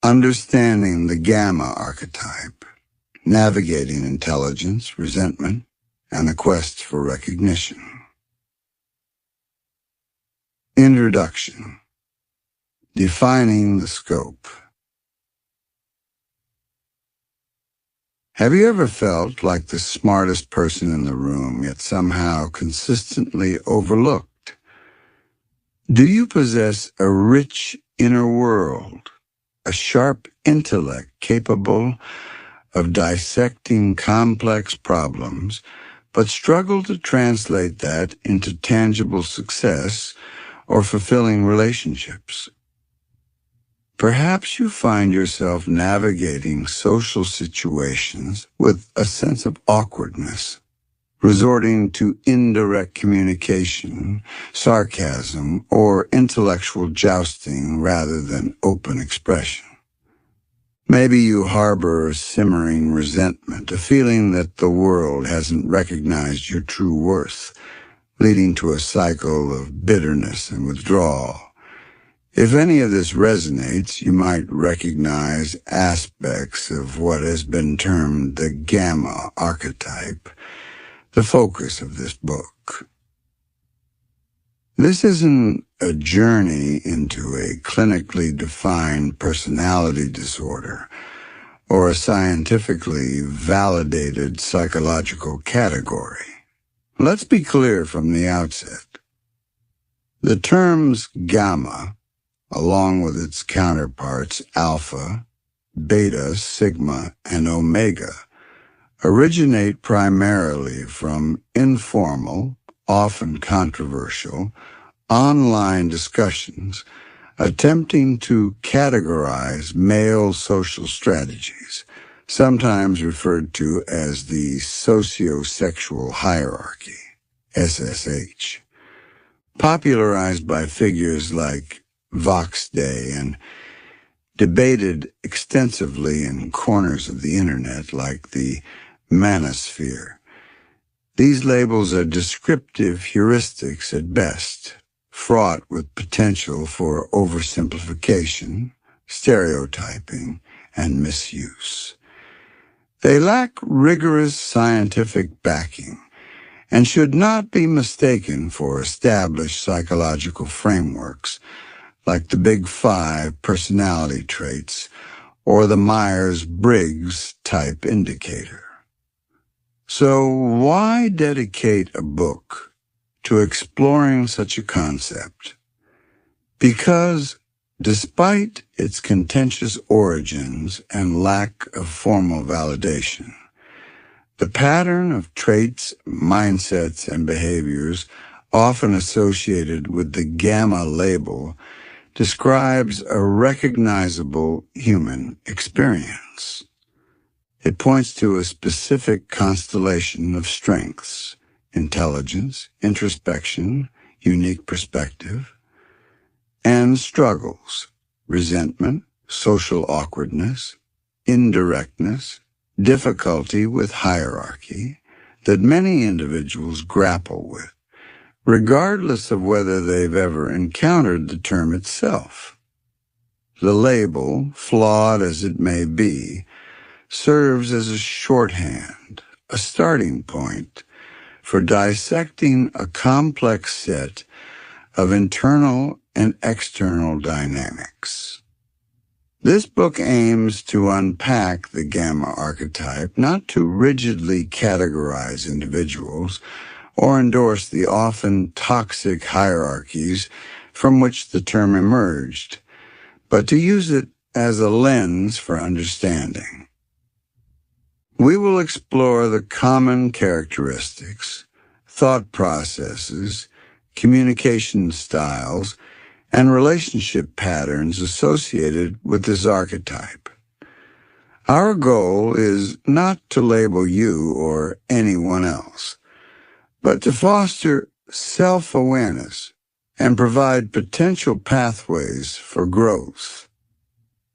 Understanding the Gamma Archetype, Navigating Intelligence, Resentment, and the Quest for Recognition. Introduction. Defining the Scope. Have you ever felt like the smartest person in the room, yet somehow consistently overlooked? Do you possess a rich inner world, a sharp intellect capable of dissecting complex problems, but struggle to translate that into tangible success or fulfilling relationships? Perhaps you find yourself navigating social situations with a sense of awkwardness, resorting to indirect communication, sarcasm, or intellectual jousting rather than open expression. Maybe you harbor a simmering resentment, a feeling that the world hasn't recognized your true worth, leading to a cycle of bitterness and withdrawal. If any of this resonates, you might recognize aspects of what has been termed the Gamma Archetype, the focus of this book. This isn't a journey into a clinically defined personality disorder or a scientifically validated psychological category. Let's be clear from the outset. The terms gamma, along with its counterparts alpha, beta, sigma, and omega, originate primarily from informal, often controversial, online discussions attempting to categorize male social strategies, sometimes referred to as the sociosexual hierarchy, SSH, popularized by figures like Vox Day and debated extensively in corners of the internet like the manosphere. These labels are descriptive heuristics at best, fraught with potential for oversimplification, stereotyping, and misuse. They lack rigorous scientific backing and should not be mistaken for established psychological frameworks like the Big Five personality traits or the Myers-Briggs type indicator. So why dedicate a book to exploring such a concept? Because despite its contentious origins and lack of formal validation, the pattern of traits, mindsets, and behaviors often associated with the Gamma label describes a recognizable human experience. It points to a specific constellation of strengths: intelligence, introspection, unique perspective, and struggles: resentment, social awkwardness, indirectness, difficulty with hierarchy that many individuals grapple with, regardless of whether they've ever encountered the term itself. The label, flawed as it may be, serves as a shorthand, a starting point for dissecting a complex set of internal and external dynamics. This book aims to unpack the Gamma Archetype, not to rigidly categorize individuals or endorse the often toxic hierarchies from which the term emerged, but to use it as a lens for understanding. We will explore the common characteristics, thought processes, communication styles, and relationship patterns associated with this archetype. Our goal is not to label you or anyone else, but to foster self-awareness and provide potential pathways for growth.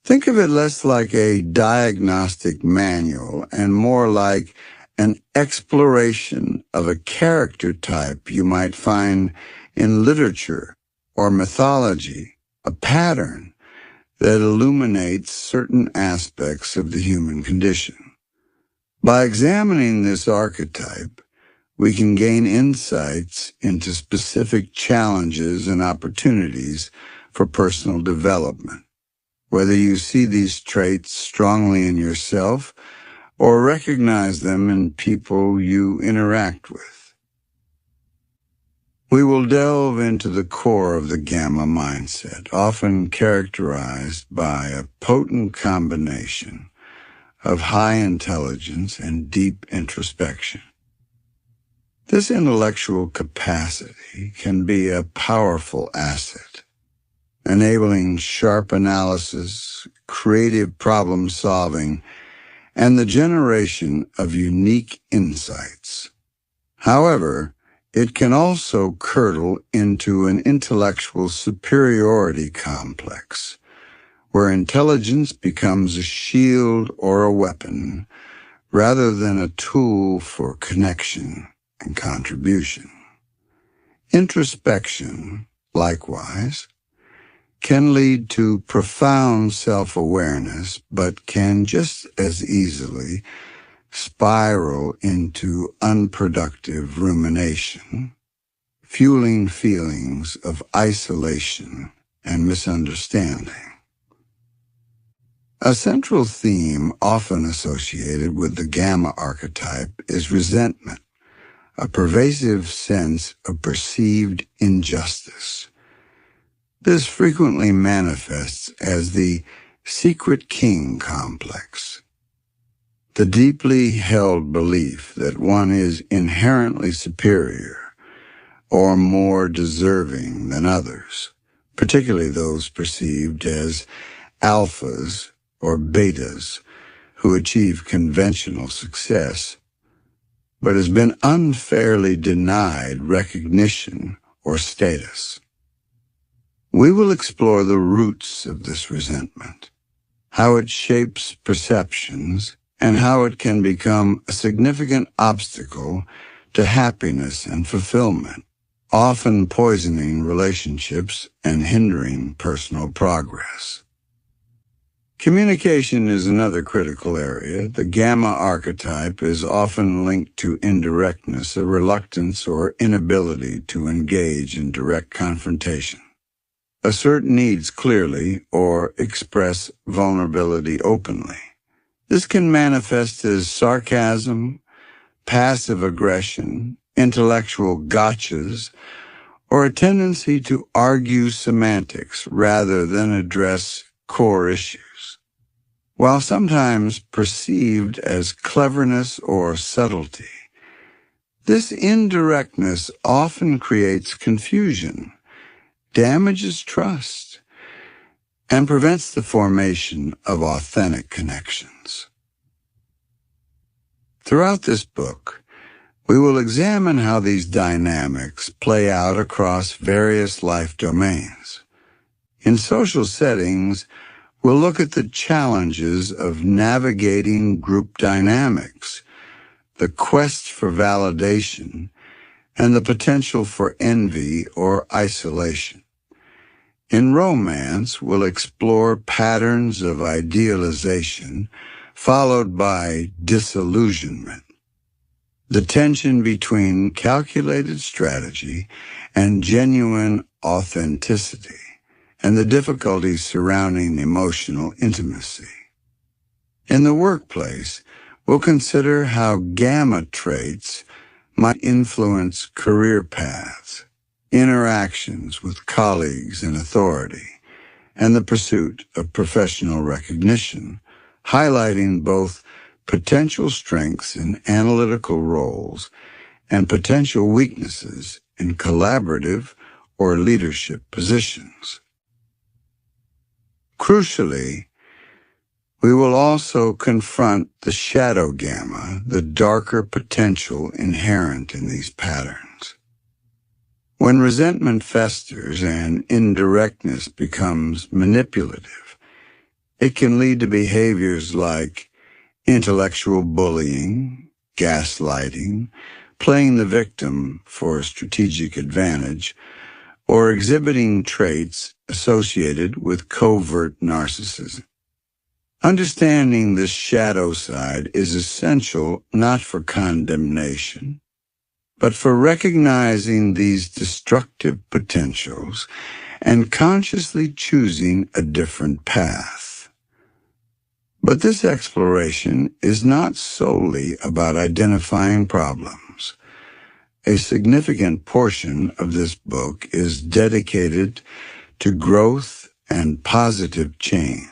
Think of it less like a diagnostic manual and more like an exploration of a character type you might find in literature or mythology, a pattern that illuminates certain aspects of the human condition. By examining this archetype, we can gain insights into specific challenges and opportunities for personal development, whether you see these traits strongly in yourself or recognize them in people you interact with. We will delve into the core of the Gamma mindset, often characterized by a potent combination of high intelligence and deep introspection. This intellectual capacity can be a powerful asset, enabling sharp analysis, creative problem-solving, and the generation of unique insights. However, it can also curdle into an intellectual superiority complex, where intelligence becomes a shield or a weapon, rather than a tool for connection and contribution. Introspection, likewise, can lead to profound self-awareness, but can just as easily spiral into unproductive rumination, fueling feelings of isolation and misunderstanding. A central theme often associated with the Gamma archetype is resentment, a pervasive sense of perceived injustice. This frequently manifests as the secret king complex, the deeply held belief that one is inherently superior or more deserving than others, particularly those perceived as alphas or betas who achieve conventional success, but has been unfairly denied recognition or status. We will explore the roots of this resentment, how it shapes perceptions, and how it can become a significant obstacle to happiness and fulfillment, often poisoning relationships and hindering personal progress. Communication is another critical area. The Gamma archetype is often linked to indirectness, a reluctance or inability to engage in direct confrontation, assert needs clearly, or express vulnerability openly. This can manifest as sarcasm, passive aggression, intellectual gotchas, or a tendency to argue semantics rather than address core issues. While sometimes perceived as cleverness or subtlety, this indirectness often creates confusion, damages trust, and prevents the formation of authentic connections. Throughout this book, we will examine how these dynamics play out across various life domains. In social settings, we'll look at the challenges of navigating group dynamics, the quest for validation, and the potential for envy or isolation. In romance, we'll explore patterns of idealization followed by disillusionment, the tension between calculated strategy and genuine authenticity, and the difficulties surrounding emotional intimacy. In the workplace, we'll consider how Gamma traits might influence career paths, interactions with colleagues and authority, and the pursuit of professional recognition, highlighting both potential strengths in analytical roles and potential weaknesses in collaborative or leadership positions. Crucially, we will also confront the shadow Gamma, the darker potential inherent in these patterns. When resentment festers and indirectness becomes manipulative, it can lead to behaviors like intellectual bullying, gaslighting, playing the victim for a strategic advantage, or exhibiting traits associated with covert narcissism. Understanding this shadow side is essential not for condemnation, but for recognizing these destructive potentials and consciously choosing a different path. But this exploration is not solely about identifying problems. A significant portion of this book is dedicated to growth and positive change.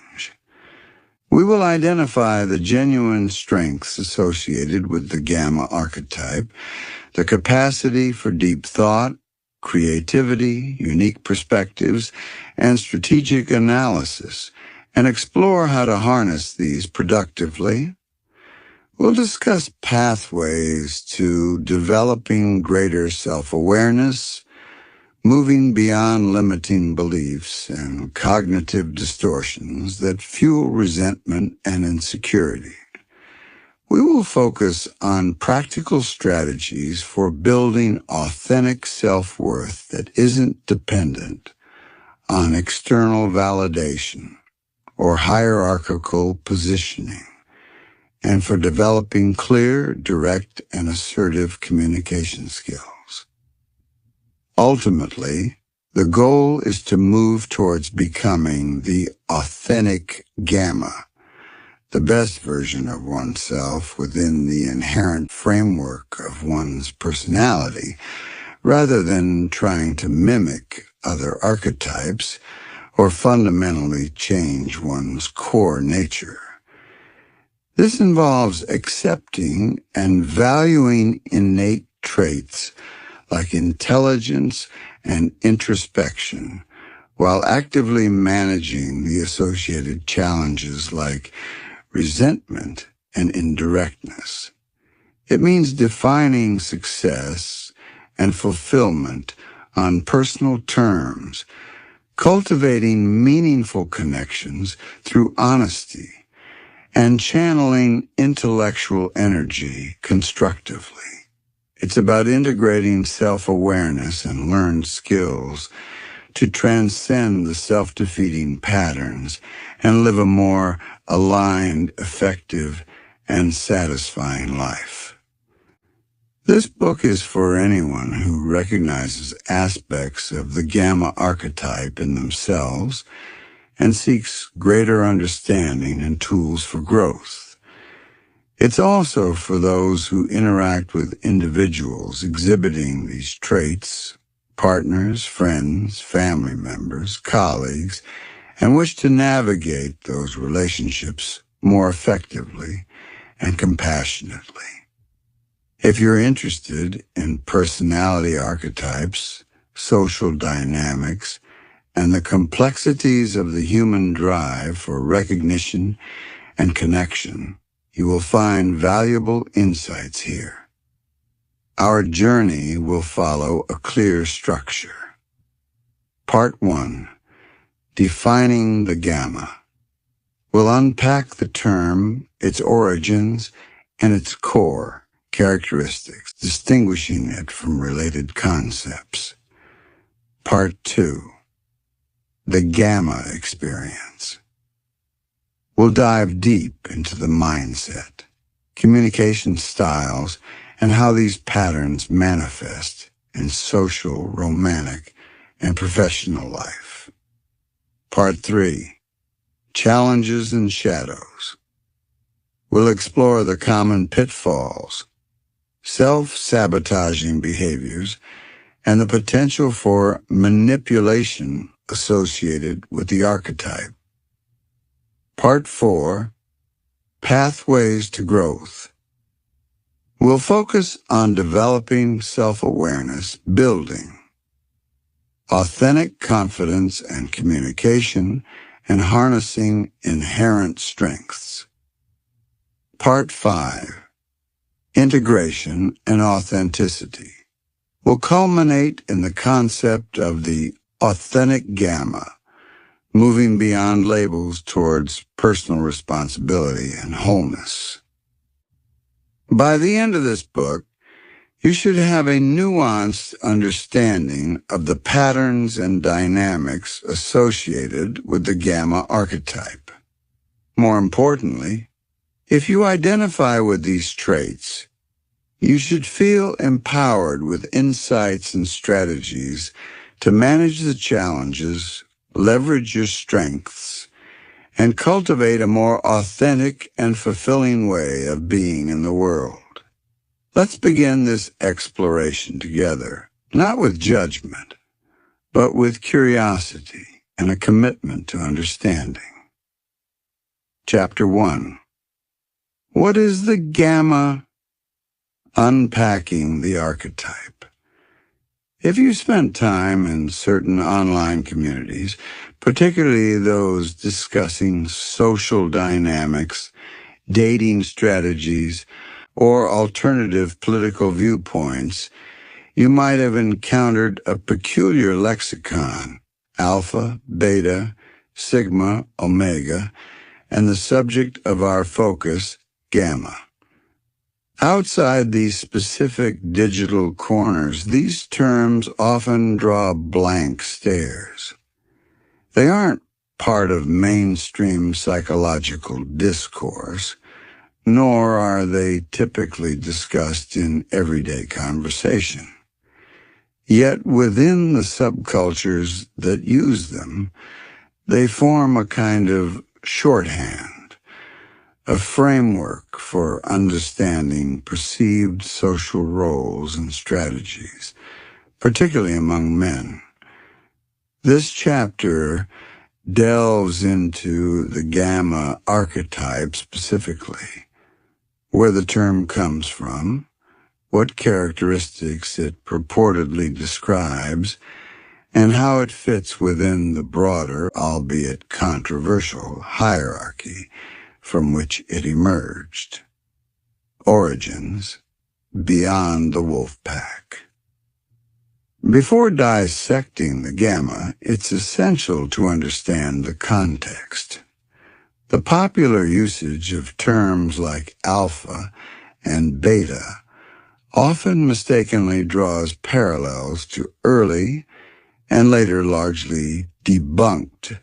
We will identify the genuine strengths associated with the Gamma Archetype, the capacity for deep thought, creativity, unique perspectives, and strategic analysis, and explore how to harness these productively. We'll discuss pathways to developing greater self-awareness, moving beyond limiting beliefs and cognitive distortions that fuel resentment and insecurity. We will focus on practical strategies for building authentic self-worth that isn't dependent on external validation or hierarchical positioning, and for developing clear, direct, and assertive communication skills. Ultimately, the goal is to move towards becoming the authentic Gamma, the best version of oneself within the inherent framework of one's personality, rather than trying to mimic other archetypes or fundamentally change one's core nature. This involves accepting and valuing innate traits like intelligence and introspection, while actively managing the associated challenges like resentment and indirectness. It means defining success and fulfillment on personal terms, cultivating meaningful connections through honesty, and channeling intellectual energy constructively. It's about integrating self-awareness and learned skills to transcend the self-defeating patterns and live a more aligned, effective, and satisfying life. This book is for anyone who recognizes aspects of the Gamma Archetype in themselves and seeks greater understanding and tools for growth. It's also for those who interact with individuals exhibiting these traits, partners, friends, family members, colleagues, and wish to navigate those relationships more effectively and compassionately. If you're interested in personality archetypes, social dynamics, and the complexities of the human drive for recognition and connection, you will find valuable insights here. Our journey will follow a clear structure. Part 1. Defining the Gamma. We'll unpack the term, its origins, and its core characteristics, distinguishing it from related concepts. Part 2. The Gamma experience. We'll dive deep into the mindset, communication styles, and how these patterns manifest in social, romantic, and professional life. Part 3. Challenges and shadows. We'll explore the common pitfalls, self-sabotaging behaviors, and the potential for manipulation associated with the archetype. Part 4. Pathways to growth. We'll focus on developing self-awareness, building authentic confidence and communication, and harnessing inherent strengths. Part 5. Integration and authenticity. Will culminate in the concept of the authentic Gamma, moving beyond labels towards personal responsibility and wholeness. By the end of this book, You should have a nuanced understanding of the patterns and dynamics associated with the Gamma archetype. More importantly, if you identify with these traits, you should feel empowered with insights and strategies to manage the challenges, leverage your strengths, and cultivate a more authentic and fulfilling way of being in the world. Let's begin this exploration together, not with judgment, but with curiosity and a commitment to understanding. Chapter 1. What is the Gamma? Unpacking the archetype. If you spent time in certain online communities, particularly those discussing social dynamics, dating strategies, or alternative political viewpoints, you might have encountered a peculiar lexicon, alpha, beta, sigma, omega, and the subject of our focus, gamma. Outside these specific digital corners, these terms often draw blank stares. They aren't part of mainstream psychological discourse, nor are they typically discussed in everyday conversation. Yet within the subcultures that use them, they form a kind of shorthand, a framework for understanding perceived social roles and strategies, particularly among men. This chapter delves into the Gamma archetype specifically, where the term comes from, what characteristics it purportedly describes, and how it fits within the broader, albeit controversial, hierarchy from which it emerged. Origins, beyond the wolf pack. Before dissecting the Gamma, it's essential to understand the context. The popular usage of terms like alpha and beta often mistakenly draws parallels to early and later largely debunked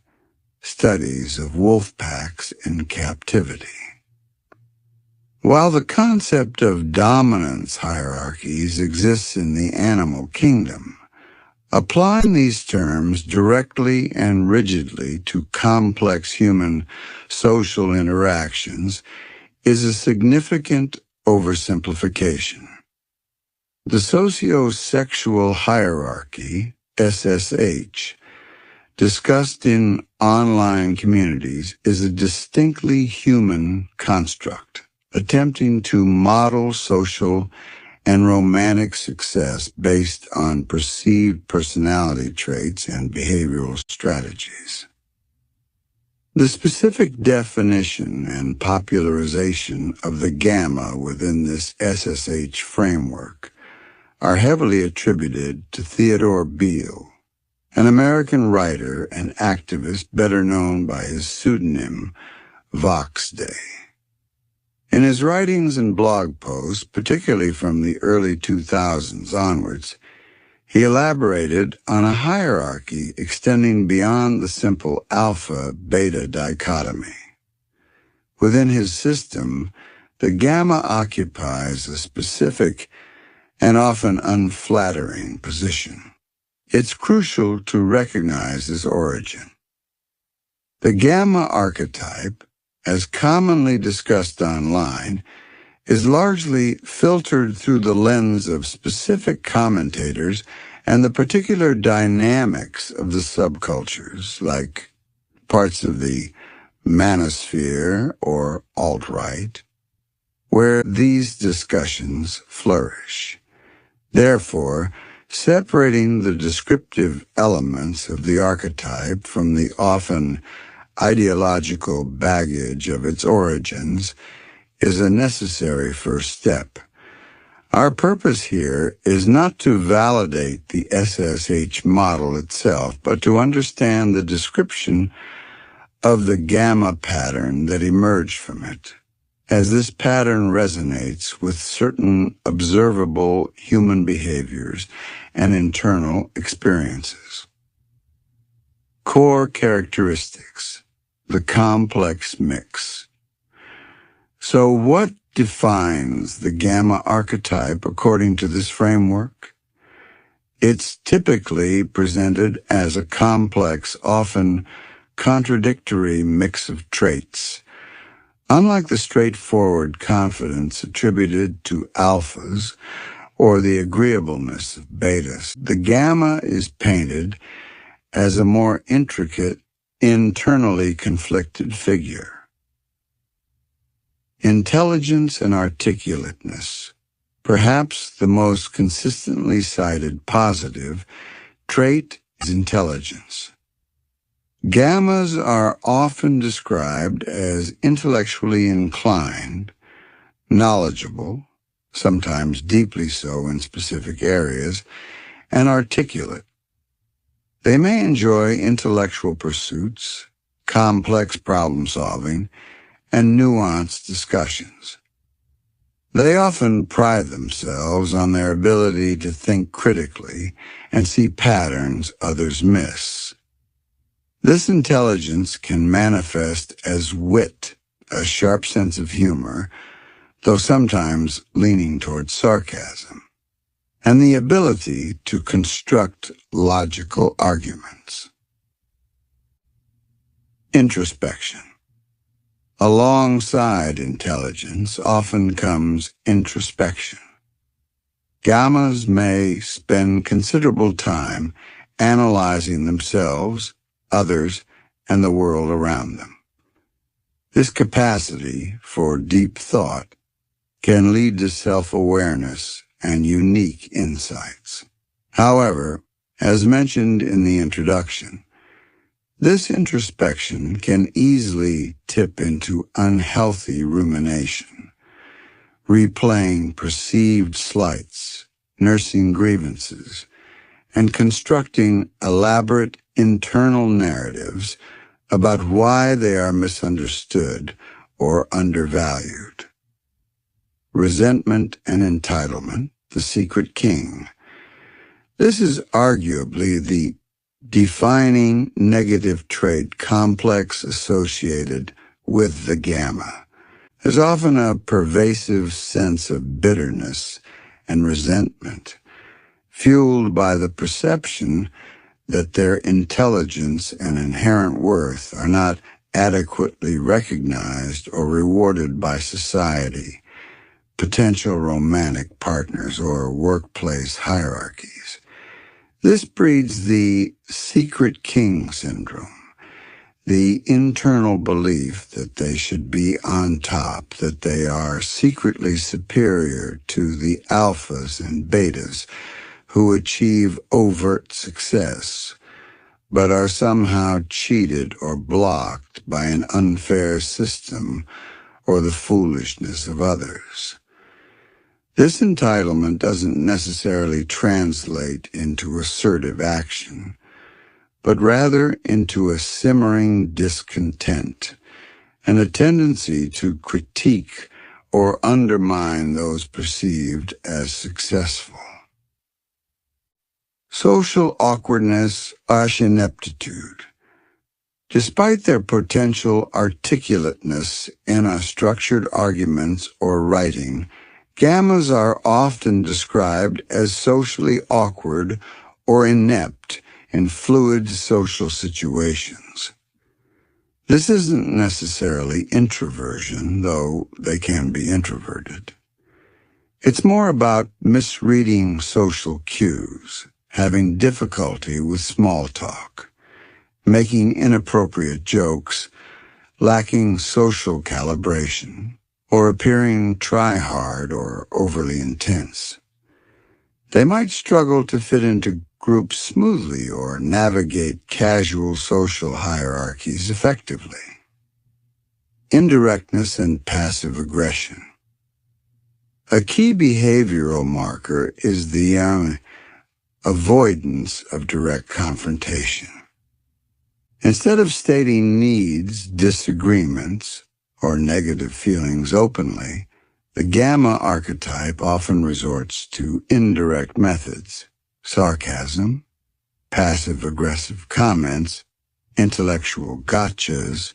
studies of wolf packs in captivity. While the concept of dominance hierarchies exists in the animal kingdom, applying these terms directly and rigidly to complex human social interactions is a significant oversimplification. The socio-sexual hierarchy, SSH, discussed in online communities is a distinctly human construct, attempting to model social and romantic success based on perceived personality traits and behavioral strategies. The specific definition and popularization of the Gamma within this SSH framework are heavily attributed to Theodore Beale, an American writer and activist better known by his pseudonym Vox Day. In his writings and blog posts, particularly from the early 2000s onwards, he elaborated on a hierarchy extending beyond the simple alpha-beta dichotomy. Within his system, the Gamma occupies a specific and often unflattering position. It's crucial to recognize its origin. The Gamma archetype, as commonly discussed online, is largely filtered through the lens of specific commentators and the particular dynamics of the subcultures, like parts of the manosphere or alt-right, where these discussions flourish. Therefore, separating the descriptive elements of the archetype from the often ideological baggage of its origins is a necessary first step. Our purpose here is not to validate the SSH model itself, but to understand the description of the Gamma pattern that emerged from it, as this pattern resonates with certain observable human behaviors and internal experiences. Core characteristics: the complex mix. So what defines the Gamma archetype according to this framework? It's typically presented as a complex, often contradictory mix of traits. Unlike the straightforward confidence attributed to alphas or the agreeableness of betas, the Gamma is painted as a more intricate, internally conflicted figure. Intelligence and articulateness. Perhaps the most consistently cited positive trait is intelligence. Gammas are often described as intellectually inclined, knowledgeable, sometimes deeply so in specific areas, and articulate. They may enjoy intellectual pursuits, complex problem-solving, and nuanced discussions. They often pride themselves on their ability to think critically and see patterns others miss. This intelligence can manifest as wit, a sharp sense of humor, though sometimes leaning towards sarcasm, and the ability to construct logical arguments. Introspection. Alongside intelligence often comes introspection. Gammas may spend considerable time analyzing themselves, others, and the world around them. This capacity for deep thought can lead to self-awareness and unique insights. However, as mentioned in the introduction, this introspection can easily tip into unhealthy rumination, replaying perceived slights, nursing grievances, and constructing elaborate internal narratives about why they are misunderstood or undervalued. Resentment and entitlement, the secret king. This is arguably the defining negative trait complex associated with the Gamma. There's often a pervasive sense of bitterness and resentment, fueled by the perception that their intelligence and inherent worth are not adequately recognized or rewarded by society, potential romantic partners, or workplace hierarchies. This breeds the secret king syndrome, the internal belief that they should be on top, that they are secretly superior to the alphas and betas who achieve overt success, but are somehow cheated or blocked by an unfair system or the foolishness of others. This entitlement doesn't necessarily translate into assertive action, but rather into a simmering discontent and a tendency to critique or undermine those perceived as successful. Social awkwardness / ineptitude. Despite their potential articulateness in structured arguments or writing, Gammas are often described as socially awkward or inept in fluid social situations. This isn't necessarily introversion, though they can be introverted. It's more about misreading social cues, having difficulty with small talk, making inappropriate jokes, lacking social calibration, or appearing try-hard or overly intense. They might struggle to fit into groups smoothly or navigate casual social hierarchies effectively. Indirectness and passive aggression. A key behavioral marker is the avoidance of direct confrontation. Instead of stating needs, disagreements, or negative feelings openly, the Gamma archetype often resorts to indirect methods: sarcasm, passive-aggressive comments, intellectual gotchas,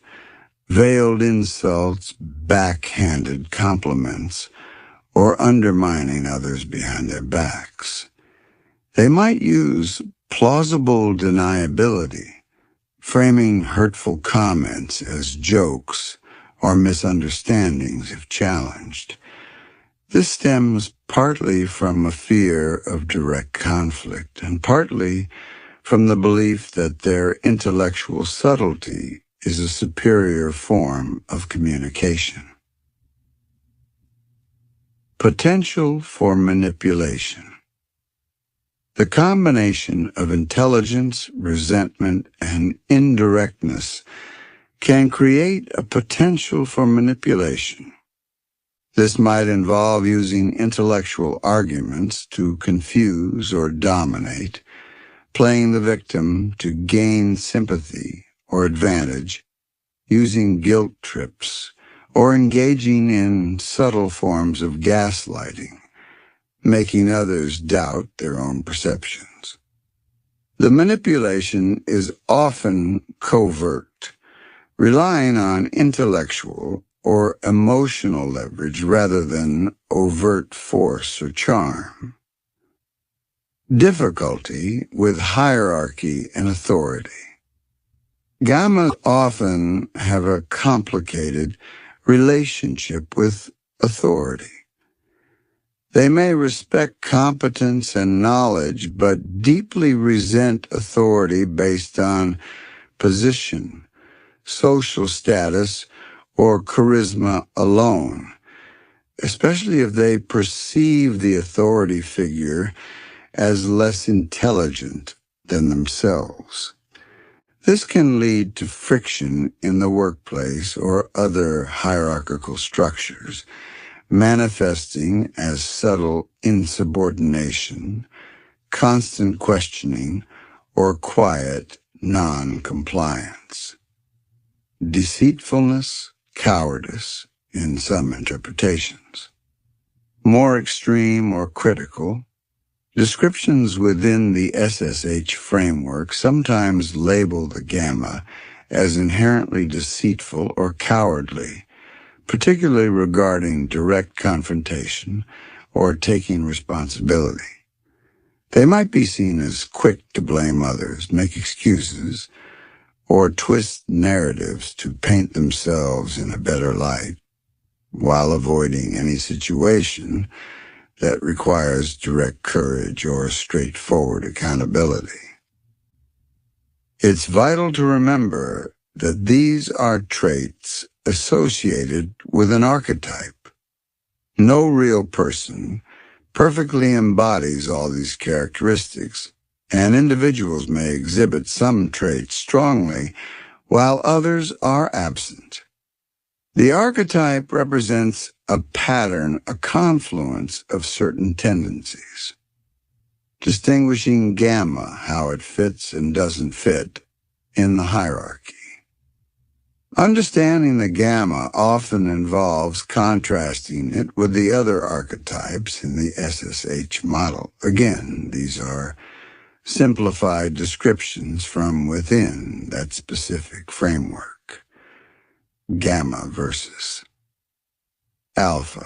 veiled insults, backhanded compliments, or undermining others behind their backs. They might use plausible deniability, framing hurtful comments as jokes or misunderstandings if challenged. This stems partly from a fear of direct conflict and partly from the belief that their intellectual subtlety is a superior form of communication. Potential for manipulation. The combination of intelligence, resentment, and indirectness can create a potential for manipulation. This might involve using intellectual arguments to confuse or dominate, playing the victim to gain sympathy or advantage, using guilt trips, or engaging in subtle forms of gaslighting, making others doubt their own perceptions. The manipulation is often covert, relying on intellectual or emotional leverage rather than overt force or charm. Difficulty with hierarchy and authority. Gammas often have a complicated relationship with authority. They may respect competence and knowledge, but deeply resent authority based on position, social status, or charisma alone, especially if they perceive the authority figure as less intelligent than themselves. This can lead to friction in the workplace or other hierarchical structures, manifesting as subtle insubordination, constant questioning, or quiet non-compliance. Deceitfulness, cowardice in some interpretations. More extreme or critical, descriptions within the SSH framework sometimes label the Gamma as inherently deceitful or cowardly, particularly regarding direct confrontation or taking responsibility. They might be seen as quick to blame others, make excuses, or twist narratives to paint themselves in a better light, while avoiding any situation that requires direct courage or straightforward accountability. It's vital to remember that these are traits associated with an archetype. No real person perfectly embodies all these characteristics, and individuals may exhibit some traits strongly while others are absent. The archetype represents a pattern, a confluence of certain tendencies, distinguishing Gamma, how it fits and doesn't fit, in the hierarchy. Understanding the Gamma often involves contrasting it with the other archetypes in the SSH model. Again, these are simplified descriptions from within that specific framework. Gamma versus Alpha.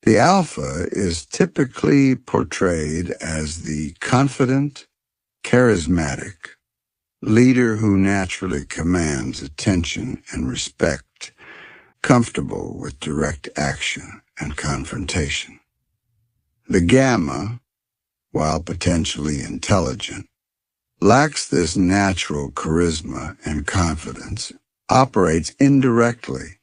The Alpha is typically portrayed as the confident, charismatic leader who naturally commands attention and respect, comfortable with direct action and confrontation. The Gamma, while potentially intelligent, lacks this natural charisma and confidence, operates indirectly,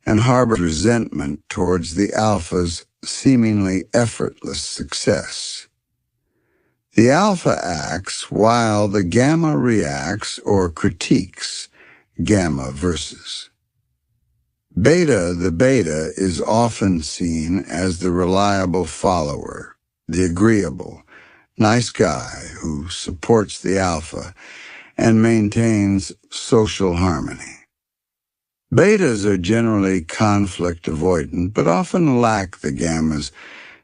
and harbors resentment towards the Alpha's seemingly effortless success. The Alpha acts while the Gamma reacts or critiques. Gamma versus Beta. The Beta is often seen as the reliable follower, the agreeable, nice guy who supports the Alpha and maintains social harmony. Betas are generally conflict avoidant, but often lack the gamma's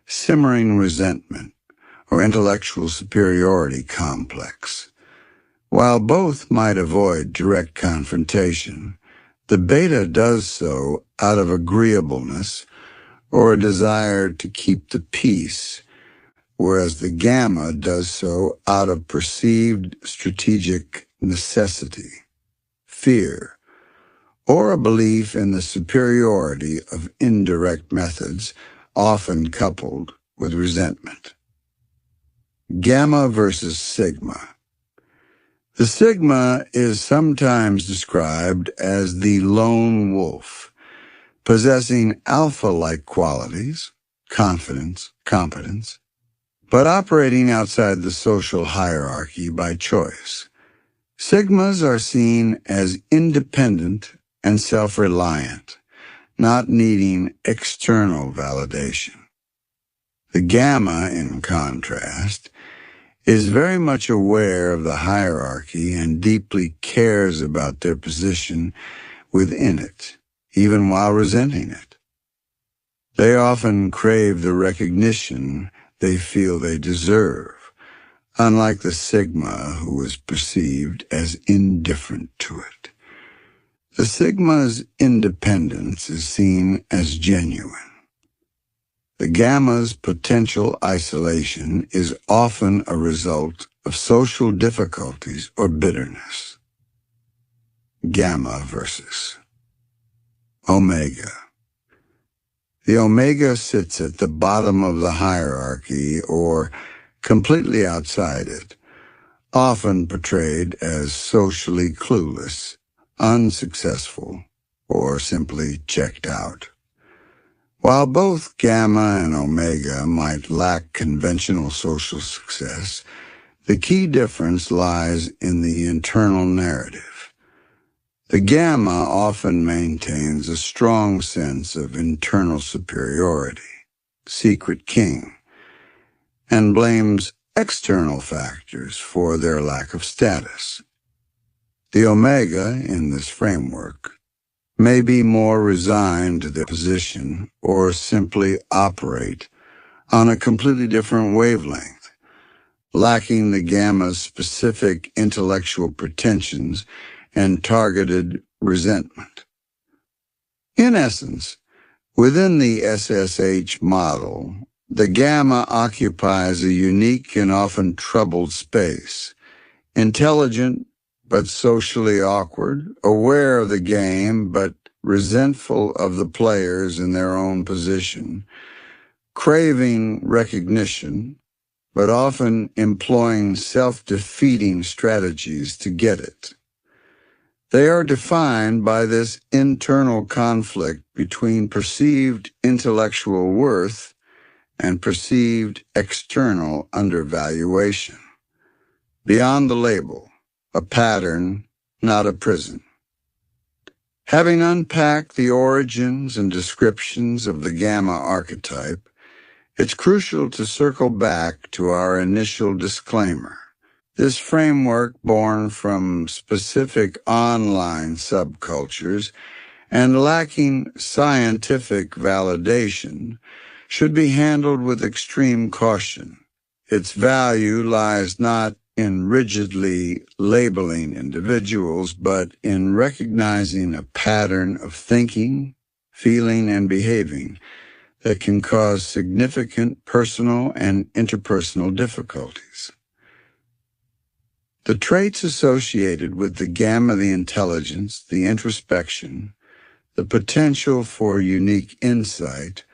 simmering resentment or intellectual superiority complex. While both might avoid direct confrontation, the beta does so out of agreeableness or a desire to keep the peace, whereas the gamma does so out of perceived strategic necessity, fear, or a belief in the superiority of indirect methods, often coupled with resentment. Gamma versus sigma. The sigma is sometimes described as the lone wolf, possessing alpha-like qualities, confidence, competence, but operating outside the social hierarchy by choice. Sigmas are seen as independent and self-reliant, not needing external validation. The gamma, in contrast, is very much aware of the hierarchy and deeply cares about their position within it, even while resenting it. They often crave the recognition they feel they deserve, unlike the sigma who is perceived as indifferent to it. The sigma's independence is seen as genuine. The gamma's potential isolation is often a result of social difficulties or bitterness. Gamma versus omega. The omega sits at the bottom of the hierarchy or completely outside it, often portrayed as socially clueless, unsuccessful, or simply checked out. While both gamma and omega might lack conventional social success, the key difference lies in the internal narrative. The gamma often maintains a strong sense of internal superiority, secret king, and blames external factors for their lack of status. The omega, in this framework, may be more resigned to their position or simply operate on a completely different wavelength, lacking the gamma's specific intellectual pretensions and targeted resentment. In essence, within the SSH model, the gamma occupies a unique and often troubled space, intelligent but socially awkward, aware of the game but resentful of the players in their own position, craving recognition, but often employing self-defeating strategies to get it. They are defined by this internal conflict between perceived intellectual worth and perceived external undervaluation. Beyond the label, a pattern, not a prison. Having unpacked the origins and descriptions of the Gamma archetype, it's crucial to circle back to our initial disclaimer. This framework, born from specific online subcultures and lacking scientific validation, should be handled with extreme caution. Its value lies not in rigidly labeling individuals, but in recognizing a pattern of thinking, feeling, and behaving that can cause significant personal and interpersonal difficulties. The traits associated with the gamma, the intelligence, the introspection, the potential for unique insight,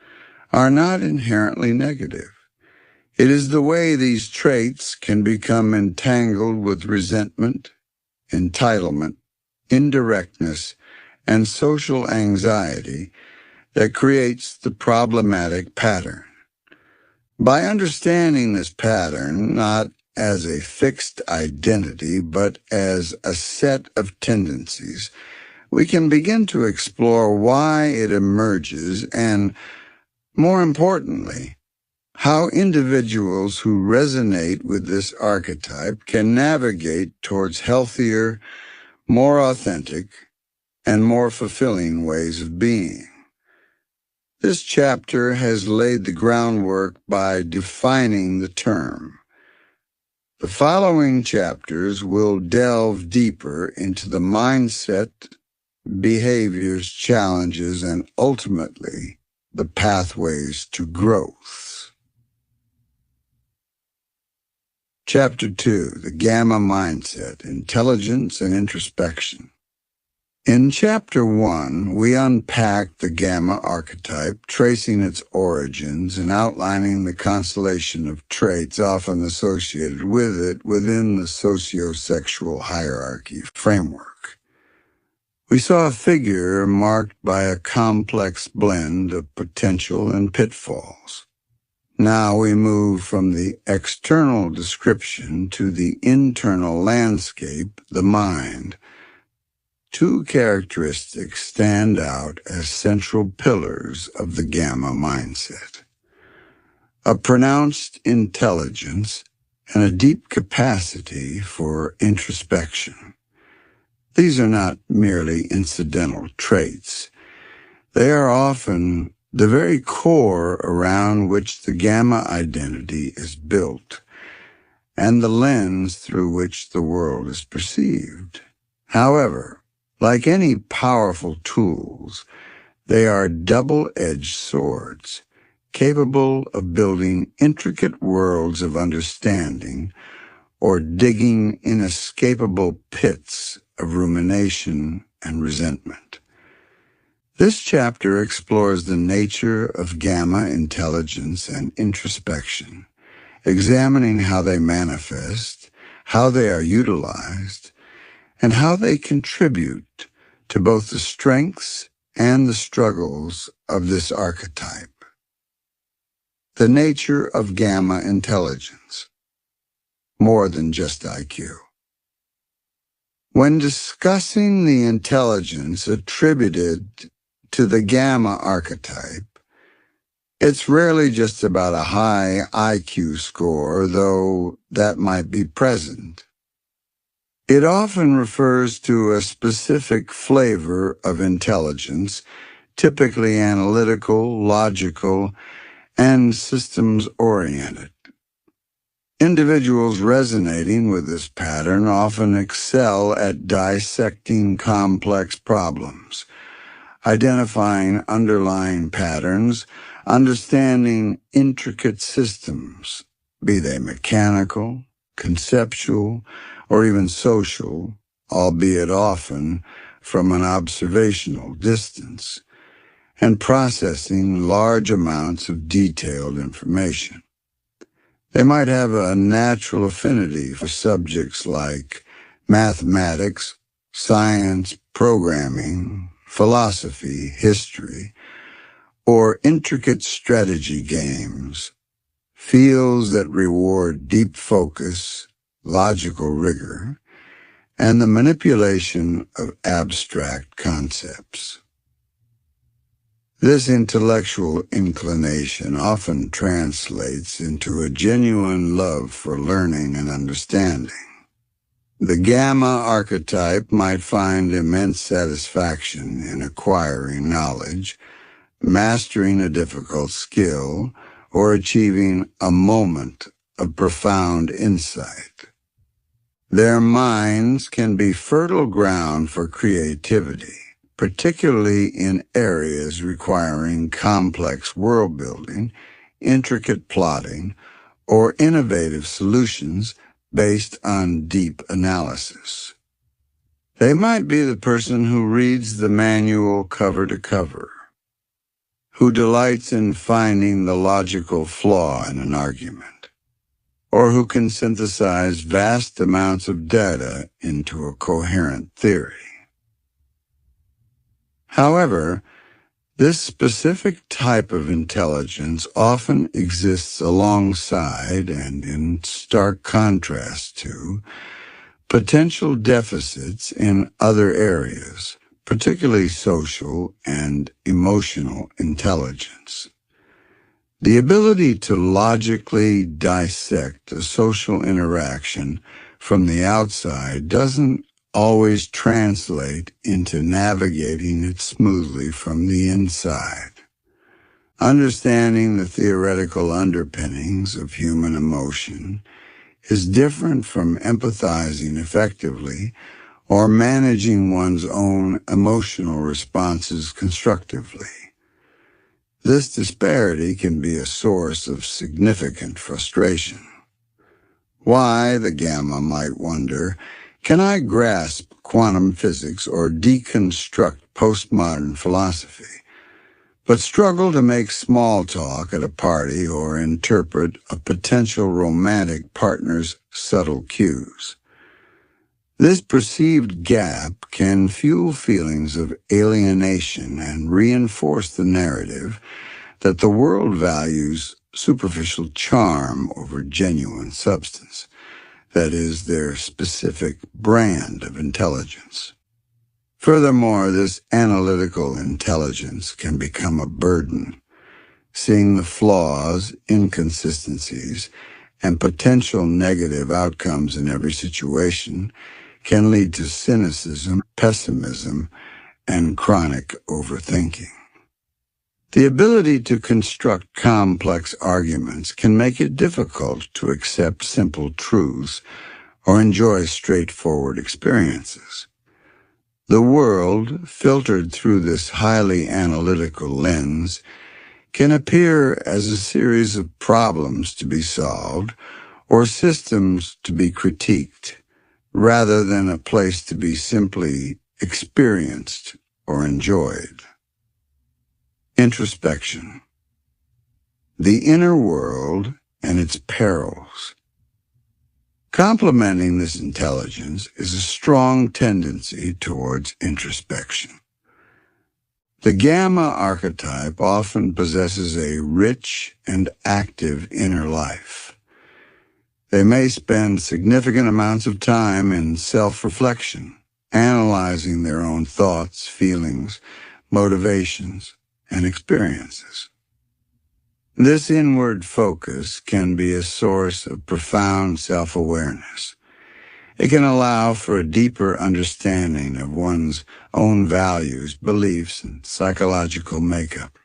are not inherently negative. It is the way these traits can become entangled with resentment, entitlement, indirectness, and social anxiety that creates the problematic pattern. By understanding this pattern, not as a fixed identity, but as a set of tendencies, we can begin to explore why it emerges and, more importantly, how individuals who resonate with this archetype can navigate towards healthier, more authentic, and more fulfilling ways of being. This chapter has laid the groundwork by defining the term. The following chapters will delve deeper into the mindset, behaviors, challenges, and ultimately the pathways to growth. Chapter 2, the Gamma Mindset, Intelligence and Introspection. In Chapter 1, we unpack the Gamma Archetype, tracing its origins and outlining the constellation of traits often associated with it within the socio-sexual hierarchy framework. We saw a figure marked by a complex blend of potential and pitfalls. Now we move from the external description to the internal landscape, the mind. Two characteristics stand out as central pillars of the Gamma mindset: a pronounced intelligence and a deep capacity for introspection. These are not merely incidental traits. They are often the very core around which the Gamma identity is built, and the lens through which the world is perceived. However, like any powerful tools, they are double-edged swords, capable of building intricate worlds of understanding or digging inescapable pits of rumination and resentment. This chapter explores the nature of Gamma intelligence and introspection, examining how they manifest, how they are utilized, and how they contribute to both the strengths and the struggles of this archetype. The nature of Gamma intelligence, more than just IQ. When discussing the intelligence attributed to the Gamma archetype, it's rarely just about a high IQ score, though that might be present. It often refers to a specific flavor of intelligence, typically analytical, logical, and systems-oriented. Individuals resonating with this pattern often excel at dissecting complex problems, identifying underlying patterns, understanding intricate systems, be they mechanical, conceptual, or even social, albeit often from an observational distance, and processing large amounts of detailed information. They might have a natural affinity for subjects like mathematics, science, programming, philosophy, history, or intricate strategy games, fields that reward deep focus, logical rigor, and the manipulation of abstract concepts. This intellectual inclination often translates into a genuine love for learning and understanding. The Gamma archetype might find immense satisfaction in acquiring knowledge, mastering a difficult skill, or achieving a moment of profound insight. Their minds can be fertile ground for creativity, particularly in areas requiring complex world-building, intricate plotting, or innovative solutions based on deep analysis. They might be the person who reads the manual cover to cover, who delights in finding the logical flaw in an argument, or who can synthesize vast amounts of data into a coherent theory. However, this specific type of intelligence often exists alongside and in stark contrast to potential deficits in other areas, particularly social and emotional intelligence. The ability to logically dissect a social interaction from the outside doesn't always translate into navigating it smoothly from the inside. Understanding the theoretical underpinnings of human emotion is different from empathizing effectively or managing one's own emotional responses constructively. This disparity can be a source of significant frustration. Why, the Gamma might wonder, can I grasp quantum physics or deconstruct postmodern philosophy, but struggle to make small talk at a party or interpret a potential romantic partner's subtle cues? This perceived gap can fuel feelings of alienation and reinforce the narrative that the world values superficial charm over genuine substance, that is, their specific brand of intelligence. Furthermore, this analytical intelligence can become a burden. Seeing the flaws, inconsistencies, and potential negative outcomes in every situation can lead to cynicism, pessimism, and chronic overthinking. The ability to construct complex arguments can make it difficult to accept simple truths or enjoy straightforward experiences. The world, filtered through this highly analytical lens, can appear as a series of problems to be solved or systems to be critiqued, rather than a place to be simply experienced or enjoyed. Introspection. The inner world and its perils. Complementing this intelligence is a strong tendency towards introspection. The Gamma Archetype often possesses a rich and active inner life. They may spend significant amounts of time in self-reflection, analyzing their own thoughts, feelings, motivations, and experiences. This inward focus can be a source of profound self-awareness. It can allow for a deeper understanding of one's own values, beliefs, and psychological makeup.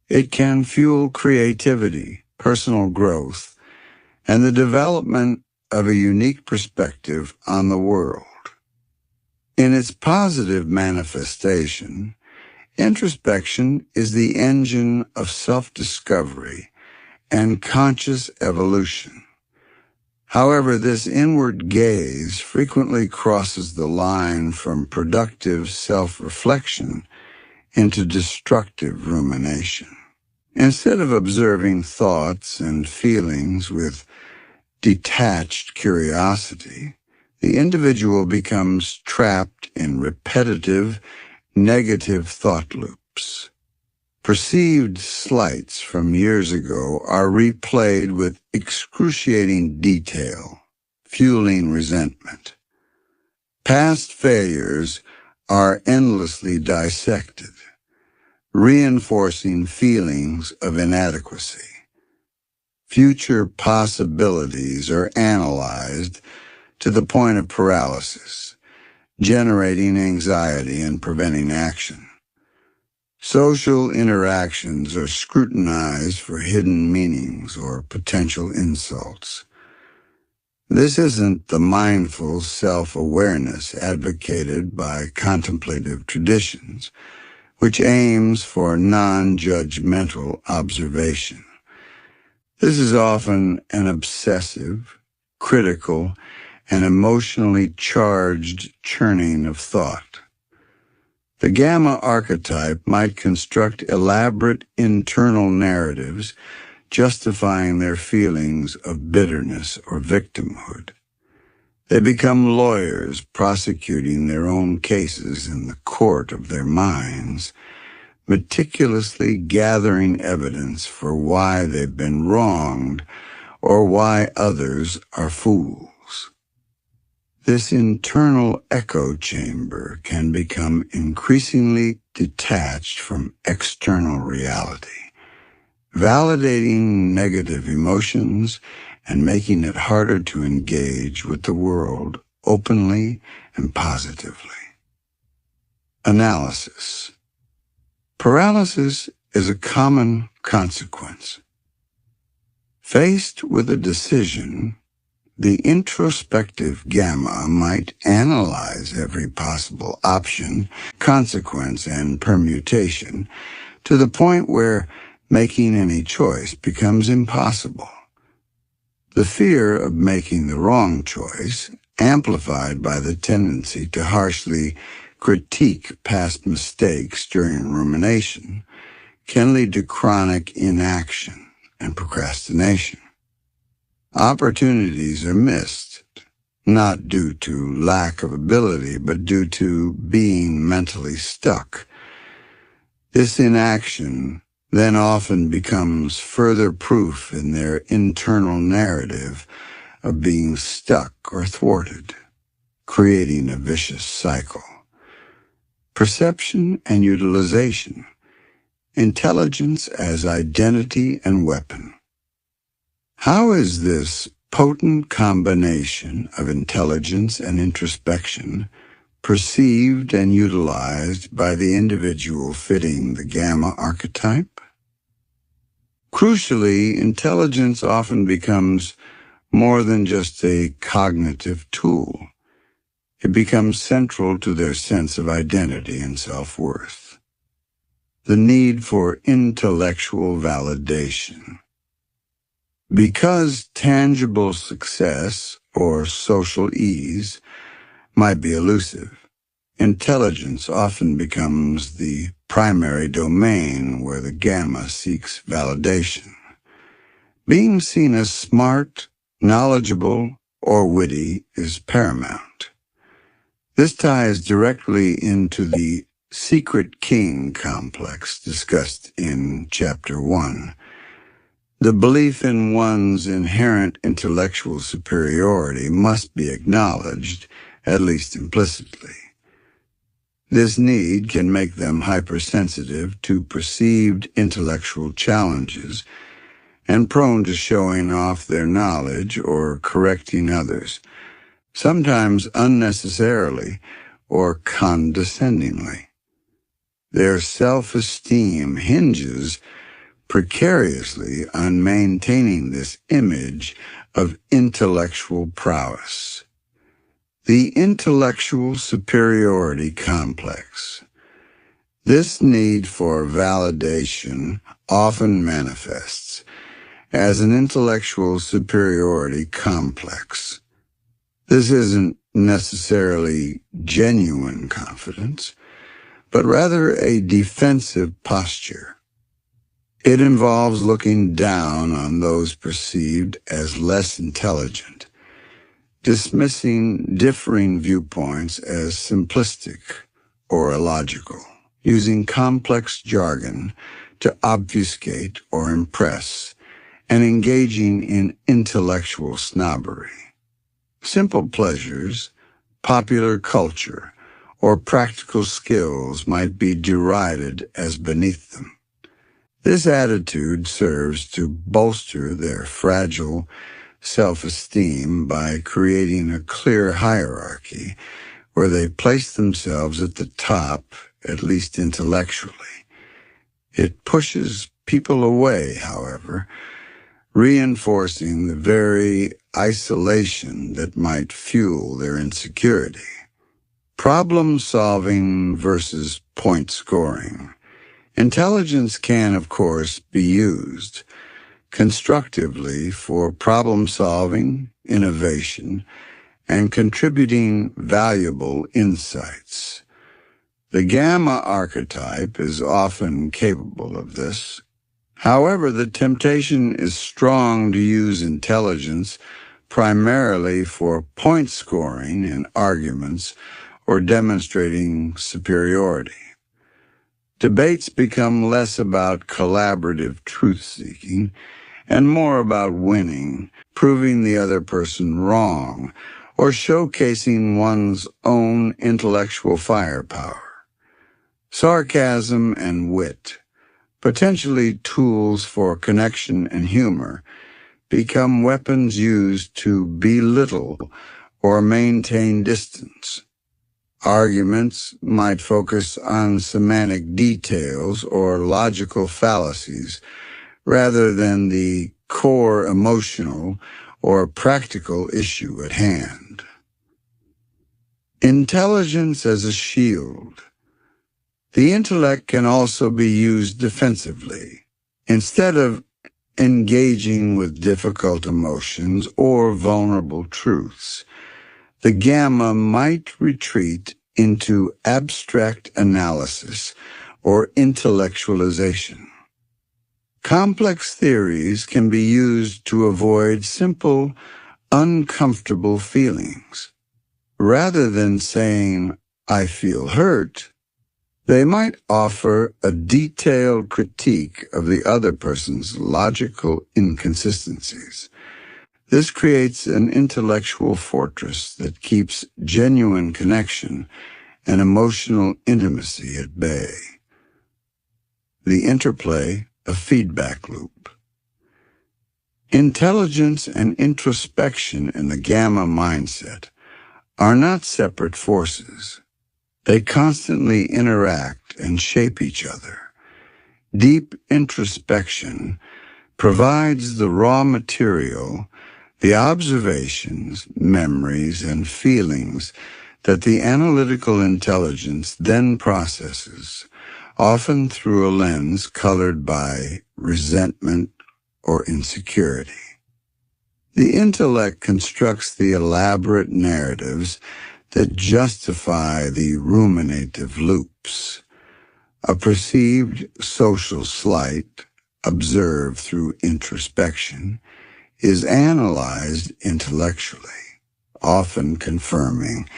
It can fuel creativity, personal growth, and the development of a unique perspective on the world. In its positive manifestation, introspection is the engine of self-discovery and conscious evolution. However, this inward gaze frequently crosses the line from productive self-reflection into destructive rumination. Instead of observing thoughts and feelings with detached curiosity, the individual becomes trapped in repetitive, negative thought loops. Perceived slights from years ago are replayed with excruciating detail, fueling resentment. Past failures are endlessly dissected, reinforcing feelings of inadequacy. Future possibilities are analyzed to the point of paralysis, generating anxiety and preventing action. Social interactions are scrutinized for hidden meanings or potential insults. This isn't the mindful self-awareness advocated by contemplative traditions, which aims for non-judgmental observation. This is often an obsessive, critical, and emotionally charged churning of thought. The Gamma Archetype might construct elaborate internal narratives justifying their feelings of bitterness or victimhood. They become lawyers prosecuting their own cases in the court of their minds, meticulously gathering evidence for why they've been wronged or why others are fools. This internal echo chamber can become increasingly detached from external reality, validating negative emotions and making it harder to engage with the world openly and positively. Analysis. Paralysis is a common consequence. Faced with a decision, the introspective Gamma might analyze every possible option, consequence, and permutation to the point where making any choice becomes impossible. The fear of making the wrong choice, amplified by the tendency to harshly critique past mistakes during rumination, can lead to chronic inaction and procrastination. Opportunities are missed, not due to lack of ability, but due to being mentally stuck. This inaction then often becomes further proof in their internal narrative of being stuck or thwarted, creating a vicious cycle. Perception and utilization. Intelligence as identity and weapon. How is this potent combination of intelligence and introspection perceived and utilized by the individual fitting the Gamma archetype? Crucially, intelligence often becomes more than just a cognitive tool. It becomes central to their sense of identity and self-worth. The need for intellectual validation. Because tangible success or social ease might be elusive, intelligence often becomes the primary domain where the Gamma seeks validation. Being seen as smart, knowledgeable, or witty is paramount. This ties directly into the secret king complex discussed in Chapter 1. The belief in one's inherent intellectual superiority must be acknowledged, at least implicitly. This need can make them hypersensitive to perceived intellectual challenges and prone to showing off their knowledge or correcting others, sometimes unnecessarily or condescendingly. Their self-esteem hinges precariously on maintaining this image of intellectual prowess. The intellectual superiority complex. This need for validation often manifests as an intellectual superiority complex. This isn't necessarily genuine confidence, but rather a defensive posture. It involves looking down on those perceived as less intelligent, dismissing differing viewpoints as simplistic or illogical, using complex jargon to obfuscate or impress, and engaging in intellectual snobbery. Simple pleasures, popular culture, or practical skills might be derided as beneath them. This attitude serves to bolster their fragile self-esteem by creating a clear hierarchy where they place themselves at the top, at least intellectually. It pushes people away, however, reinforcing the very isolation that might fuel their insecurity. Problem-solving versus point-scoring. Intelligence can, of course, be used constructively for problem-solving, innovation, and contributing valuable insights. The Gamma archetype is often capable of this. However, the temptation is strong to use intelligence primarily for point-scoring in arguments or demonstrating superiority. Debates become less about collaborative truth-seeking and more about winning, proving the other person wrong, or showcasing one's own intellectual firepower. Sarcasm and wit, potentially tools for connection and humor, become weapons used to belittle or maintain distance. Arguments might focus on semantic details or logical fallacies rather than the core emotional or practical issue at hand. Intelligence as a shield. The intellect can also be used defensively. Instead of engaging with difficult emotions or vulnerable truths, the gamma might retreat into abstract analysis or intellectualization. Complex theories can be used to avoid simple, uncomfortable feelings. Rather than saying, "I feel hurt," they might offer a detailed critique of the other person's logical inconsistencies. This creates an intellectual fortress that keeps genuine connection and emotional intimacy at bay. The interplay of feedback loop. Intelligence and introspection in the gamma mindset are not separate forces. They constantly interact and shape each other. Deep introspection provides the raw material, the observations, memories, and feelings that the analytical intelligence then processes, often through a lens colored by resentment or insecurity. The intellect constructs the elaborate narratives that justify the ruminative loops. A perceived social slight, observed through introspection, is analyzed intellectually, often confirming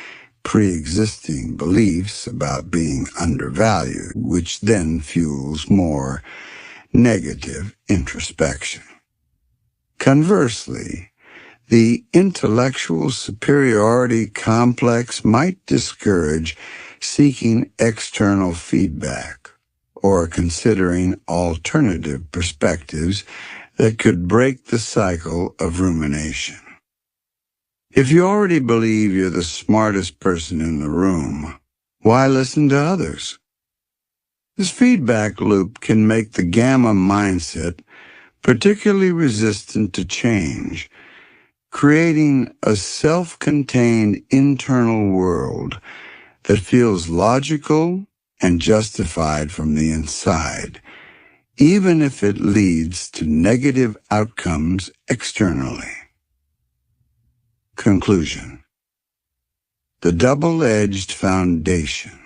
pre-existing beliefs about being undervalued, which then fuels more negative introspection. Conversely, the intellectual superiority complex might discourage seeking external feedback or considering alternative perspectives that could break the cycle of rumination. If you already believe you're the smartest person in the room, why listen to others? This feedback loop can make the gamma mindset particularly resistant to change, creating a self-contained internal world that feels logical and justified from the inside, even if it leads to negative outcomes externally. Conclusion. The double-edged foundation.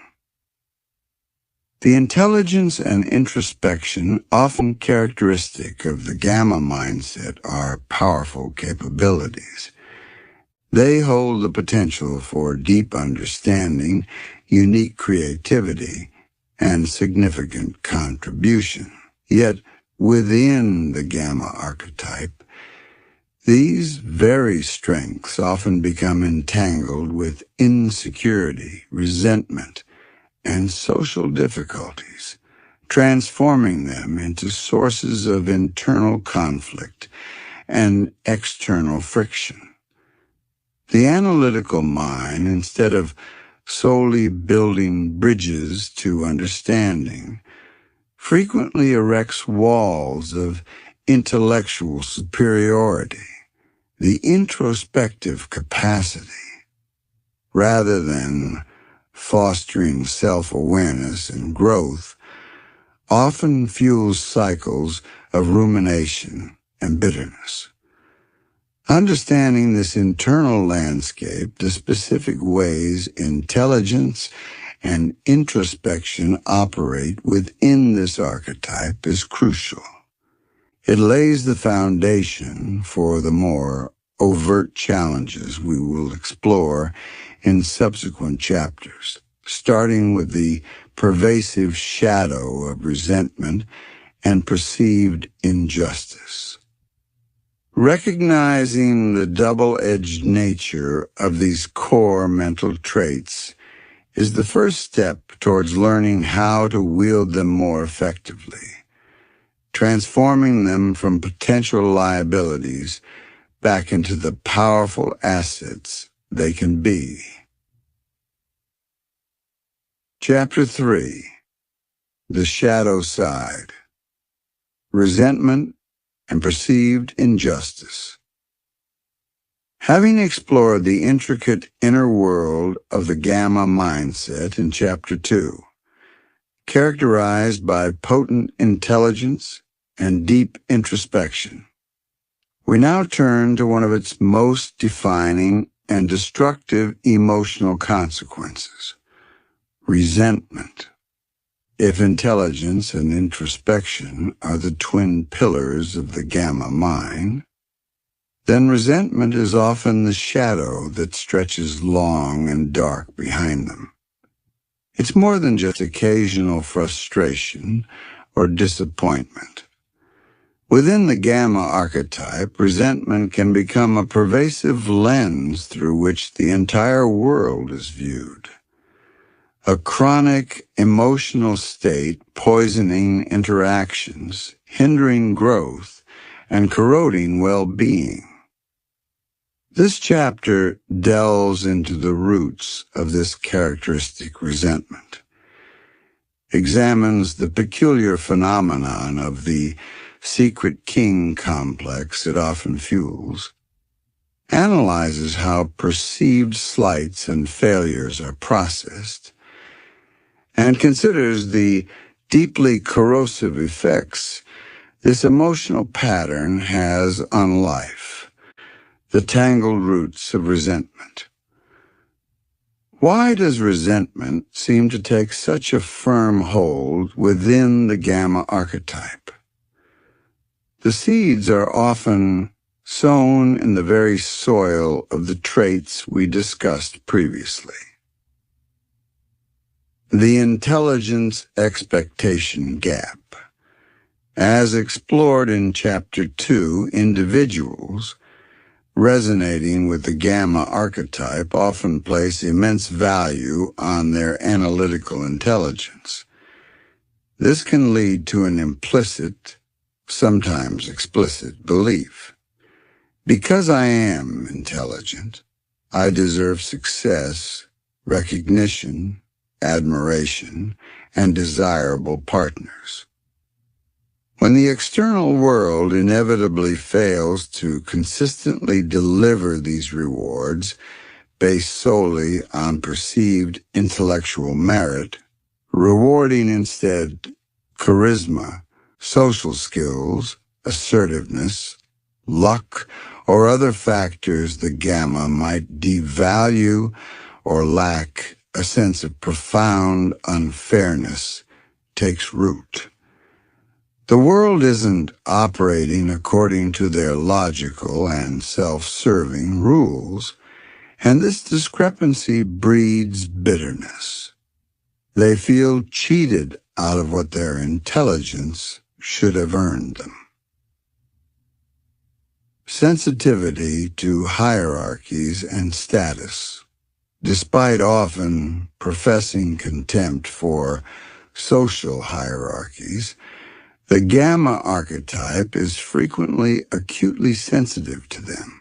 The intelligence and introspection often characteristic of the gamma mindset are powerful capabilities. They hold the potential for deep understanding, unique creativity, and significant contribution. Yet, within the gamma archetype, these very strengths often become entangled with insecurity, resentment, and social difficulties, transforming them into sources of internal conflict and external friction. The analytical mind, instead of solely building bridges to understanding, frequently erects walls of intellectual superiority. The introspective capacity, rather than fostering self-awareness and growth, often fuels cycles of rumination and bitterness. Understanding this internal landscape, the specific ways intelligence and introspection operate within this archetype is crucial. It lays the foundation for the more overt challenges we will explore in subsequent chapters, starting with the pervasive shadow of resentment and perceived injustice. Recognizing the double-edged nature of these core mental traits is the first step towards learning how to wield them more effectively, transforming them from potential liabilities back into the powerful assets they can be. Chapter 3. The Shadow Side. Resentment and Perceived Injustice. Having explored the intricate inner world of the Gamma mindset in Chapter 2, characterized by potent intelligence and deep introspection, we now turn to one of its most defining and destructive emotional consequences: resentment. If intelligence and introspection are the twin pillars of the Gamma mind, then resentment is often the shadow that stretches long and dark behind them. It's more than just occasional frustration or disappointment. Within the Gamma archetype, resentment can become a pervasive lens through which the entire world is viewed. A chronic emotional state poisoning interactions, hindering growth, and corroding well-being. This chapter delves into the roots of this characteristic resentment, examines the peculiar phenomenon of the secret king complex it often fuels, analyzes how perceived slights and failures are processed, and considers the deeply corrosive effects this emotional pattern has on life, the tangled roots of resentment. Why does resentment seem to take such a firm hold within the Gamma archetype? The seeds are often sown in the very soil of the traits we discussed previously. The intelligence expectation gap. As explored in Chapter 2, individuals resonating with the Gamma archetype often place immense value on their analytical intelligence. This can lead to an implicit, sometimes explicit, belief: because I am intelligent, I deserve success, recognition, admiration, and desirable partners. When the external world inevitably fails to consistently deliver these rewards based solely on perceived intellectual merit, rewarding instead charisma, social skills, assertiveness, luck, or other factors the Gamma might devalue or lack, a sense of profound unfairness takes root. The world isn't operating according to their logical and self-serving rules, and this discrepancy breeds bitterness. They feel cheated out of what their intelligence should have earned them. Sensitivity to hierarchies and status. Despite often professing contempt for social hierarchies, the Gamma archetype is frequently acutely sensitive to them.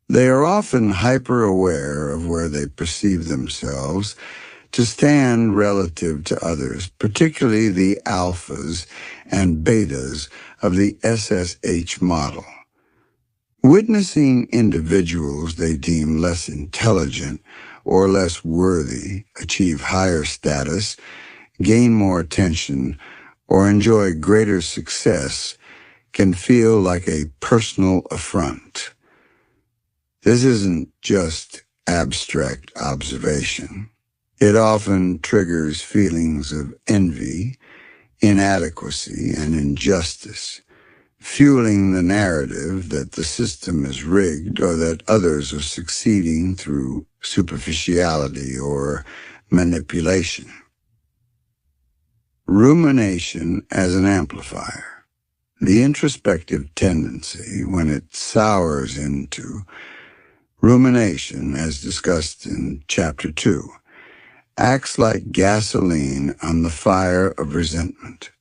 They are often hyper-aware of where they perceive themselves to stand relative to others, particularly the alphas and betas of the SSH model. Witnessing individuals they deem less intelligent or less worthy achieve higher status, gain more attention, or enjoy greater success can feel like a personal affront. This isn't just abstract observation. It often triggers feelings of envy, inadequacy, and injustice, fueling the narrative that the system is rigged or that others are succeeding through superficiality or manipulation. Rumination as an amplifier. The introspective tendency, when it sours into rumination, as discussed in Chapter 2, acts like gasoline on the fire of resentment.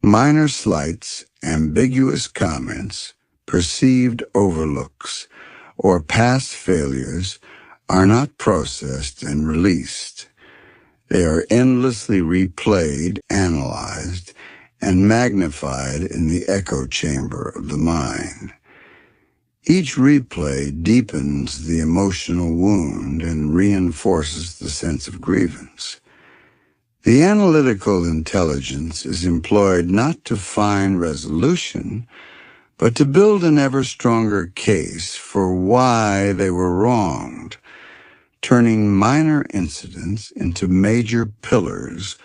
Minor slights, ambiguous comments, perceived overlooks, or past failures are not processed and released. They are endlessly replayed, analyzed, and magnified in the echo chamber of the mind. Each replay deepens the emotional wound and reinforces the sense of grievance. The analytical intelligence is employed not to find resolution, but to build an ever stronger case for why they were wronged, turning minor incidents into major pillars,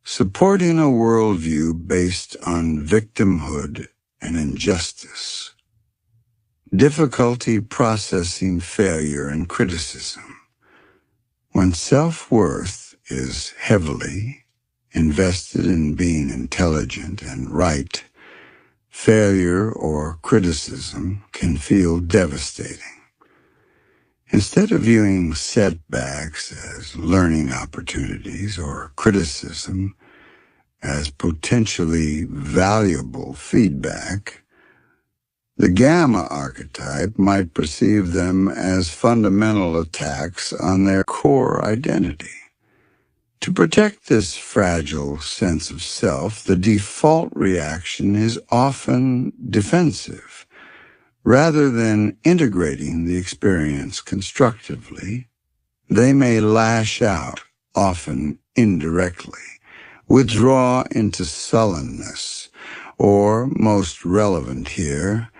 supporting a worldview based on victimhood and injustice. Difficulty processing failure and criticism. When self-worth is heavily invested in being intelligent and right, failure or criticism can feel devastating. Instead of viewing setbacks as learning opportunities or criticism as potentially valuable feedback, the Gamma Archetype might perceive them as fundamental attacks on their core identity. To protect this fragile sense of self, the default reaction is often defensive. Rather than integrating the experience constructively, they may lash out, often indirectly, withdraw into sullenness, or, most relevant here,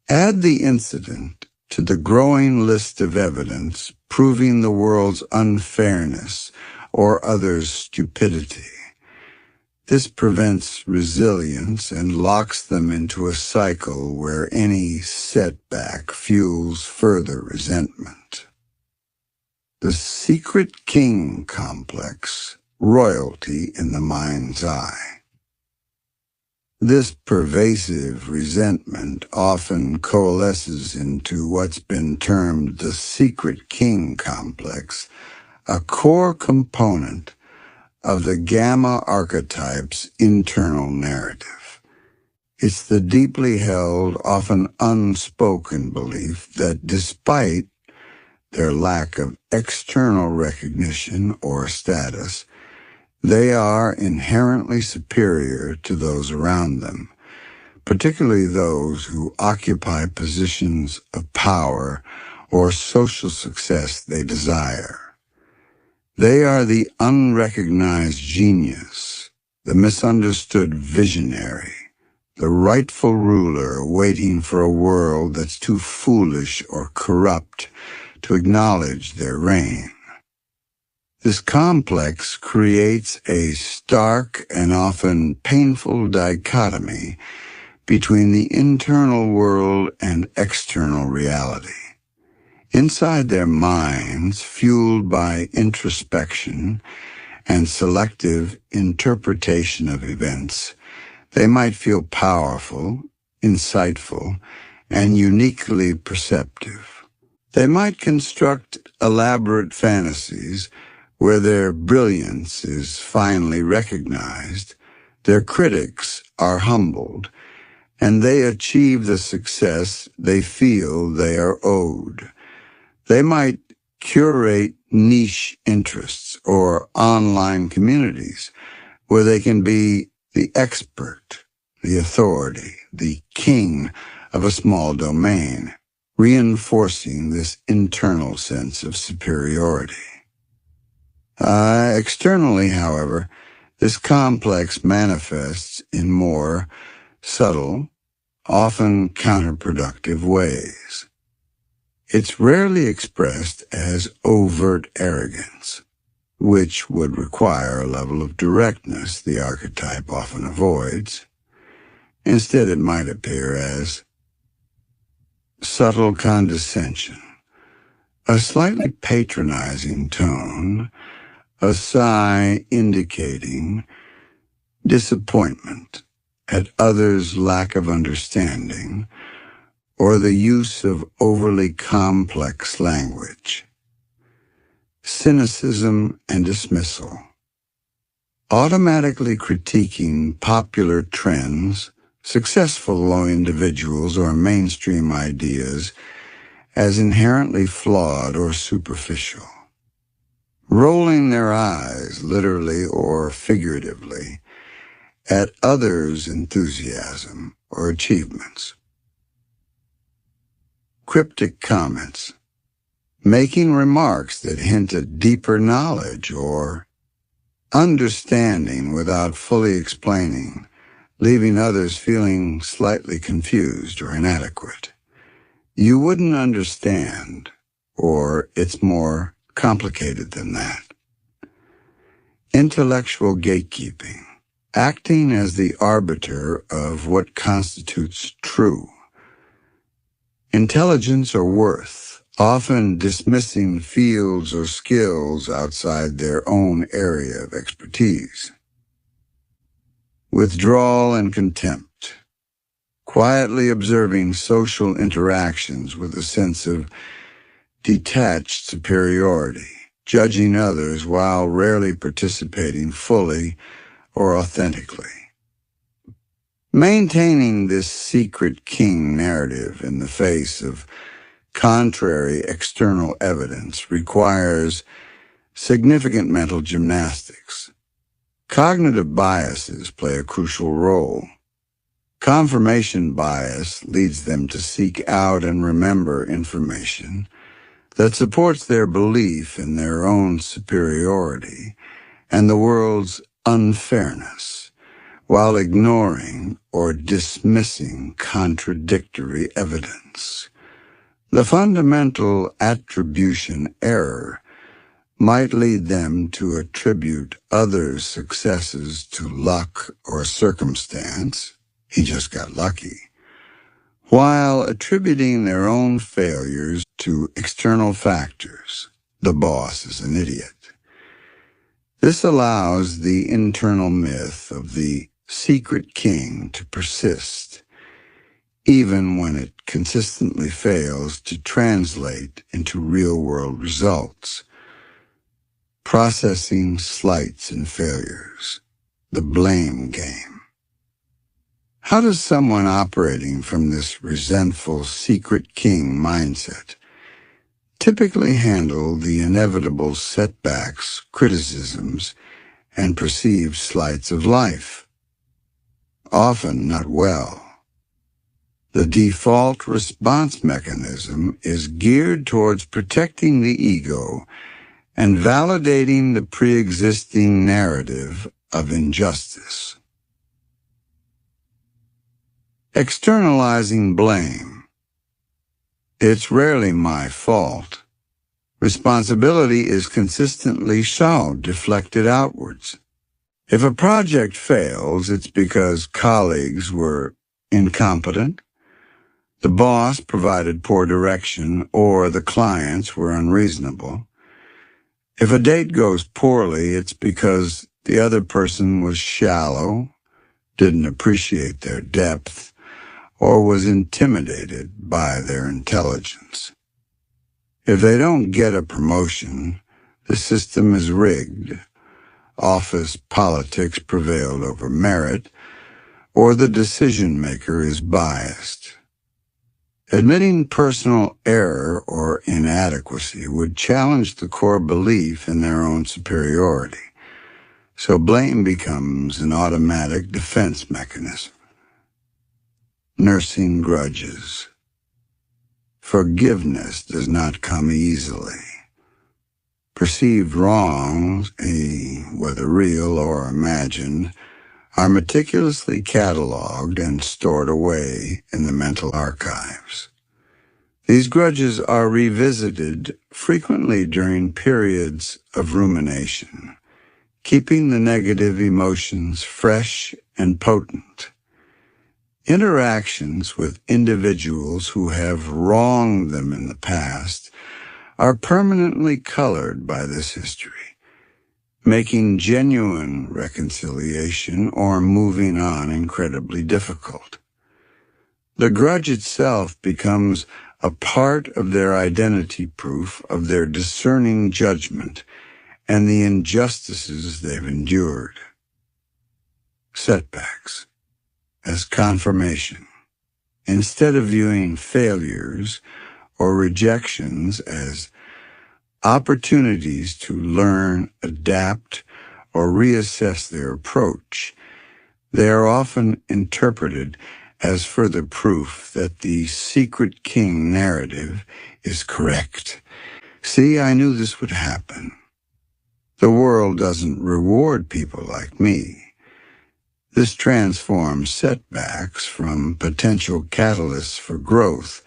add the incident to the growing list of evidence proving the world's unfairness or others' stupidity. This prevents resilience and locks them into a cycle where any setback fuels further resentment. The secret king complex, royalty in the mind's eye. This pervasive resentment often coalesces into what's been termed the secret king complex, a core component of the Gamma Archetype's internal narrative. It's the deeply held, often unspoken belief that despite their lack of external recognition or status, they are inherently superior to those around them, particularly those who occupy positions of power or social success they desire. They are the unrecognized genius, the misunderstood visionary, the rightful ruler waiting for a world that's too foolish or corrupt to acknowledge their reign. This complex creates a stark and often painful dichotomy between the internal world and external reality. Inside their minds, fueled by introspection and selective interpretation of events, they might feel powerful, insightful, and uniquely perceptive. They might construct elaborate fantasies where their brilliance is finally recognized, their critics are humbled, and they achieve the success they feel they are owed. They might curate niche interests or online communities where they can be the expert, the authority, the king of a small domain, reinforcing this internal sense of superiority. Externally, however, this complex manifests in more subtle, often counterproductive ways. It's rarely expressed as overt arrogance, which would require a level of directness the archetype often avoids. Instead, it might appear as subtle condescension, a slightly patronizing tone, a sigh indicating disappointment at others' lack of understanding, or the use of overly complex language. Cynicism and dismissal. Automatically critiquing popular trends, successful individuals, or mainstream ideas as inherently flawed or superficial. rolling their eyes, literally or figuratively, at others' enthusiasm or achievements. Cryptic comments, making remarks that hint at deeper knowledge or understanding without fully explaining, leaving others feeling slightly confused or inadequate. You wouldn't understand, or it's more complicated than that. Intellectual gatekeeping, acting as the arbiter of what constitutes true. Intelligence or worth, often dismissing fields or skills outside their own area of expertise. Withdrawal and contempt, quietly observing social interactions with a sense of detached superiority, judging others while rarely participating fully or authentically. Maintaining this secret king narrative in the face of contrary external evidence requires significant mental gymnastics. Cognitive biases play a crucial role. Confirmation bias leads them to seek out and remember information that supports their belief in their own superiority and the world's unfairness, while ignoring or dismissing contradictory evidence. The fundamental attribution error might lead them to attribute others' successes to luck or circumstance, he just got lucky, while attributing their own failures to external factors, the boss is an idiot. This allows the internal myth of the secret king to persist, even when it consistently fails to translate into real-world results. Processing slights and failures, the blame game. How does someone operating from this resentful secret king mindset typically handle the inevitable setbacks, criticisms, and perceived slights of life? Often not well. The default response mechanism is geared towards protecting the ego and validating the pre-existing narrative of injustice. Externalizing blame. It's rarely my fault. Responsibility is consistently deflected outwards. If a project fails, it's because colleagues were incompetent, the boss provided poor direction, or the clients were unreasonable. If a date goes poorly, it's because the other person was shallow, didn't appreciate their depth, or was intimidated by their intelligence. If they don't get a promotion, the system is rigged, office politics prevailed over merit, or the decision-maker is biased. Admitting personal error or inadequacy would challenge the core belief in their own superiority, so blame becomes an automatic defense mechanism. Nursing grudges. Forgiveness does not come easily. Perceived wrongs, whether real or imagined, are meticulously cataloged and stored away in the mental archives. These grudges are revisited frequently during periods of rumination, keeping the negative emotions fresh and potent. Interactions with individuals who have wronged them in the past are permanently colored by this history, making genuine reconciliation or moving on incredibly difficult. The grudge itself becomes a part of their identity proof of their discerning judgment and the injustices they've endured. Setbacks as confirmation. Instead of viewing failures or rejections as opportunities to learn, adapt, or reassess their approach. They are often interpreted as further proof that the secret king narrative is correct. See, I knew this would happen. The world doesn't reward people like me. This transforms setbacks from potential catalysts for growth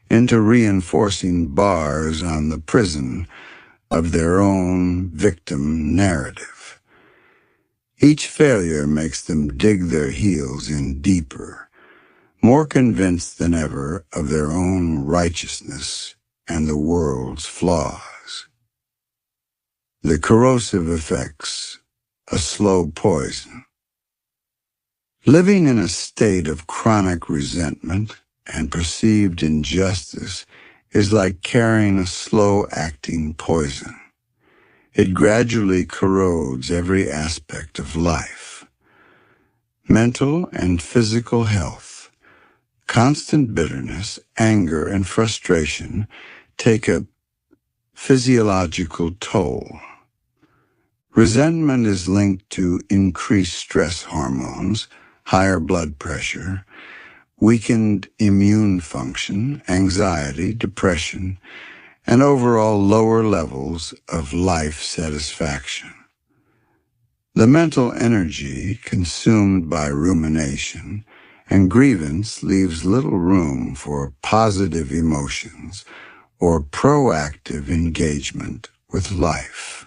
into reinforcing bars on the prison of their own victim narrative. Each failure makes them dig their heels in deeper, more convinced than ever of their own righteousness and the world's flaws. The corrosive effects, a slow poison. Living in a state of chronic resentment and perceived injustice is like carrying a slow-acting poison. It gradually corrodes every aspect of life. Mental and physical health, constant bitterness, anger, and frustration take a physiological toll. Resentment is linked to increased stress hormones, higher blood pressure, weakened immune function, anxiety, depression, and overall lower levels of life satisfaction. The mental energy consumed by rumination and grievance leaves little room for positive emotions or proactive engagement with life.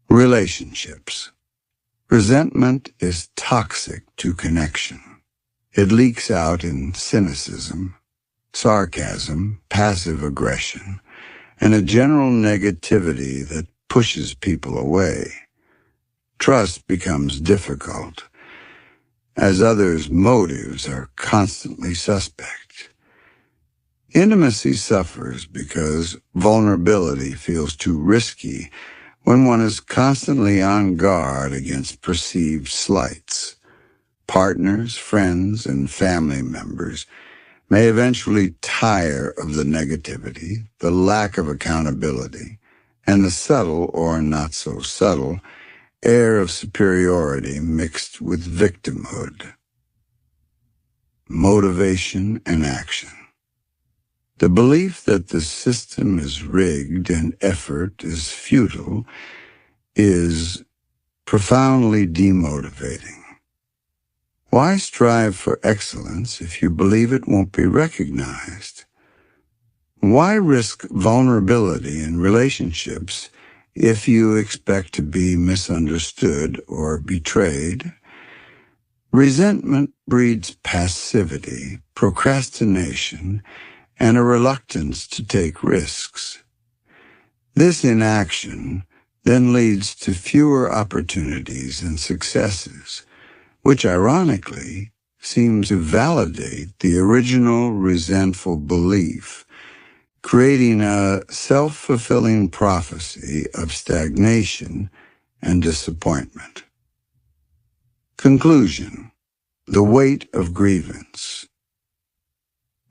Relationships. Resentment is toxic to connection. It leaks out in cynicism, sarcasm, passive aggression, and a general negativity that pushes people away. Trust becomes difficult, as others' motives are constantly suspect. Intimacy suffers because vulnerability feels too risky when one is constantly on guard against perceived slights. Partners, friends, and family members may eventually tire of the negativity, the lack of accountability, and the subtle or not so subtle air of superiority mixed with victimhood. Motivation and action. The belief that the system is rigged and effort is futile is profoundly demotivating. Why strive for excellence if you believe it won't be recognized? Why risk vulnerability in relationships if you expect to be misunderstood or betrayed? Resentment breeds passivity, procrastination, and a reluctance to take risks. This inaction then leads to fewer opportunities and successes, which ironically seems to validate the original resentful belief, creating a self-fulfilling prophecy of stagnation and disappointment. Conclusion: the weight of grievance.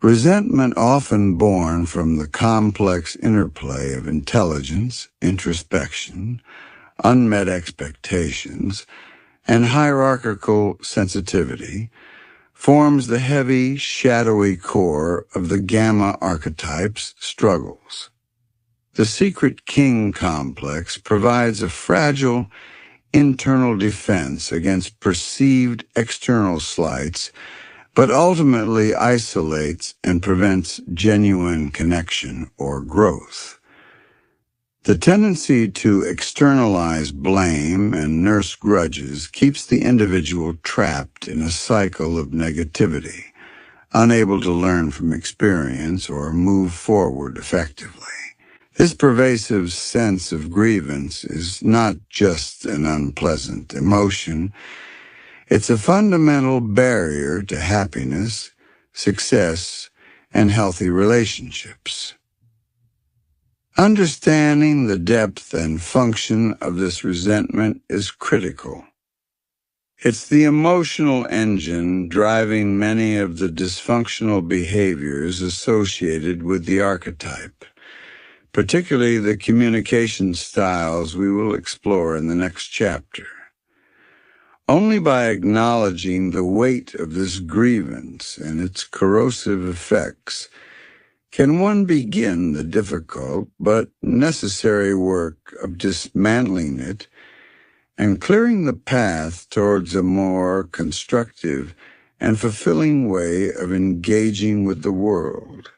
Resentment, often born from the complex interplay of intelligence, introspection, unmet expectations, and hierarchical sensitivity, forms the heavy, shadowy core of the Gamma Archetype's struggles. The secret king complex provides a fragile internal defense against perceived external slights, but ultimately isolates and prevents genuine connection or growth. The tendency to externalize blame and nurse grudges keeps the individual trapped in a cycle of negativity, unable to learn from experience or move forward effectively. This pervasive sense of grievance is not just an unpleasant emotion. It's a fundamental barrier to happiness, success, and healthy relationships. Understanding the depth and function of this resentment is critical. It's the emotional engine driving many of the dysfunctional behaviors associated with the archetype. particularly the communication styles we will explore in the next chapter. Only by acknowledging the weight of this grievance and its corrosive effects can one begin the difficult but necessary work of dismantling it and clearing the path towards a more constructive and fulfilling way of engaging with the world.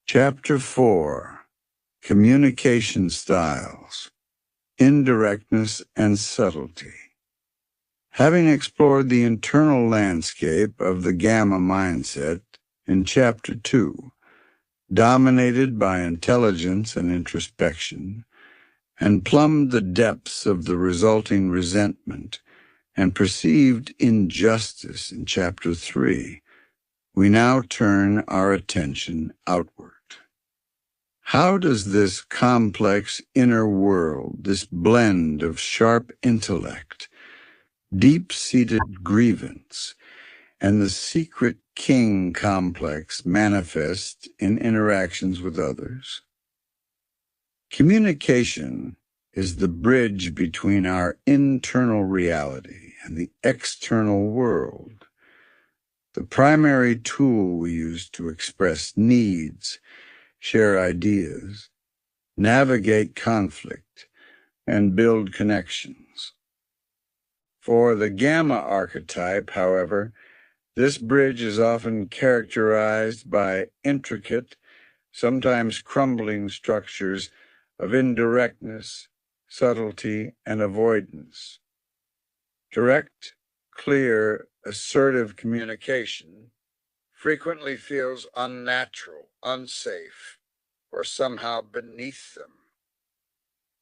Chapter 4: Communication Styles, Indirectness and Subtlety. Having explored the internal landscape of the Gamma mindset in Chapter 2, dominated by intelligence and introspection, and plumbed the depths of the resulting resentment and perceived injustice in Chapter 3, we now turn our attention outward. How does this complex inner world, this blend of sharp intellect, deep-seated grievance, and the secret king complex manifest in interactions with others? Communication is the bridge between our internal reality and the external world, the primary tool we use to express needs, share ideas, navigate conflict, and build connections. For the Gamma Archetype, however, this bridge is often characterized by intricate, sometimes crumbling structures of indirectness, subtlety, and avoidance. Direct, clear, assertive communication frequently feels unnatural, unsafe, or somehow beneath them.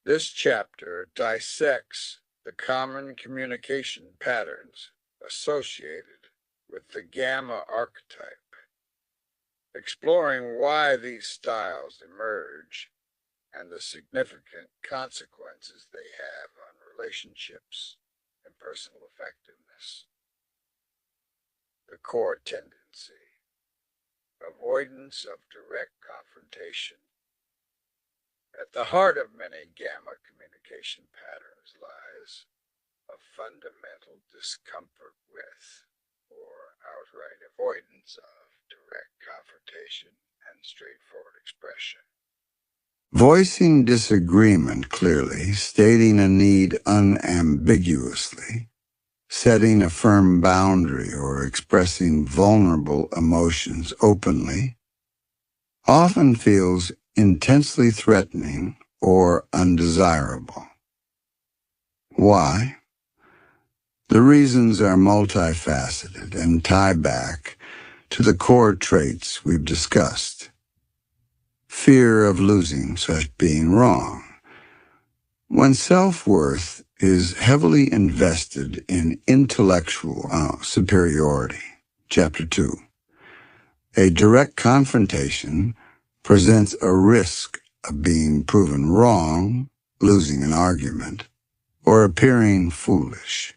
This chapter dissects the common communication patterns associated with the Gamma Archetype, exploring why these styles emerge and the significant consequences they have on relationships and personal effectiveness. The core tendency: avoidance of direct confrontation. At the heart of many Gamma communication patterns lies a fundamental discomfort with, or outright avoidance of, direct confrontation and straightforward expression. Voicing disagreement clearly, stating a need unambiguously, setting a firm boundary, or expressing vulnerable emotions openly often feels intensely threatening or undesirable. Why? The reasons are multifaceted and tie back to the core traits we've discussed. Fear of losing, such being wrong. When self-worth is heavily invested in intellectual superiority, Chapter 2, a direct confrontation presents a risk of being proven wrong, losing an argument, or appearing foolish.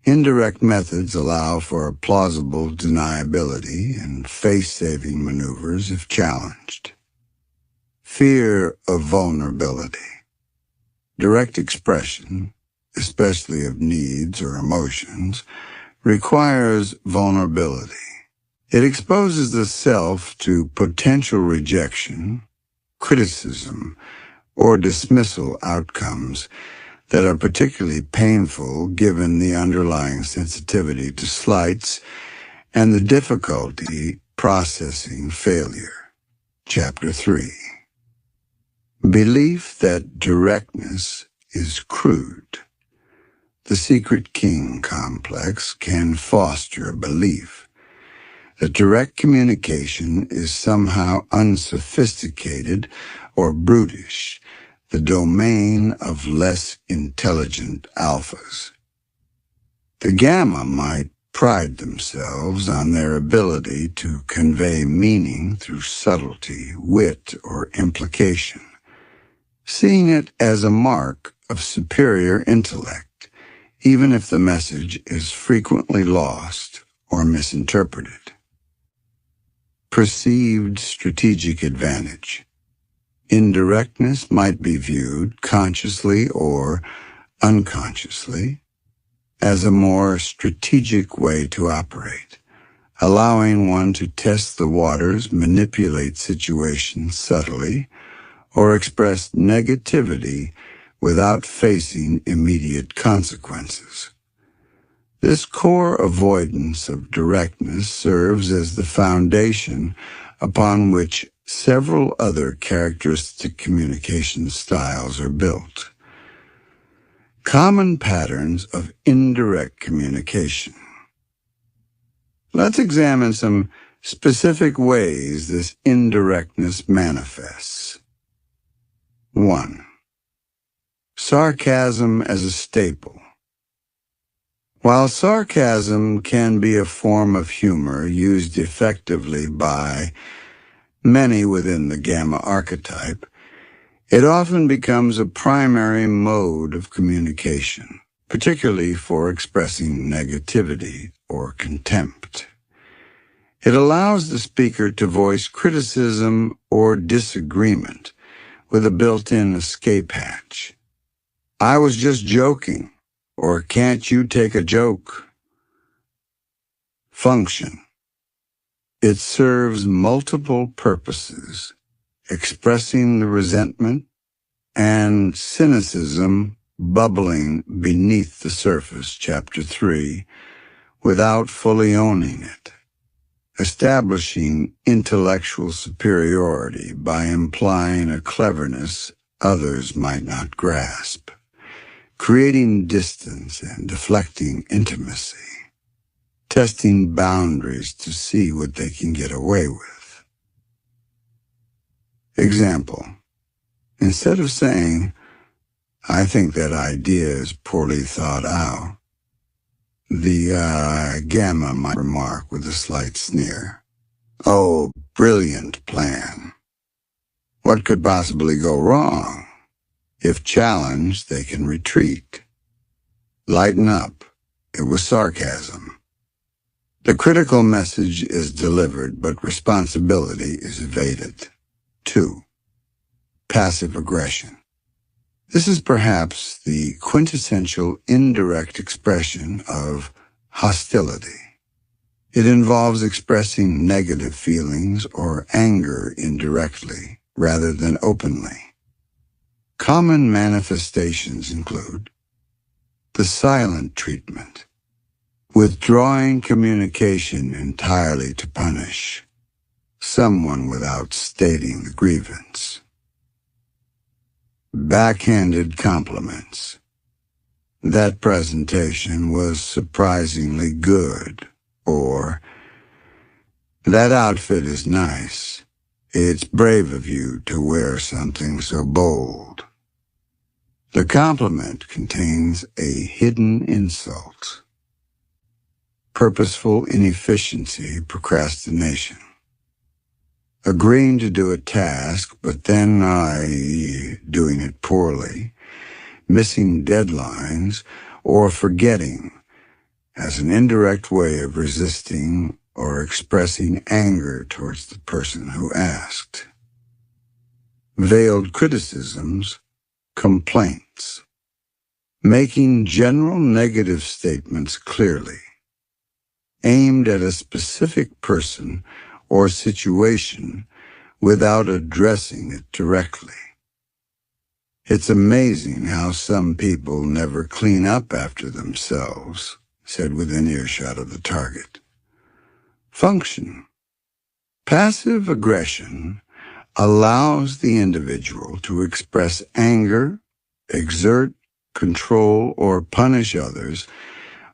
Indirect methods allow for plausible deniability and face-saving maneuvers if challenged. Fear of vulnerability. Direct expression, especially of needs or emotions, requires vulnerability. It exposes the self to potential rejection, criticism, or dismissal outcomes that are particularly painful given the underlying sensitivity to slights and the difficulty processing failure. Chapter 3. Belief that directness is crude. The secret king complex can foster a belief that direct communication is somehow unsophisticated or brutish, the domain of less intelligent alphas. The Gamma might pride themselves on their ability to convey meaning through subtlety, wit, or implication, seeing it as a mark of superior intellect, even if the message is frequently lost or misinterpreted. perceived strategic advantage. Indirectness might be viewed, consciously or unconsciously, as a more strategic way to operate, allowing one to test the waters, manipulate situations subtly, or express negativity without facing immediate consequences. This core avoidance of directness serves as the foundation upon which several other characteristic communication styles are built. Common patterns of indirect communication. Let's examine some specific ways this indirectness manifests. 1. Sarcasm as a staple. While sarcasm can be a form of humor used effectively by many within the Gamma Archetype, it often becomes a primary mode of communication, particularly for expressing negativity or contempt. It allows the speaker to voice criticism or disagreement with a built-in escape hatch. "I was just joking," or "Can't you take a joke?" Function. It serves multiple purposes, expressing the resentment and cynicism bubbling beneath the surface, Chapter 3, without fully owning it, establishing intellectual superiority by implying a cleverness others might not grasp, creating distance and deflecting intimacy, testing boundaries to see what they can get away with. Example: instead of saying, "I think that idea is poorly thought out," the Gamma might remark with a slight sneer, "Oh, brilliant plan. What could possibly go wrong? If challenged, they can retreat. Lighten up. It was sarcasm." The critical message is delivered, but responsibility is evaded. 2. Passive aggression. This is perhaps the quintessential indirect expression of hostility. It involves expressing negative feelings or anger indirectly rather than openly. Common manifestations include the silent treatment, withdrawing communication entirely to punish someone without stating the grievance. Backhanded compliments. "That presentation was surprisingly good," or "That outfit is nice. It's brave of you to wear something so bold." The compliment contains a hidden insult. Purposeful inefficiency, procrastination. Agreeing to do a task, but then doing it poorly, missing deadlines, or forgetting as an indirect way of resisting or expressing anger towards the person who asked. Veiled criticisms, complaints. Making general negative statements clearly, aimed at a specific person or situation without addressing it directly. "It's amazing how some people never clean up after themselves," said within earshot of the target. Function. Passive aggression allows the individual to express anger, exert, control, or punish others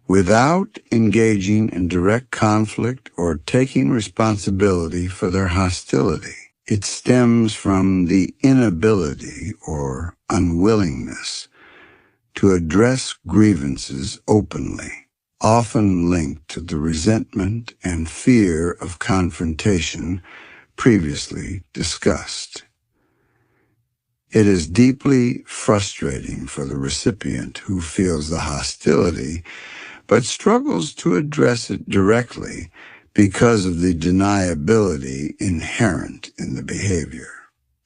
without engaging in direct conflict or taking responsibility for their hostility. It stems from the inability or unwillingness to address grievances openly, often linked to the resentment and fear of confrontation previously discussed. It is deeply frustrating for the recipient who feels the hostility but struggles to address it directly because of the deniability inherent in the behavior.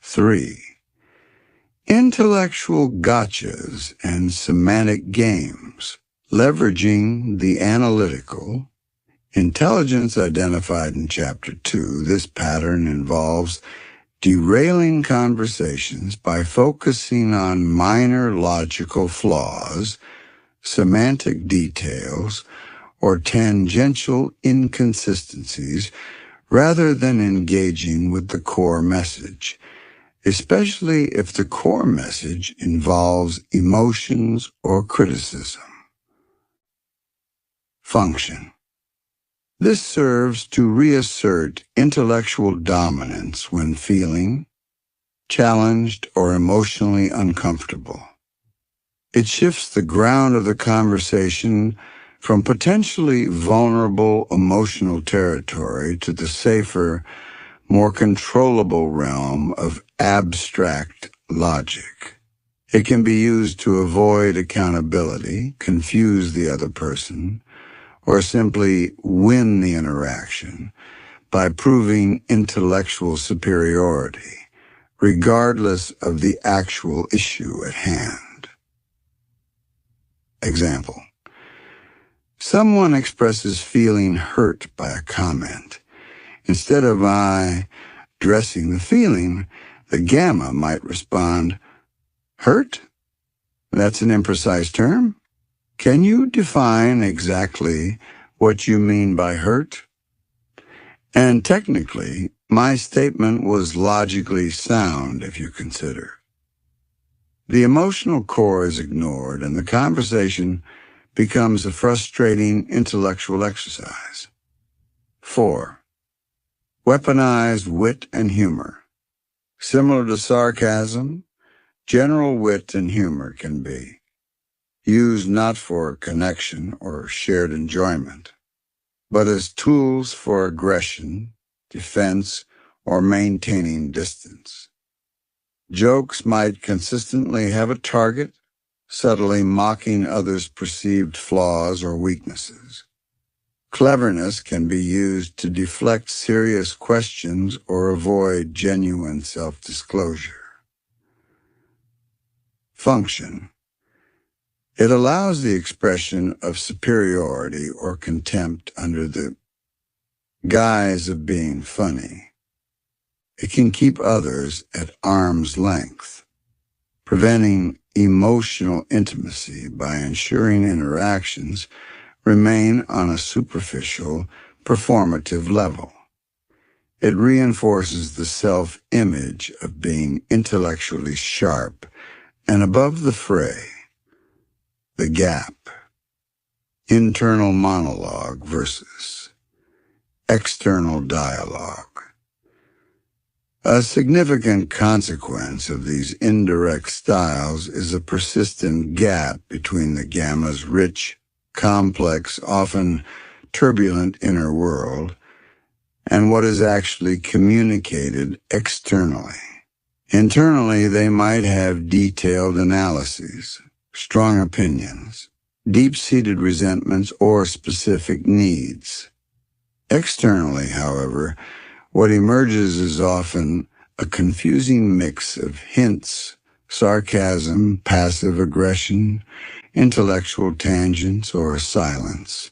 3. Intellectual gotchas and semantic games, leveraging the analytical intelligence identified in Chapter 2. This pattern involves derailing conversations by focusing on minor logical flaws, semantic details, or tangential inconsistencies rather than engaging with the core message, especially if the core message involves emotions or criticism. Function. This serves to reassert intellectual dominance when feeling challenged or emotionally uncomfortable. It shifts the ground of the conversation from potentially vulnerable emotional territory to the safer, more controllable realm of abstract logic. It can be used to avoid accountability, confuse the other person, or simply win the interaction by proving intellectual superiority, regardless of the actual issue at hand. Example. Someone expresses feeling hurt by a comment. Instead of I addressing the feeling, the Gamma might respond, "Hurt? That's an imprecise term? Can you define exactly what you mean by hurt?" And technically, my statement was logically sound if you consider. The emotional core is ignored and the conversation becomes a frustrating intellectual exercise. 4. Weaponized wit and humor. Similar to sarcasm, general wit and humor can be used not for connection or shared enjoyment, but as tools for aggression, defense, or maintaining distance. Jokes might consistently have a target, subtly mocking others' perceived flaws or weaknesses. Cleverness can be used to deflect serious questions or avoid genuine self-disclosure. Function. It allows the expression of superiority or contempt under the guise of being funny. It can keep others at arm's length, preventing emotional intimacy by ensuring interactions remain on a superficial, performative level. It reinforces the self-image of being intellectually sharp and above the fray. The gap. Internal monologue versus external dialogue. A significant consequence of these indirect styles is a persistent gap between the Gamma's rich, complex, often turbulent inner world and what is actually communicated externally. Internally, they might have detailed analyses, strong opinions, deep-seated resentments, or specific needs. Externally, however, what emerges is often a confusing mix of hints, sarcasm, passive aggression, intellectual tangents, or silence.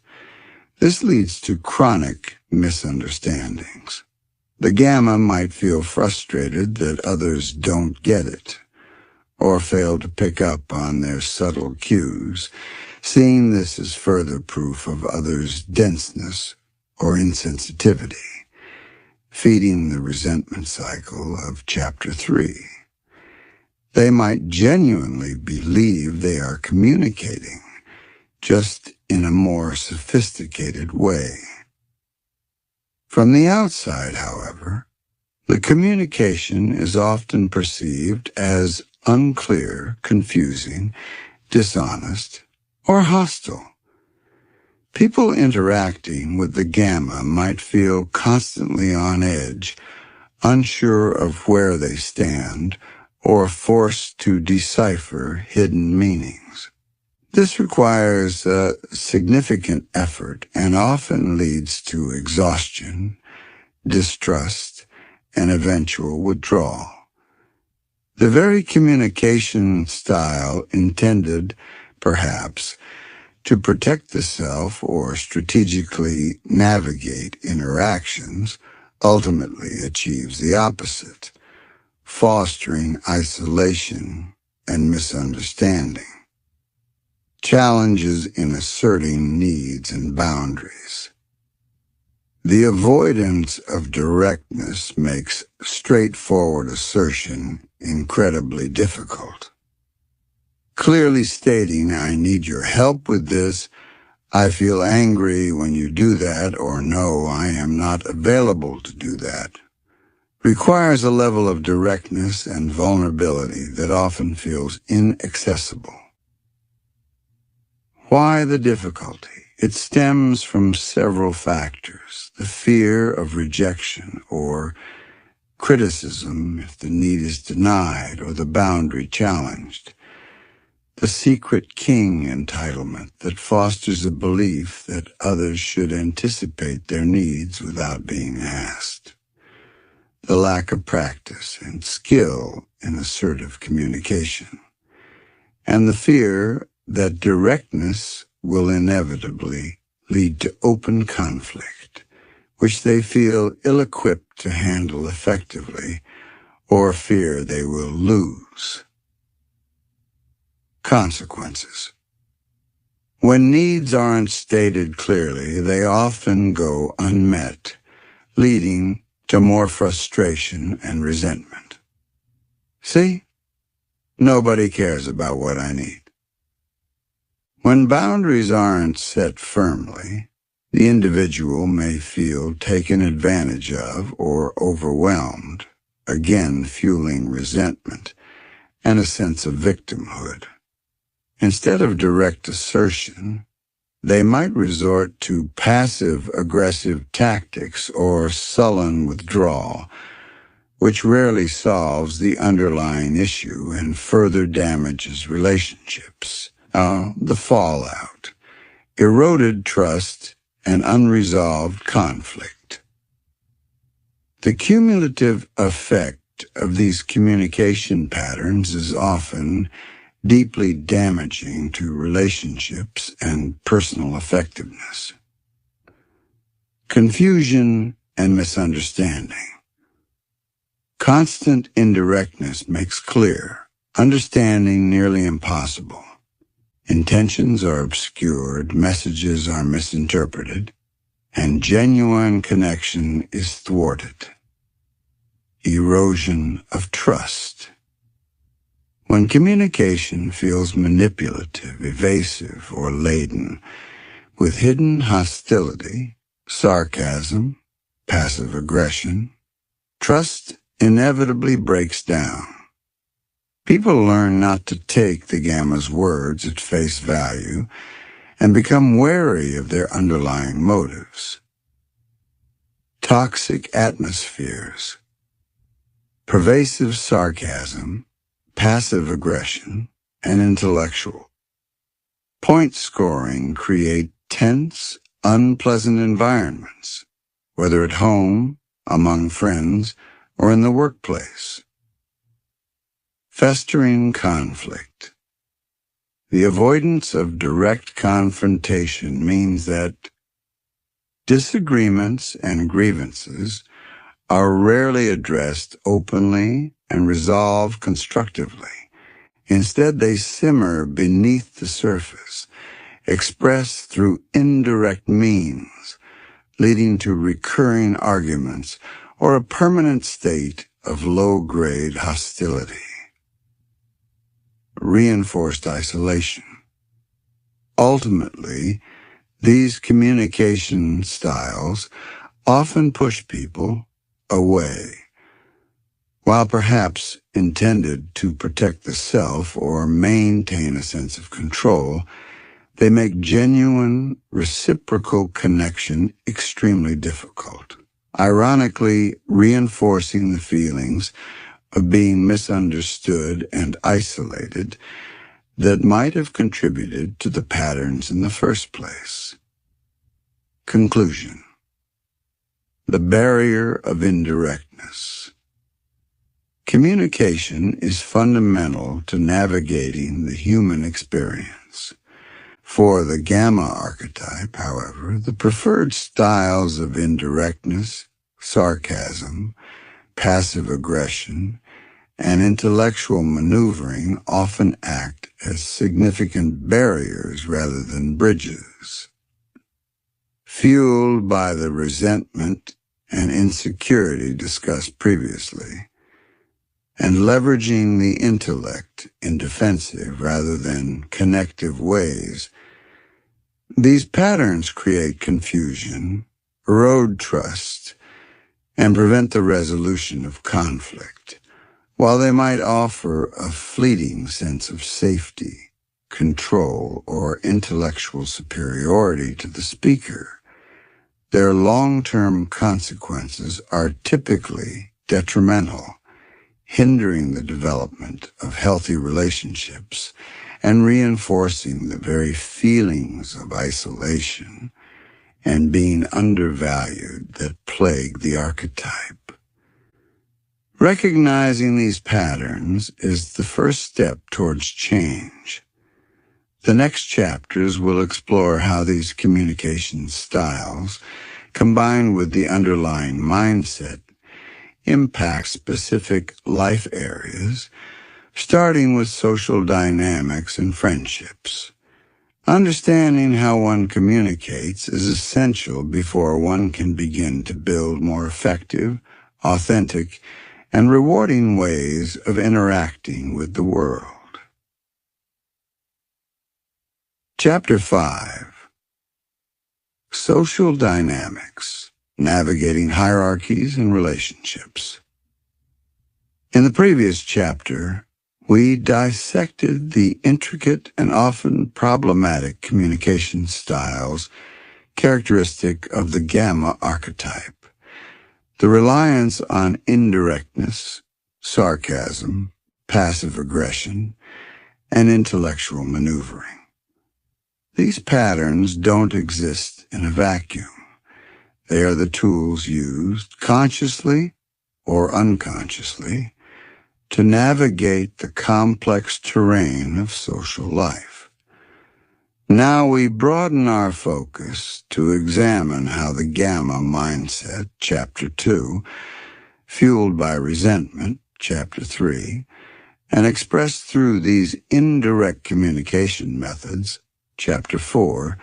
This leads to chronic misunderstandings. The Gamma might feel frustrated that others don't get it, or fail to pick up on their subtle cues, seeing this as further proof of others' denseness or insensitivity, feeding the resentment cycle of Chapter 3. They might genuinely believe they are communicating, just in a more sophisticated way. From the outside, however, the communication is often perceived as unclear, confusing, dishonest, or hostile. People interacting with the Gamma might feel constantly on edge, unsure of where they stand, or forced to decipher hidden meanings. This requires significant effort and often leads to exhaustion, distrust, and eventual withdrawal. The very communication style intended, perhaps, to protect the self or strategically navigate interactions ultimately achieves the opposite, fostering isolation and misunderstanding. Challenges in asserting needs and boundaries. The avoidance of directness makes straightforward assertion incredibly difficult. Clearly stating, "I need your help with this," "I feel angry when you do that," or "No, I am not available to do that," requires a level of directness and vulnerability that often feels inaccessible. Why the difficulty? It stems from several factors: the fear of rejection or criticism if the need is denied or the boundary challenged; the secret king entitlement that fosters a belief that others should anticipate their needs without being asked; the lack of practice and skill in assertive communication; and the fear that directness will inevitably lead to open conflict, which they feel ill-equipped to handle effectively or fear they will lose. Consequences. When needs aren't stated clearly, they often go unmet, leading to more frustration and resentment. See? Nobody cares about what I need. When boundaries aren't set firmly, the individual may feel taken advantage of or overwhelmed, again fueling resentment and a sense of victimhood. Instead of direct assertion, they might resort to passive-aggressive tactics or sullen withdrawal, which rarely solves the underlying issue and further damages relationships. The fallout, eroded trust, and unresolved conflict. The cumulative effect of these communication patterns is often deeply damaging to relationships and personal effectiveness. Confusion and misunderstanding. Constant indirectness makes clear, understanding nearly impossible. Intentions are obscured, messages are misinterpreted, and genuine connection is thwarted. Erosion of trust. When communication feels manipulative, evasive, or laden with hidden hostility, sarcasm, passive aggression, trust inevitably breaks down. People learn not to take the Gamma's words at face value and become wary of their underlying motives. Toxic atmospheres. Pervasive sarcasm, passive aggression, and intellectual point scoring create tense, unpleasant environments, whether at home, among friends, or in the workplace. Festering conflict. The avoidance of direct confrontation means that disagreements and grievances are rarely addressed openly and resolved constructively. Instead, they simmer beneath the surface, expressed through indirect means, leading to recurring arguments or a permanent state of low-grade hostility. Reinforced isolation. Ultimately, these communication styles often push people away. While perhaps intended to protect the self or maintain a sense of control, they make genuine, reciprocal connection extremely difficult, ironically reinforcing the feelings of being misunderstood and isolated that might have contributed to the patterns in the first place. Conclusion. The barrier of indirectness. Communication is fundamental to navigating the human experience. For the Gamma archetype, however, the preferred styles of indirectness, sarcasm, passive aggression, and intellectual maneuvering often act as significant barriers rather than bridges. Fueled by the resentment and insecurity discussed previously, and leveraging the intellect in defensive rather than connective ways, these patterns create confusion, erode trust, and prevent the resolution of conflict. While they might offer a fleeting sense of safety, control, or intellectual superiority to the speaker, their long-term consequences are typically detrimental, hindering the development of healthy relationships and reinforcing the very feelings of isolation and being undervalued that plague the archetype. Recognizing these patterns is the first step towards change. The next chapters will explore how these communication styles, combined with the underlying mindset, impact specific life areas, starting with social dynamics and friendships. Understanding how one communicates is essential before one can begin to build more effective, authentic, and rewarding ways of interacting with the world. Chapter 5. Social Dynamics. Navigating Hierarchies and Relationships. In the previous chapter, we dissected the intricate and often problematic communication styles characteristic of the Gamma archetype. The reliance on indirectness, sarcasm, passive aggression, and intellectual maneuvering. These patterns don't exist in a vacuum. They are the tools used, consciously or unconsciously, to navigate the complex terrain of social life. Now we broaden our focus to examine how the Gamma mindset, Chapter 2, fueled by resentment, Chapter 3, and expressed through these indirect communication methods, Chapter 4,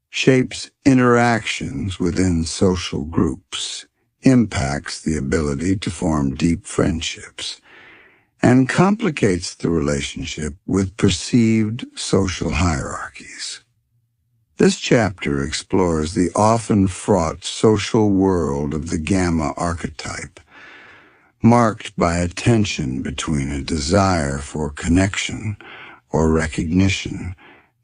shapes interactions within social groups, impacts the ability to form deep friendships, and complicates the relationship with perceived social hierarchies. This chapter explores the often fraught social world of the Gamma archetype, marked by a tension between a desire for connection or recognition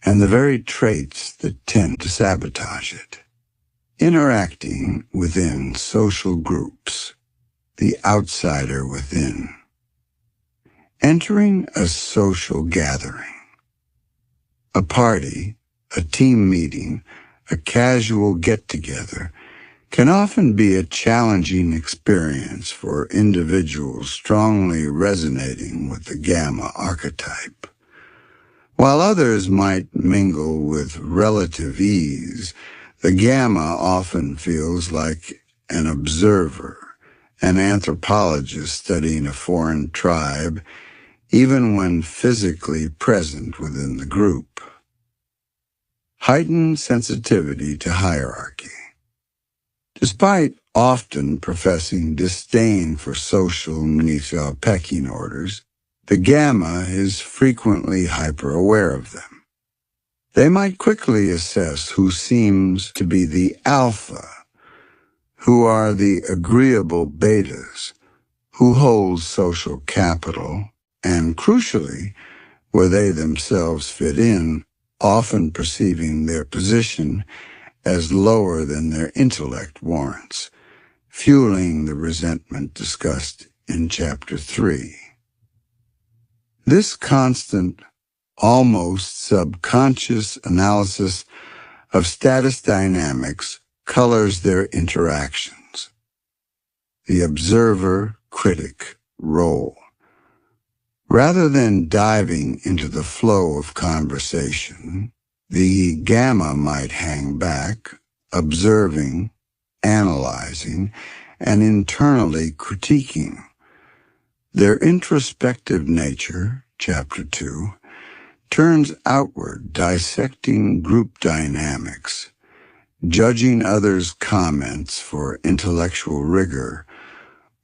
and the very traits that tend to sabotage it. Interacting within social groups, the outsider within. Entering a social gathering. A party, a team meeting, a casual get-together can often be a challenging experience for individuals strongly resonating with the Gamma archetype. While others might mingle with relative ease, the Gamma often feels like an observer, an anthropologist studying a foreign tribe, even when physically present within the group. Heightened sensitivity to hierarchy. Despite often professing disdain for social pecking orders, the Gamma is frequently hyper-aware of them. They might quickly assess who seems to be the alpha, who are the agreeable betas, who hold social capital, and crucially, where they themselves fit in, often perceiving their position as lower than their intellect warrants, fueling the resentment discussed in Chapter 3. This constant almost subconscious analysis of status dynamics colors their interactions. The observer-critic role. Rather than diving into the flow of conversation, the Gamma might hang back, observing, analyzing, and internally critiquing. Their introspective nature, Chapter 2, turns outward, dissecting group dynamics, judging others' comments for intellectual rigor,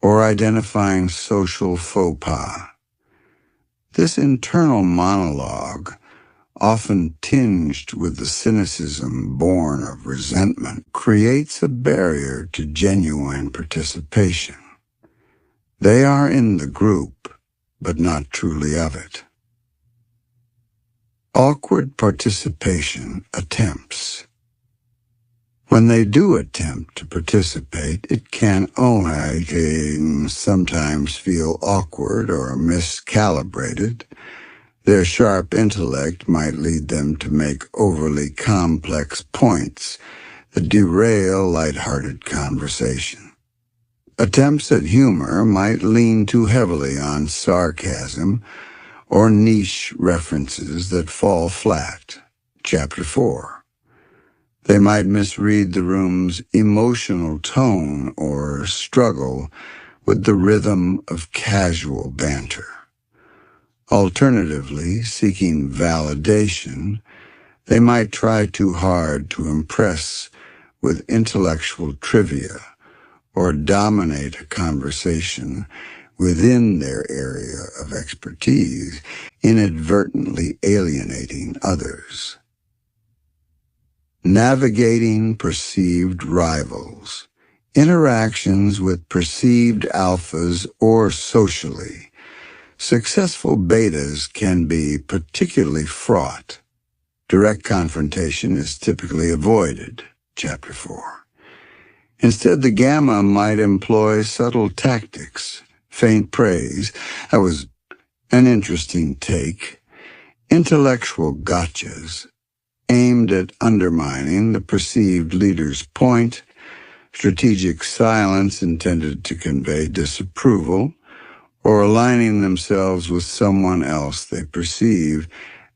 or identifying social faux pas. This internal monologue, often tinged with the cynicism born of resentment, creates a barrier to genuine participation. They are in the group, but not truly of it. Awkward participation attempts. When they do attempt to participate, it can only sometimes feel awkward or miscalibrated. Their sharp intellect might lead them to make overly complex points that derail lighthearted conversation. Attempts at humor might lean too heavily on sarcasm or niche references that fall flat. Chapter 4. They might misread the room's emotional tone or struggle with the rhythm of casual banter. Alternatively, seeking validation, they might try too hard to impress with intellectual trivia or dominate a conversation within their area of expertise, inadvertently alienating others. Navigating perceived rivals. Interactions with perceived alphas or socially. Successful betas can be particularly fraught. Direct confrontation is typically avoided. Chapter 4. Instead, the Gamma might employ subtle tactics, faint praise. That was an interesting take. Intellectual gotchas, aimed at undermining the perceived leader's point, strategic silence intended to convey disapproval, or aligning themselves with someone else they perceive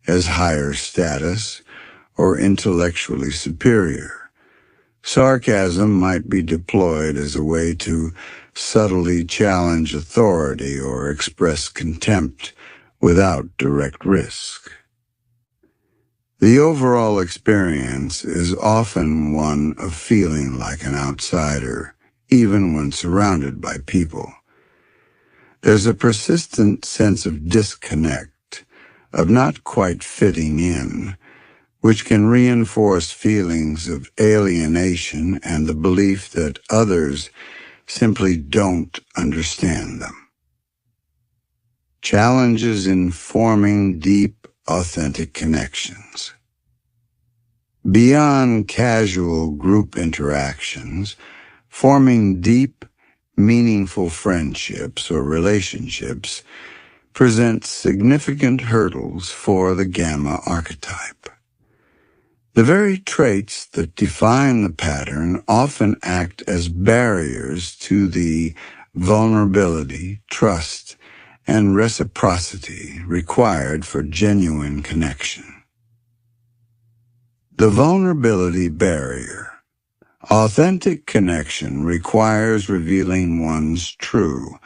as higher status or intellectually superior. Sarcasm might be deployed as a way to subtly challenge authority or express contempt without direct risk. The overall experience is often one of feeling like an outsider, even when surrounded by people. There's a persistent sense of disconnect, of not quite fitting in, which can reinforce feelings of alienation and the belief that others simply don't understand them. Challenges in forming deep, authentic connections. Beyond casual group interactions, forming deep, meaningful friendships or relationships presents significant hurdles for the Gamma archetype. The very traits that define the pattern often act as barriers to the vulnerability, trust, and reciprocity required for genuine connection. The vulnerability barrier. Authentic connection requires revealing one's true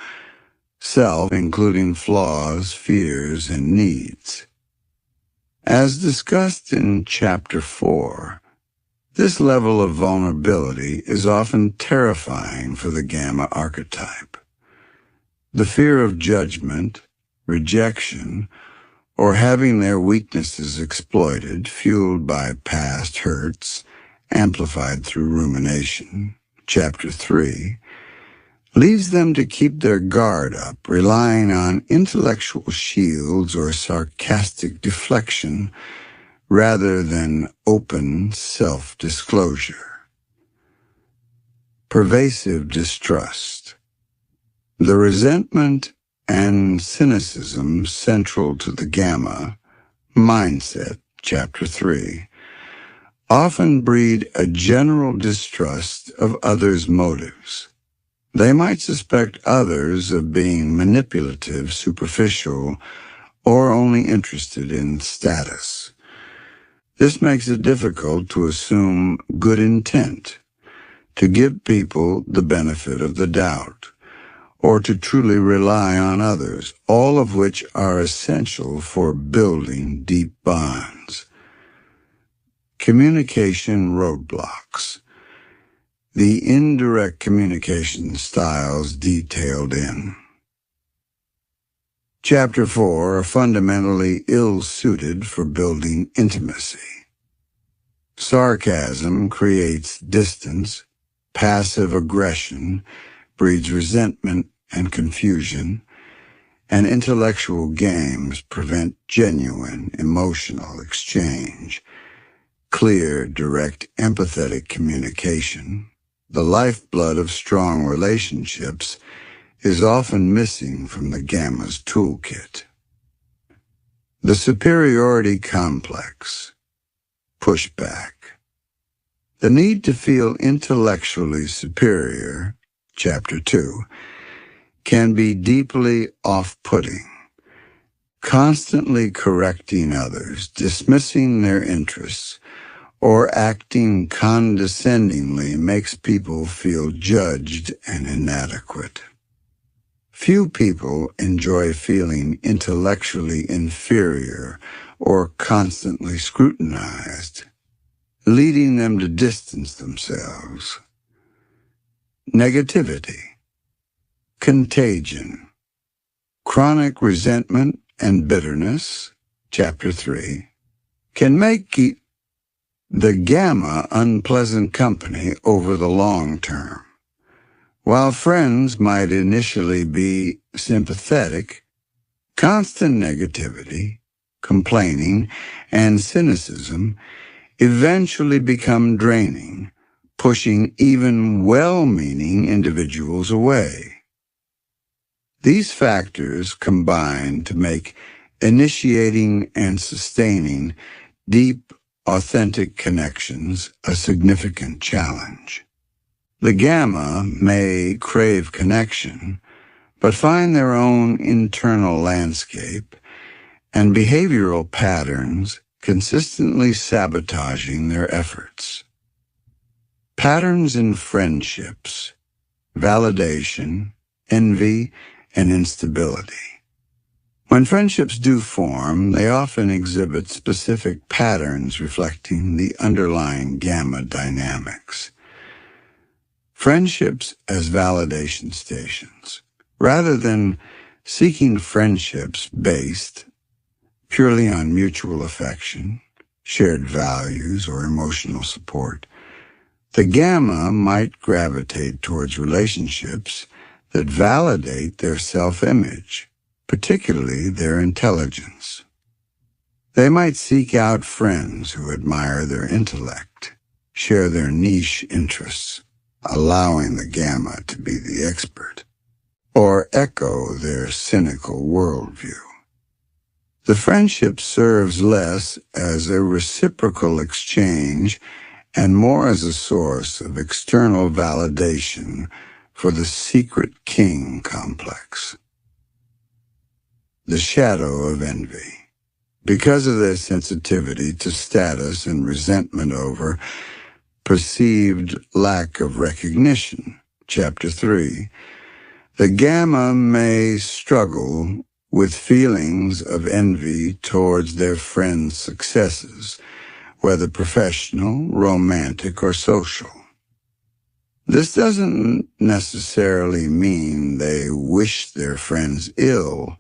self, including flaws, fears, and needs. As discussed in Chapter 4, this level of vulnerability is often terrifying for the Gamma archetype. The fear of judgment, rejection, or having their weaknesses exploited, fueled by past hurts, amplified through rumination, Chapter 3, leads them to keep their guard up, relying on intellectual shields or sarcastic deflection rather than open self-disclosure. Pervasive distrust. The resentment and cynicism central to the Gamma mindset, Chapter 3, often breed a general distrust of others' motives. They might suspect others of being manipulative, superficial, or only interested in status. This makes it difficult to assume good intent, to give people the benefit of the doubt, or to truly rely on others, all of which are essential for building deep bonds. Communication roadblocks. The indirect communication styles detailed in Chapter 4 are fundamentally ill-suited for building intimacy. Sarcasm creates distance, passive aggression breeds resentment and confusion, and intellectual games prevent genuine emotional exchange. Clear, direct, empathetic communication, the lifeblood of strong relationships, is often missing from the Gamma's toolkit. The superiority complex. Pushback. The need to feel intellectually superior, Chapter 2, can be deeply off-putting. Constantly correcting others, dismissing their interests, or acting condescendingly makes people feel judged and inadequate. Few people enjoy feeling intellectually inferior or constantly scrutinized, leading them to distance themselves. Negativity. Contagion. Chronic resentment and bitterness, Chapter 3, can make the Gamma unpleasant company over the long term. While friends might initially be sympathetic, constant negativity, complaining, and cynicism eventually become draining, pushing even well-meaning individuals away. These factors combine to make initiating and sustaining deep, authentic connections a significant challenge. The Gamma may crave connection, but find their own internal landscape and behavioral patterns consistently sabotaging their efforts. Patterns in friendships, validation, envy, and instability. When friendships do form, they often exhibit specific patterns reflecting the underlying Gamma dynamics. Friendships as validation stations. Rather than seeking friendships based purely on mutual affection, shared values, or emotional support, the Gamma might gravitate towards relationships that validate their self-image, particularly their intelligence. They might seek out friends who admire their intellect, share their niche interests, allowing the Gamma to be the expert, or echo their cynical worldview. The friendship serves less as a reciprocal exchange and more as a source of external validation for the secret king complex. The shadow of envy. Because of their sensitivity to status and resentment over perceived lack of recognition, Chapter 3, the Gamma may struggle with feelings of envy towards their friends' successes, whether professional, romantic, or social. This doesn't necessarily mean they wish their friends ill,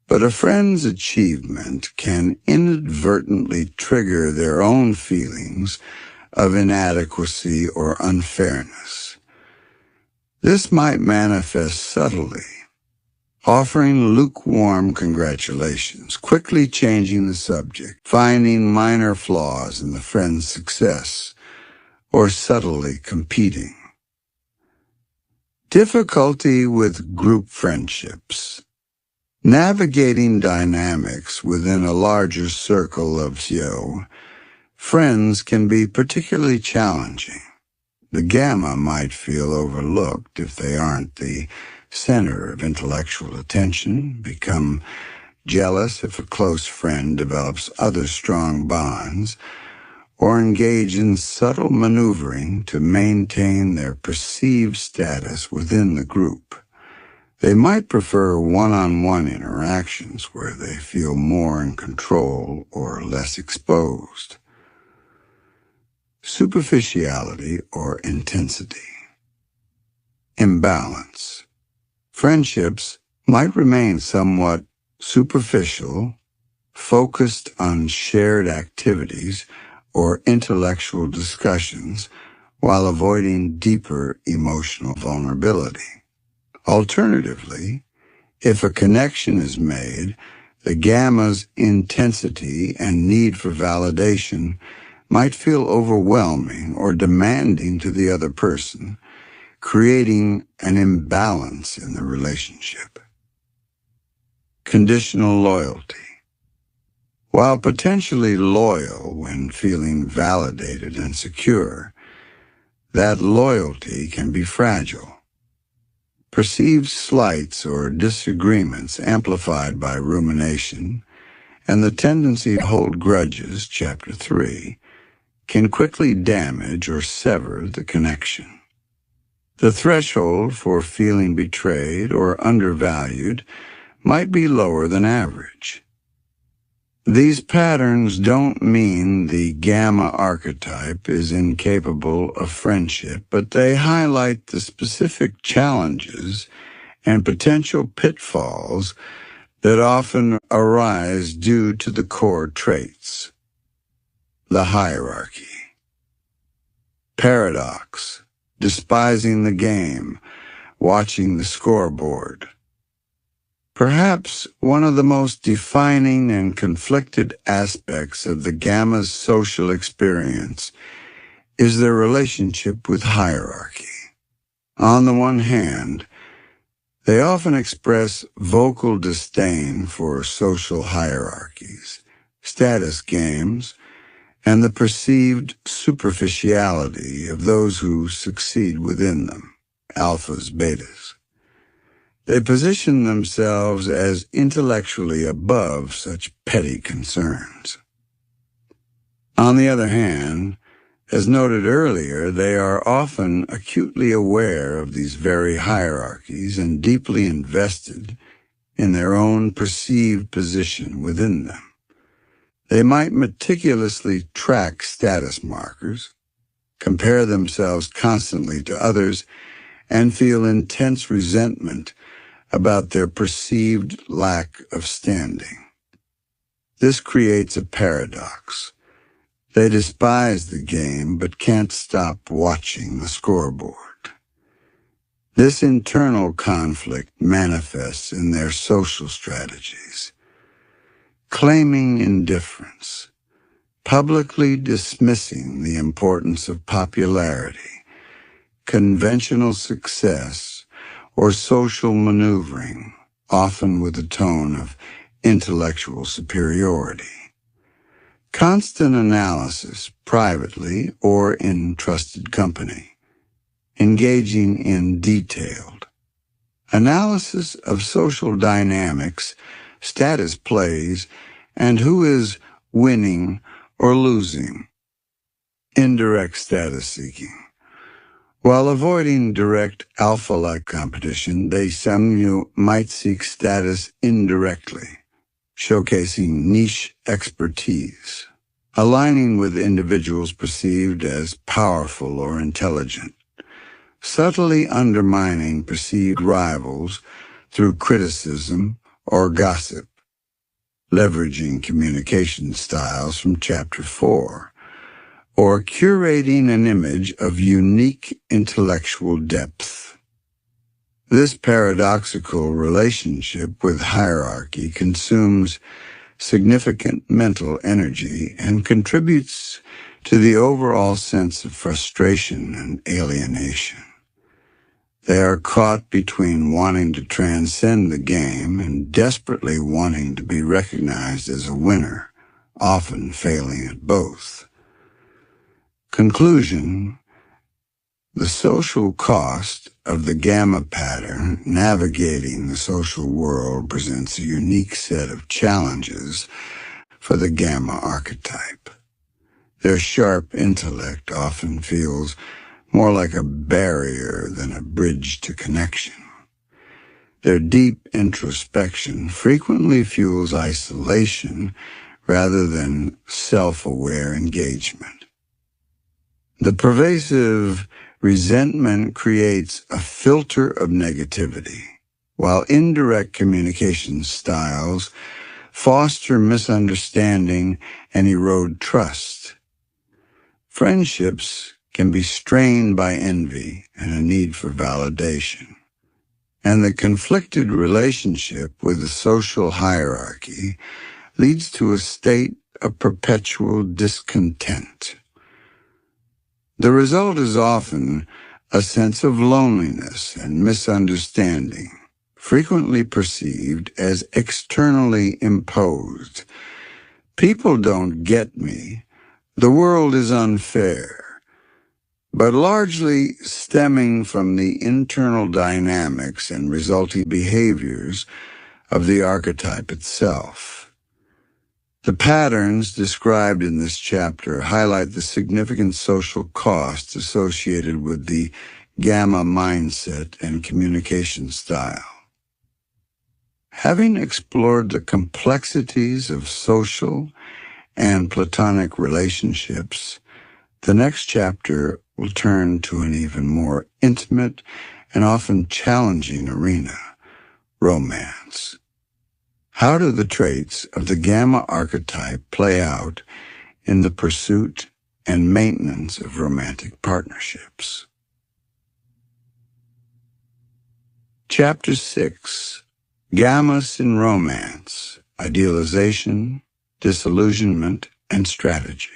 but a friend's achievement can inadvertently trigger their own feelings of inadequacy or unfairness. This might manifest subtly, offering lukewarm congratulations, quickly changing the subject, finding minor flaws in the friend's success, or subtly competing. Difficulty with group friendships. Navigating dynamics within a larger circle of friends can be particularly challenging. The Gamma might feel overlooked if they aren't the center of intellectual attention, become jealous if a close friend develops other strong bonds, or engage in subtle maneuvering to maintain their perceived status within the group. They might prefer one-on-one interactions where they feel more in control or less exposed. Superficiality or intensity. Imbalance. Friendships might remain somewhat superficial, focused on shared activities or intellectual discussions while avoiding deeper emotional vulnerability. Alternatively, if a connection is made, the Gamma's intensity and need for validation might feel overwhelming or demanding to the other person, creating an imbalance in the relationship. Conditional loyalty. While potentially loyal when feeling validated and secure, that loyalty can be fragile. Perceived slights or disagreements amplified by rumination and the tendency to hold grudges, Chapter 3, can quickly damage or sever the connection. The threshold for feeling betrayed or undervalued might be lower than average. These patterns don't mean the Gamma archetype is incapable of friendship, but they highlight the specific challenges and potential pitfalls that often arise due to the core traits. The hierarchy. Paradox. Despising the game, watching the scoreboard. Perhaps one of the most defining and conflicted aspects of the Gamma's social experience is their relationship with hierarchy. On the one hand, they often express vocal disdain for social hierarchies, status games, and the perceived superficiality of those who succeed within them, alphas, betas. They position themselves as intellectually above such petty concerns. On the other hand, as noted earlier, they are often acutely aware of these very hierarchies and deeply invested in their own perceived position within them. They might meticulously track status markers, compare themselves constantly to others, and feel intense resentment about their perceived lack of standing. This creates a paradox. They despise the game but can't stop watching the scoreboard. This internal conflict manifests in their social strategies. Claiming indifference, publicly dismissing the importance of popularity, conventional success, or social maneuvering, often with a tone of intellectual superiority. Constant analysis, privately or in trusted company. Engaging in detailed analysis of social dynamics, status plays, and who is winning or losing. Indirect status seeking. While avoiding direct alpha-like competition, some might seek status indirectly, showcasing niche expertise, aligning with individuals perceived as powerful or intelligent, subtly undermining perceived rivals through criticism or gossip, leveraging communication styles from Chapter 4, or curating an image of unique intellectual depth. This paradoxical relationship with hierarchy consumes significant mental energy and contributes to the overall sense of frustration and alienation. They are caught between wanting to transcend the game and desperately wanting to be recognized as a winner, often failing at both. Conclusion: the social cost of the Gamma pattern navigating the social world presents a unique set of challenges for the Gamma archetype. Their sharp intellect often feels more like a barrier than a bridge to connection. Their deep introspection frequently fuels isolation rather than self-aware engagement. The pervasive resentment creates a filter of negativity, while indirect communication styles foster misunderstanding and erode trust. Friendships can be strained by envy and a need for validation, and the conflicted relationship with the social hierarchy leads to a state of perpetual discontent. The result is often a sense of loneliness and misunderstanding, frequently perceived as externally imposed. People don't get me. The world is unfair. But largely stemming from the internal dynamics and resulting behaviors of the archetype itself. The patterns described in this chapter highlight the significant social costs associated with the Gamma mindset and communication style. Having explored the complexities of social and platonic relationships, the next chapter will turn to an even more intimate and often challenging arena: romance. How do the traits of the Gamma archetype play out in the pursuit and maintenance of romantic partnerships? Chapter 6: Gammas in Romance: Idealization, Disillusionment, and Strategy.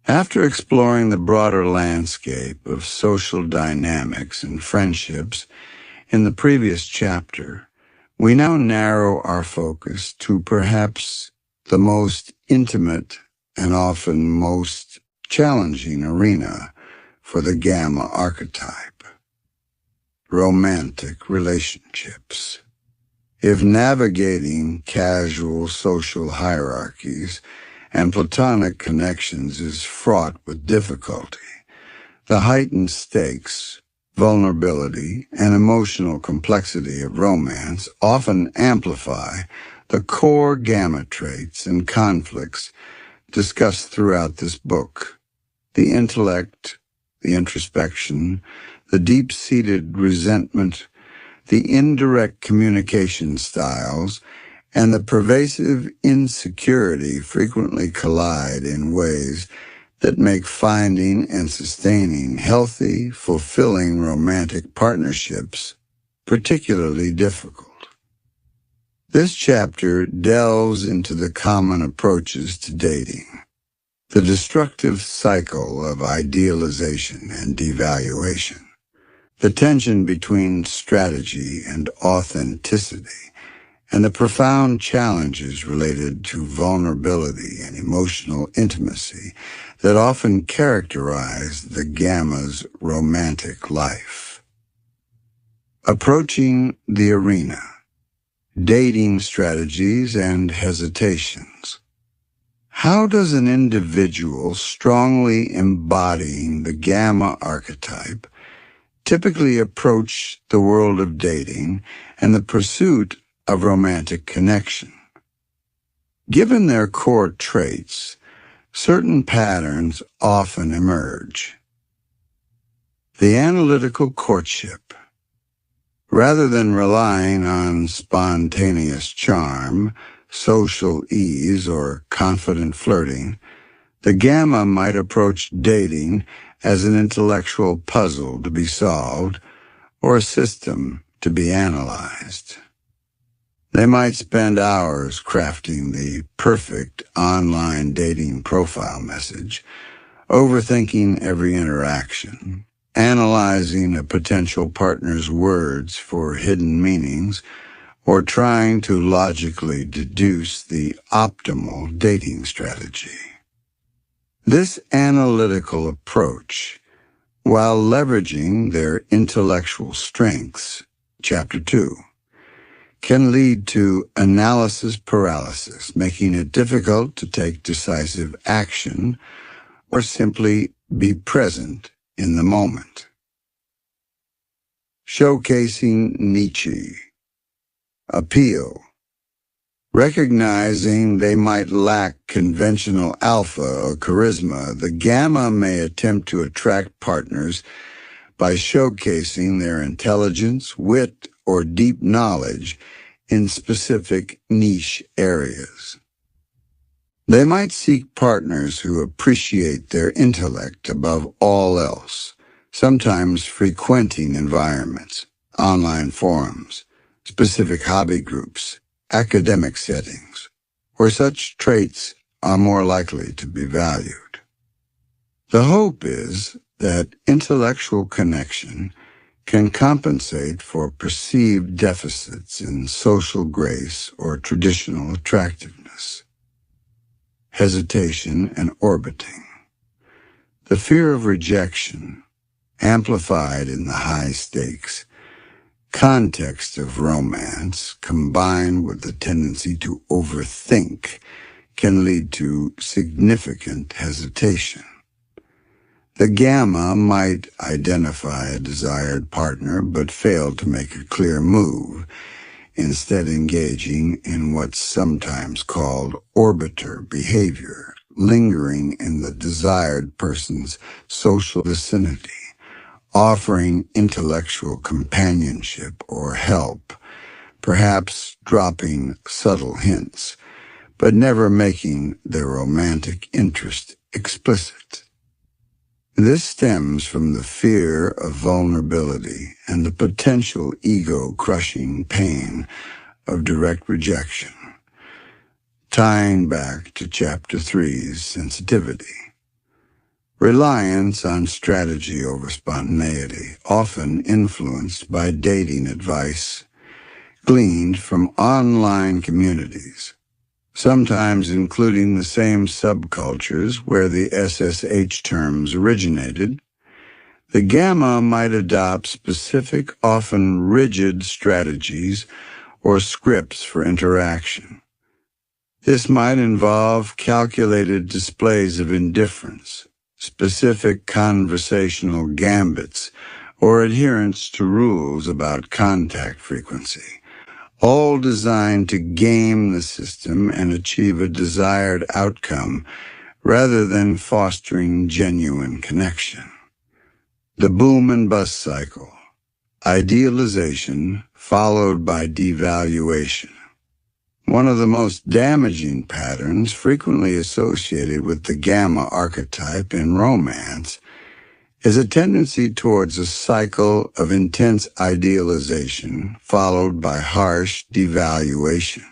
After exploring the broader landscape of social dynamics and friendships in the previous chapter, we now narrow our focus to perhaps the most intimate and often most challenging arena for the Gamma archetype: romantic relationships. If navigating casual social hierarchies and platonic connections is fraught with difficulty, the heightened stakes, vulnerability, and emotional complexity of romance often amplify the core Gamma traits and conflicts discussed throughout this book: the intellect, the introspection, the deep-seated resentment, the indirect communication styles, and the pervasive insecurity frequently collide in ways that make finding and sustaining healthy, fulfilling romantic partnerships particularly difficult. This chapter delves into the common approaches to dating, the destructive cycle of idealization and devaluation, the tension between strategy and authenticity, and the profound challenges related to vulnerability and emotional intimacy that often characterize the Gamma's romantic life. Approaching the arena: dating strategies and hesitations. How does an individual strongly embodying the Gamma archetype typically approach the world of dating and the pursuit of romantic connection? Given their core traits, certain patterns often emerge. The analytical courtship. Rather than relying on spontaneous charm, social ease, or confident flirting, the Gamma might approach dating as an intellectual puzzle to be solved or a system to be analyzed. They might spend hours crafting the perfect online dating profile message, overthinking every interaction, analyzing a potential partner's words for hidden meanings, or trying to logically deduce the optimal dating strategy. This analytical approach, while leveraging their intellectual strengths, Chapter 2, can lead to analysis paralysis, making it difficult to take decisive action or simply be present in the moment. Showcasing Nietzsche. Appeal. Recognizing they might lack conventional alpha or charisma, the Gamma may attempt to attract partners by showcasing their intelligence, wit, or deep knowledge in specific niche areas. They might seek partners who appreciate their intellect above all else, sometimes frequenting environments, online forums, specific hobby groups, academic settings, where such traits are more likely to be valued. The hope is that intellectual connection can compensate for perceived deficits in social grace or traditional attractiveness. Hesitation and orbiting. The fear of rejection, amplified in the high-stakes context of romance, combined with the tendency to overthink, can lead to significant hesitation. The Gamma might identify a desired partner but fail to make a clear move, instead engaging in what's sometimes called orbiter behavior, lingering in the desired person's social vicinity, offering intellectual companionship or help, perhaps dropping subtle hints, but never making their romantic interest explicit. This stems from the fear of vulnerability and the potential ego-crushing pain of direct rejection, tying back to Chapter 3's sensitivity. Reliance on strategy over spontaneity, often influenced by dating advice gleaned from online communities, sometimes including the same subcultures where the SSH terms originated. The Gamma might adopt specific, often rigid strategies or scripts for interaction. This might involve calculated displays of indifference, specific conversational gambits, or adherence to rules about contact frequency, all designed to game the system and achieve a desired outcome rather than fostering genuine connection. The boom and bust cycle. Idealization followed by devaluation. One of the most damaging patterns frequently associated with the Gamma archetype in romance is a tendency towards a cycle of intense idealization followed by harsh devaluation.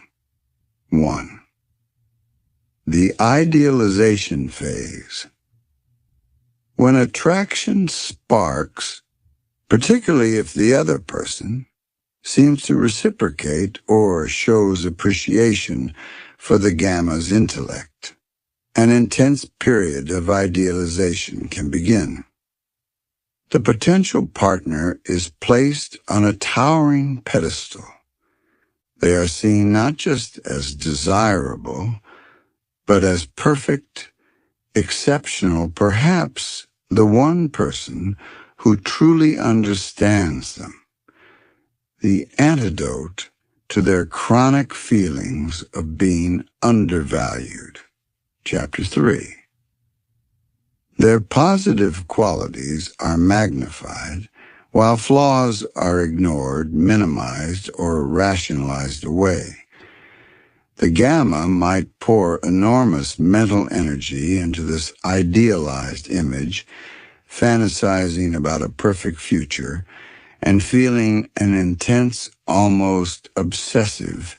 1. The idealization phase. When attraction sparks, particularly if the other person seems to reciprocate or shows appreciation for the Gamma's intellect, an intense period of idealization can begin. The potential partner is placed on a towering pedestal. They are seen not just as desirable, but as perfect, exceptional, perhaps the one person who truly understands them. The antidote to their chronic feelings of being undervalued. Chapter 3. Their positive qualities are magnified, while flaws are ignored, minimized, or rationalized away. The Gamma might pour enormous mental energy into this idealized image, fantasizing about a perfect future, and feeling an intense, almost obsessive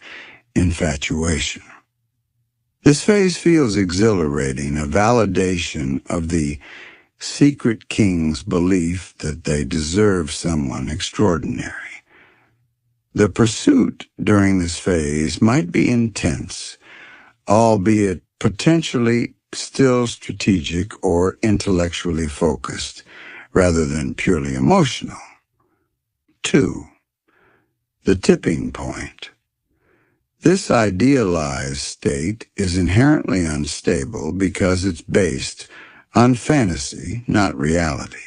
infatuation. This phase feels exhilarating, a validation of the secret king's belief that they deserve someone extraordinary. The pursuit during this phase might be intense, albeit potentially still strategic or intellectually focused, rather than purely emotional. 2. The tipping point. This idealized state is inherently unstable because it's based on fantasy, not reality.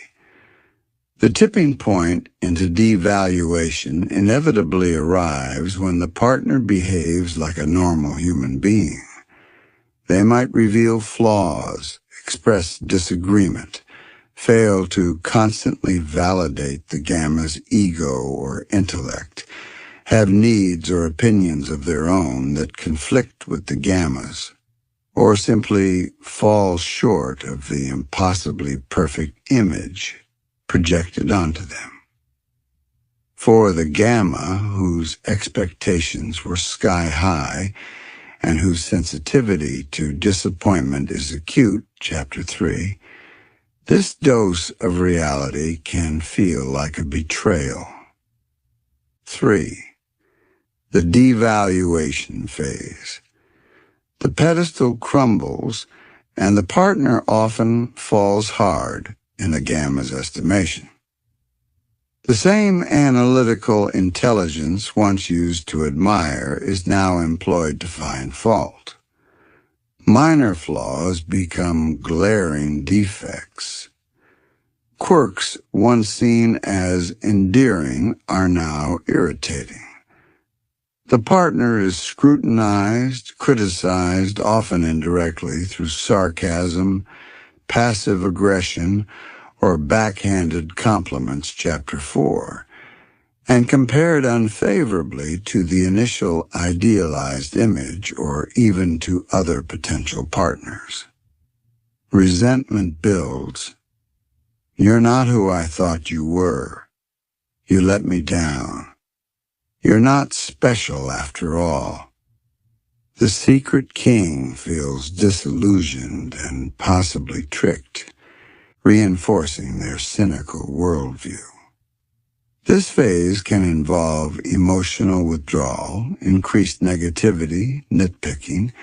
The tipping point into devaluation inevitably arrives when the partner behaves like a normal human being. They might reveal flaws, express disagreement, fail to constantly validate the Gamma's ego or intellect, have needs or opinions of their own that conflict with the Gamma's, or simply fall short of the impossibly perfect image projected onto them. For the Gamma, whose expectations were sky high and whose sensitivity to disappointment is acute, Chapter 3, this dose of reality can feel like a betrayal. 3. The devaluation phase. The pedestal crumbles, and the partner often falls hard in the Gamma's estimation. The same analytical intelligence once used to admire is now employed to find fault. Minor flaws become glaring defects. Quirks once seen as endearing are now irritating. The partner is scrutinized, criticized, often indirectly through sarcasm, passive aggression, or backhanded compliments, Chapter 4, and compared unfavorably to the initial idealized image or even to other potential partners. Resentment builds. You're not who I thought you were. You let me down. You're not special after all. The secret king feels disillusioned and possibly tricked, reinforcing their cynical worldview. This phase can involve emotional withdrawal, increased negativity, nitpicking,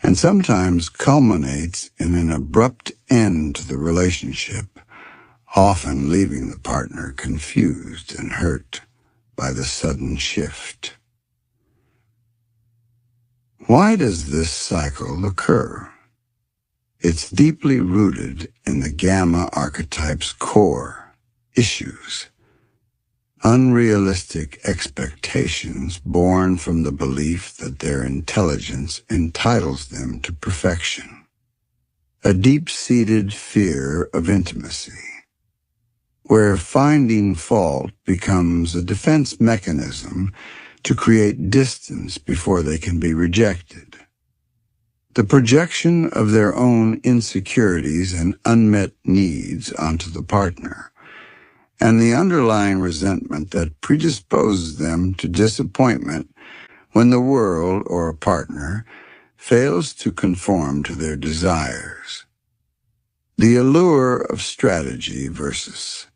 and sometimes culminates in an abrupt end to the relationship, often leaving the partner confused and hurt by the sudden shift. Why does this cycle occur? It's deeply rooted in the Gamma Archetype's core issues. Unrealistic expectations born from the belief that their intelligence entitles them to perfection. A deep-seated fear of intimacy, where finding fault becomes a defense mechanism to create distance before they can be rejected. The projection of their own insecurities and unmet needs onto the partner, and the underlying resentment that predisposes them to disappointment when the world or a partner fails to conform to their desires. The allure of strategy versus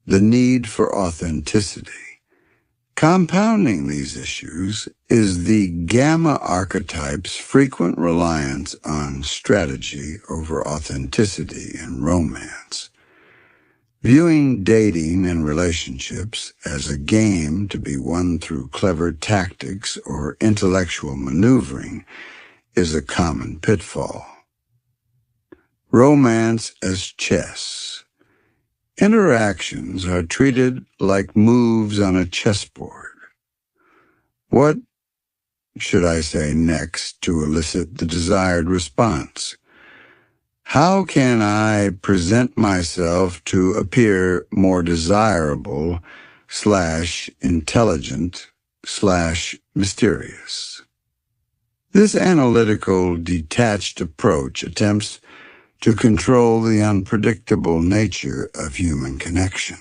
the need for authenticity. Compounding these issues is the Gamma Archetype's frequent reliance on strategy over authenticity in romance. Viewing dating and relationships as a game to be won through clever tactics or intellectual maneuvering is a common pitfall. Romance as chess. Interactions are treated like moves on a chessboard. What should I say next to elicit the desired response? How can I present myself to appear more desirable / intelligent / mysterious? This analytical, detached approach attempts to control the unpredictable nature of human connection,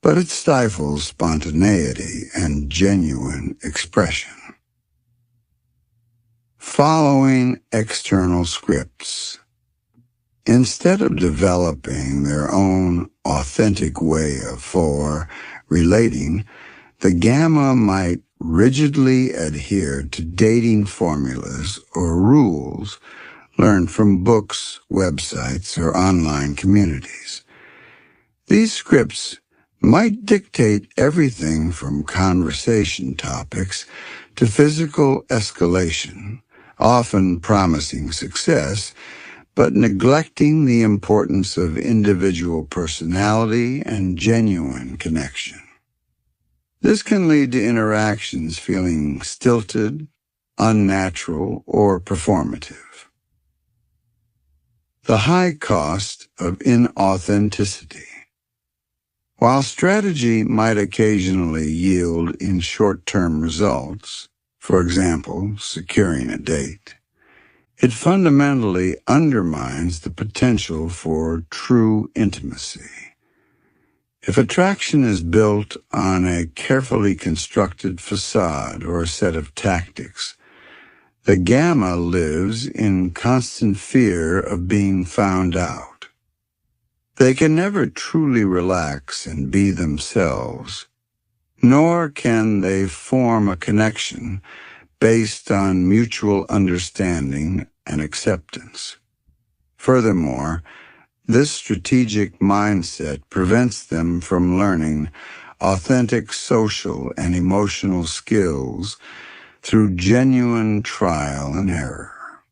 but it stifles spontaneity and genuine expression. Following external scripts. Instead of developing their own authentic way for relating, the Gamma might rigidly adhere to dating formulas or rules learned from books, websites, or online communities. These scripts might dictate everything from conversation topics to physical escalation, often promising success, but neglecting the importance of individual personality and genuine connection. This can lead to interactions feeling stilted, unnatural, or performative. The high cost of inauthenticity. While strategy might occasionally yield in short-term results, for example, securing a date, it fundamentally undermines the potential for true intimacy. If attraction is built on a carefully constructed facade or a set of tactics, the Gamma lives in constant fear of being found out. They can never truly relax and be themselves, nor can they form a connection based on mutual understanding and acceptance. Furthermore, this strategic mindset prevents them from learning authentic social and emotional skills through genuine trial and error.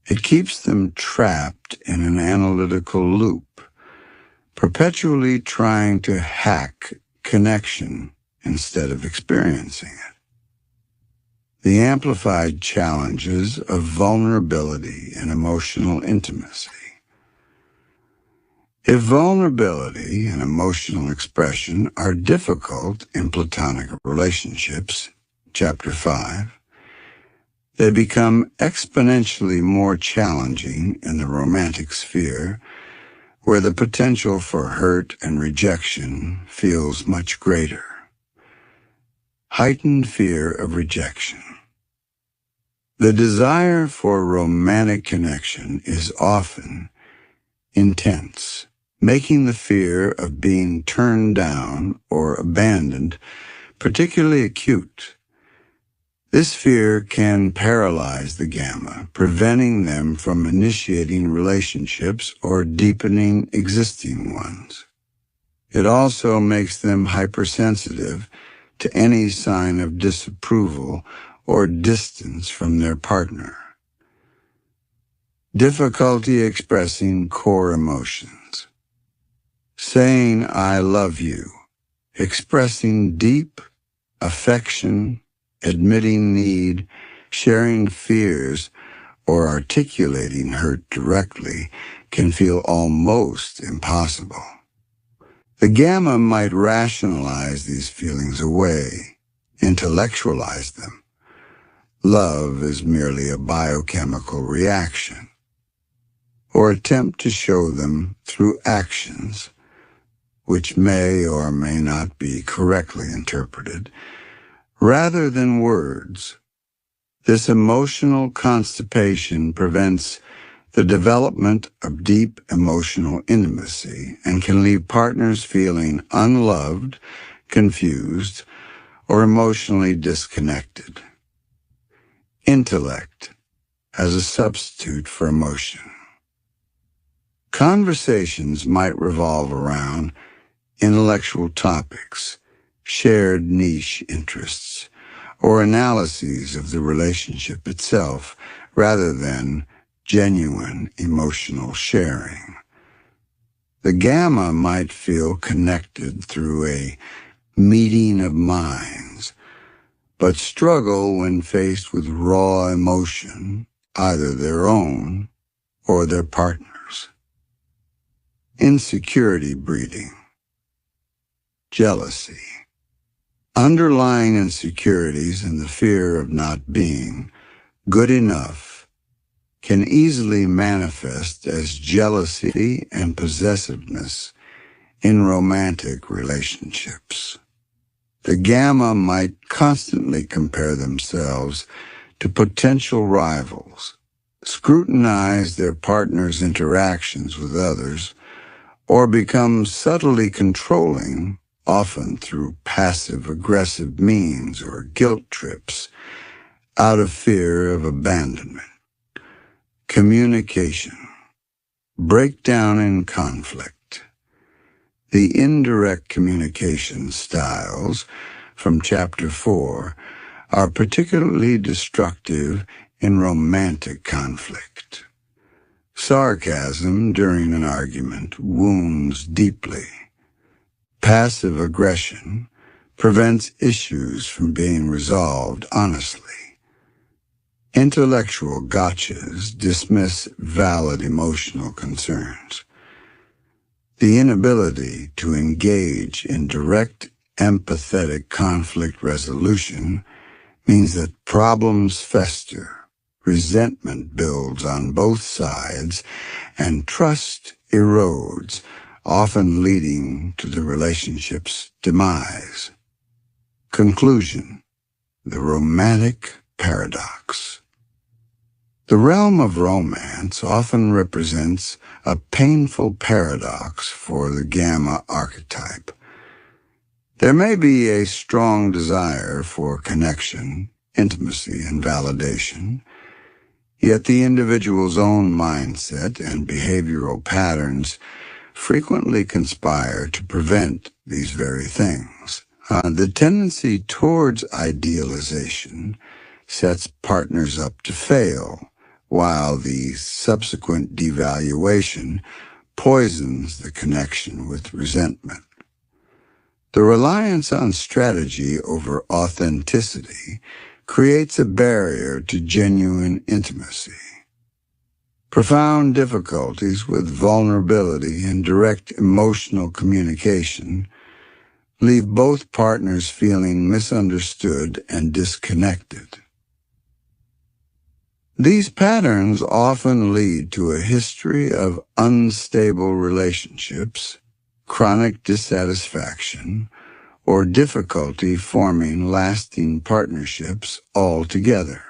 It keeps them trapped in an analytical loop, perpetually trying to hack connection instead of experiencing it. The amplified challenges of vulnerability and emotional intimacy. If vulnerability and emotional expression are difficult in platonic relationships, Chapter 5, they become exponentially more challenging in the romantic sphere, where the potential for hurt and rejection feels much greater. Heightened fear of rejection. The desire for romantic connection is often intense, making the fear of being turned down or abandoned particularly acute. This fear can paralyze the Gamma, preventing them from initiating relationships or deepening existing ones. It also makes them hypersensitive to any sign of disapproval or distance from their partner. Difficulty expressing core emotions. Saying "I love you," expressing deep affection, admitting need, sharing fears, or articulating hurt directly can feel almost impossible. The Gamma might rationalize these feelings away, intellectualize them. Love is merely a biochemical reaction, or attempt to show them through actions, which may or may not be correctly interpreted, rather than words. This emotional constipation prevents the development of deep emotional intimacy and can leave partners feeling unloved, confused, or emotionally disconnected. Intellect as a substitute for emotion. Conversations might revolve around intellectual topics, shared niche interests, or analyses of the relationship itself, rather than genuine emotional sharing. The Gamma might feel connected through a meeting of minds, but struggle when faced with raw emotion, either their own or their partner's. Insecurity breeding. Jealousy. Underlying insecurities and the fear of not being good enough can easily manifest as jealousy and possessiveness in romantic relationships. The Gamma might constantly compare themselves to potential rivals, scrutinize their partner's interactions with others, or become subtly controlling, often through passive-aggressive means or guilt trips, out of fear of abandonment. Communication. Breakdown in conflict. The indirect communication styles from Chapter 4 are particularly destructive in romantic conflict. Sarcasm during an argument wounds deeply. Passive aggression prevents issues from being resolved honestly. Intellectual gotchas dismiss valid emotional concerns. The inability to engage in direct, empathetic conflict resolution means that problems fester, resentment builds on both sides, and trust erodes, often leading to the relationship's demise. Conclusion: the romantic paradox. The realm of romance often represents a painful paradox for the Gamma Archetype. There may be a strong desire for connection, intimacy, and validation, yet the individual's own mindset and behavioral patterns frequently conspire to prevent these very things. The tendency towards idealization sets partners up to fail, while the subsequent devaluation poisons the connection with resentment. The reliance on strategy over authenticity creates a barrier to genuine intimacy. Profound difficulties with vulnerability and direct emotional communication leave both partners feeling misunderstood and disconnected. These patterns often lead to a history of unstable relationships, chronic dissatisfaction, or difficulty forming lasting partnerships altogether.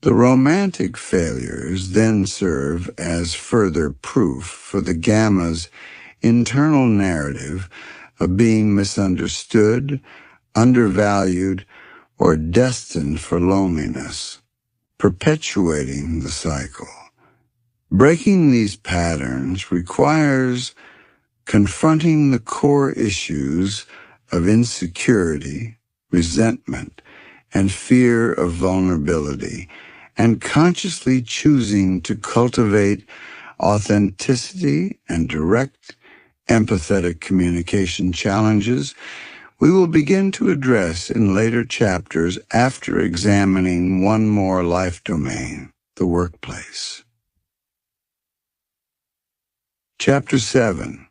The romantic failures then serve as further proof for the Gamma's internal narrative of being misunderstood, undervalued, or destined for loneliness, perpetuating the cycle. Breaking these patterns requires confronting the core issues of insecurity, resentment, and fear of vulnerability, and consciously choosing to cultivate authenticity and direct, empathetic communication challenges we will begin to address in later chapters after examining one more life domain, the workplace. Chapter 7.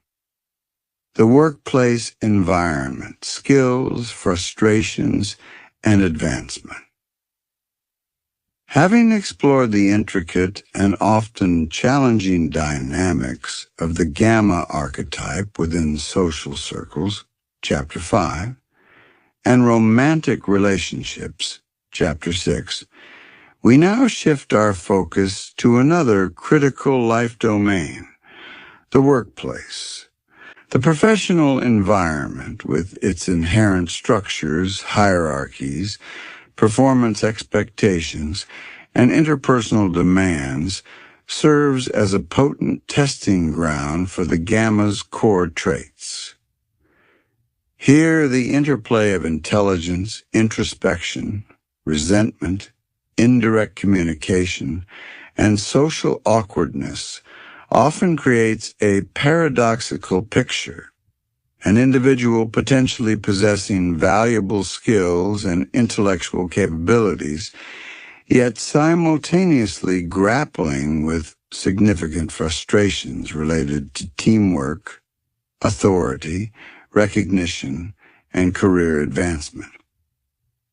The workplace environment, skills, frustrations, and advancement. Having explored the intricate and often challenging dynamics of the Gamma archetype within social circles, Chapter 5, and romantic relationships, Chapter 6, we now shift our focus to another critical life domain, the workplace. The professional environment, with its inherent structures, hierarchies, performance expectations, and interpersonal demands, serves as a potent testing ground for the Gamma's core traits. Here, the interplay of intelligence, introspection, resentment, indirect communication, and social awkwardness often creates a paradoxical picture. An individual potentially possessing valuable skills and intellectual capabilities, yet simultaneously grappling with significant frustrations related to teamwork, authority, recognition, and career advancement.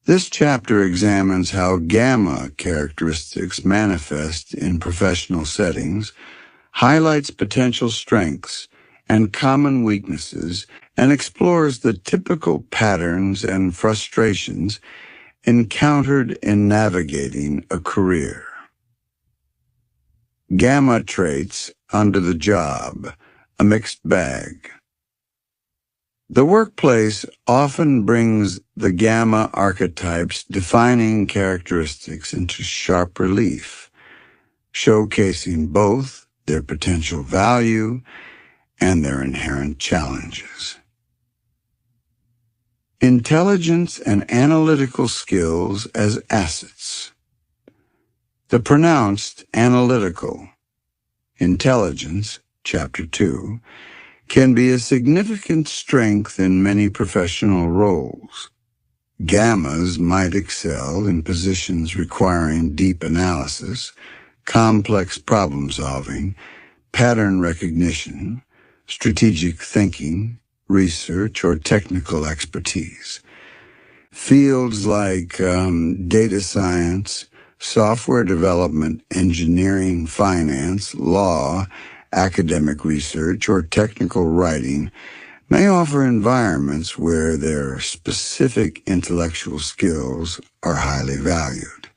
This chapter examines how Gamma characteristics manifest in professional settings, highlights potential strengths and common weaknesses, and explores the typical patterns and frustrations encountered in navigating a career. Gamma traits under the job, a mixed bag. The workplace often brings the Gamma Archetype's defining characteristics into sharp relief, showcasing both their potential value and their inherent challenges. Intelligence and analytical skills as assets. The pronounced analytical intelligence, Chapter 2, can be a significant strength in many professional roles. Gammas might excel in positions requiring deep analysis, complex problem-solving, pattern recognition, strategic thinking, research, or technical expertise. Fields like data science, software development, engineering, finance, law, academic research, or technical writing may offer environments where their specific intellectual skills are highly valued.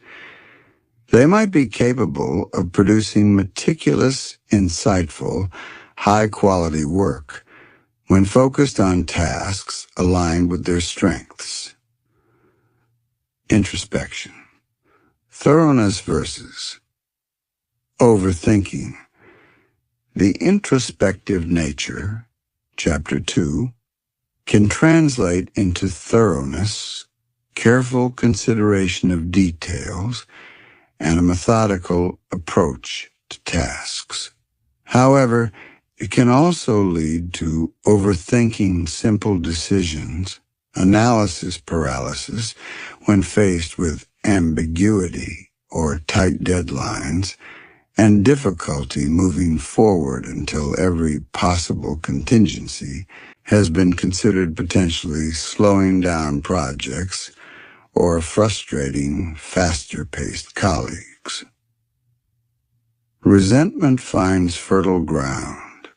They might be capable of producing meticulous, insightful, high-quality work when focused on tasks aligned with their strengths. Introspection. Thoroughness versus overthinking. The introspective nature, Chapter 2, can translate into thoroughness, careful consideration of details, and a methodical approach to tasks. However, it can also lead to overthinking simple decisions, analysis paralysis when faced with ambiguity or tight deadlines, and difficulty moving forward until every possible contingency has been considered, potentially slowing down projects or frustrating faster-paced colleagues. Resentment finds fertile ground.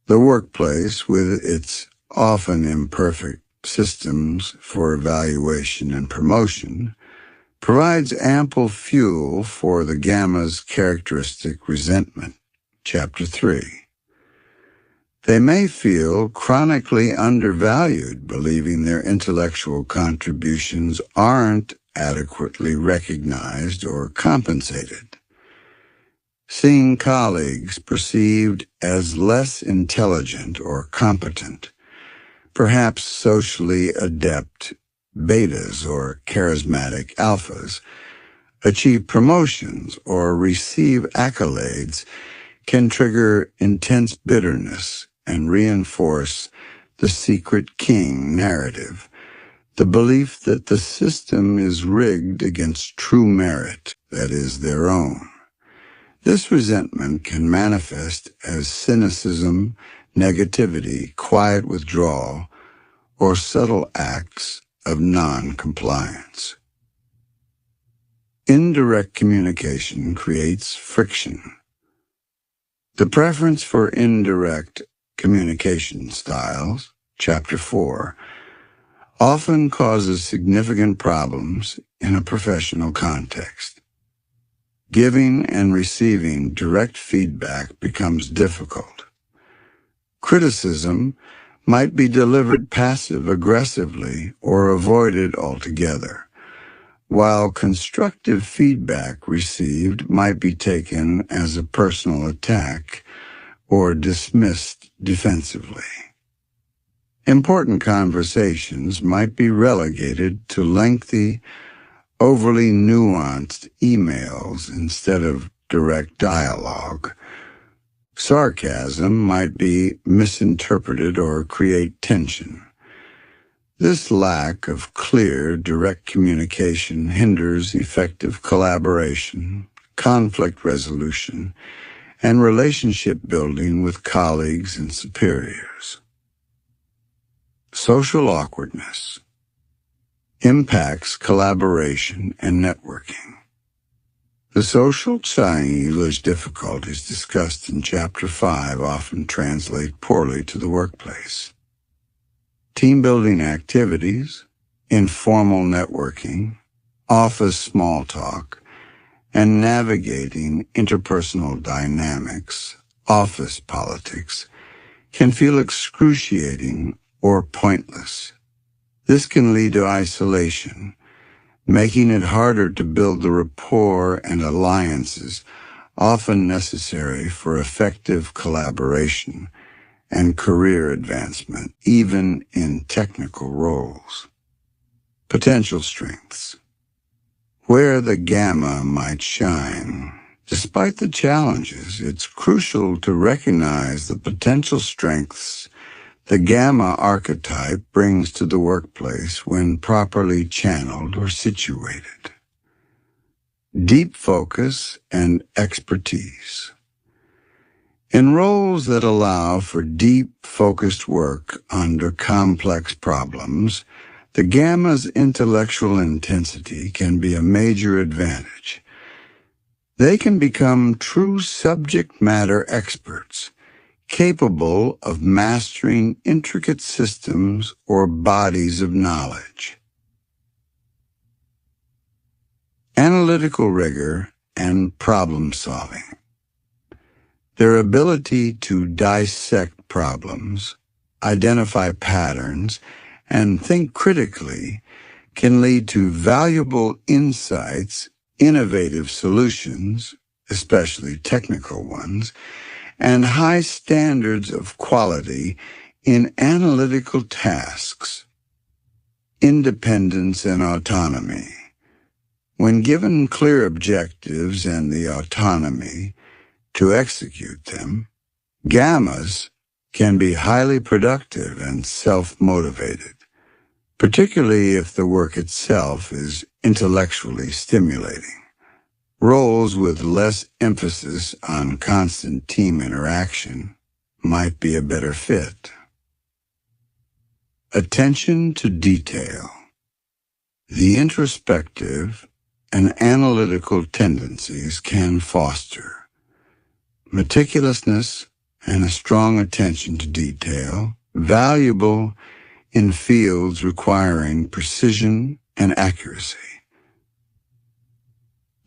The workplace, with its often imperfect systems for evaluation and promotion, provides ample fuel for the Gamma's characteristic resentment, Chapter 3. They may feel chronically undervalued, believing their intellectual contributions aren't adequately recognized or compensated. Seeing colleagues perceived as less intelligent or competent, perhaps socially adept betas or charismatic alphas, achieve promotions or receive accolades can trigger intense bitterness and reinforce the secret king narrative, the belief that the system is rigged against true merit, that is, their own. This resentment can manifest as cynicism, negativity, quiet withdrawal, or subtle acts of non-compliance. Indirect communication creates friction. The preference for indirect communication styles, Chapter 4, often causes significant problems in a professional context. Giving and receiving direct feedback becomes difficult. Criticism might be delivered passive-aggressively or avoided altogether, while constructive feedback received might be taken as a personal attack or dismissed defensively. Important conversations might be relegated to lengthy, overly nuanced emails instead of direct dialogue. Sarcasm might be misinterpreted or create tension. This lack of clear, direct communication hinders effective collaboration, conflict resolution, and relationship building with colleagues and superiors. Social awkwardness impacts collaboration and networking. The social challenge difficulties discussed in Chapter 5 often translate poorly to the workplace. Team-building activities, informal networking, office small talk, and navigating interpersonal dynamics, office politics, can feel excruciating or pointless. This can lead to isolation, making it harder to build the rapport and alliances often necessary for effective collaboration and career advancement, even in technical roles. Potential strengths. Where the Gamma might shine. Despite the challenges, it's crucial to recognize the potential strengths the Gamma archetype brings to the workplace when properly channeled or situated. Deep focus and expertise. In roles that allow for deep, focused work under complex problems, the Gamma's intellectual intensity can be a major advantage. They can become true subject matter experts, capable of mastering intricate systems or bodies of knowledge. Analytical rigor and problem solving. Their ability to dissect problems, identify patterns, and think critically can lead to valuable insights, innovative solutions, especially technical ones, and high standards of quality in analytical tasks. Independence and autonomy. When given clear objectives and the autonomy to execute them, Gammas can be highly productive and self-motivated, particularly if the work itself is intellectually stimulating. Roles with less emphasis on constant team interaction might be a better fit. Attention to detail. The introspective and analytical tendencies can foster meticulousness and a strong attention to detail, valuable in fields requiring precision and accuracy.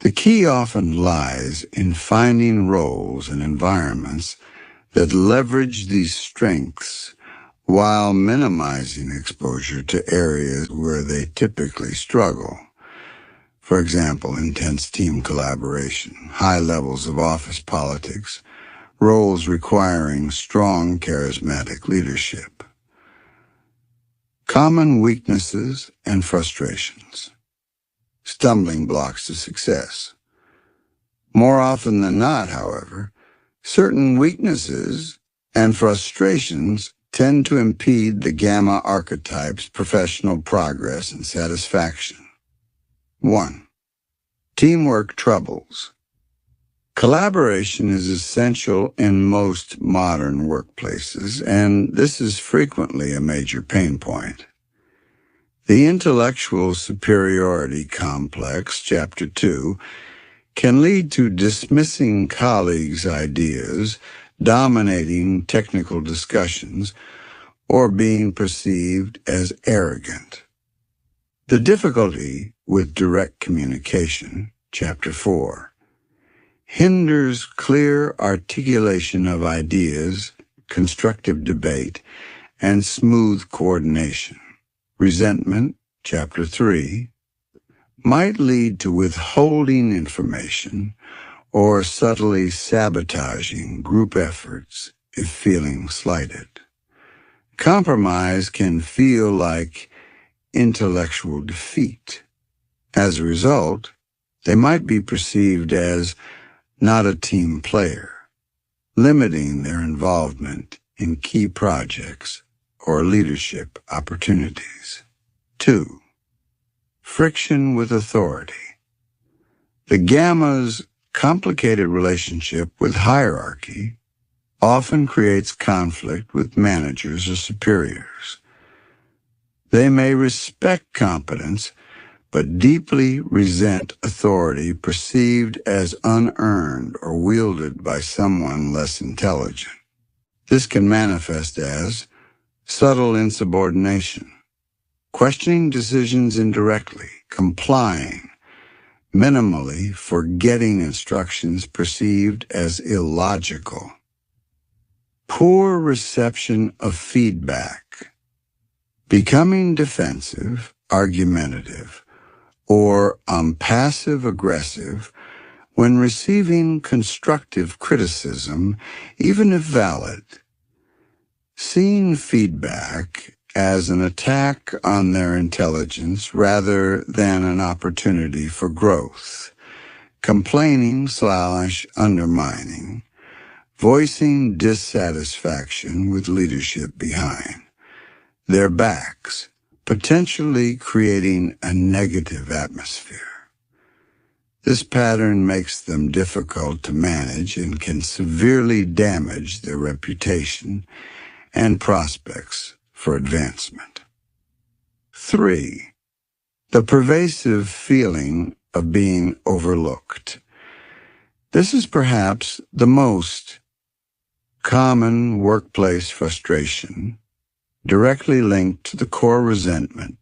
The key often lies in finding roles and environments that leverage these strengths while minimizing exposure to areas where they typically struggle. For example, intense team collaboration, high levels of office politics, roles requiring strong charismatic leadership. Common weaknesses and frustrations. Stumbling blocks to success. More often than not, however, certain weaknesses and frustrations tend to impede the Gamma archetype's professional progress and satisfaction. 1. Teamwork troubles. Collaboration is essential in most modern workplaces, and this is frequently a major pain point. The intellectual superiority complex, Chapter 2, can lead to dismissing colleagues' ideas, dominating technical discussions, or being perceived as arrogant. The difficulty with direct communication, Chapter 4, hinders clear articulation of ideas, constructive debate, and smooth coordination. Resentment, Chapter 3, might lead to withholding information or subtly sabotaging group efforts if feeling slighted. Compromise can feel like intellectual defeat. As a result, they might be perceived as not a team player, limiting their involvement in key projects or leadership opportunities. 2. Friction with authority. The Gamma's complicated relationship with hierarchy often creates conflict with managers or superiors. They may respect competence, but deeply resent authority perceived as unearned or wielded by someone less intelligent. This can manifest as subtle insubordination, questioning decisions indirectly, complying, minimally forgetting instructions perceived as illogical. Poor reception of feedback. Becoming defensive, argumentative, or passive-aggressive when receiving constructive criticism, even if valid. Seeing feedback as an attack on their intelligence rather than an opportunity for growth. Complaining/undermining. Voicing dissatisfaction with leadership behind their backs, potentially creating a negative atmosphere. This pattern makes them difficult to manage and can severely damage their reputation and prospects for advancement. 3. The pervasive feeling of being overlooked. This is perhaps the most common workplace frustration, directly linked to the core resentment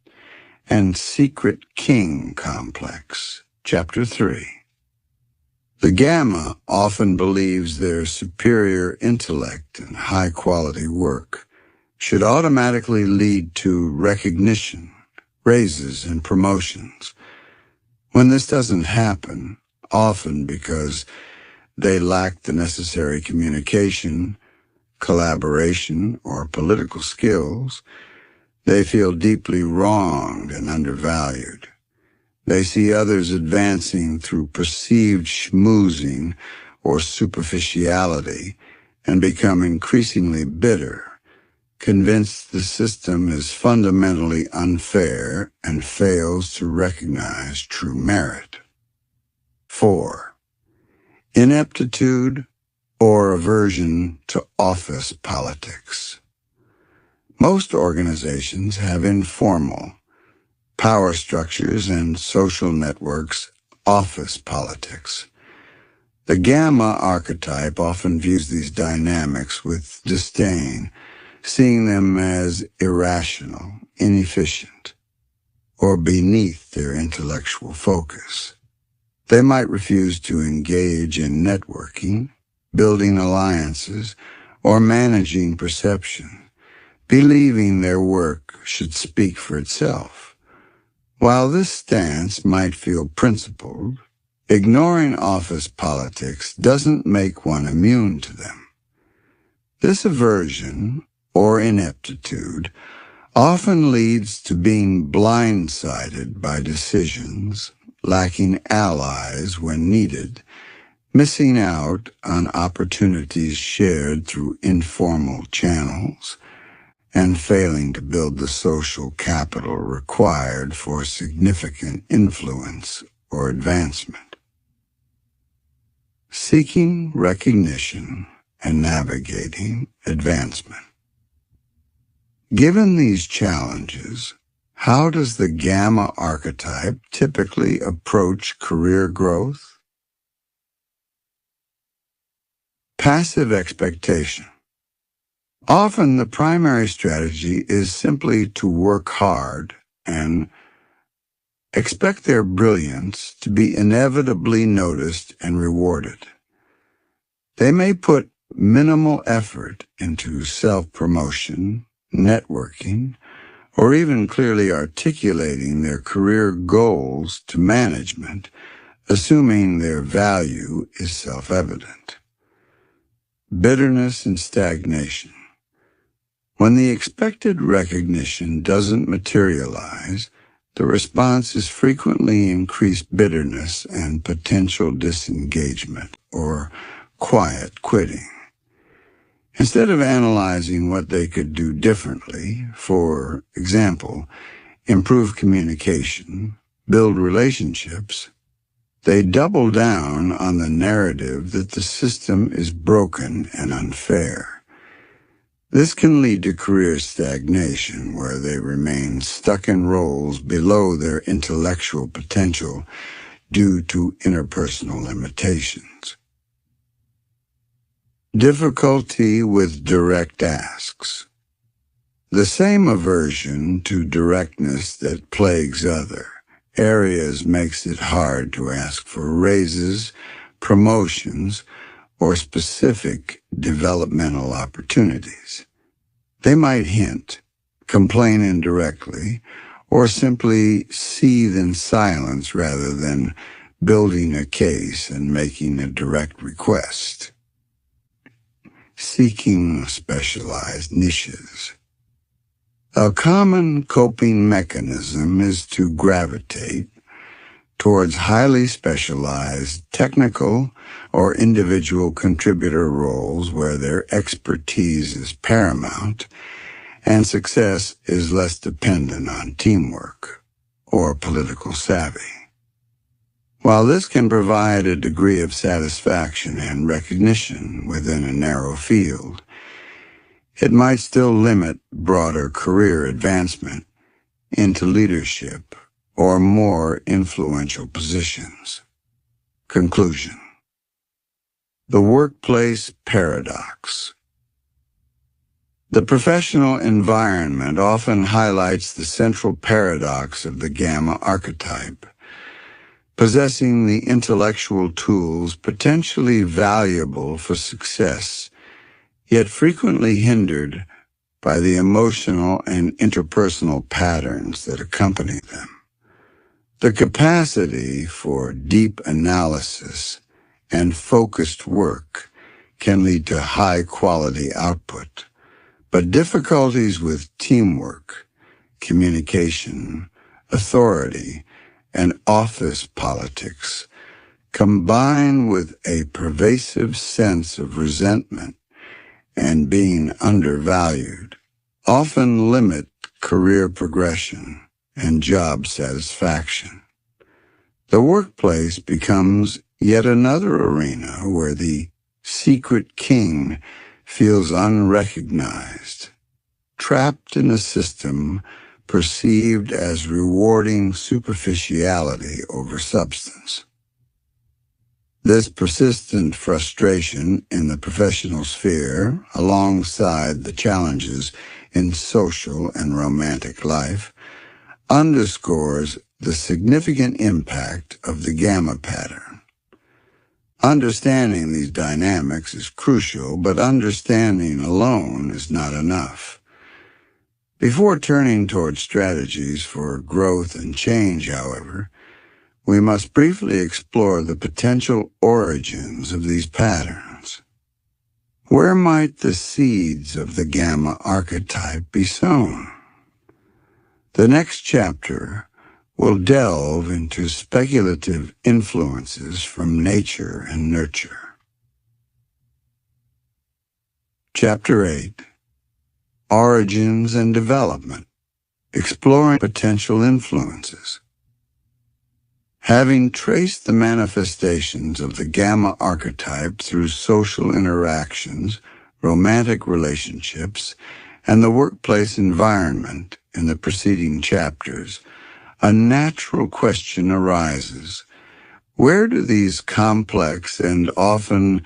and secret king complex. Chapter 3. The Gamma often believes their superior intellect and high-quality work should automatically lead to recognition, raises, and promotions. When this doesn't happen, often because they lack the necessary communication, collaboration, or political skills, they feel deeply wronged and undervalued. They see others advancing through perceived schmoozing or superficiality and become increasingly bitter, convinced the system is fundamentally unfair and fails to recognize true merit. 4. Ineptitude or aversion to office politics. Most organizations have informal power structures and social networks, office politics. The Gamma Archetype often views these dynamics with disdain, seeing them as irrational, inefficient, or beneath their intellectual focus. They might refuse to engage in networking, building alliances, or managing perception, believing their work should speak for itself. While this stance might feel principled, ignoring office politics doesn't make one immune to them. This aversion, or ineptitude, often leads to being blindsided by decisions, lacking allies when needed, missing out on opportunities shared through informal channels, and failing to build the social capital required for significant influence or advancement. Seeking recognition and navigating advancement. Given these challenges, how does the Gamma Archetype typically approach career growth? Passive expectation. Often the primary strategy is simply to work hard and expect their brilliance to be inevitably noticed and rewarded. They may put minimal effort into self-promotion, networking, or even clearly articulating their career goals to management, assuming their value is self-evident. Bitterness and stagnation. When the expected recognition doesn't materialize, the response is frequently increased bitterness and potential disengagement, or quiet quitting. Instead of analyzing what they could do differently, for example, improve communication, build relationships, they double down on the narrative that the system is broken and unfair. This can lead to career stagnation, where they remain stuck in roles below their intellectual potential due to interpersonal limitations. Difficulty with direct asks. The same aversion to directness that plagues other areas makes it hard to ask for raises, promotions, or specific developmental opportunities. They might hint, complain indirectly, or simply seethe in silence rather than building a case and making a direct request. Seeking specialized niches. A common coping mechanism is to gravitate towards highly specialized technical or individual contributor roles where their expertise is paramount and success is less dependent on teamwork or political savvy. While this can provide a degree of satisfaction and recognition within a narrow field, it might still limit broader career advancement into leadership or more influential positions. Conclusion. The workplace paradox. The professional environment often highlights the central paradox of the Gamma Archetype, possessing the intellectual tools potentially valuable for success, yet frequently hindered by the emotional and interpersonal patterns that accompany them. The capacity for deep analysis and focused work can lead to high-quality output, but difficulties with teamwork, communication, authority, and office politics, combined with a pervasive sense of resentment and being undervalued, often limit career progression and job satisfaction. The workplace becomes yet another arena where the secret king feels unrecognized, trapped in a system perceived as rewarding superficiality over substance. This persistent frustration in the professional sphere, alongside the challenges in social and romantic life, underscores the significant impact of the Gamma pattern. Understanding these dynamics is crucial, but understanding alone is not enough. Before turning toward strategies for growth and change, however, we must briefly explore the potential origins of these patterns. Where might the seeds of the Gamma Archetype be sown? The next chapter will delve into speculative influences from nature and nurture. Chapter 8. Origins and Development, Exploring Potential Influences. Having traced the manifestations of the Gamma Archetype through social interactions, romantic relationships, and the workplace environment in the preceding chapters, a natural question arises. Where do these complex and often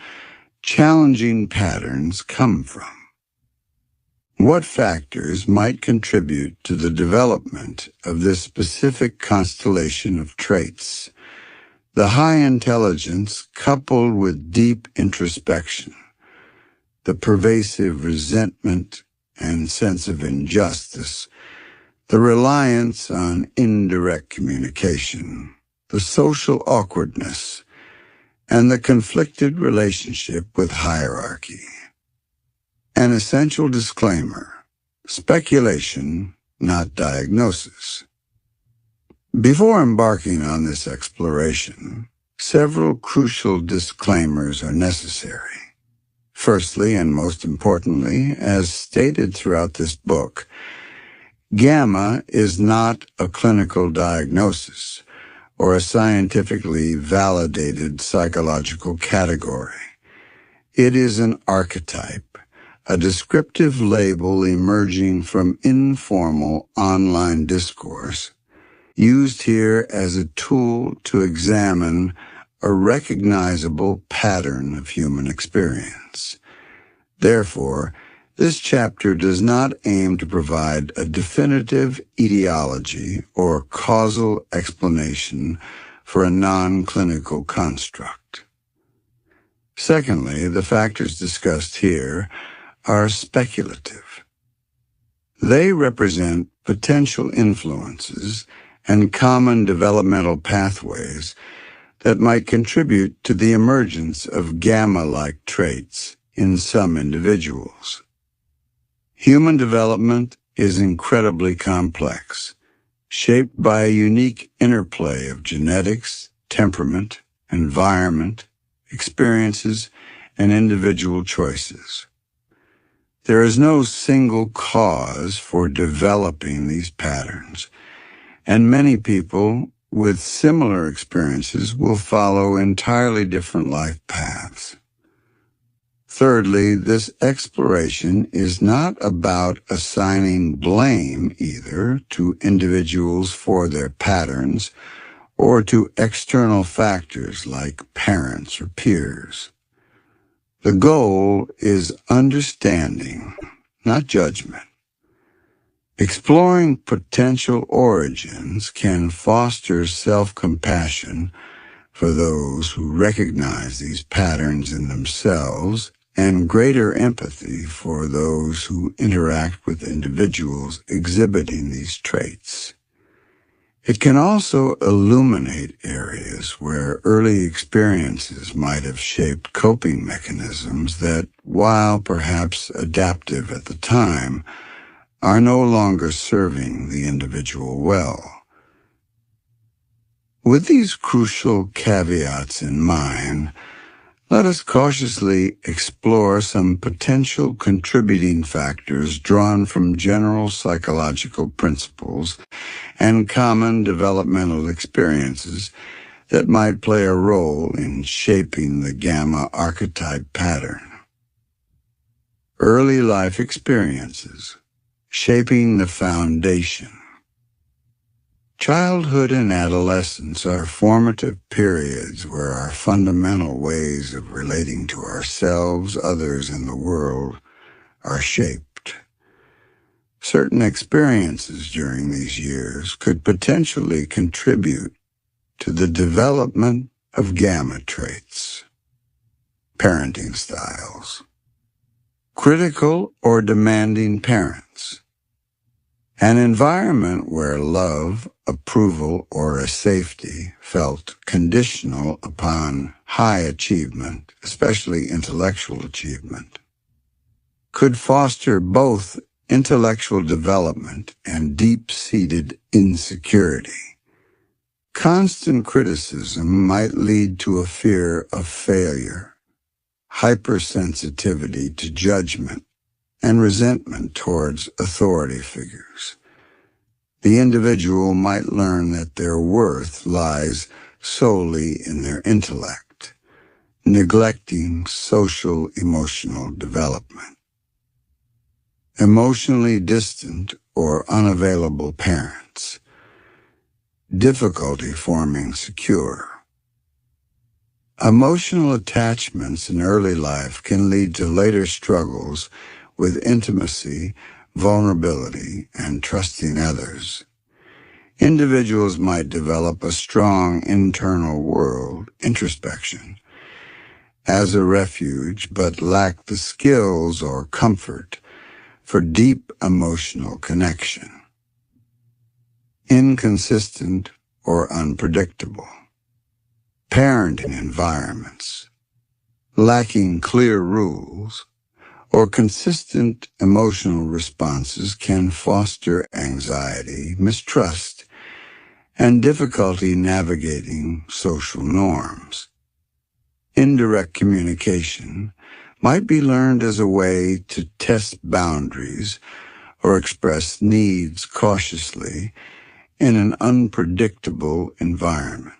challenging patterns come from? What factors might contribute to the development of this specific constellation of traits? The high intelligence coupled with deep introspection, the pervasive resentment and sense of injustice, the reliance on indirect communication, the social awkwardness, and the conflicted relationship with hierarchy. An essential disclaimer: speculation, not diagnosis. Before embarking on this exploration, several crucial disclaimers are necessary. Firstly, and most importantly, as stated throughout this book, Gamma is not a clinical diagnosis or a scientifically validated psychological category. It is an archetype, a descriptive label emerging from informal online discourse, used here as a tool to examine a recognizable pattern of human experience. Therefore, This chapter does not aim to provide a definitive etiology or causal explanation for a non-clinical construct. Secondly, the factors discussed here are speculative. They represent potential influences and common developmental pathways that might contribute to the emergence of gamma-like traits in some individuals. Human development is incredibly complex, shaped by a unique interplay of genetics, temperament, environment, experiences, and individual choices. There is no single cause for developing these patterns, and many people with similar experiences will follow entirely different life paths. Thirdly, this exploration is not about assigning blame either to individuals for their patterns or to external factors like parents or peers. The goal is understanding, not judgment. Exploring potential origins can foster self-compassion for those who recognize these patterns in themselves and greater empathy for those who interact with individuals exhibiting these traits. It can also illuminate areas where early experiences might have shaped coping mechanisms that, while perhaps adaptive at the time, are no longer serving the individual well. With these crucial caveats in mind, let us cautiously explore some potential contributing factors drawn from general psychological principles and common developmental experiences that might play a role in shaping the Gamma Archetype pattern. Early life experiences, shaping the foundation. Childhood and adolescence are formative periods where our fundamental ways of relating to ourselves, others, and the world are shaped. Certain experiences during these years could potentially contribute to the development of gamma traits. Parenting styles. Critical or demanding parents. An environment where love, approval, or a safety felt conditional upon high achievement, especially intellectual achievement, could foster both intellectual development and deep-seated insecurity. Constant criticism might lead to a fear of failure, hypersensitivity to judgment, and resentment towards authority figures. The individual might learn that their worth lies solely in their intellect, neglecting social emotional development. Emotionally distant or unavailable parents. Difficulty forming secure. Emotional attachments in early life can lead to later struggles with intimacy, vulnerability, and trusting others. Individuals might develop a strong internal world, introspection, as a refuge, but lack the skills or comfort for deep emotional connection. Inconsistent or unpredictable. Parenting environments, lacking clear rules, or consistent emotional responses can foster anxiety, mistrust, and difficulty navigating social norms. Indirect communication might be learned as a way to test boundaries or express needs cautiously in an unpredictable environment.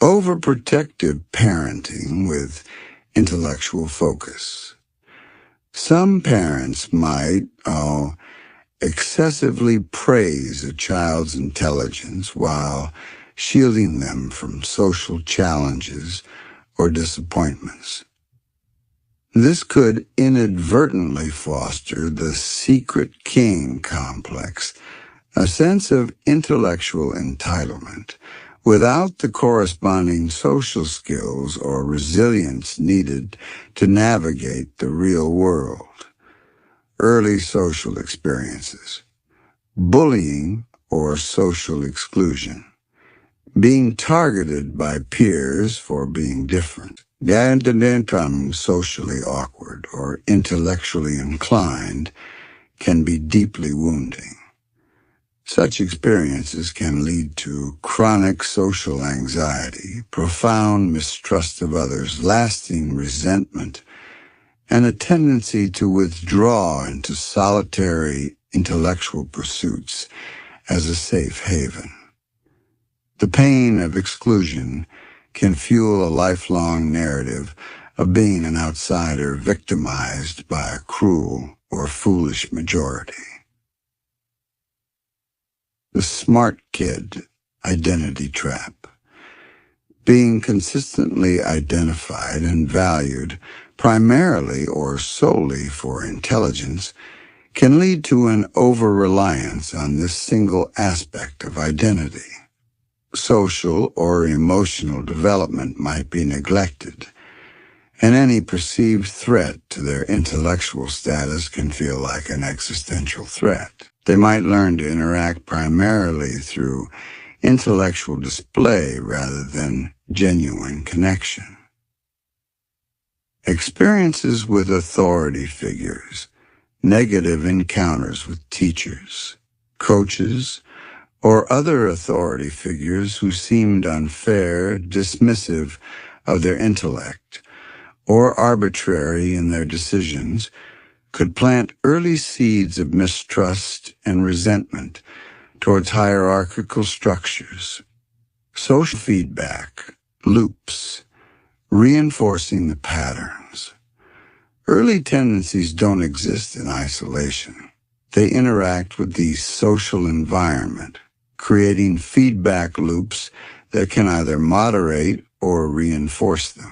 Overprotective parenting with intellectual focus. Some parents might, excessively praise a child's intelligence while shielding them from social challenges or disappointments. This could inadvertently foster the secret king complex, a sense of intellectual entitlement, without the corresponding social skills or resilience needed to navigate the real world. Early social experiences. Bullying or social exclusion. Being targeted by peers for being different. Socially awkward or intellectually inclined can be deeply wounding. Such experiences can lead to chronic social anxiety, profound mistrust of others, lasting resentment, and a tendency to withdraw into solitary intellectual pursuits as a safe haven. The pain of exclusion can fuel a lifelong narrative of being an outsider victimized by a cruel or foolish majority. The smart kid identity trap. Being consistently identified and valued primarily or solely for intelligence can lead to an over-reliance on this single aspect of identity. Social or emotional development might be neglected, and any perceived threat to their intellectual status can feel like an existential threat. They might learn to interact primarily through intellectual display rather than genuine connection. Experiences with authority figures, negative encounters with teachers, coaches, or other authority figures who seemed unfair, dismissive of their intellect, or arbitrary in their decisions, could plant early seeds of mistrust and resentment towards hierarchical structures. Social feedback, loops, reinforcing the patterns. Early tendencies don't exist in isolation. They interact with the social environment, creating feedback loops that can either moderate or reinforce them.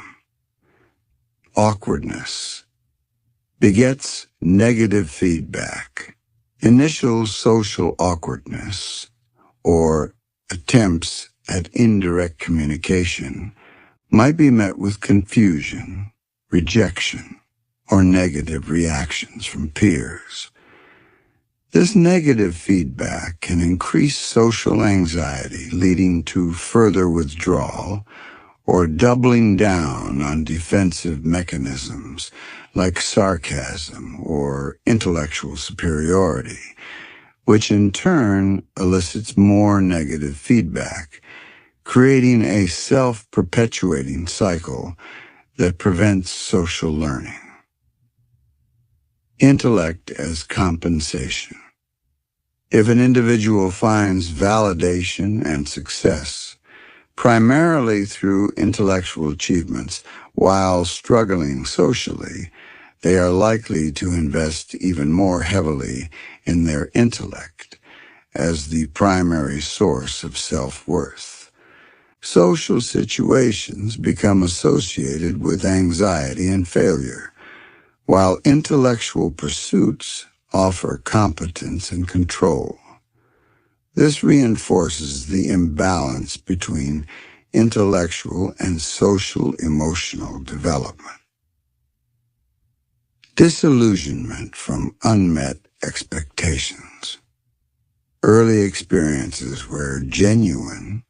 Awkwardness begets negative feedback. Initial social awkwardness, or attempts at indirect communication, might be met with confusion, rejection, or negative reactions from peers. This negative feedback can increase social anxiety, leading to further withdrawal or doubling down on defensive mechanisms like sarcasm or intellectual superiority, which in turn elicits more negative feedback, creating a self-perpetuating cycle that prevents social learning. Intellect as compensation. If an individual finds validation and success, primarily through intellectual achievements, while struggling socially, they are likely to invest even more heavily in their intellect as the primary source of self-worth. Social situations become associated with anxiety and failure, while intellectual pursuits offer competence and control. This reinforces the imbalance between intellectual and social-emotional development. Disillusionment from unmet expectations. Early experiences where genuine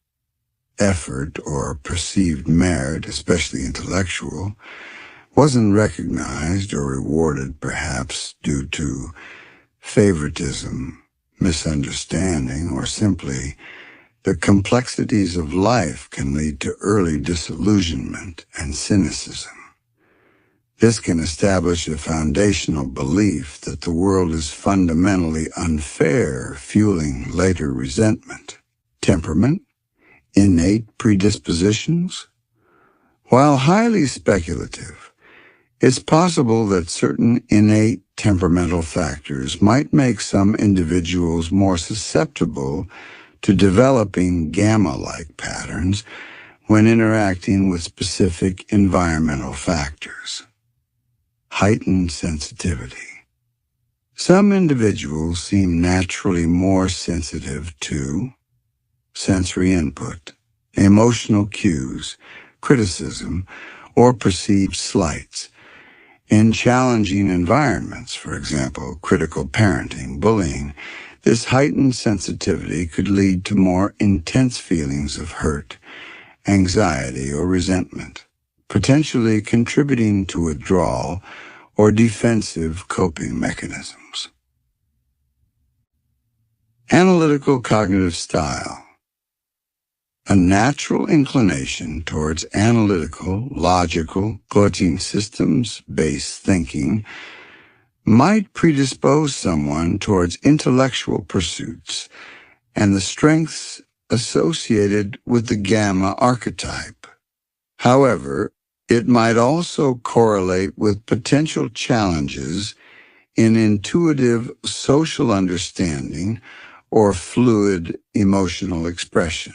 effort or perceived merit, especially intellectual, wasn't recognized or rewarded, perhaps due to favoritism, misunderstanding, or simply the complexities of life, can lead to early disillusionment and cynicism. This can establish a foundational belief that the world is fundamentally unfair, fueling later resentment. Temperament, innate predispositions. While highly speculative, it's possible that certain innate temperamental factors might make some individuals more susceptible to developing gamma-like patterns when interacting with specific environmental factors. heightened sensitivity. Some individuals seem naturally more sensitive to sensory input, emotional cues, criticism, or perceived slights. In challenging environments, for example, critical parenting, bullying, this heightened sensitivity could lead to more intense feelings of hurt, anxiety, or resentment, potentially contributing to withdrawal or defensive coping mechanisms. Analytical cognitive style. A natural inclination towards analytical, logical, coaching systems-based thinking might predispose someone towards intellectual pursuits and the strengths associated with the Gamma Archetype. However, it might also correlate with potential challenges in intuitive social understanding or fluid emotional expression.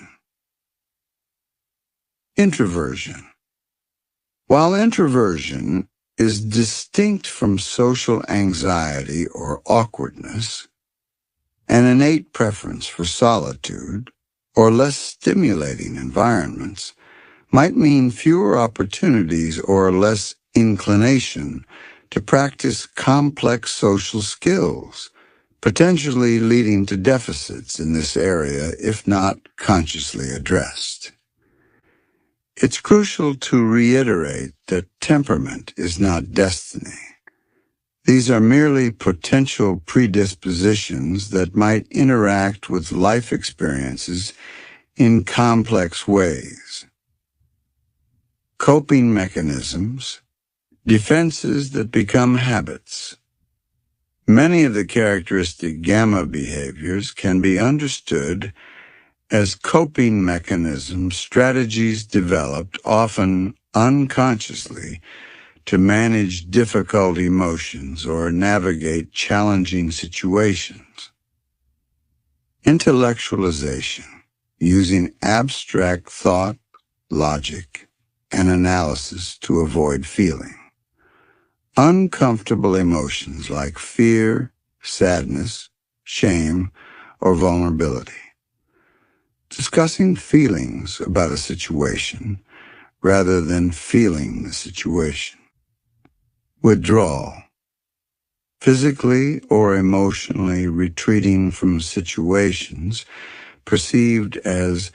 Introversion. While introversion is distinct from social anxiety or awkwardness, an innate preference for solitude or less stimulating environments might mean fewer opportunities or less inclination to practice complex social skills, potentially leading to deficits in this area if not consciously addressed. It's crucial to reiterate that temperament is not destiny. These are merely potential predispositions that might interact with life experiences in complex ways. Coping mechanisms, defenses that become habits. Many of the characteristic gamma behaviors can be understood as coping mechanisms, strategies developed often unconsciously to manage difficult emotions or navigate challenging situations. Intellectualization, using abstract thought, logic, and analysis to avoid feeling. Uncomfortable emotions like fear, sadness, shame, or vulnerability. Discussing feelings about a situation rather than feeling the situation. Withdrawal. Physically or emotionally retreating from situations perceived as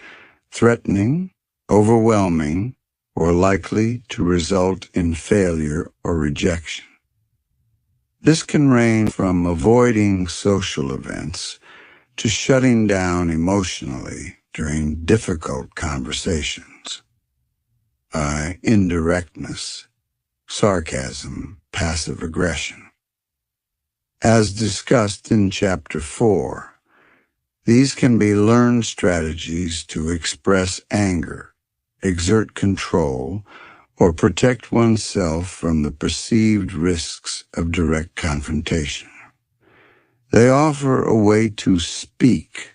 threatening, overwhelming, or likely to result in failure or rejection. This can range from avoiding social events to shutting down emotionally during difficult conversations. Indirectness, sarcasm, passive aggression. As discussed in Chapter 4, these can be learned strategies to express anger, exert control, or protect oneself from the perceived risks of direct confrontation. They offer a way to speak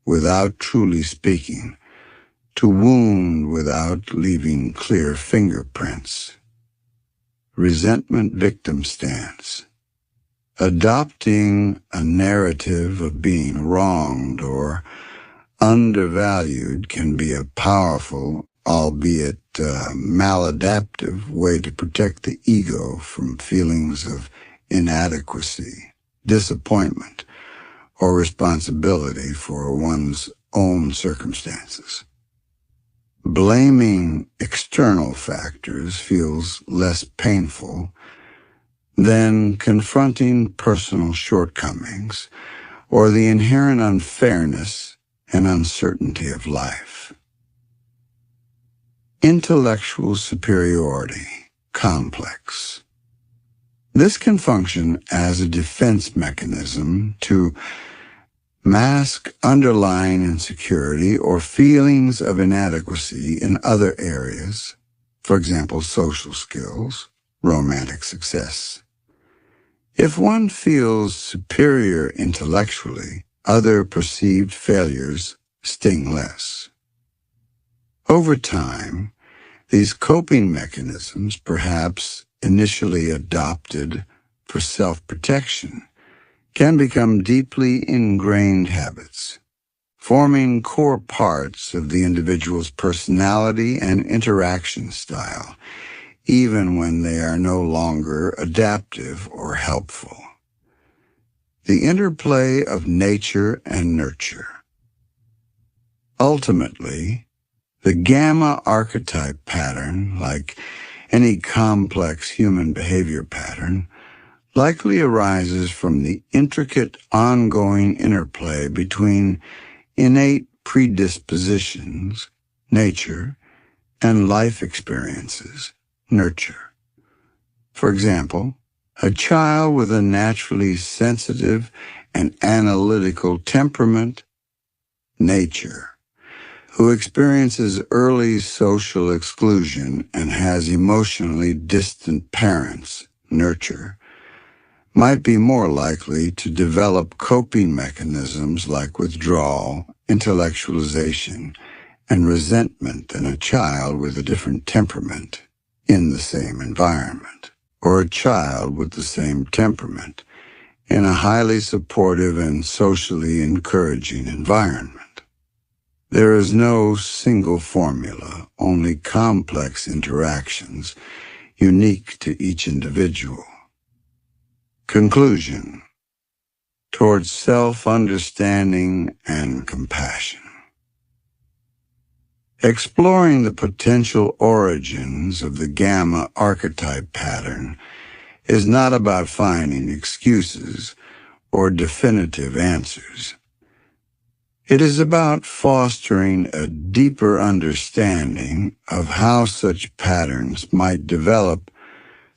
without truly speaking, to wound without leaving clear fingerprints. Resentment victim stance. Adopting a narrative of being wronged or undervalued can be a powerful, albeit maladaptive, way to protect the ego from feelings of inadequacy, disappointment, or responsibility for one's own circumstances. Blaming external factors feels less painful than confronting personal shortcomings or the inherent unfairness and uncertainty of life. Intellectual superiority complex. This can function as a defense mechanism to mask underlying insecurity or feelings of inadequacy in other areas, for example, social skills, romantic success. If one feels superior intellectually, other perceived failures sting less. Over time, these coping mechanisms perhaps initially adopted for self-protection, can become deeply ingrained habits, forming core parts of the individual's personality and interaction style, even when they are no longer adaptive or helpful. The interplay of nature and nurture. Ultimately, the Gamma Archetype pattern, like any complex human behavior pattern, likely arises from the intricate ongoing interplay between innate predispositions, nature, and life experiences, nurture. For example, a child with a naturally sensitive and analytical temperament, nature, who experiences early social exclusion and has emotionally distant parents, nurture, might be more likely to develop coping mechanisms like withdrawal, intellectualization, and resentment than a child with a different temperament in the same environment, or a child with the same temperament in a highly supportive and socially encouraging environment. There is no single formula, only complex interactions unique to each individual. Conclusion. Towards self-understanding and compassion. Exploring the potential origins of the Gamma Archetype pattern is not about finding excuses or definitive answers. It is about fostering a deeper understanding of how such patterns might develop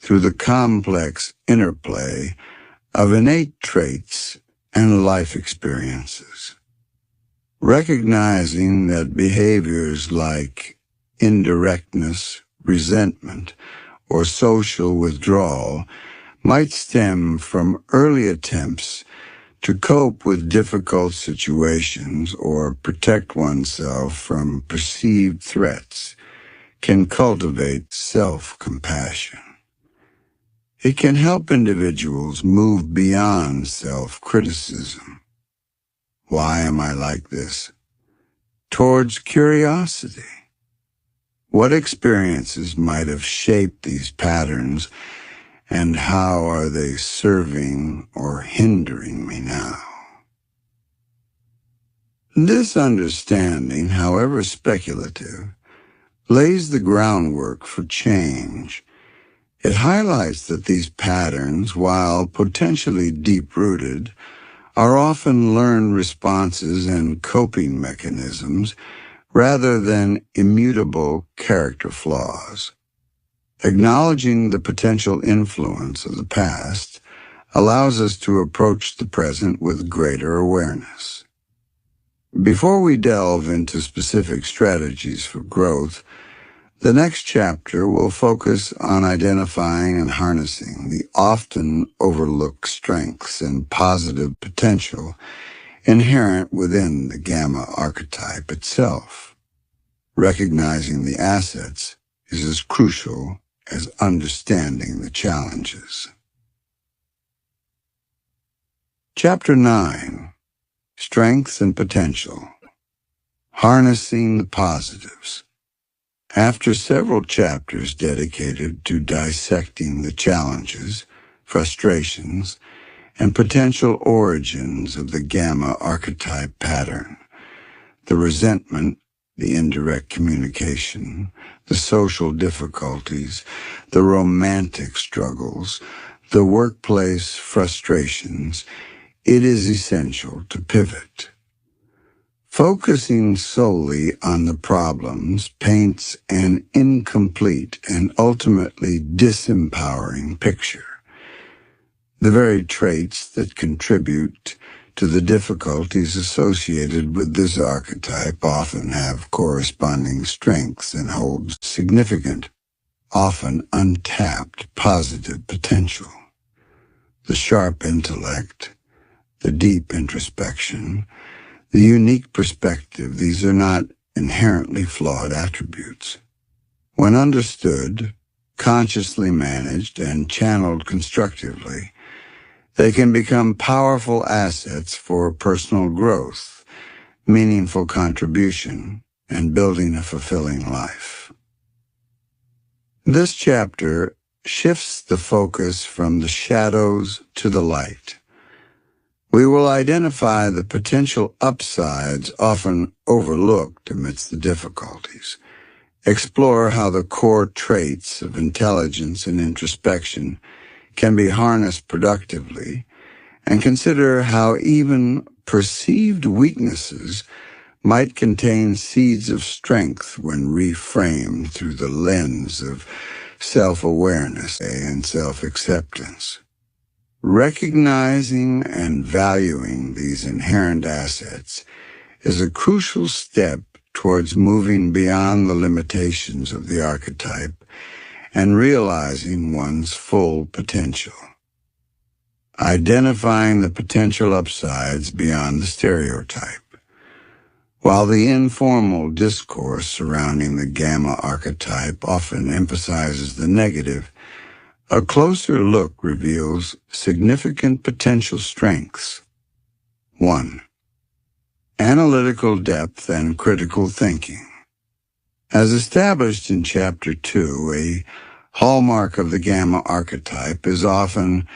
through the complex interplay of innate traits and life experiences. Recognizing that behaviors like indirectness, resentment, or social withdrawal might stem from early attempts to cope with difficult situations or protect oneself from perceived threats can cultivate self-compassion. It can help individuals move beyond self-criticism. Why am I like this? Towards curiosity. What experiences might have shaped these patterns, and how are they serving or hindering me now? This understanding, however speculative, lays the groundwork for change. It highlights that these patterns, while potentially deep-rooted, are often learned responses and coping mechanisms rather than immutable character flaws. Acknowledging the potential influence of the past allows us to approach the present with greater awareness. Before we delve into specific strategies for growth, the next chapter will focus on identifying and harnessing the often overlooked strengths and positive potential inherent within the Gamma Archetype itself. Recognizing the assets is as crucial as understanding the challenges. Chapter 9. Strengths and Potential. Harnessing the Positives. After several chapters dedicated to dissecting the challenges, frustrations, and potential origins of the Gamma Archetype pattern, the resentment, the indirect communication, the social difficulties, the romantic struggles, the workplace frustrations, it is essential to pivot. Focusing solely on the problems paints an incomplete and ultimately disempowering picture. The very traits that contribute to the difficulties associated with this archetype often have corresponding strengths and hold significant, often untapped positive potential. The sharp intellect, the deep introspection, the unique perspective, these are not inherently flawed attributes. When understood, consciously managed and channeled constructively, they can become powerful assets for personal growth, meaningful contribution, and building a fulfilling life. This chapter shifts the focus from the shadows to the light. We will identify the potential upsides often overlooked amidst the difficulties, explore how the core traits of intelligence and introspection can be harnessed productively, and consider how even perceived weaknesses might contain seeds of strength when reframed through the lens of self-awareness and self-acceptance. Recognizing and valuing these inherent assets is a crucial step towards moving beyond the limitations of the archetype and realizing one's full potential. Identifying the potential upsides beyond the stereotype. While the informal discourse surrounding the Gamma Archetype often emphasizes the negative, a closer look reveals significant potential strengths. 1. Analytical depth and critical thinking. As established in Chapter 2, a hallmark of the Gamma Archetype is often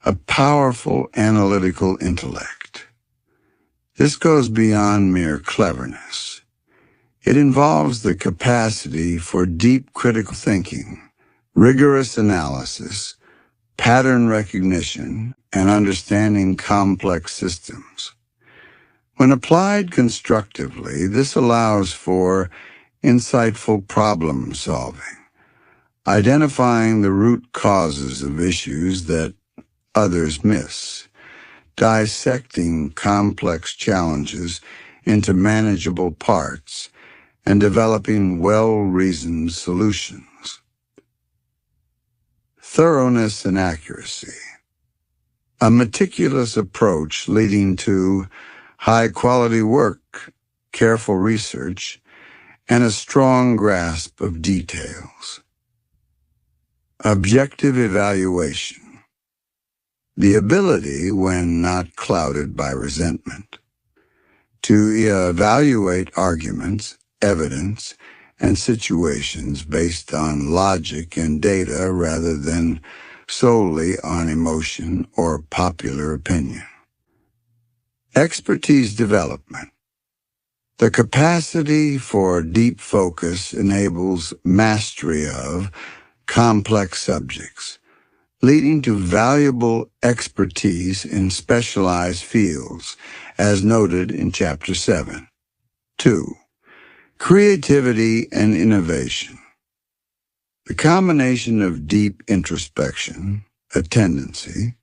a powerful analytical intellect. This goes beyond mere cleverness. It involves the capacity for deep critical thinking, rigorous analysis, pattern recognition, and understanding complex systems. When applied constructively, this allows for insightful problem solving, identifying the root causes of issues that others miss, dissecting complex challenges into manageable parts, and developing well-reasoned solutions. Thoroughness and accuracy. A meticulous approach leading to high-quality work, careful research, and a strong grasp of details. Objective evaluation. The ability, when not clouded by resentment, to evaluate arguments, evidence, and situations based on logic and data rather than solely on emotion or popular opinion. Expertise development. The capacity for deep focus enables mastery of complex subjects, leading to valuable expertise in specialized fields, as noted in Chapter 7. 2. Creativity and innovation. The combination of deep introspection, a tendency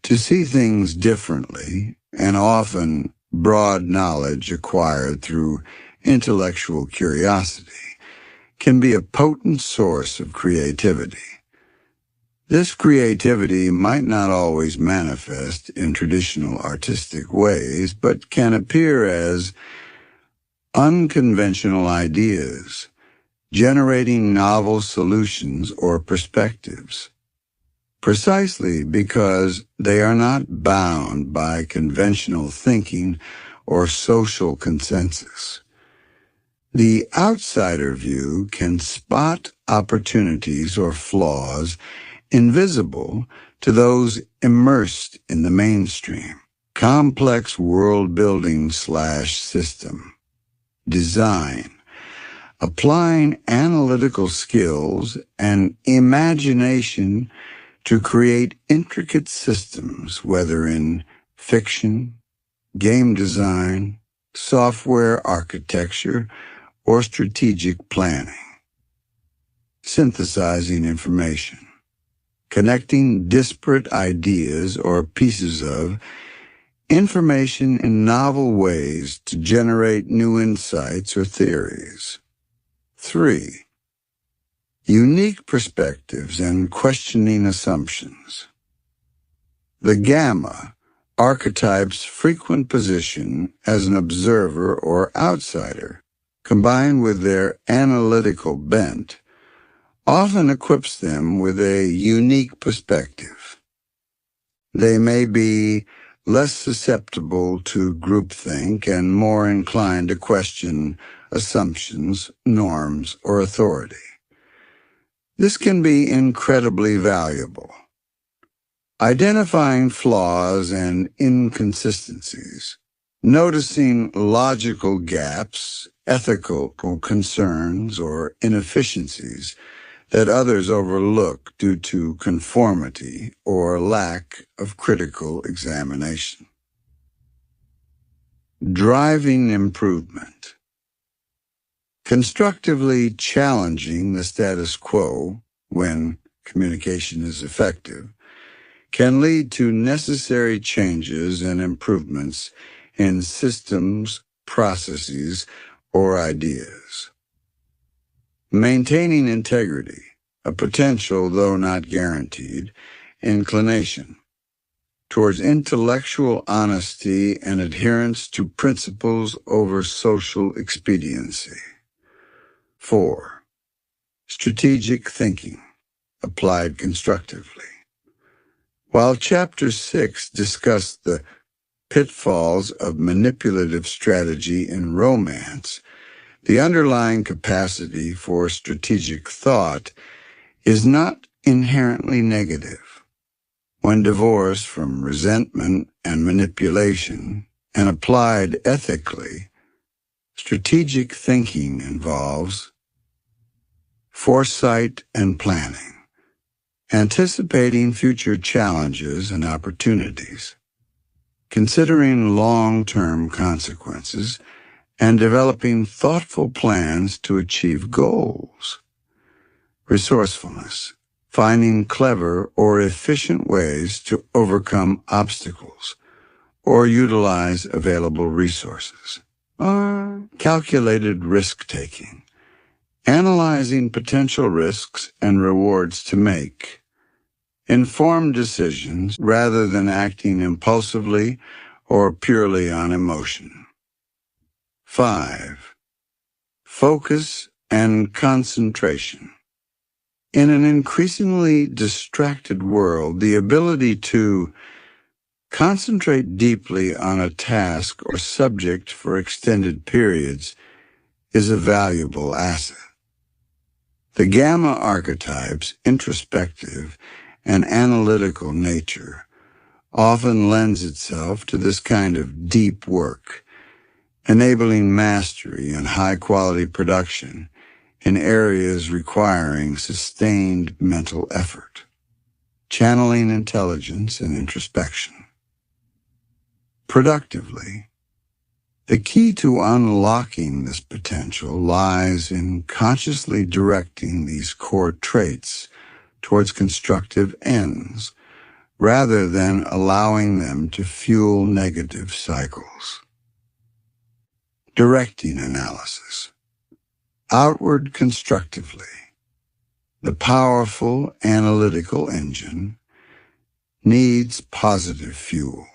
to see things differently, and often broad knowledge acquired through intellectual curiosity, can be a potent source of creativity. This creativity might not always manifest in traditional artistic ways, but can appear as unconventional ideas, generating novel solutions or perspectives, precisely because they are not bound by conventional thinking or social consensus. The outsider view can spot opportunities or flaws invisible to those immersed in the mainstream. Complex world-building / system design, applying analytical skills and imagination to create intricate systems, whether in fiction, game design, software architecture, or strategic planning. Synthesizing information. Connecting disparate ideas or pieces of information in novel ways to generate new insights or theories. 3. Unique perspectives and questioning assumptions. The Gamma Archetype's frequent position as an observer or outsider, combined with their analytical bent, often equips them with a unique perspective. They may be less susceptible to groupthink and more inclined to question assumptions, norms, or authority. This can be incredibly valuable. Identifying flaws and inconsistencies, noticing logical gaps, ethical concerns, or inefficiencies that others overlook due to conformity or lack of critical examination. Driving improvement. Constructively challenging the status quo, when communication is effective, can lead to necessary changes and improvements in systems, processes, or ideas. Maintaining integrity, a potential, though not guaranteed, inclination towards intellectual honesty and adherence to principles over social expediency. 4. Strategic thinking, applied constructively. While Chapter 6 discussed the pitfalls of manipulative strategy in romance, the underlying capacity for strategic thought is not inherently negative. When divorced from resentment and manipulation and applied ethically, strategic thinking involves foresight and planning, anticipating future challenges and opportunities, considering long-term consequences, and developing thoughtful plans to achieve goals. Resourcefulness, finding clever or efficient ways to overcome obstacles or utilize available resources. Calculated risk-taking, analyzing potential risks and rewards to make informed decisions rather than acting impulsively or purely on emotion. 5. Focus and concentration. In an increasingly distracted world, the ability to concentrate deeply on a task or subject for extended periods is a valuable asset. The Gamma Archetype's introspective and analytical nature often lends itself to this kind of deep work, enabling mastery and high-quality production in areas requiring sustained mental effort, channeling intelligence and introspection. Productively, the key to unlocking this potential lies in consciously directing these core traits towards constructive ends, rather than allowing them to fuel negative cycles. Directing analysis. Outward constructively, the powerful analytical engine needs positive fuel.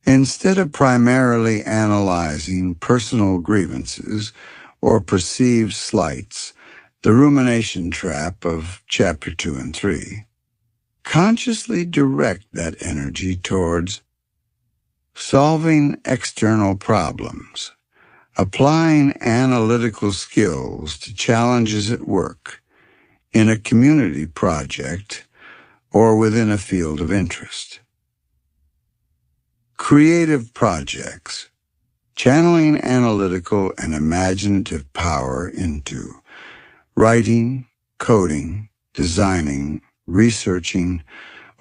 Instead of primarily analyzing personal grievances or perceived slights, the rumination trap of Chapter 2 and 3, consciously direct that energy towards solving external problems, applying analytical skills to challenges at work, in a community project, or within a field of interest. Creative projects, channeling analytical and imaginative power into writing, coding, designing, researching,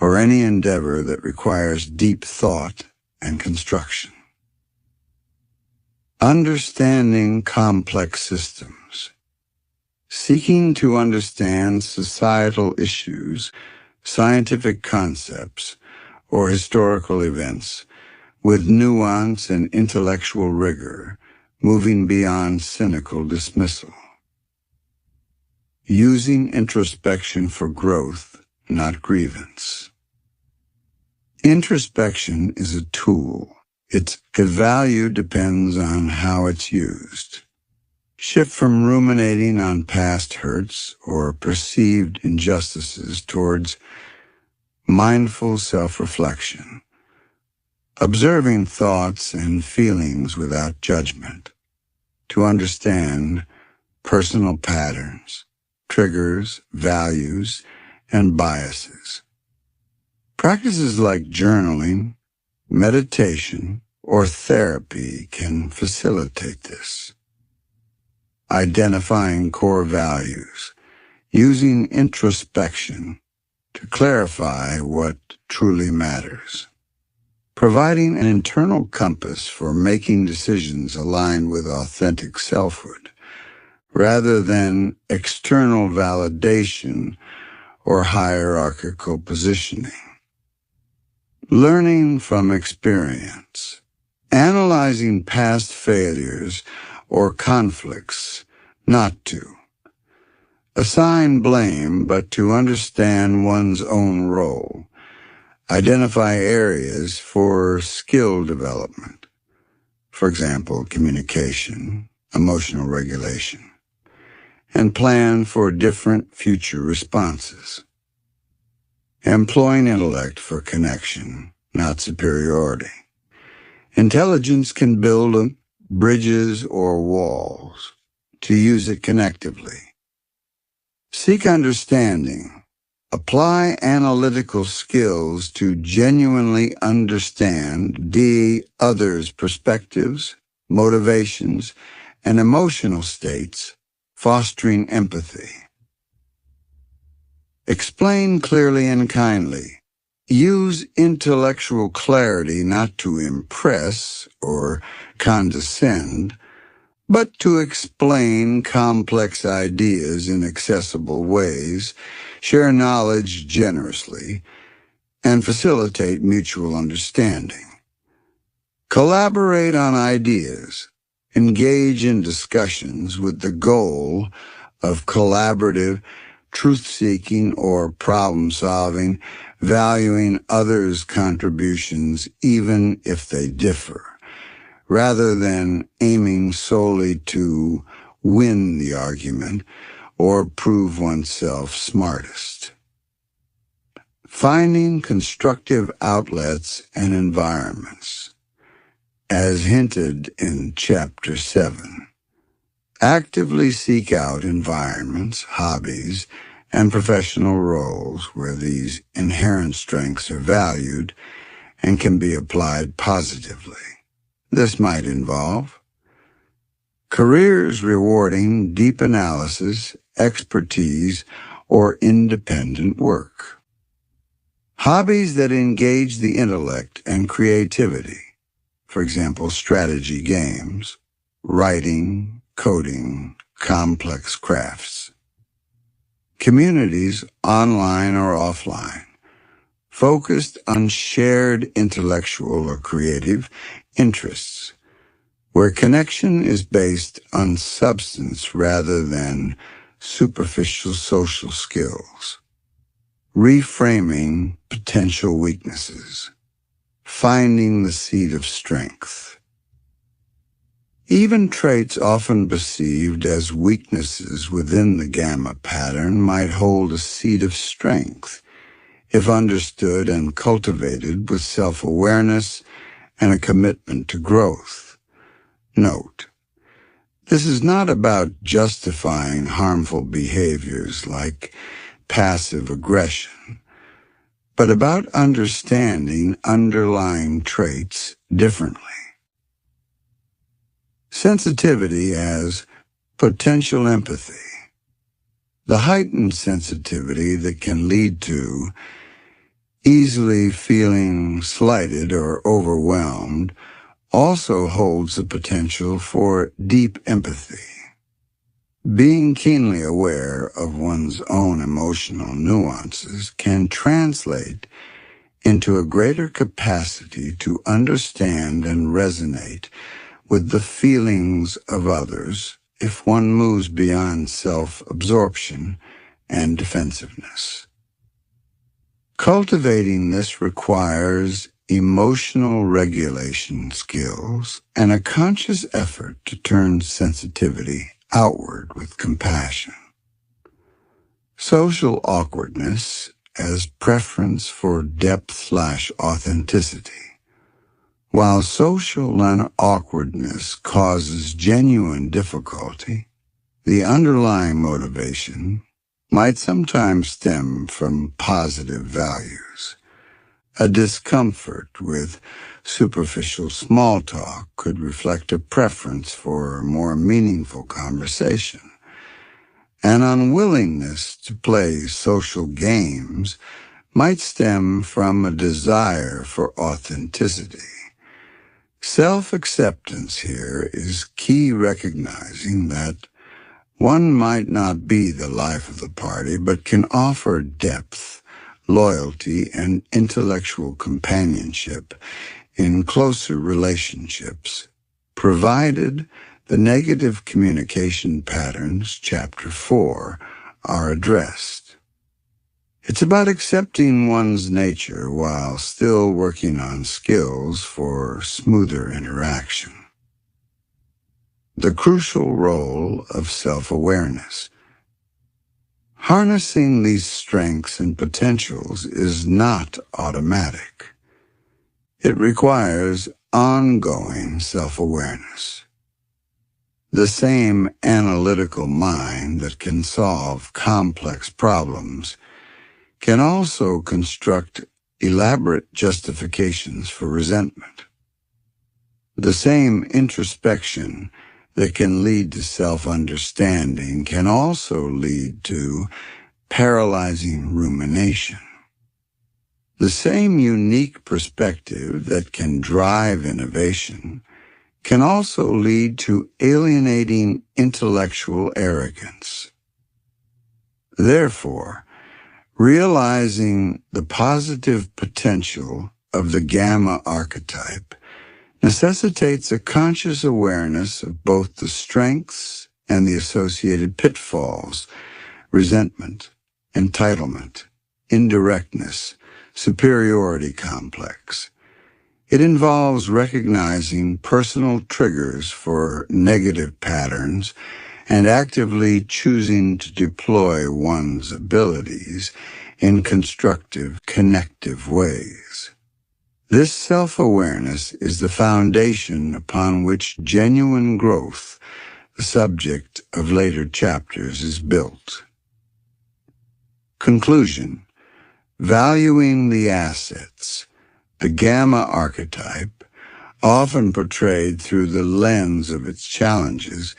or any endeavor that requires deep thought and construction. Understanding complex systems, seeking to understand societal issues, scientific concepts, or historical events with nuance and intellectual rigor, moving beyond cynical dismissal. Using introspection for growth, not grievance. Introspection is a tool. Its value depends on how it's used. Shift from ruminating on past hurts or perceived injustices towards mindful self-reflection, observing thoughts and feelings without judgment to understand personal patterns, triggers, values, and biases. Practices like journaling, meditation, or therapy can facilitate this. Identifying core values, using introspection to clarify what truly matters. Providing an internal compass for making decisions aligned with authentic selfhood, rather than external validation or hierarchical positioning. Learning from experience. Analyzing past failures or conflicts, not to assign blame, but to understand one's own role. Identify areas for skill development. For example, communication, emotional regulation, and plan for different future responses. Employing intellect for connection, not superiority. Intelligence can build bridges or walls, to use it connectively. Seek understanding. Apply analytical skills to genuinely understand the other's perspectives, motivations, and emotional states, fostering empathy. Explain clearly and kindly. Use intellectual clarity not to impress or condescend, but to explain complex ideas in accessible ways, share knowledge generously, and facilitate mutual understanding. Collaborate on ideas. Engage in discussions with the goal of collaborative truth-seeking or problem-solving, valuing others' contributions even if they differ, rather than aiming solely to win the argument or prove oneself smartest. Finding constructive outlets and environments. As hinted in Chapter 7, actively seek out environments, hobbies, and professional roles where these inherent strengths are valued and can be applied positively. This might involve careers rewarding deep analysis, expertise, or independent work. Hobbies that engage the intellect and creativity, for example, strategy games, writing, coding, complex crafts. Communities, online or offline, focused on shared intellectual or creative interests, where connection is based on substance rather than superficial social skills. Reframing potential weaknesses. Finding the seed of strength. Even traits often perceived as weaknesses within the Gamma pattern might hold a seed of strength if understood and cultivated with self-awareness and a commitment to growth. Note, this is not about justifying harmful behaviors like passive aggression, but about understanding underlying traits differently. Sensitivity as potential empathy. The heightened sensitivity that can lead to easily feeling slighted or overwhelmed also holds the potential for deep empathy. Being keenly aware of one's own emotional nuances can translate into a greater capacity to understand and resonate with the feelings of others if one moves beyond self-absorption and defensiveness. Cultivating this requires emotional regulation skills and a conscious effort to turn sensitivity outward with compassion. Social awkwardness as preference for depth/authenticity. While social awkwardness causes genuine difficulty, the underlying motivation might sometimes stem from positive values. A discomfort with superficial small talk could reflect a preference for more meaningful conversation. An unwillingness to play social games might stem from a desire for authenticity. Self-acceptance here is key, recognizing that one might not be the life of the party, but can offer depth, loyalty, and intellectual companionship in closer relationships, provided the negative communication patterns, Chapter 4, are addressed. It's about accepting one's nature while still working on skills for smoother interaction. The crucial role of self-awareness. Harnessing these strengths and potentials is not automatic. It requires ongoing self-awareness. The same analytical mind that can solve complex problems can also construct elaborate justifications for resentment. The same introspection that can lead to self-understanding can also lead to paralyzing rumination. The same unique perspective that can drive innovation can also lead to alienating intellectual arrogance. Therefore, realizing the positive potential of the Gamma Archetype necessitates a conscious awareness of both the strengths and the associated pitfalls: resentment, entitlement, indirectness, superiority complex. It involves recognizing personal triggers for negative patterns and actively choosing to deploy one's abilities in constructive, connective ways. This self-awareness is the foundation upon which genuine growth, the subject of later chapters, is built. Conclusion. Valuing the assets. The Gamma Archetype, often portrayed through the lens of its challenges,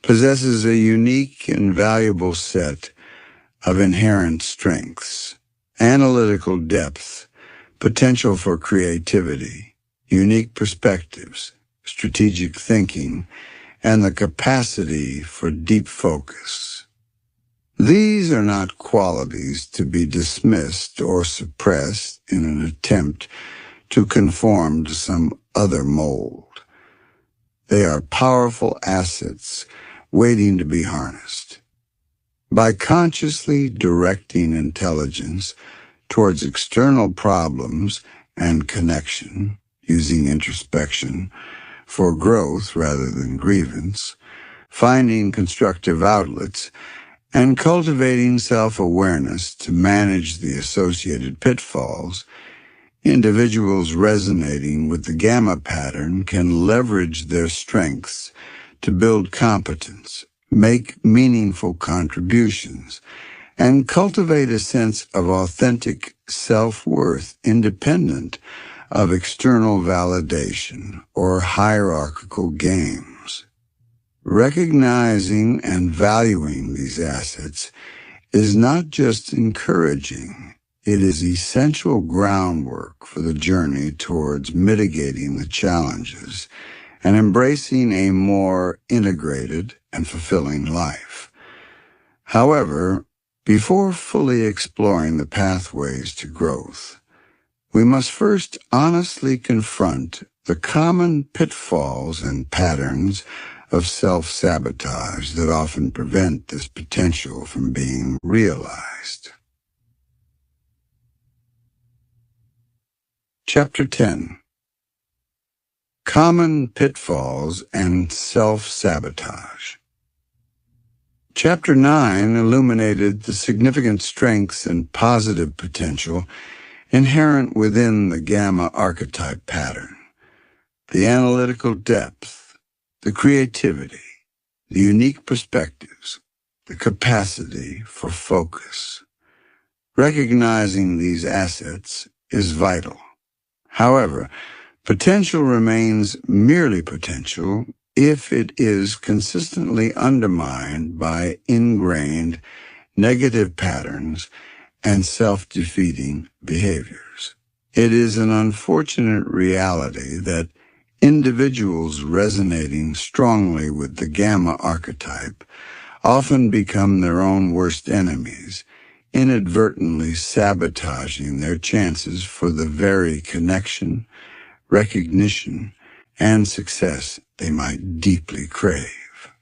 possesses a unique and valuable set of inherent strengths: analytical depth, potential for creativity, unique perspectives, strategic thinking, and the capacity for deep focus. These are not qualities to be dismissed or suppressed in an attempt to conform to some other mold. They are powerful assets waiting to be harnessed. By consciously directing intelligence towards external problems and connection, using introspection for growth rather than grievance, finding constructive outlets, and cultivating self-awareness to manage the associated pitfalls, individuals resonating with the Gamma pattern can leverage their strengths to build competence, make meaningful contributions, and cultivate a sense of authentic self-worth independent of external validation or hierarchical games. Recognizing and valuing these assets is not just encouraging, it is essential groundwork for the journey towards mitigating the challenges and embracing a more integrated and fulfilling life. However, before fully exploring the pathways to growth, we must first honestly confront the common pitfalls and patterns of self-sabotage that often prevent this potential from being realized. Chapter 10. Common pitfalls and self-sabotage. Chapter 9 illuminated the significant strengths and positive potential inherent within the Gamma Archetype pattern. The analytical depth, the creativity, the unique perspectives, the capacity for focus. Recognizing these assets is vital. However, potential remains merely potential if it is consistently undermined by ingrained negative patterns and self-defeating behaviors. It is an unfortunate reality that individuals resonating strongly with the Gamma Archetype often become their own worst enemies, inadvertently sabotaging their chances for the very connection, recognition, and success they might deeply crave.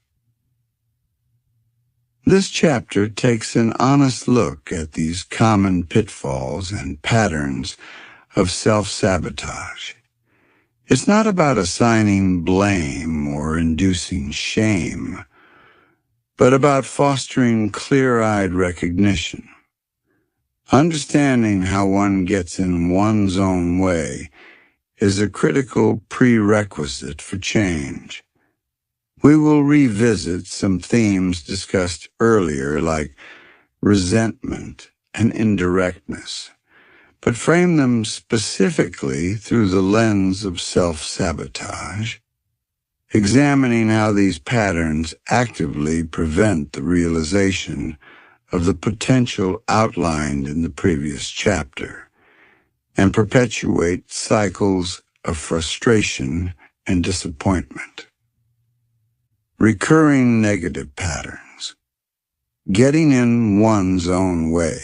This chapter takes an honest look at these common pitfalls and patterns of self-sabotage. It's not about assigning blame or inducing shame, but about fostering clear-eyed recognition. Understanding how one gets in one's own way is a critical prerequisite for change. We will revisit some themes discussed earlier, like resentment and indirectness, but frame them specifically through the lens of self-sabotage, examining how these patterns actively prevent the realization of the potential outlined in the previous chapter, and perpetuate cycles of frustration and disappointment. Recurring negative patterns. Getting in one's own way.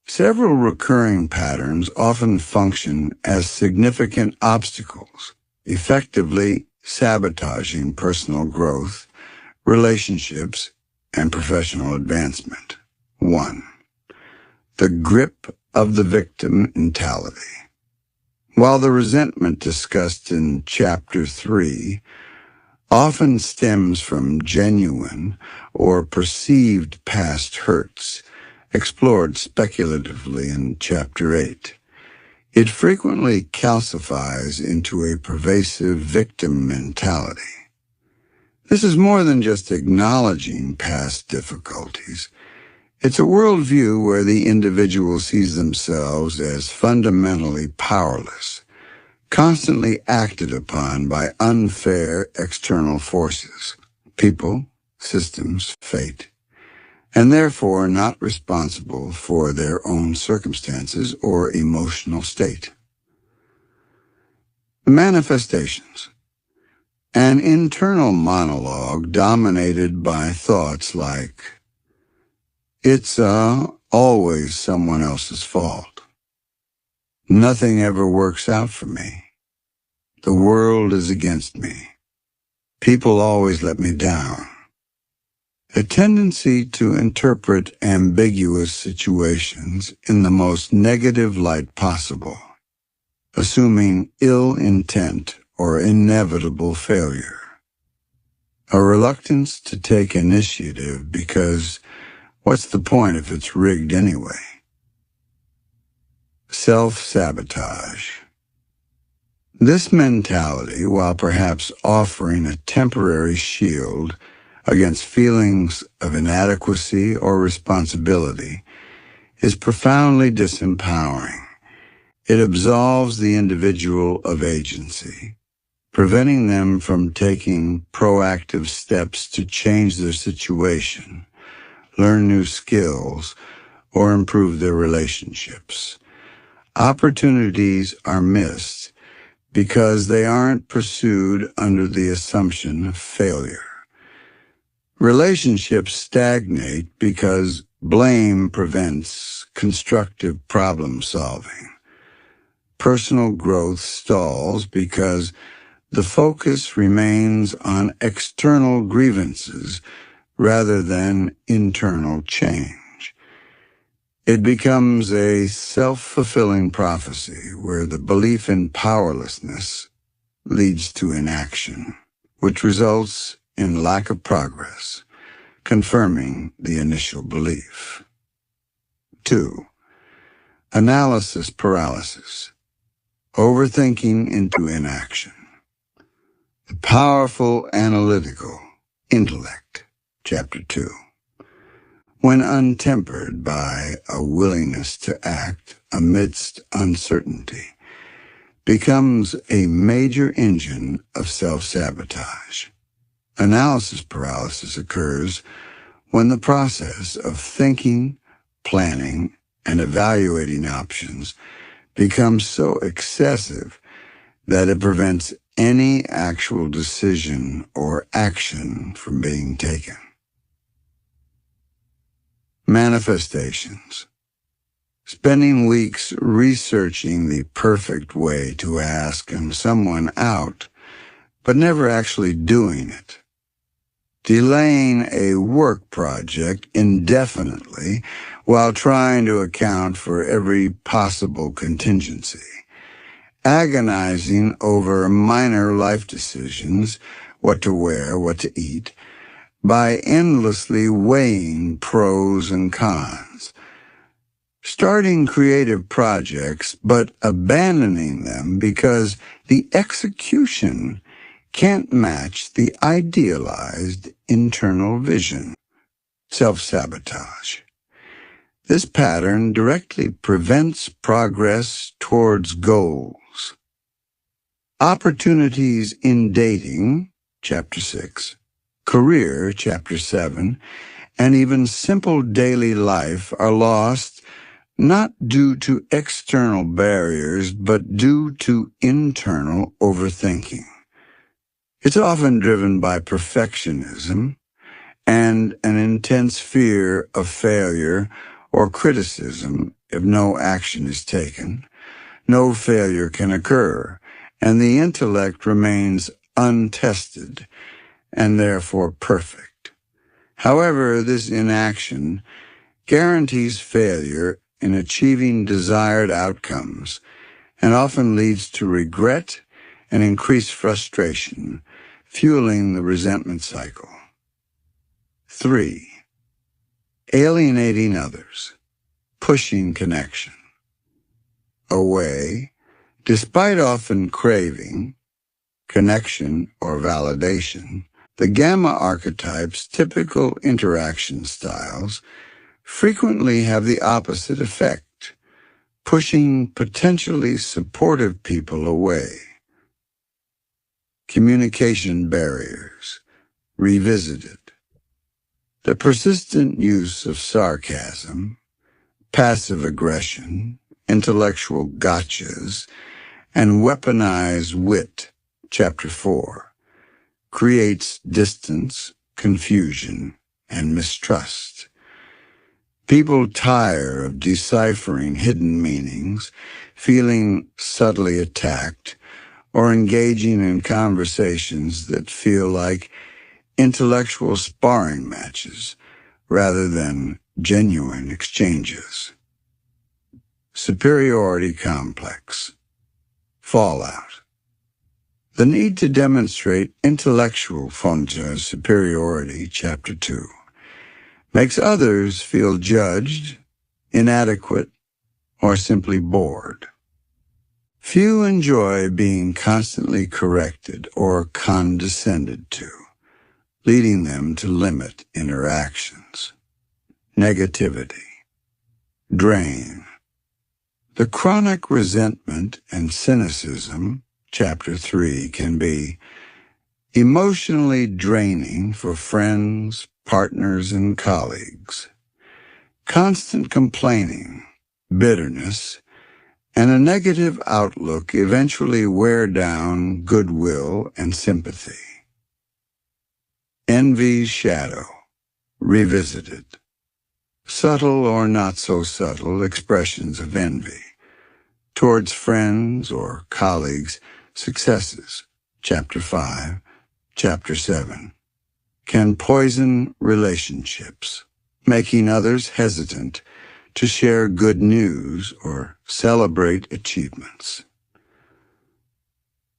Several recurring patterns often function as significant obstacles, effectively sabotaging personal growth, relationships, and professional advancement. 1. The grip of the victim mentality. While the resentment discussed in Chapter 3 often stems from genuine or perceived past hurts, explored speculatively in Chapter 8, it frequently calcifies into a pervasive victim mentality. This is more than just acknowledging past difficulties. It's a worldview where the individual sees themselves as fundamentally powerless, constantly acted upon by unfair external forces, people, systems, fate, and therefore not responsible for their own circumstances or emotional state. Manifestations. An internal monologue dominated by thoughts like, "It's always someone else's fault. Nothing ever works out for me. The world is against me. People always let me down." A tendency to interpret ambiguous situations in the most negative light possible, assuming ill intent or inevitable failure. A reluctance to take initiative because what's the point if it's rigged anyway? Self-sabotage. This mentality, while perhaps offering a temporary shield against feelings of inadequacy or responsibility, is profoundly disempowering. It absolves the individual of agency, preventing them from taking proactive steps to change their situation, learn new skills, or improve their relationships. Opportunities are missed because they aren't pursued under the assumption of failure. Relationships stagnate because blame prevents constructive problem solving. Personal growth stalls because the focus remains on external grievances rather than internal change. It becomes a self-fulfilling prophecy where the belief in powerlessness leads to inaction, which results in lack of progress, confirming the initial belief. 2. Analysis paralysis, overthinking into inaction. The powerful analytical intellect, Chapter 2. When untempered by a willingness to act amidst uncertainty, becomes a major engine of self-sabotage. Analysis paralysis occurs when the process of thinking, planning, and evaluating options becomes so excessive that it prevents any actual decision or action from being taken. Manifestations. Spending weeks researching the perfect way to ask someone out, but never actually doing it. Delaying a work project indefinitely while trying to account for every possible contingency. Agonizing over minor life decisions, what to wear, what to eat, by endlessly weighing pros and cons. Starting creative projects, but abandoning them because the execution can't match the idealized internal vision. Self-sabotage. This pattern directly prevents progress towards goals. Opportunities in dating, Chapter 6, career, Chapter 7, and even simple daily life are lost not due to external barriers, but due to internal overthinking. It's often driven by perfectionism and an intense fear of failure or criticism. If no action is taken, no failure can occur, and the intellect remains untested and therefore perfect. However, this inaction guarantees failure in achieving desired outcomes and often leads to regret and increased frustration, fueling the resentment cycle. 3. Alienating others, pushing connection away, despite often craving connection or validation. The Gamma Archetype's typical interaction styles frequently have the opposite effect, pushing potentially supportive people away. Communication barriers, revisited. The persistent use of sarcasm, passive aggression, intellectual gotchas, and weaponized wit, Chapter 4, creates distance, confusion, and mistrust. People tire of deciphering hidden meanings, feeling subtly attacked, or engaging in conversations that feel like intellectual sparring matches rather than genuine exchanges. Superiority complex. Fallout. The need to demonstrate intellectual superiority, Chapter 2, makes others feel judged, inadequate, or simply bored. Few enjoy being constantly corrected or condescended to, leading them to limit interactions. Negativity. Drain. The chronic resentment and cynicism, Chapter 3, can be emotionally draining for friends, partners, and colleagues. Constant complaining, bitterness, and a negative outlook eventually wear down goodwill and sympathy. Envy's shadow, revisited. Subtle or not so subtle expressions of envy towards friends or colleagues' successes, Chapter 5, Chapter 7, can poison relationships, making others hesitant to share good news or celebrate achievements.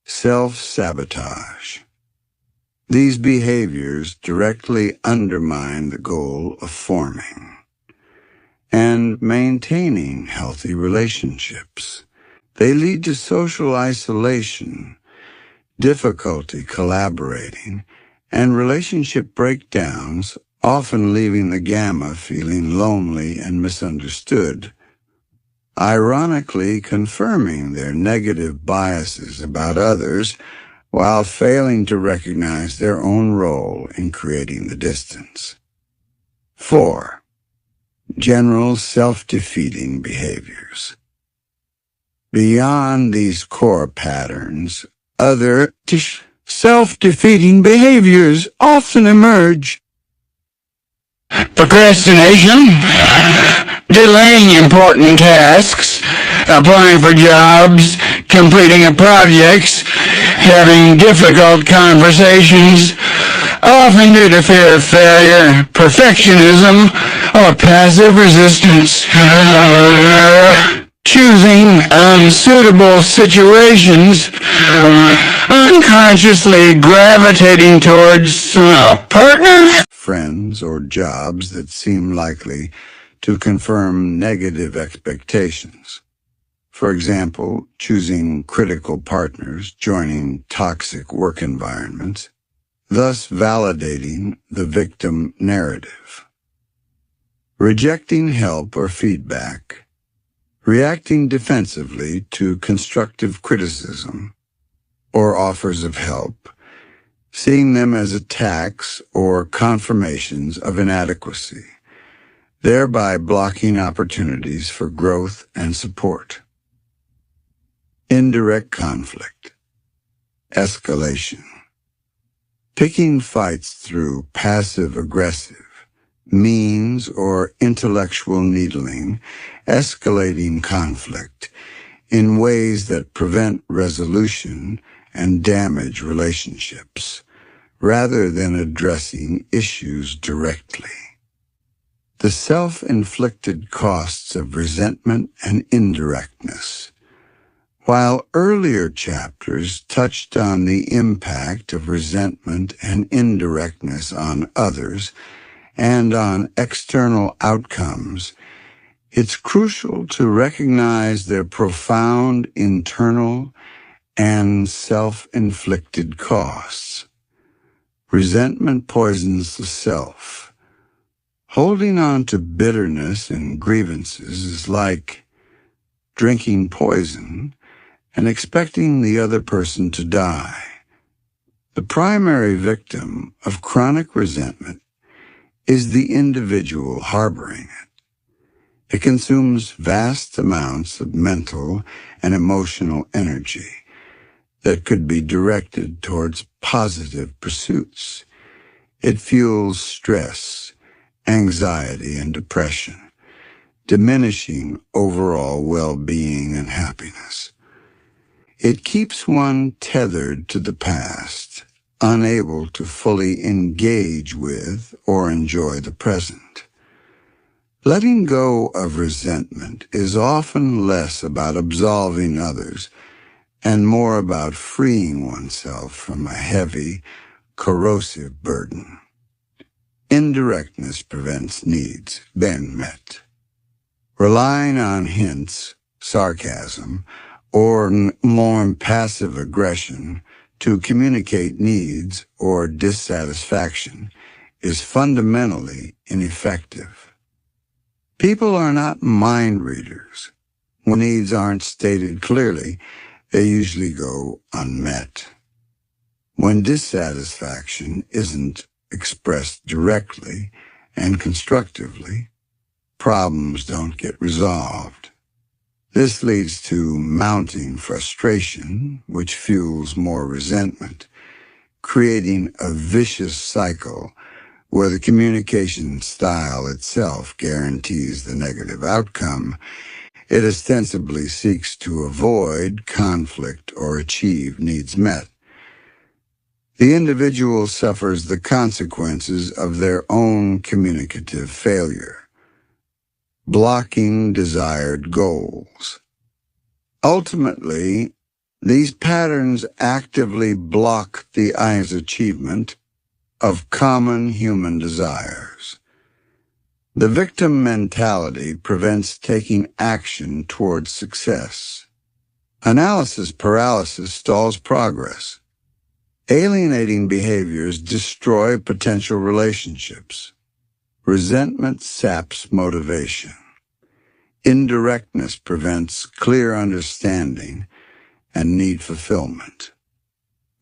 Self-sabotage. These behaviors directly undermine the goal of forming and maintaining healthy relationships. They lead to social isolation, difficulty collaborating, and relationship breakdowns, often leaving the Gamma feeling lonely and misunderstood, ironically confirming their negative biases about others while failing to recognize their own role in creating the distance. 4. General self-defeating behaviors. Beyond these core patterns, other self-defeating behaviors often emerge. Procrastination, delaying important tasks, applying for jobs, completing projects, having difficult conversations, often due to fear of failure, perfectionism, or passive resistance. Choosing unsuitable situations, unconsciously gravitating towards partners, friends, or jobs that seem likely to confirm negative expectations. For example, choosing critical partners, joining toxic work environments, thus validating the victim narrative. Rejecting help or feedback, reacting defensively to constructive criticism or offers of help, seeing them as attacks or confirmations of inadequacy, thereby blocking opportunities for growth and support. Indirect conflict, escalation, picking fights through passive-aggressive means or intellectual needling, escalating conflict in ways that prevent resolution and damage relationships, rather than addressing issues directly. The self-inflicted costs of resentment and indirectness. While earlier chapters touched on the impact of resentment and indirectness on others and on external outcomes, it's crucial to recognize their profound internal and self-inflicted costs. Resentment poisons the self. Holding on to bitterness and grievances is like drinking poison and expecting the other person to die. The primary victim of chronic resentment is the individual harboring it. It consumes vast amounts of mental and emotional energy that could be directed towards positive pursuits. It fuels stress, anxiety, and depression, diminishing overall well-being and happiness. It keeps one tethered to the past, unable to fully engage with or enjoy the present. Letting go of resentment is often less about absolving others and more about freeing oneself from a heavy, corrosive burden. Indirectness prevents needs being met. Relying on hints, sarcasm, or more passive aggression to communicate needs or dissatisfaction is fundamentally ineffective. People are not mind readers. When needs aren't stated clearly, they usually go unmet. When dissatisfaction isn't expressed directly and constructively, problems don't get resolved. This leads to mounting frustration, which fuels more resentment, creating a vicious cycle where the communication style itself guarantees the negative outcome. It ostensibly seeks to avoid conflict or achieve needs met. The individual suffers the consequences of their own communicative failure, blocking desired goals. Ultimately, these patterns actively block the I's achievement of common human desires. The victim mentality prevents taking action towards success. Analysis paralysis stalls progress. Alienating behaviors destroy potential relationships. Resentment saps motivation. Indirectness prevents clear understanding and need fulfillment.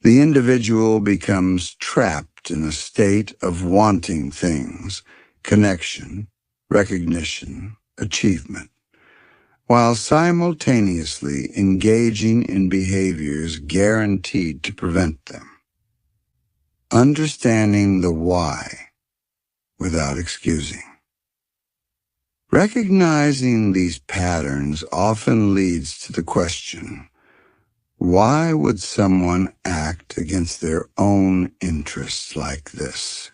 The individual becomes trapped in a state of wanting things, connection, recognition, achievement, while simultaneously engaging in behaviors guaranteed to prevent them. Understanding the why without excusing. Recognizing these patterns often leads to the question, why would someone act against their own interests like this?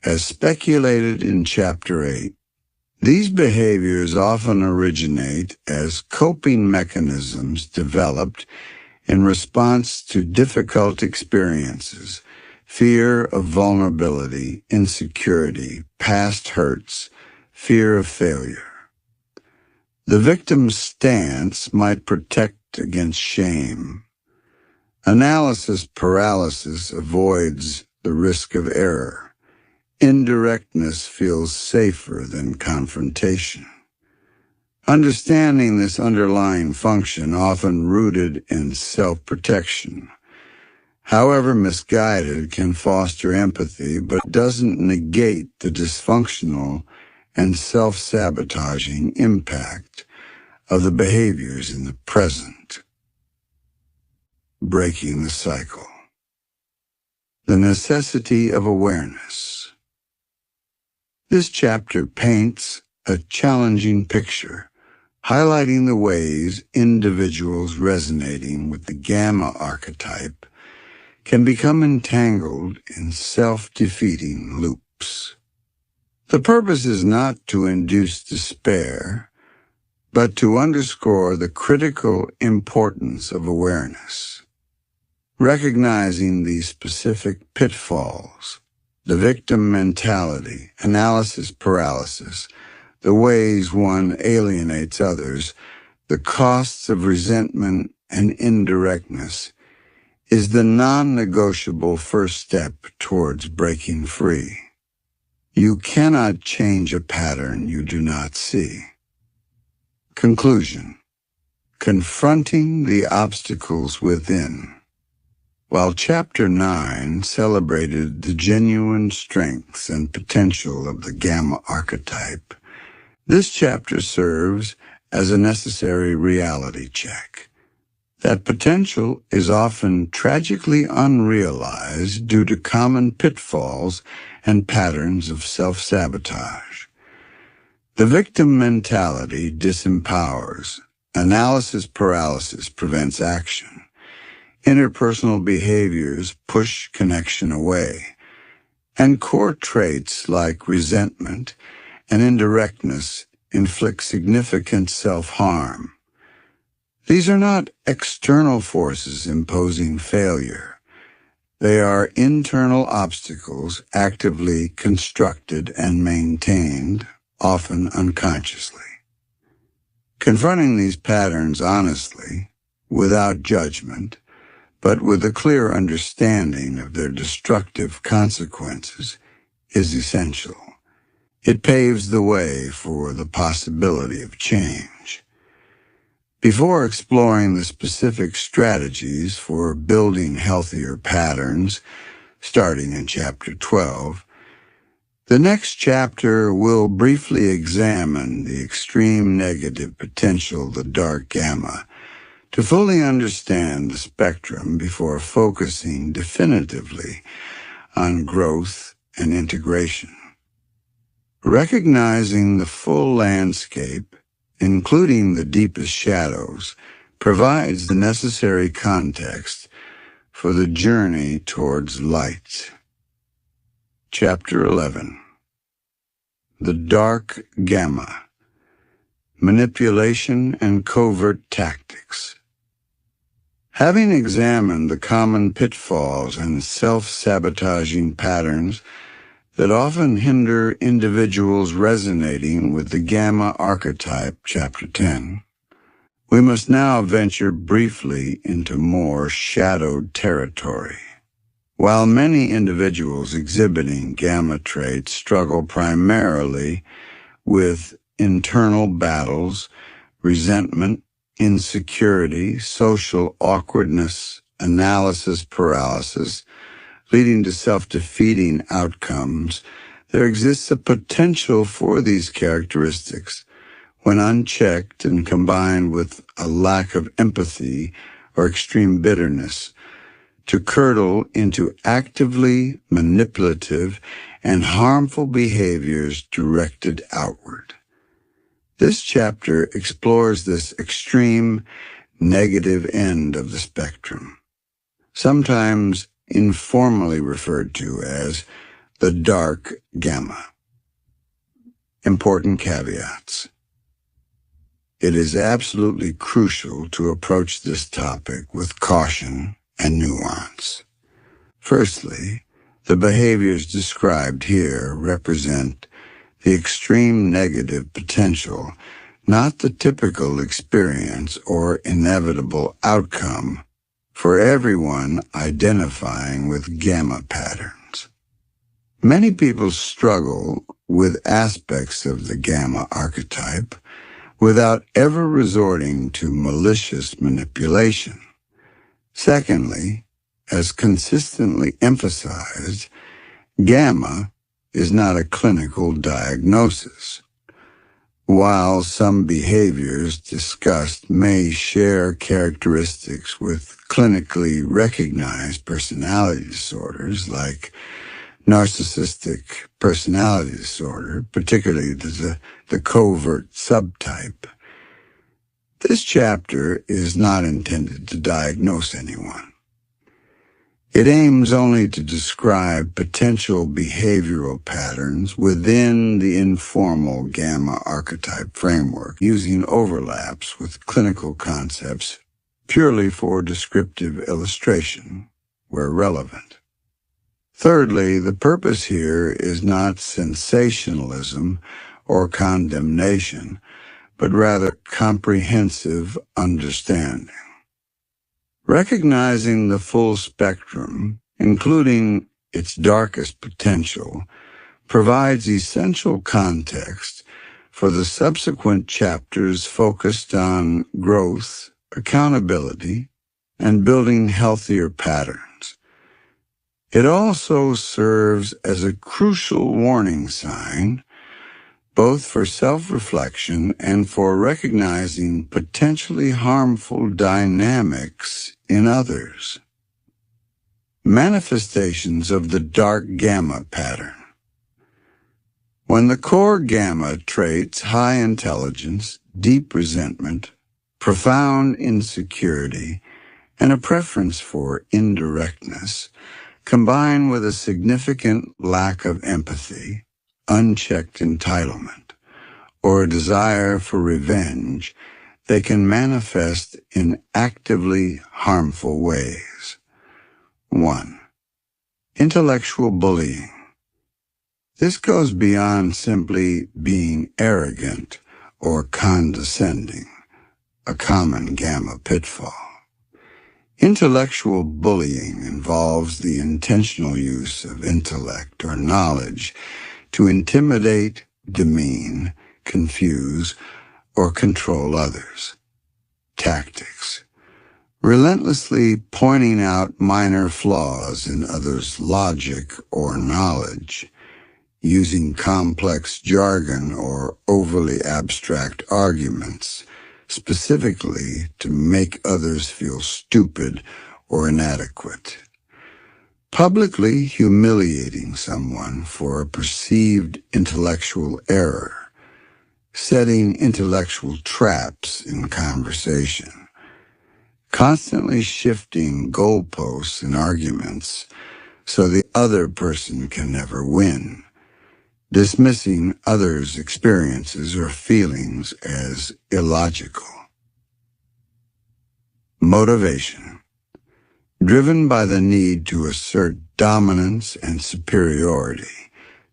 As speculated in Chapter 8, these behaviors often originate as coping mechanisms developed in response to difficult experiences, fear of vulnerability, insecurity, past hurts, fear of failure. The victim's stance might protect against shame. Analysis paralysis avoids the risk of error. Indirectness feels safer than confrontation. Understanding this underlying function, often rooted in self-protection, however misguided, can foster empathy but doesn't negate the dysfunctional and self-sabotaging impact of the behaviors in the present. Breaking the cycle. The necessity of awareness. This chapter paints a challenging picture, highlighting the ways individuals resonating with the Gamma Archetype can become entangled in self-defeating loops. The purpose is not to induce despair, but to underscore the critical importance of awareness. Recognizing these specific pitfalls, the victim mentality, analysis paralysis, the ways one alienates others, the costs of resentment and indirectness, is the non-negotiable first step towards breaking free. You cannot change a pattern you do not see. Conclusion. Confronting the obstacles within. While Chapter 9 celebrated the genuine strengths and potential of the Gamma Archetype, this chapter serves as a necessary reality check. That potential is often tragically unrealized due to common pitfalls and patterns of self-sabotage. The victim mentality disempowers. Analysis paralysis prevents action. Interpersonal behaviors push connection away. And core traits like resentment and indirectness inflict significant self-harm. These are not external forces imposing failure. They are internal obstacles actively constructed and maintained, often unconsciously. Confronting these patterns honestly, without judgment, but with a clear understanding of their destructive consequences, is essential. It paves the way for the possibility of change. Before exploring the specific strategies for building healthier patterns, starting in Chapter 12, the next chapter will briefly examine the extreme negative potential of the dark gamma to fully understand the spectrum before focusing definitively on growth and integration. Recognizing the full landscape, including the deepest shadows, provides the necessary context for the journey towards light. Chapter 11. The Dark Gamma. Manipulation and Covert Tactics. Having examined the common pitfalls and self-sabotaging patterns that often hinder individuals resonating with the Gamma Archetype, Chapter 10, we must now venture briefly into more shadowed territory. While many individuals exhibiting Gamma traits struggle primarily with internal battles, resentment, insecurity, social awkwardness, analysis paralysis, leading to self-defeating outcomes, there exists a potential for these characteristics, when unchecked and combined with a lack of empathy or extreme bitterness, to curdle into actively manipulative and harmful behaviors directed outward. This chapter explores this extreme negative end of the spectrum, sometimes informally referred to as the dark gamma. Important caveats. It is absolutely crucial to approach this topic with caution and nuance. Firstly, the behaviors described here represent the extreme negative potential, not the typical experience or inevitable outcome for everyone identifying with gamma patterns. Many people struggle with aspects of the gamma archetype without ever resorting to malicious manipulation. Secondly, as consistently emphasized, gamma is not a clinical diagnosis. While some behaviors discussed may share characteristics with clinically recognized personality disorders like narcissistic personality disorder, particularly the covert subtype, this chapter is not intended to diagnose anyone. It aims only to describe potential behavioral patterns within the informal Gamma Archetype framework, using overlaps with clinical concepts purely for descriptive illustration, where relevant. Thirdly, the purpose here is not sensationalism or condemnation, but rather comprehensive understanding. Recognizing the full spectrum, including its darkest potential, provides essential context for the subsequent chapters focused on growth, accountability, and building healthier patterns. It also serves as a crucial warning sign, both for self-reflection and for recognizing potentially harmful dynamics in others. Manifestations of the dark gamma pattern. When the core gamma traits high intelligence, deep resentment, profound insecurity, and a preference for indirectness combine with a significant lack of empathy, unchecked entitlement, or a desire for revenge, they can manifest in actively harmful ways. 1. Intellectual bullying. This goes beyond simply being arrogant or condescending, a common gamma pitfall. Intellectual bullying involves the intentional use of intellect or knowledge to intimidate, demean, confuse, or control others. Tactics. Relentlessly pointing out minor flaws in others' logic or knowledge, using complex jargon or overly abstract arguments, specifically to make others feel stupid or inadequate. Publicly humiliating someone for a perceived intellectual error, setting intellectual traps in conversation, constantly shifting goalposts in arguments so the other person can never win, dismissing others' experiences or feelings as illogical. Motivation. driven by the need to assert dominance and superiority.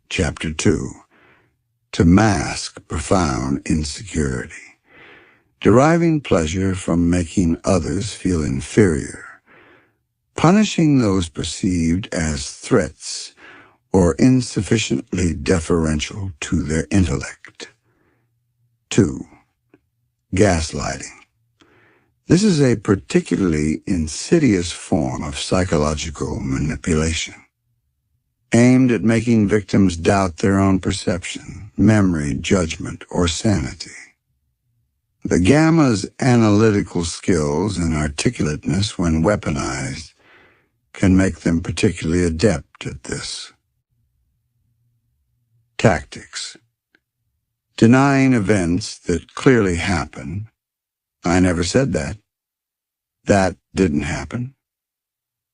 Chapter 2. To mask profound insecurity, deriving pleasure from making others feel inferior, punishing those perceived as threats or insufficiently deferential to their intellect. 2. Gaslighting. This is a particularly insidious form of psychological manipulation, aimed at making victims doubt their own perception, memory, judgment, or sanity. The Gamma's analytical skills and articulateness, when weaponized, can make them particularly adept at this. Tactics. Denying events that clearly happen. I never said that. That didn't happen.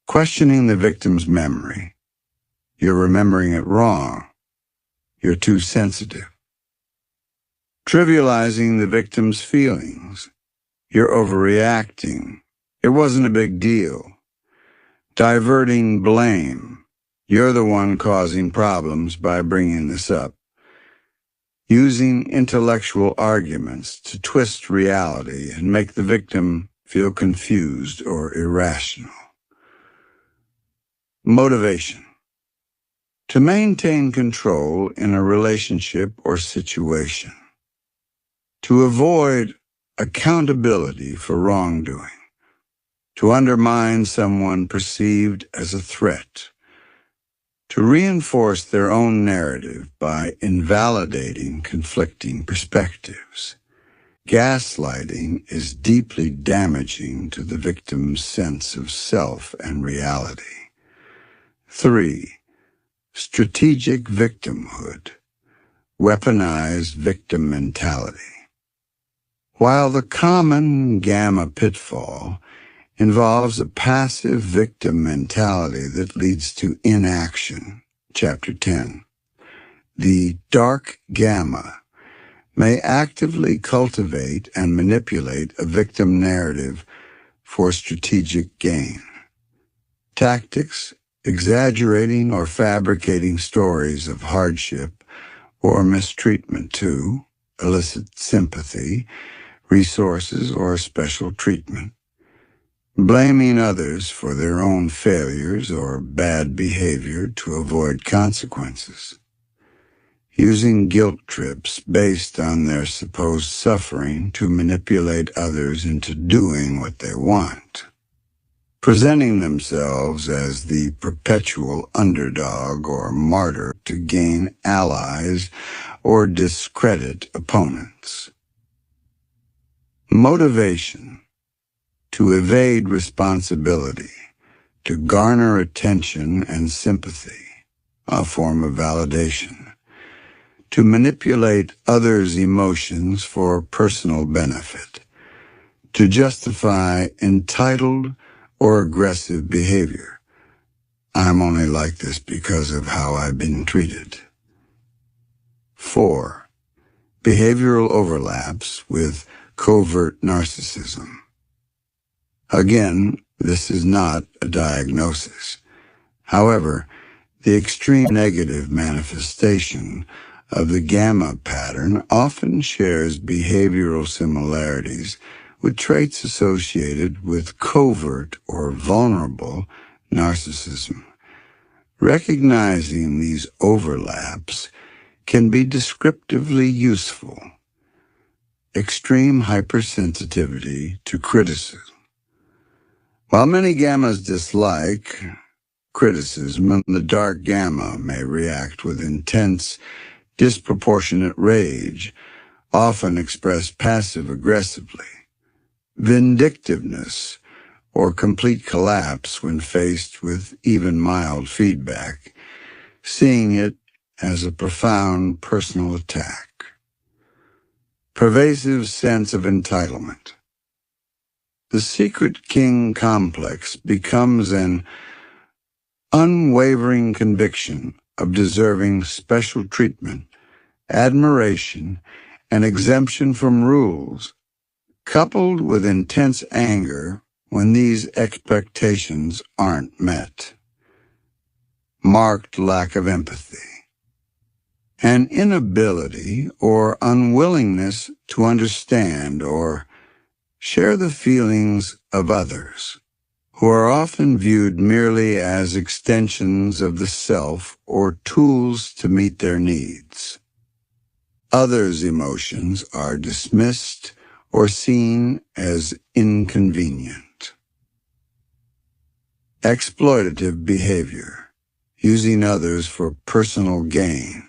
Questioning the victim's memory. You're remembering it wrong. You're too sensitive. Trivializing the victim's feelings. You're overreacting. It wasn't a big deal. Diverting blame. You're the one causing problems by bringing this up. Using intellectual arguments to twist reality and make the victim feel confused or irrational. Motivation. To maintain control in a relationship or situation. To avoid accountability for wrongdoing. To undermine someone perceived as a threat. To reinforce their own narrative by invalidating conflicting perspectives. Gaslighting is deeply damaging to the victim's sense of self and reality. 3. Strategic victimhood. Weaponized victim mentality. While the common Gamma pitfall involves a passive victim mentality that leads to inaction, Chapter 10, the dark Gamma may actively cultivate and manipulate a victim narrative for strategic gain. Tactics: exaggerating or fabricating stories of hardship or mistreatment to elicit sympathy, resources, or special treatment. Blaming others for their own failures or bad behavior to avoid consequences. Using guilt trips based on their supposed suffering to manipulate others into doing what they want. Presenting themselves as the perpetual underdog or martyr to gain allies or discredit opponents. Motivation. To evade responsibility, to garner attention and sympathy, a form of validation, to manipulate others' emotions for personal benefit, to justify entitled or aggressive behavior. I'm only like this because of how I've been treated. 4. Behavioral overlaps with covert narcissism. Again, this is not a diagnosis. However, the extreme negative manifestation of the Gamma pattern often shares behavioral similarities with traits associated with covert or vulnerable narcissism. Recognizing these overlaps can be descriptively useful. Extreme hypersensitivity to criticism. While many Gammas dislike criticism, the dark Gamma may react with intense, disproportionate rage, often expressed passive-aggressively. Vindictiveness or complete collapse when faced with even mild feedback, seeing it as a profound personal attack. Pervasive sense of entitlement. The secret king complex becomes an unwavering conviction of deserving special treatment, admiration, and exemption from rules, coupled with intense anger when these expectations aren't met. Marked lack of empathy. An inability or unwillingness to understand or share the feelings of others, who are often viewed merely as extensions of the self or tools to meet their needs. Others' emotions are dismissed or seen as inconvenient. Exploitative behavior, using others for personal gain,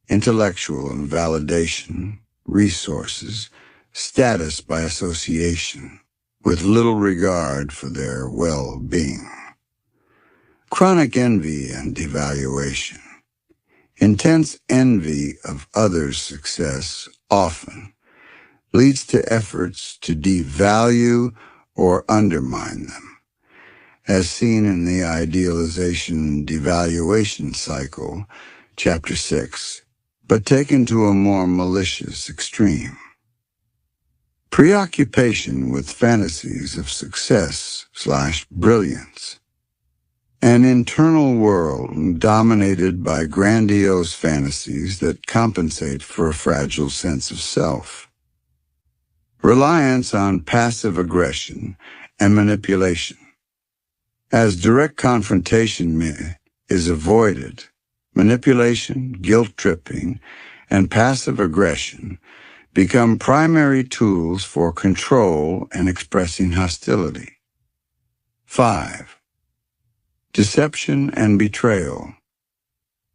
intellectual validation, resources, status by association, with little regard for their well-being. Chronic envy and devaluation. Intense envy of others' success often leads to efforts to devalue or undermine them, as seen in the idealization-devaluation cycle, Chapter 6, but taken to a more malicious extreme. Preoccupation with fantasies of success/brilliance. An internal world dominated by grandiose fantasies that compensate for a fragile sense of self. Reliance on passive aggression and manipulation. As direct confrontation is avoided, manipulation, guilt-tripping, and passive aggression become primary tools for control and expressing hostility. 5. Deception and betrayal.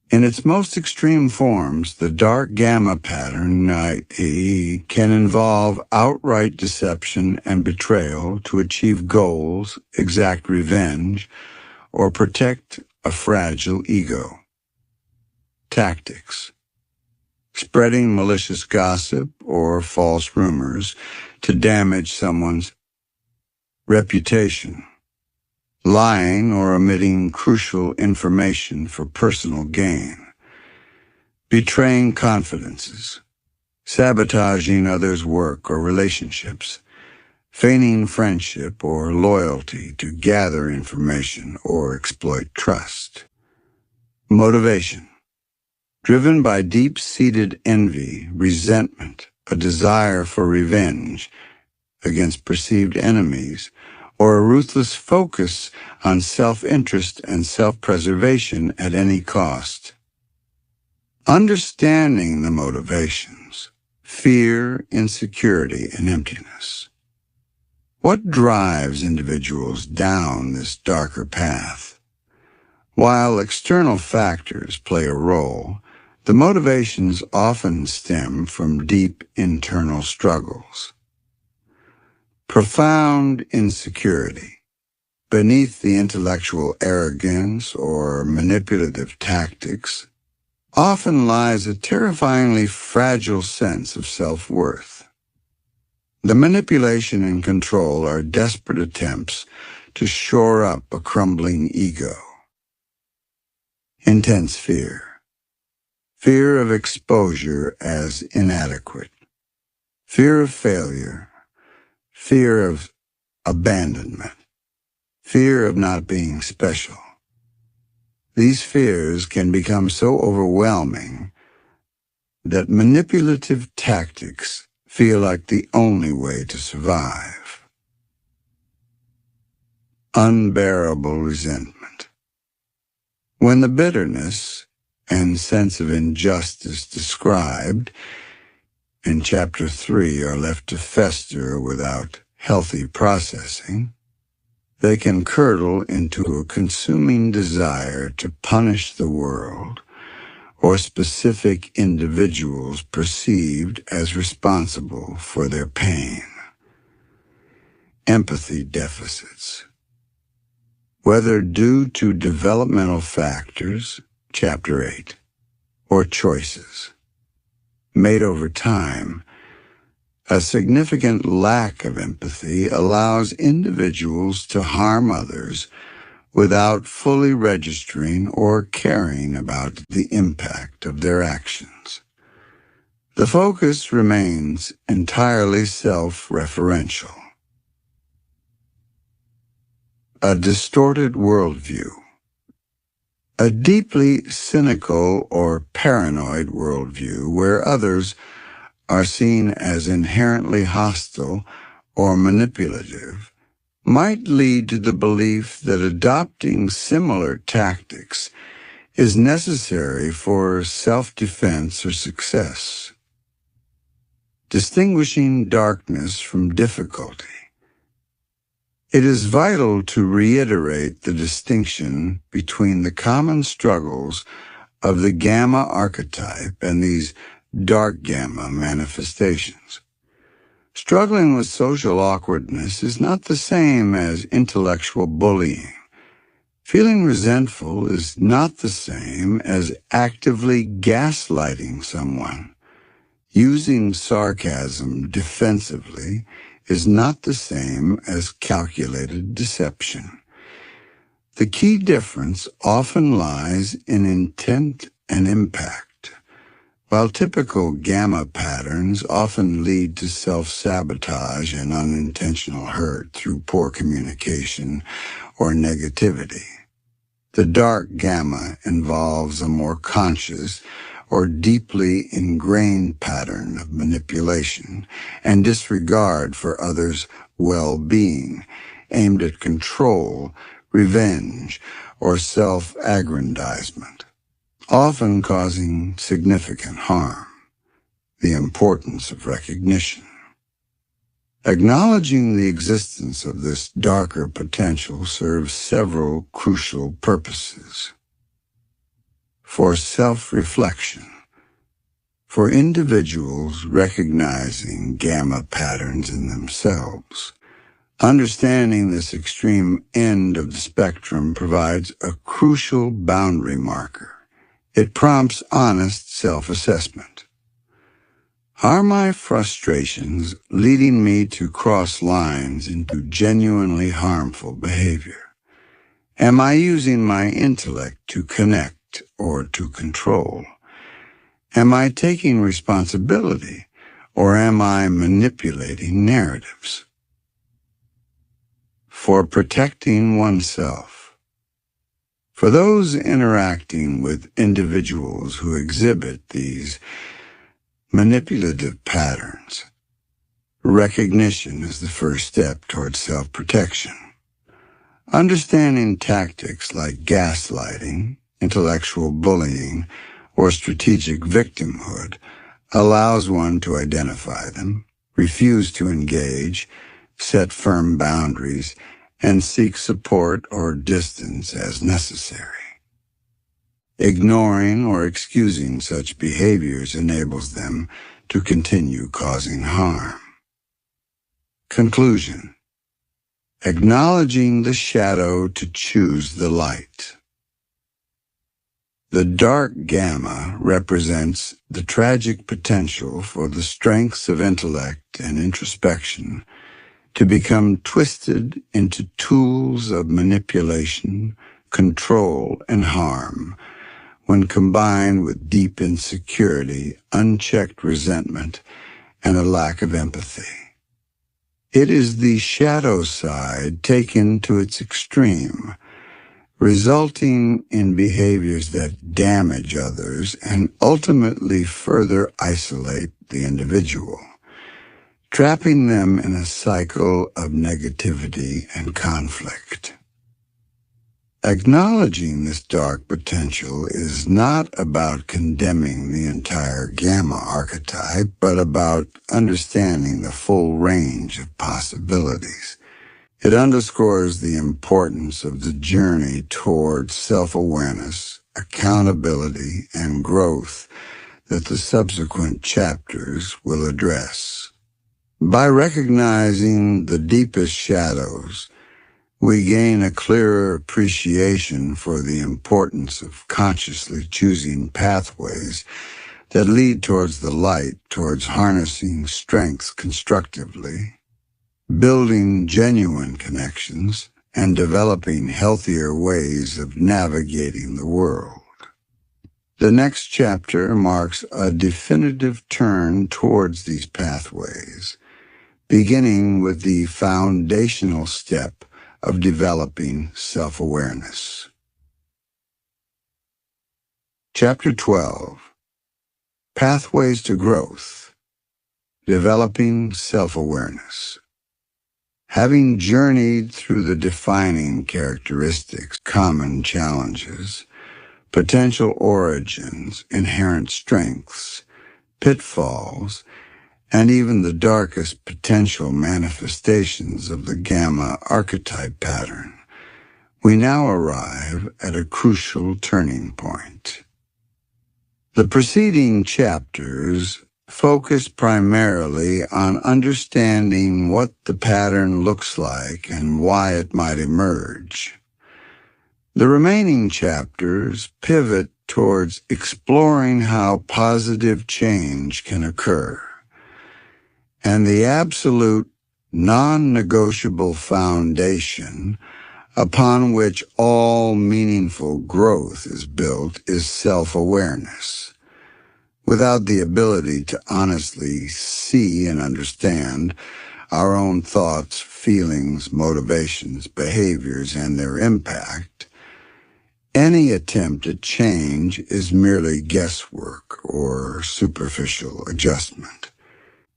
In its most extreme forms, the dark gamma pattern, i.e., can involve outright deception and betrayal to achieve goals, exact revenge, or protect a fragile ego. Tactics. Spreading malicious gossip or false rumors to damage someone's reputation. Lying or omitting crucial information for personal gain. Betraying confidences. Sabotaging others' work or relationships. Feigning friendship or loyalty to gather information or exploit trust. Motivation. Driven by deep-seated envy, resentment, a desire for revenge against perceived enemies, or a ruthless focus on self-interest and self-preservation at any cost. Understanding the motivations, fear, insecurity, and emptiness. What drives individuals down this darker path? While external factors play a role, the motivations often stem from deep internal struggles. Profound insecurity. Beneath the intellectual arrogance or manipulative tactics often lies a terrifyingly fragile sense of self-worth. The manipulation and control are desperate attempts to shore up a crumbling ego. Intense fear. Fear of exposure as inadequate. Fear of failure. Fear of abandonment. Fear of not being special. These fears can become so overwhelming that manipulative tactics feel like the only way to survive. Unbearable resentment. When the bitterness and sense of injustice described in Chapter 3 are left to fester without healthy processing, they can curdle into a consuming desire to punish the world or specific individuals perceived as responsible for their pain. Empathy deficits. Whether due to developmental factors, Chapter 8, or choices made over time, a significant lack of empathy allows individuals to harm others without fully registering or caring about the impact of their actions. The focus remains entirely self-referential. a distorted worldview. A deeply cynical or paranoid worldview where others are seen as inherently hostile or manipulative might lead to the belief that adopting similar tactics is necessary for self-defense or success. Distinguishing darkness from difficulty. It is vital to reiterate the distinction between the common struggles of the Gamma archetype and these dark Gamma manifestations. Struggling with social awkwardness is not the same as intellectual bullying. Feeling resentful is not the same as actively gaslighting someone. Using sarcasm defensively is not the same as calculated deception. The key difference often lies in intent and impact. While typical Gamma patterns often lead to self-sabotage and unintentional hurt through poor communication or negativity, the dark Gamma involves a more conscious or deeply ingrained pattern of manipulation and disregard for others' well-being, aimed at control, revenge, or self-aggrandizement, often causing significant harm. The importance of recognition. Acknowledging the existence of this darker potential serves several crucial purposes. For self-reflection. For individuals recognizing Gamma patterns in themselves, understanding this extreme end of the spectrum provides a crucial boundary marker. It prompts honest self-assessment. Are my frustrations leading me to cross lines into genuinely harmful behavior? Am I using my intellect to connect or to control? Am I taking responsibility, or am I manipulating narratives? For protecting oneself. For those interacting with individuals who exhibit these manipulative patterns, recognition is the first step towards self-protection. Understanding tactics like gaslighting, intellectual bullying, or strategic victimhood allows one to identify them, refuse to engage, set firm boundaries, and seek support or distance as necessary. Ignoring or excusing such behaviors enables them to continue causing harm. Conclusion. Acknowledging the shadow to choose the light. The dark Gamma represents the tragic potential for the strengths of intellect and introspection to become twisted into tools of manipulation, control, and harm when combined with deep insecurity, unchecked resentment, and a lack of empathy. It is the shadow side taken to its extreme, resulting in behaviors that damage others and ultimately further isolate the individual, trapping them in a cycle of negativity and conflict. Acknowledging this dark potential is not about condemning the entire Gamma archetype, but about understanding the full range of possibilities. It underscores the importance of the journey towards self-awareness, accountability, and growth that the subsequent chapters will address. By recognizing the deepest shadows, we gain a clearer appreciation for the importance of consciously choosing pathways that lead towards the light, towards harnessing strengths constructively, building genuine connections, and developing healthier ways of navigating the world. The next chapter marks a definitive turn towards these pathways, beginning with the foundational step of developing self-awareness. Chapter 12. Pathways to Growth. Developing Self-Awareness. Having journeyed through the defining characteristics, common challenges, potential origins, inherent strengths, pitfalls, and even the darkest potential manifestations of the Gamma Archetype pattern, we now arrive at a crucial turning point. The preceding chapters focus primarily on understanding what the pattern looks like and why it might emerge. The remaining chapters pivot towards exploring how positive change can occur, and the absolute, non-negotiable foundation upon which all meaningful growth is built is self-awareness. Without the ability to honestly see and understand our own thoughts, feelings, motivations, behaviors, and their impact, any attempt at change is merely guesswork or superficial adjustment.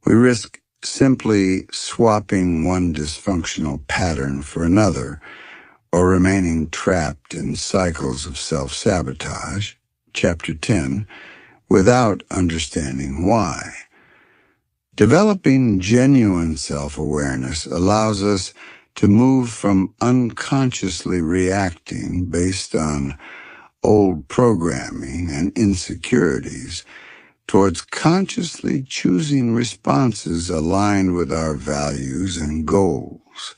We risk simply swapping one dysfunctional pattern for another, or remaining trapped in cycles of self-sabotage, Chapter 10, without understanding why. Developing genuine self-awareness allows us to move from unconsciously reacting based on old programming and insecurities towards consciously choosing responses aligned with our values and goals.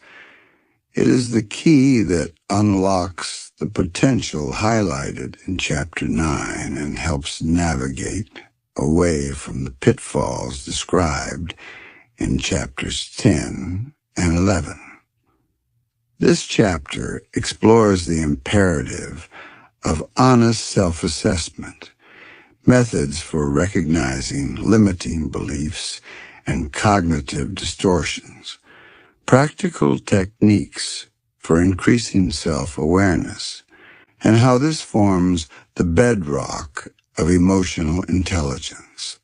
It is the key that unlocks the potential highlighted in Chapter 9 and helps navigate away from the pitfalls described in Chapters 10 and 11. This chapter explores the imperative of honest self-assessment, methods for recognizing limiting beliefs and cognitive distortions, practical techniques for increasing self-awareness, and how this forms the bedrock of emotional intelligence.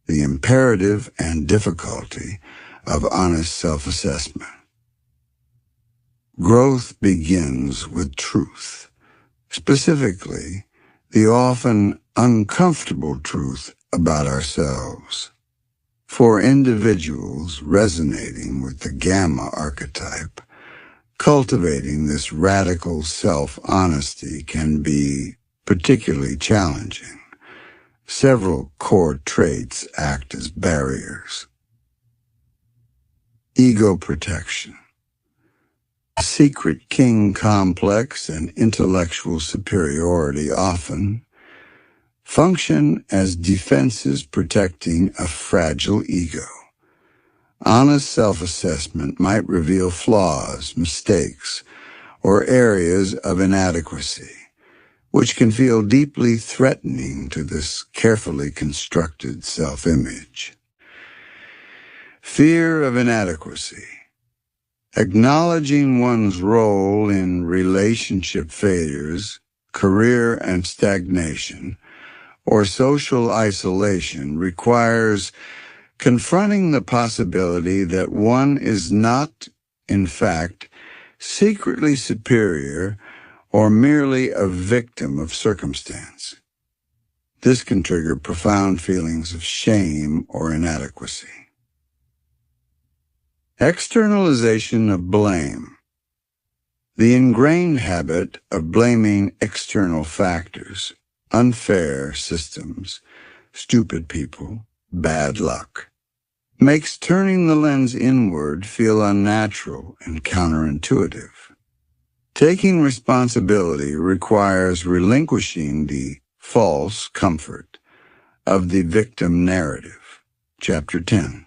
The imperative and difficulty of honest self-assessment. Growth begins with truth, specifically the often uncomfortable truth about ourselves. For individuals resonating with the Gamma Archetype, cultivating this radical self-honesty can be particularly challenging. Several core traits act as barriers. Ego protection. Secret king complex and intellectual superiority often function as defenses protecting a fragile ego. Honest self-assessment might reveal flaws, mistakes, or areas of inadequacy, which can feel deeply threatening to this carefully constructed self-image. Fear of inadequacy. Acknowledging one's role in relationship failures, career and stagnation, or social isolation requires confronting the possibility that one is not, in fact, secretly superior or merely a victim of circumstance. This can trigger profound feelings of shame or inadequacy. Externalization of blame. The ingrained habit of blaming external factors, unfair systems, stupid people, bad luck, makes turning the lens inward feel unnatural and counterintuitive. Taking responsibility requires relinquishing the false comfort of the victim narrative. Chapter 10.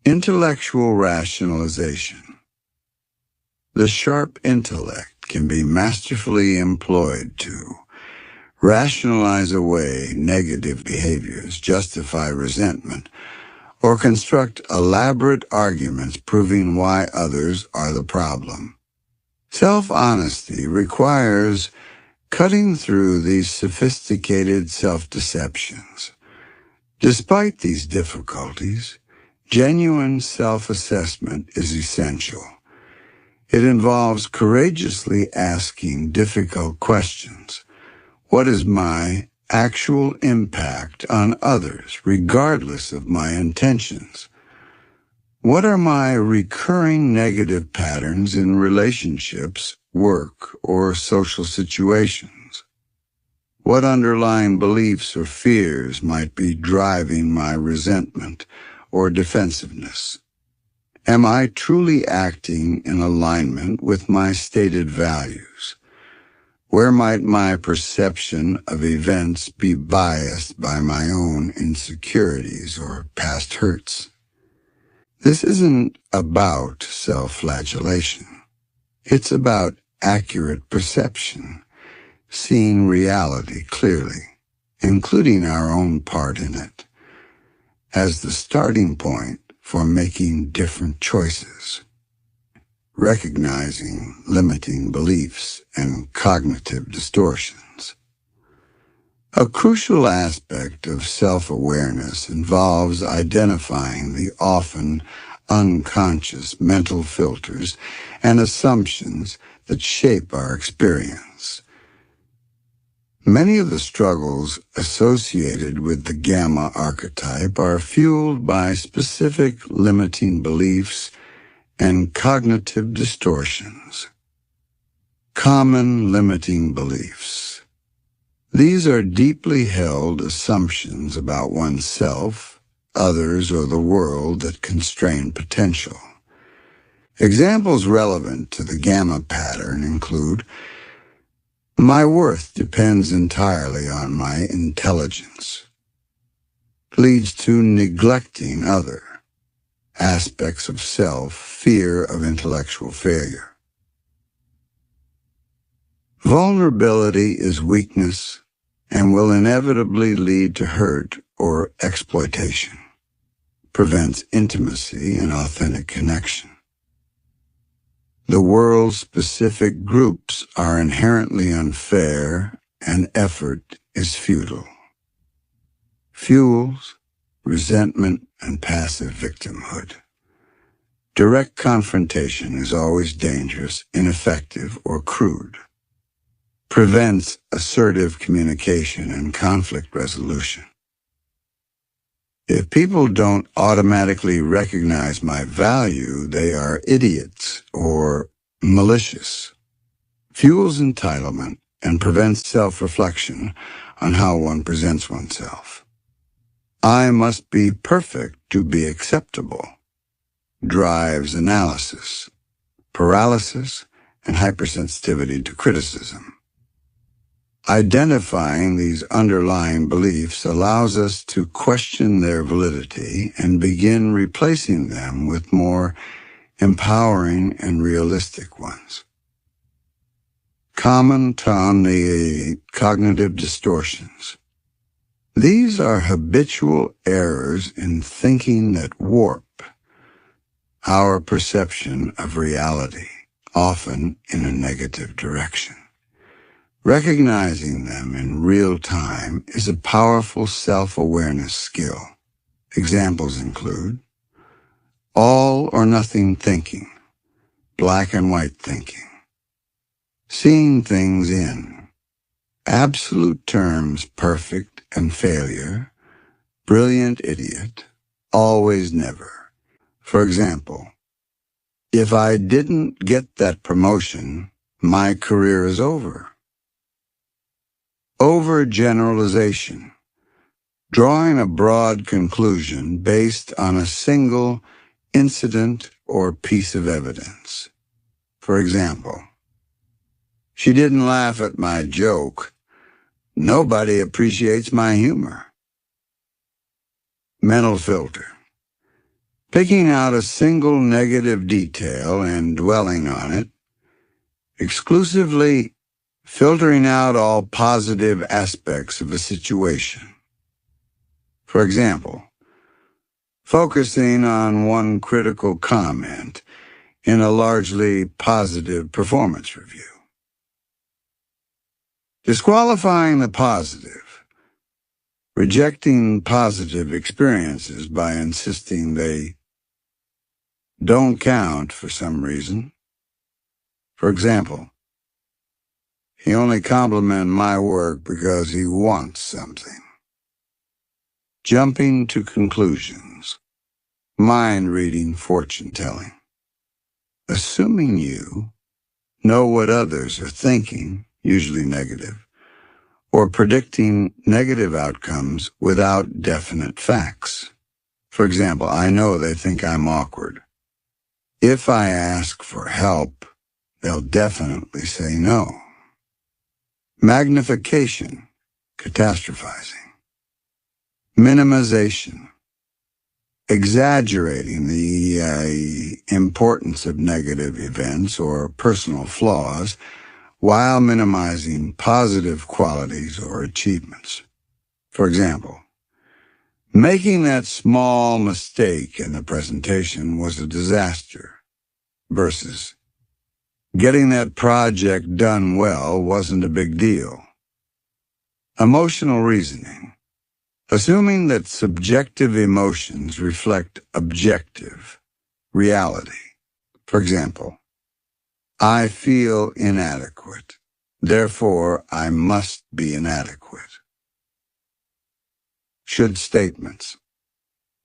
Intellectual rationalization. The sharp intellect can be masterfully employed to rationalize away negative behaviors, justify resentment, or construct elaborate arguments proving why others are the problem. Self-honesty requires cutting through these sophisticated self-deceptions. Despite these difficulties, genuine self-assessment is essential. It involves courageously asking difficult questions. What is my actual impact on others, regardless of my intentions? What are my recurring negative patterns in relationships, work, or social situations? What underlying beliefs or fears might be driving my resentment or defensiveness? Am I truly acting in alignment with my stated values? Where might my perception of events be biased by my own insecurities or past hurts? This isn't about self-flagellation. It's about accurate perception, seeing reality clearly, including our own part in it, as the starting point for making different choices, recognizing limiting beliefs and cognitive distortions. A crucial aspect of self-awareness involves identifying the often unconscious mental filters and assumptions that shape our experience. Many of the struggles associated with the Gamma Archetype are fueled by specific limiting beliefs and cognitive distortions. Common limiting beliefs. These are deeply held assumptions about oneself, others, or the world that constrain potential. Examples relevant to the Gamma pattern include: my worth depends entirely on my intelligence. Leads to neglecting other aspects of self, fear of intellectual failure. Vulnerability is weakness and will inevitably lead to hurt or exploitation. Prevents intimacy and authentic connection. The world's specific groups are inherently unfair and effort is futile. Fuels resentment and passive victimhood. Direct confrontation is always dangerous, ineffective, or crude. Prevents assertive communication and conflict resolution. If people don't automatically recognize my value, they are idiots or malicious. Fuels entitlement and prevents self-reflection on how one presents oneself. I must be perfect to be acceptable. Drives analysis, paralysis, and hypersensitivity to criticism. Identifying these underlying beliefs allows us to question their validity and begin replacing them with more empowering and realistic ones. Common to cognitive distortions. These are habitual errors in thinking that warp our perception of reality, often in a negative direction. Recognizing them in real time is a powerful self-awareness skill. Examples include all or nothing thinking, black and white thinking, seeing things in absolute terms, perfect and failure, brilliant idiot, always never. For example, if I didn't get that promotion, my career is over. Overgeneralization, drawing a broad conclusion based on a single incident or piece of evidence. For example, she didn't laugh at my joke. Nobody appreciates my humor. Mental filter. Picking out a single negative detail and dwelling on it, exclusively filtering out all positive aspects of a situation. For example, focusing on one critical comment in a largely positive performance review. Disqualifying the positive, rejecting positive experiences by insisting they don't count for some reason. For example, he only complimented my work because he wants something. Jumping to conclusions, mind-reading fortune-telling. Assuming you know what others are thinking, usually negative, or predicting negative outcomes without definite facts. For example, I know they think I'm awkward. If I ask for help, they'll definitely say no. Magnification, catastrophizing. Minimization, exaggerating the importance of negative events or personal flaws while minimizing positive qualities or achievements. For example, making that small mistake in the presentation was a disaster versus getting that project done well wasn't a big deal. Emotional reasoning. Assuming that subjective emotions reflect objective reality. For example, I feel inadequate, therefore I must be inadequate. Should statements.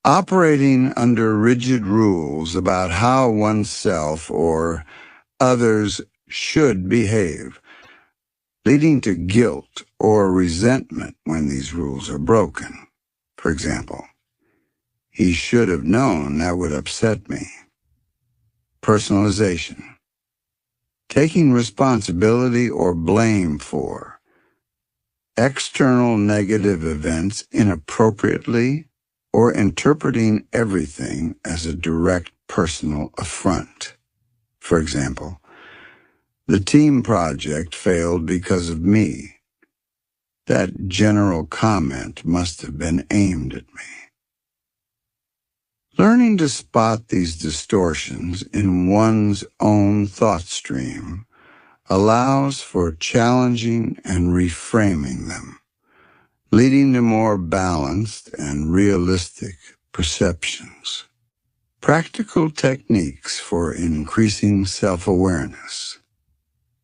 Operating under rigid rules about how oneself or others should behave, leading to guilt or resentment when these rules are broken. For example, he should have known that would upset me. Personalization. Taking responsibility or blame for external negative events inappropriately or interpreting everything as a direct personal affront. For example, the team project failed because of me. That general comment must have been aimed at me. Learning to spot these distortions in one's own thought stream allows for challenging and reframing them, leading to more balanced and realistic perceptions. Practical techniques for increasing self-awareness.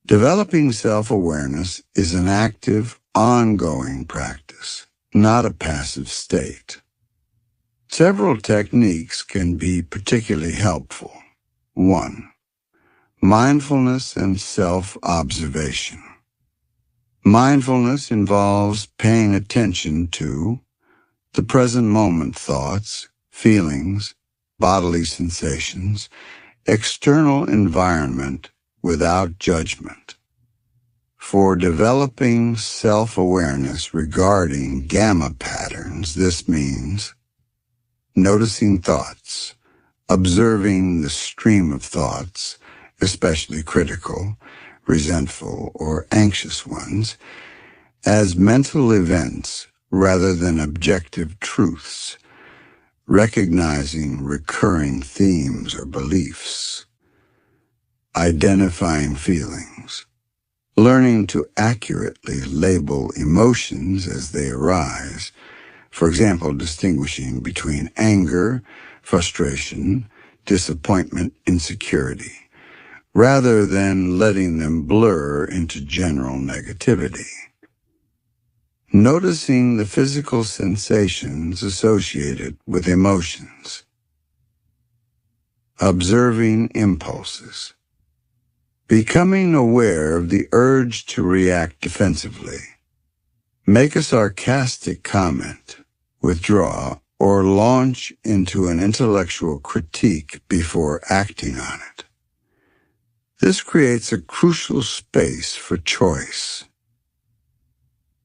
Developing self-awareness is an active, ongoing practice, not a passive state. Several techniques can be particularly helpful. 1. Mindfulness and self-observation. Mindfulness involves paying attention to the present moment thoughts, feelings, bodily sensations, external environment without judgment. For developing self-awareness regarding gamma patterns, this means noticing thoughts, observing the stream of thoughts, especially critical, resentful, or anxious ones, as mental events rather than objective truths, recognizing recurring themes or beliefs, identifying feelings, learning to accurately label emotions as they arise, for example, distinguishing between anger, frustration, disappointment, insecurity, rather than letting them blur into general negativity. Noticing the physical sensations associated with emotions. Observing impulses. Becoming aware of the urge to react defensively. Make a sarcastic comment, withdraw, or launch into an intellectual critique before acting on it. This creates a crucial space for choice.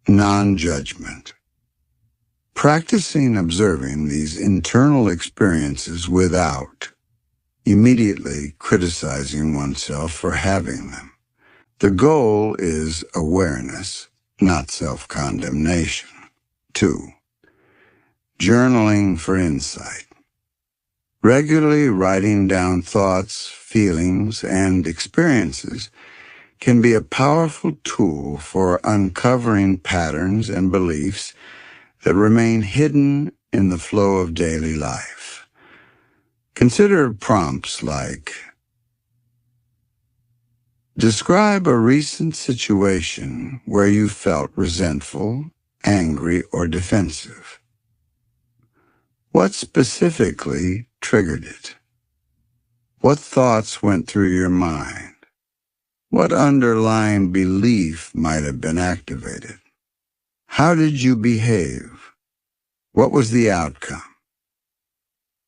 Non-judgment. Practicing observing these internal experiences without immediately criticizing oneself for having them. The goal is awareness, not self-condemnation. 2. Journaling for insight. Regularly writing down thoughts, feelings, and experiences can be a powerful tool for uncovering patterns and beliefs that remain hidden in the flow of daily life. Consider prompts like, describe a recent situation where you felt resentful, angry, or defensive. What specifically triggered it? What thoughts went through your mind? What underlying belief might have been activated? How did you behave? What was the outcome?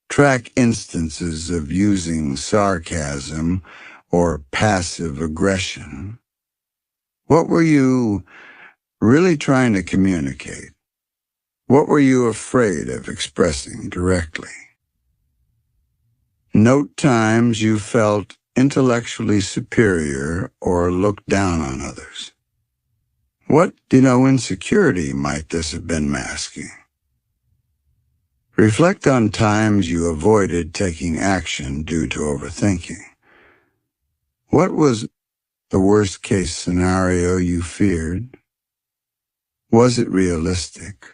Track instances of using sarcasm or passive aggression. What were you really trying to communicate? What were you afraid of expressing directly? Note times you felt intellectually superior or looked down on others. What insecurity might this have been masking? Reflect on times you avoided taking action due to overthinking. What was the worst-case scenario you feared? Was it realistic?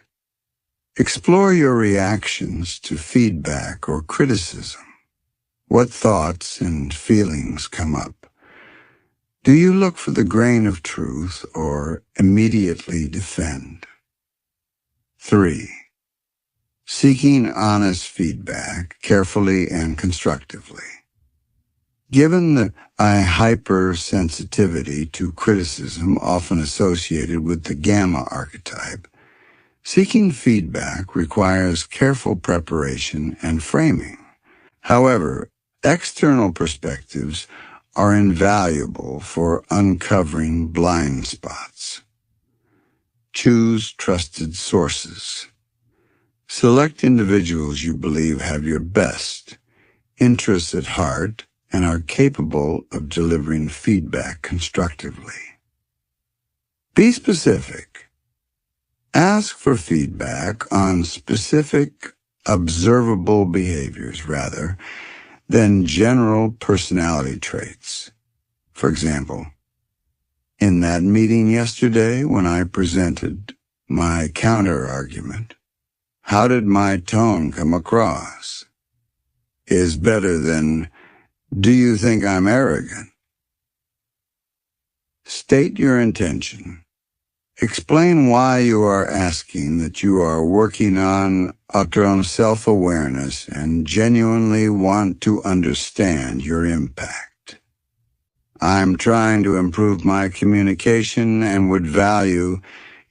Explore your reactions to feedback or criticism. What thoughts and feelings come up? Do you look for the grain of truth or immediately defend? 3. Seeking honest feedback carefully and constructively. Given the hypersensitivity to criticism often associated with the Gamma Archetype, seeking feedback requires careful preparation and framing. However, external perspectives are invaluable for uncovering blind spots. Choose trusted sources. Select individuals you believe have your best interests at heart and are capable of delivering feedback constructively. Be specific. Ask for feedback on specific, observable behaviors rather than general personality traits. For example, in that meeting yesterday when I presented my counter-argument, how did my tone come across? Is better than, do you think I'm arrogant? State your intention. Explain why you are asking, that you are working on self-awareness and genuinely want to understand your impact. I'm trying to improve my communication and would value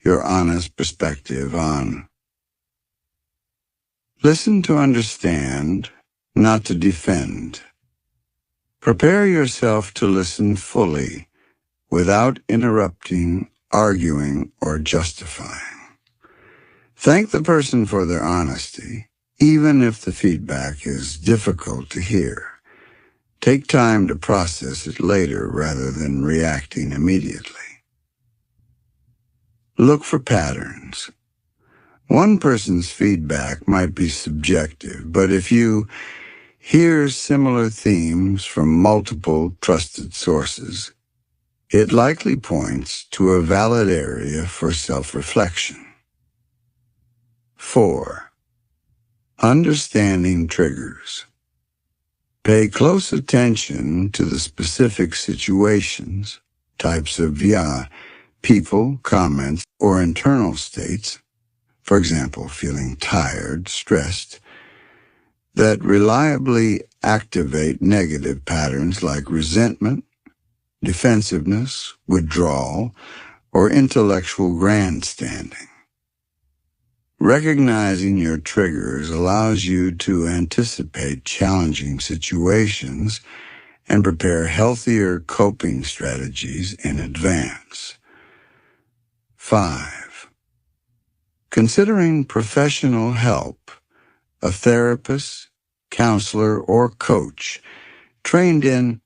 your honest perspective on. Listen to understand, not to defend. Prepare yourself to listen fully, without interrupting, arguing, or justifying. Thank the person for their honesty, even if the feedback is difficult to hear. Take time to process it later rather than reacting immediately. Look for patterns. One person's feedback might be subjective, but if you hear similar themes from multiple trusted sources, it likely points to a valid area for self-reflection. 4. Understanding triggers. Pay close attention to the specific situations, types of people, comments, or internal states, for example, feeling tired, stressed, that reliably activate negative patterns like resentment, defensiveness, withdrawal, or intellectual grandstanding. Recognizing your triggers allows you to anticipate challenging situations and prepare healthier coping strategies in advance. 5. Considering professional help, a therapist, counselor, or coach trained in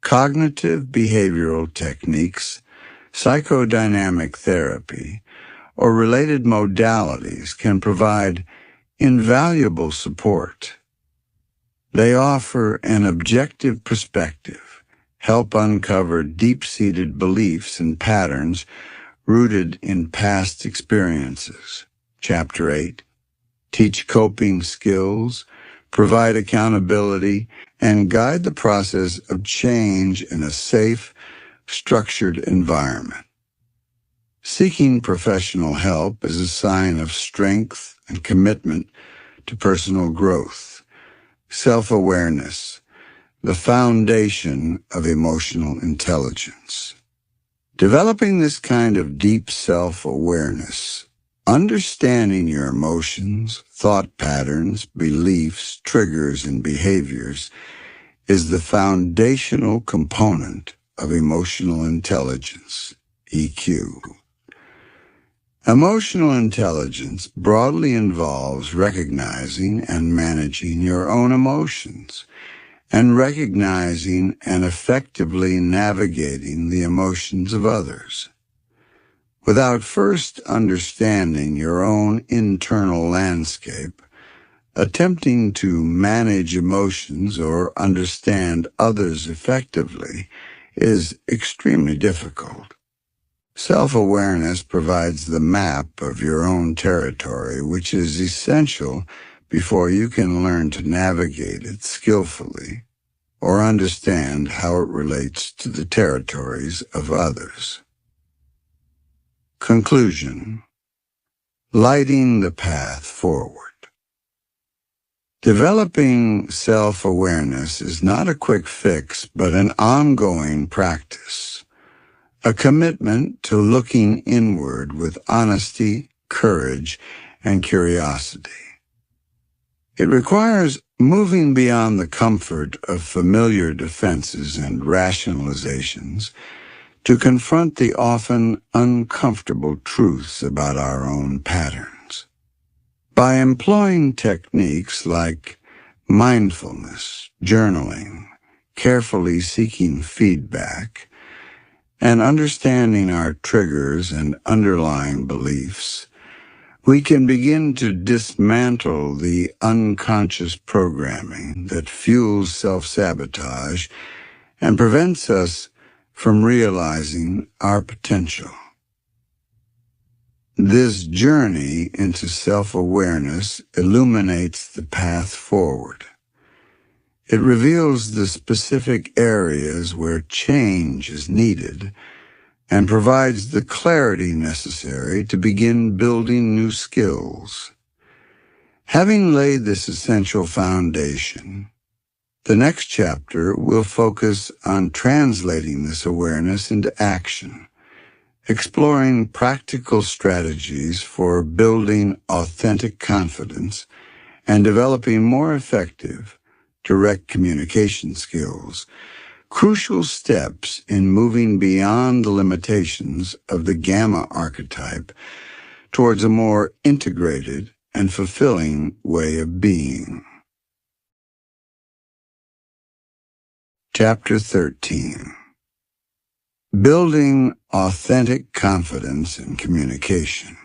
cognitive behavioral techniques, psychodynamic therapy, or related modalities can provide invaluable support. They offer an objective perspective, help uncover deep-seated beliefs and patterns rooted in past experiences. Chapter 8. Teach coping skills, provide accountability, and guide the process of change in a safe, structured environment. Seeking professional help is a sign of strength and commitment to personal growth. Self-awareness, the foundation of emotional intelligence. Developing this kind of deep self-awareness, understanding your emotions, thought patterns, beliefs, triggers, and behaviors is the foundational component of emotional intelligence, EQ. Emotional intelligence broadly involves recognizing and managing your own emotions, and recognizing and effectively navigating the emotions of others. Without first understanding your own internal landscape, attempting to manage emotions or understand others effectively is extremely difficult. Self-awareness provides the map of your own territory, which is essential before you can learn to navigate it skillfully or understand how it relates to the territories of others. Conclusion. Lighting the path forward. Developing self-awareness is not a quick fix, but an ongoing practice. A commitment to looking inward with honesty, courage, and curiosity. It requires moving beyond the comfort of familiar defenses and rationalizations to confront the often uncomfortable truths about our own patterns. By employing techniques like mindfulness, journaling, carefully seeking feedback, and understanding our triggers and underlying beliefs, we can begin to dismantle the unconscious programming that fuels self-sabotage and prevents us from realizing our potential. This journey into self-awareness illuminates the path forward. It reveals the specific areas where change is needed and provides the clarity necessary to begin building new skills. Having laid this essential foundation, the next chapter will focus on translating this awareness into action, exploring practical strategies for building authentic confidence and developing more effective, direct communication skills, crucial steps in moving beyond the limitations of the Gamma Archetype towards a more integrated and fulfilling way of being. Chapter 13. Building authentic confidence in communication.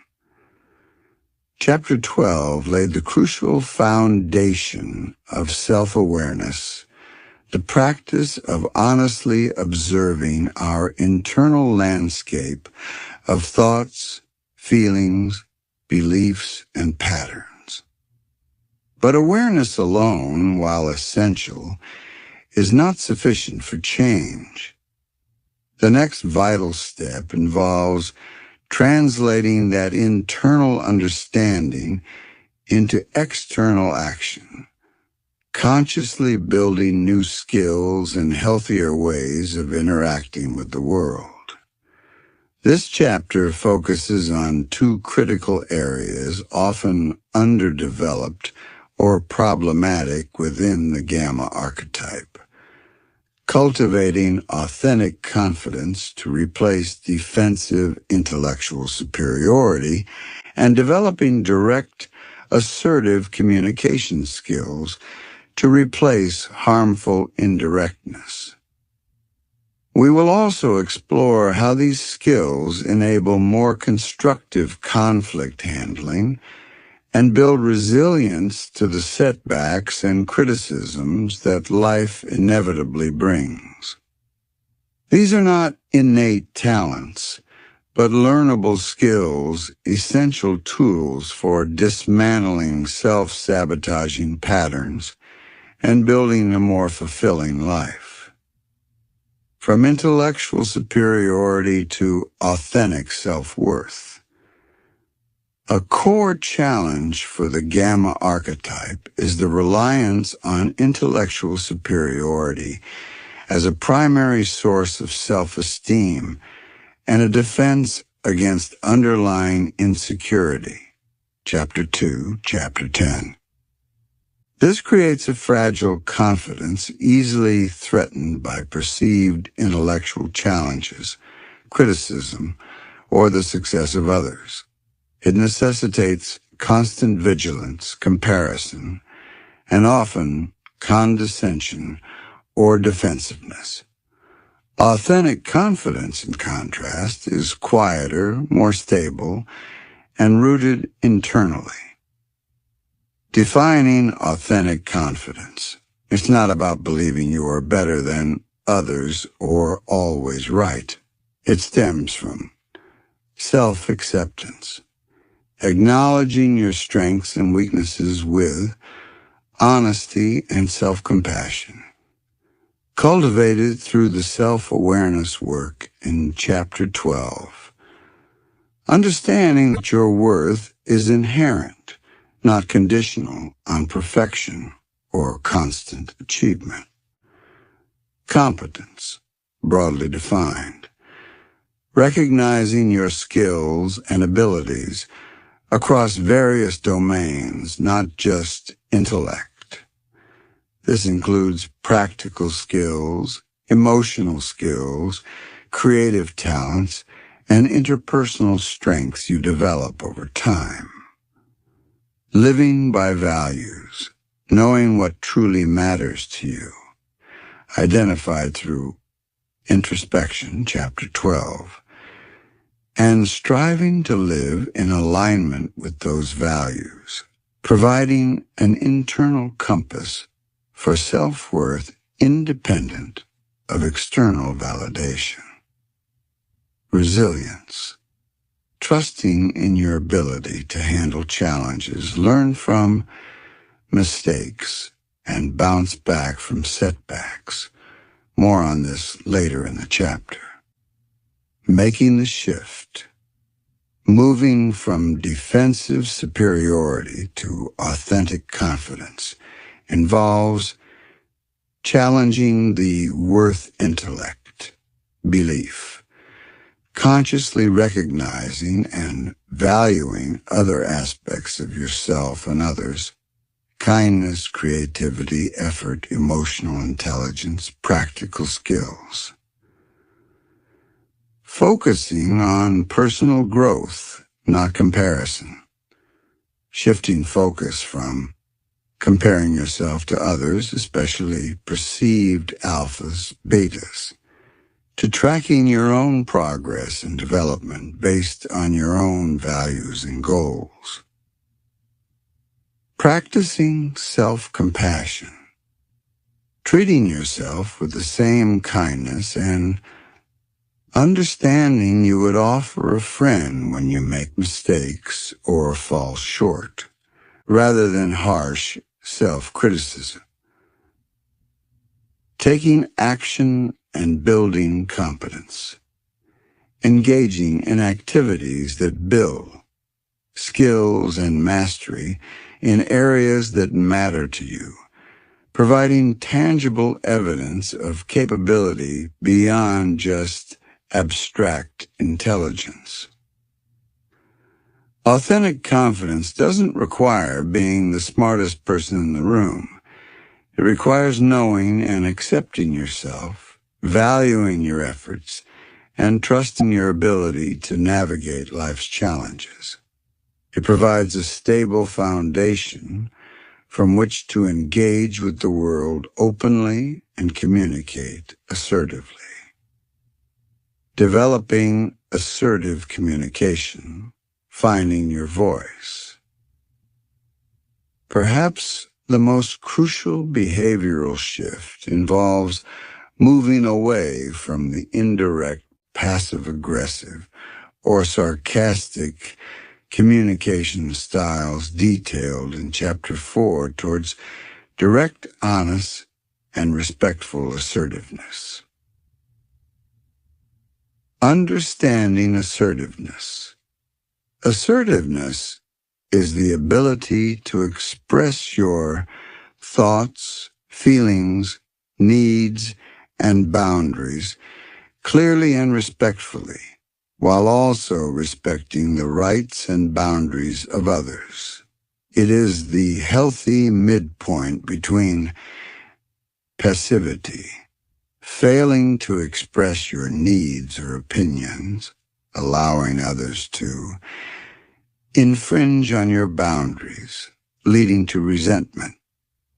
Chapter 12 laid the crucial foundation of self-awareness, the practice of honestly observing our internal landscape of thoughts, feelings, beliefs, and patterns. But awareness alone, while essential, is not sufficient for change. The next vital step involves translating that internal understanding into external action, consciously building new skills and healthier ways of interacting with the world. This chapter focuses on two critical areas often underdeveloped or problematic within the Gamma Archetype: cultivating authentic confidence to replace defensive intellectual superiority, and developing direct, assertive communication skills to replace harmful indirectness. We will also explore how these skills enable more constructive conflict handling and build resilience to the setbacks and criticisms that life inevitably brings. These are not innate talents, but learnable skills, essential tools for dismantling self-sabotaging patterns and building a more fulfilling life. From intellectual superiority to authentic self-worth. A core challenge for the Gamma Archetype is the reliance on intellectual superiority as a primary source of self-esteem and a defense against underlying insecurity. Chapter 2, Chapter 10. This creates a fragile confidence easily threatened by perceived intellectual challenges, criticism, or the success of others. It necessitates constant vigilance, comparison, and often condescension or defensiveness. Authentic confidence, in contrast, is quieter, more stable, and rooted internally. Defining authentic confidence. It's not about believing you are better than others or always right. It stems from self-acceptance, acknowledging your strengths and weaknesses with honesty and self-compassion, cultivated through the self-awareness work in Chapter 12. Understanding that your worth is inherent, not conditional on perfection or constant achievement. Competence, broadly defined. Recognizing your skills and abilities across various domains, not just intellect. This includes practical skills, emotional skills, creative talents, and interpersonal strengths you develop over time. Living by values, knowing what truly matters to you, identified through introspection, Chapter 12, and striving to live in alignment with those values, providing an internal compass for self-worth independent of external validation. Resilience. Trusting in your ability to handle challenges, learn from mistakes, and bounce back from setbacks. More on this later in the chapter. Making the shift. Moving from defensive superiority to authentic confidence involves challenging the worth intellect, belief, consciously recognizing and valuing other aspects of yourself and others, kindness, creativity, effort, emotional intelligence, practical skills. Focusing on personal growth, not comparison. Shifting focus from comparing yourself to others, especially perceived alphas, betas, to tracking your own progress and development based on your own values and goals. Practicing self-compassion. Treating yourself with the same kindness and understanding you would offer a friend when you make mistakes or fall short, rather than harsh self-criticism. Taking action and building competence. Engaging in activities that build skills and mastery in areas that matter to you, providing tangible evidence of capability beyond just abstract intelligence. Authentic confidence doesn't require being the smartest person in the room. It requires knowing and accepting yourself, valuing your efforts, and trusting your ability to navigate life's challenges. It provides a stable foundation from which to engage with the world openly and communicate assertively. Developing assertive communication, finding your voice. Perhaps the most crucial behavioral shift involves moving away from the indirect, passive-aggressive, or sarcastic communication styles detailed in Chapter 4 towards direct, honest, and respectful assertiveness. Understanding assertiveness. Assertiveness is the ability to express your thoughts, feelings, needs, and boundaries clearly and respectfully, while also respecting the rights and boundaries of others. It is the healthy midpoint between passivity, failing to express your needs or opinions, allowing others to infringe on your boundaries, leading to resentment,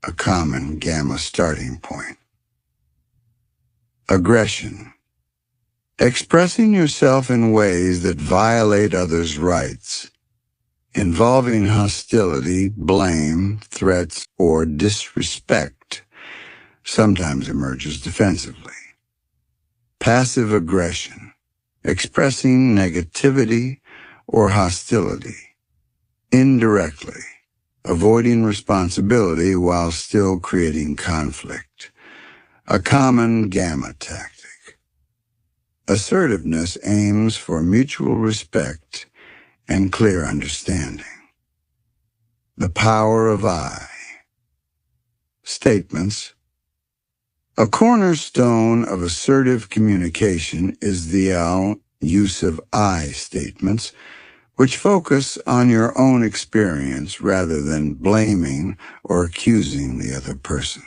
a common Gamma starting point. Aggression. Expressing yourself in ways that violate others' rights, involving hostility, blame, threats, or disrespect, sometimes emerges defensively. Passive aggression. Expressing negativity or hostility, indirectly, avoiding responsibility while still creating conflict, a common Gamma tactic. Assertiveness aims for mutual respect and clear understanding. The power of I. Statements. A cornerstone of assertive communication is the use of I statements, which focus on your own experience rather than blaming or accusing the other person.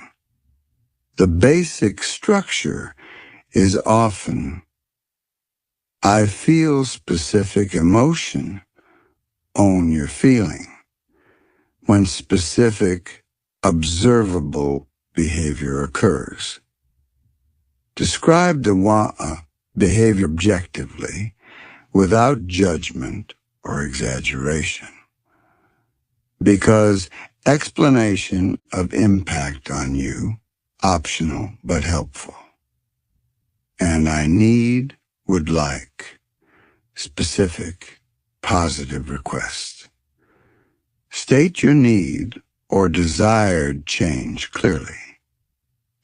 The basic structure is often, I feel specific emotion, own your feeling, when specific, observable behavior occurs. Describe the behavior objectively, without judgment or exaggeration, because explanation of impact on you, optional but helpful. And I need, would like, specific, positive request. State your need or desired change clearly.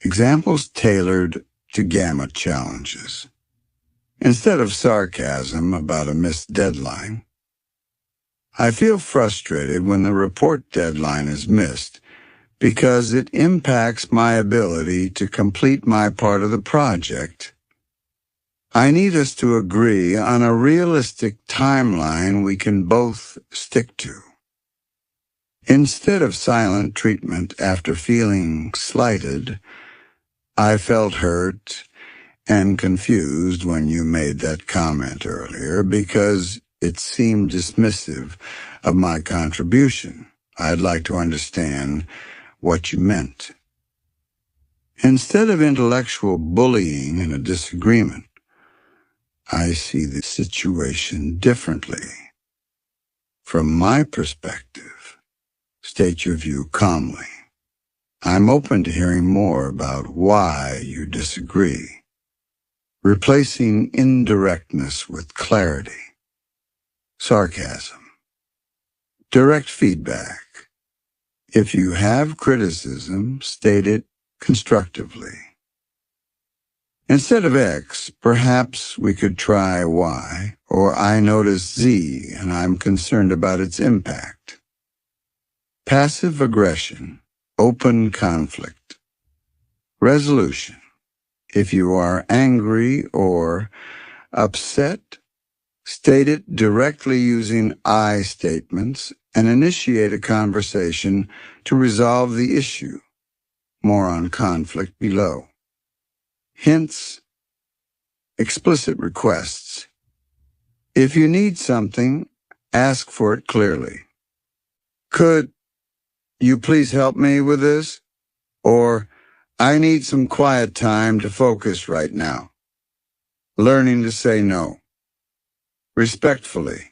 Examples tailored to Gamma challenges. Instead of sarcasm about a missed deadline, I feel frustrated when the report deadline is missed because it impacts my ability to complete my part of the project. I need us to agree on a realistic timeline we can both stick to. Instead of silent treatment after feeling slighted, I felt hurt and confused when you made that comment earlier because it seemed dismissive of my contribution. I'd like to understand what you meant. Instead of intellectual bullying in a disagreement, I see the situation differently. From my perspective, state your view calmly. I'm open to hearing more about why you disagree. Replacing indirectness with clarity. Sarcasm. Direct feedback. If you have criticism, state it constructively. Instead of X, perhaps we could try Y, or I notice Z and I'm concerned about its impact. Passive aggression. Open conflict. Resolution. If you are angry or upset, state it directly using I statements and initiate a conversation to resolve the issue. More on conflict below. Hints. Explicit requests. If you need something, ask for it clearly. Could you please help me with this? Or, I need some quiet time to focus right now. Learning to say no. Respectfully.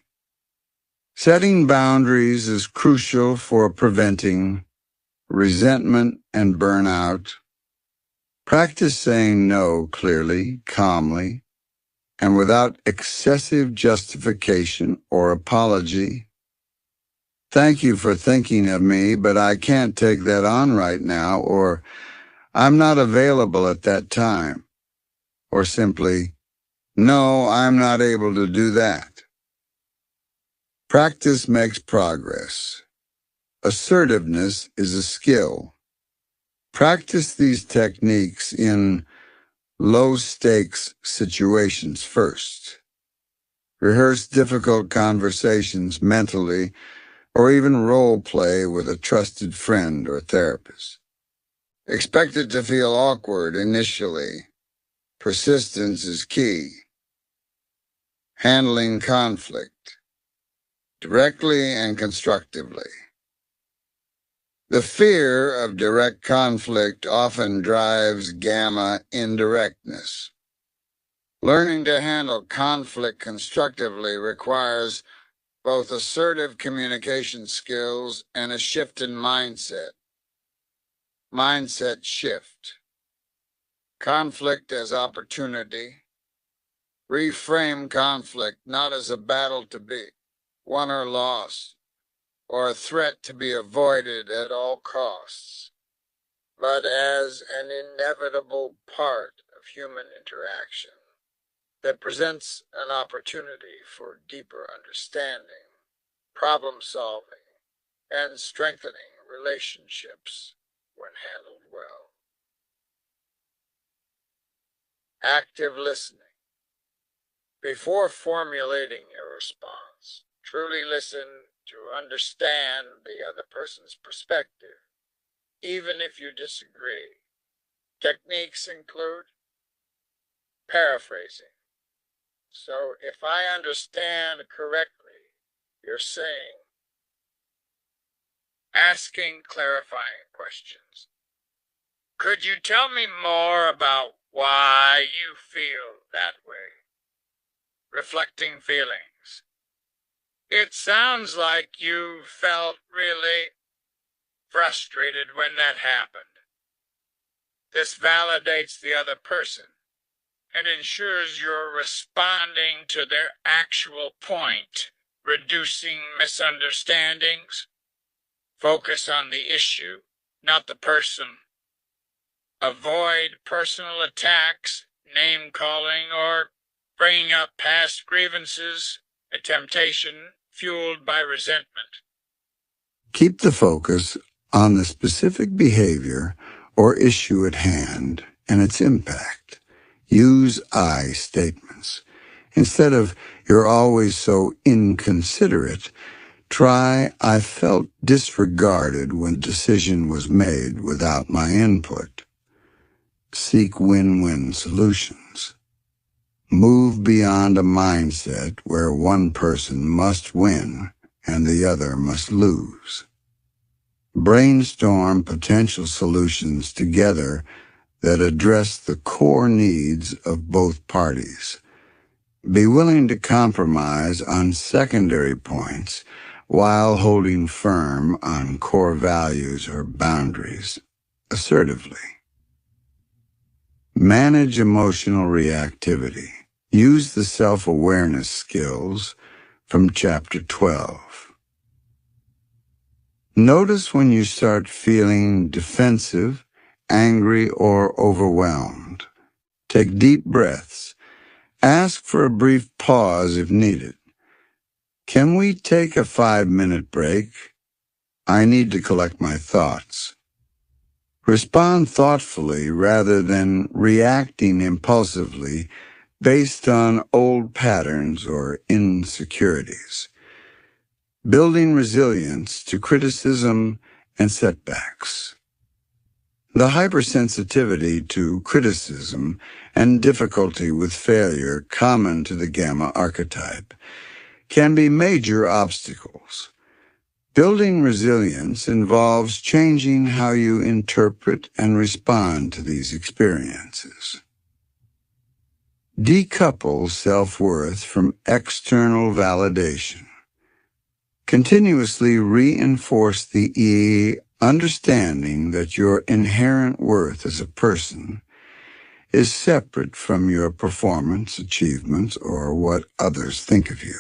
Setting boundaries is crucial for preventing resentment and burnout. Practice saying no clearly, calmly, and without excessive justification or apology. Thank you for thinking of me, but I can't take that on right now, or I'm not available at that time, or simply, no, I'm not able to do that. Practice makes progress. Assertiveness is a skill. Practice these techniques in low-stakes situations first. Rehearse difficult conversations mentally, or even role-play with a trusted friend or therapist. Expect it to feel awkward initially. Persistence is key. Handling conflict directly and constructively. The fear of direct conflict often drives gamma indirectness. Learning to handle conflict constructively requires both assertive communication skills and a shift in mindset. Mindset shift. Conflict as opportunity. Reframe conflict not as a battle to be won or lost, or a threat to be avoided at all costs, but as an inevitable part of human interaction that presents an opportunity for deeper understanding, problem solving, and strengthening relationships when handled well. Active listening. Before formulating a response, truly listen to understand the other person's perspective, even if you disagree. Techniques include paraphrasing. So if I understand correctly, you're saying, asking clarifying questions. Could you tell me more about why you feel that way? Reflecting feelings. It sounds like you felt really frustrated when that happened. This validates the other person and ensures you're responding to their actual point, reducing misunderstandings. Focus on the issue, not the person. Avoid personal attacks, name-calling, or bringing up past grievances, a temptation fueled by resentment. Keep the focus on the specific behavior or issue at hand and its impact. Use I statements. Instead of, you're always so inconsiderate, try, I felt disregarded when a decision was made without my input. Seek win-win solutions. Move beyond a mindset where one person must win and the other must lose. Brainstorm potential solutions together that address the core needs of both parties. Be willing to compromise on secondary points while holding firm on core values or boundaries assertively. Manage emotional reactivity. Use the self-awareness skills from Chapter 12. Notice when you start feeling defensive, angry, or overwhelmed. Take deep breaths. Ask for a brief pause if needed. Can we take a 5-minute break? I need to collect my thoughts. Respond thoughtfully rather than reacting impulsively based on old patterns or insecurities. Building resilience to criticism and setbacks. The hypersensitivity to criticism and difficulty with failure common to the Gamma Archetype can be major obstacles. Building resilience involves changing how you interpret and respond to these experiences. Decouple self-worth from external validation. Continuously reinforce the understanding that your inherent worth as a person is separate from your performance, achievements, or what others think of you.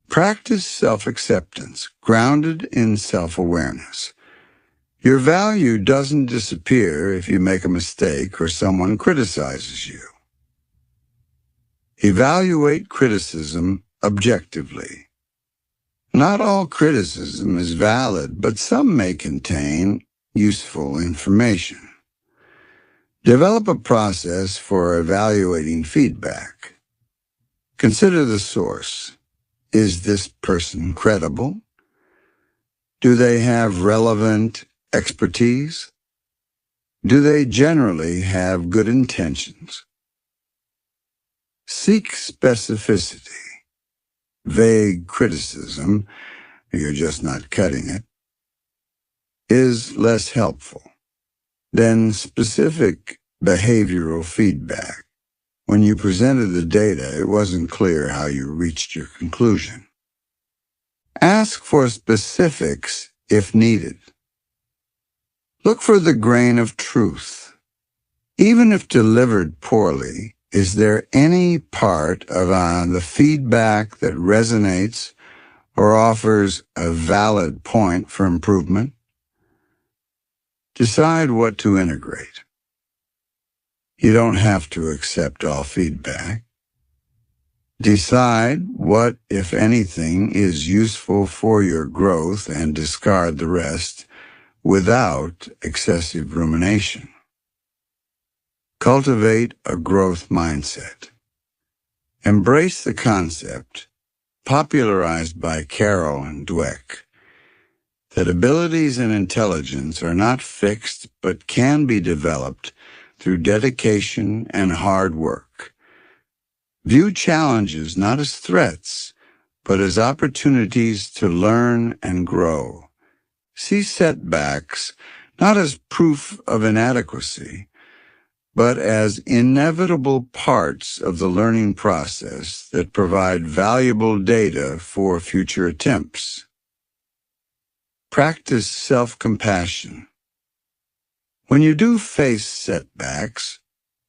Practice self-acceptance, grounded in self-awareness. Your value doesn't disappear if you make a mistake or someone criticizes you. Evaluate criticism objectively. Not all criticism is valid, but some may contain useful information. Develop a process for evaluating feedback. Consider the source. Is this person credible? Do they have relevant expertise? Do they generally have good intentions? Seek specificity. Vague criticism, you're just not cutting it, is less helpful than specific behavioral feedback. When you presented the data, it wasn't clear how you reached your conclusion. Ask for specifics if needed. Look for the grain of truth. Even if delivered poorly, is there any part of the feedback that resonates or offers a valid point for improvement? Decide what to integrate. You don't have to accept all feedback. Decide what, if anything, is useful for your growth and discard the rest without excessive rumination. Cultivate a growth mindset. Embrace the concept, popularized by Carroll and Dweck, that abilities and intelligence are not fixed but can be developed through dedication and hard work. View challenges not as threats, but as opportunities to learn and grow. See setbacks not as proof of inadequacy, but as inevitable parts of the learning process that provide valuable data for future attempts. Practice self-compassion. When you do face setbacks,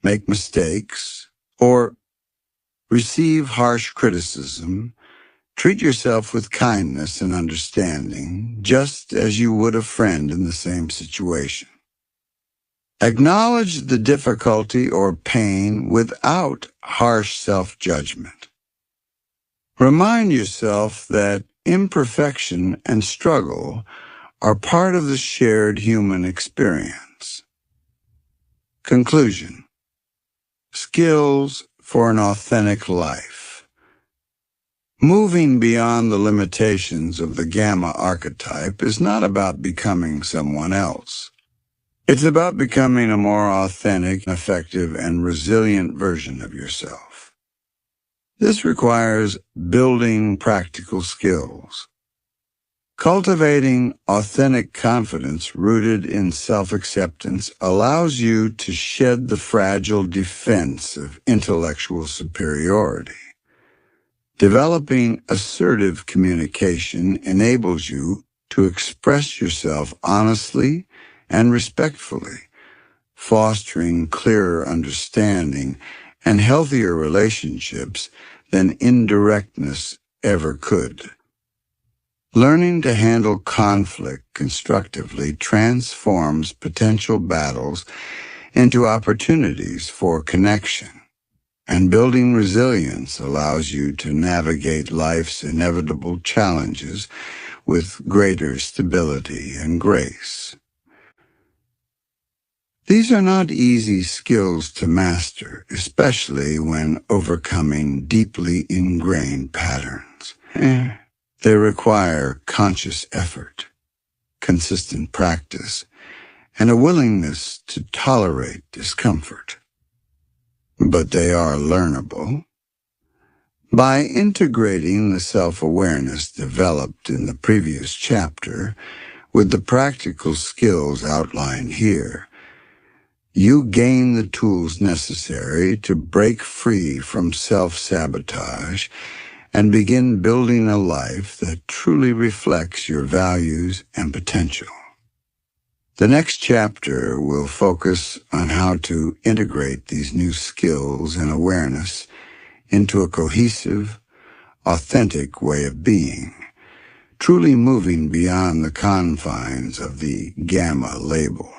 make mistakes, or receive harsh criticism, treat yourself with kindness and understanding, just as you would a friend in the same situation. Acknowledge the difficulty or pain without harsh self-judgment. Remind yourself that imperfection and struggle are part of the shared human experience. Conclusion. Skills for an authentic life. Moving beyond the limitations of the Gamma Archetype is not about becoming someone else. It's about becoming a more authentic, effective, and resilient version of yourself. This requires building practical skills. Cultivating authentic confidence rooted in self-acceptance allows you to shed the fragile defense of intellectual superiority. Developing assertive communication enables you to express yourself honestly and respectfully, fostering clearer understanding and healthier relationships than indirectness ever could. Learning to handle conflict constructively transforms potential battles into opportunities for connection, and building resilience allows you to navigate life's inevitable challenges with greater stability and grace. These are not easy skills to master, especially when overcoming deeply ingrained patterns. They require conscious effort, consistent practice, and a willingness to tolerate discomfort. But they are learnable. By integrating the self-awareness developed in the previous chapter with the practical skills outlined here, you gain the tools necessary to break free from self-sabotage and begin building a life that truly reflects your values and potential. The next chapter will focus on how to integrate these new skills and awareness into a cohesive, authentic way of being, truly moving beyond the confines of the Gamma label.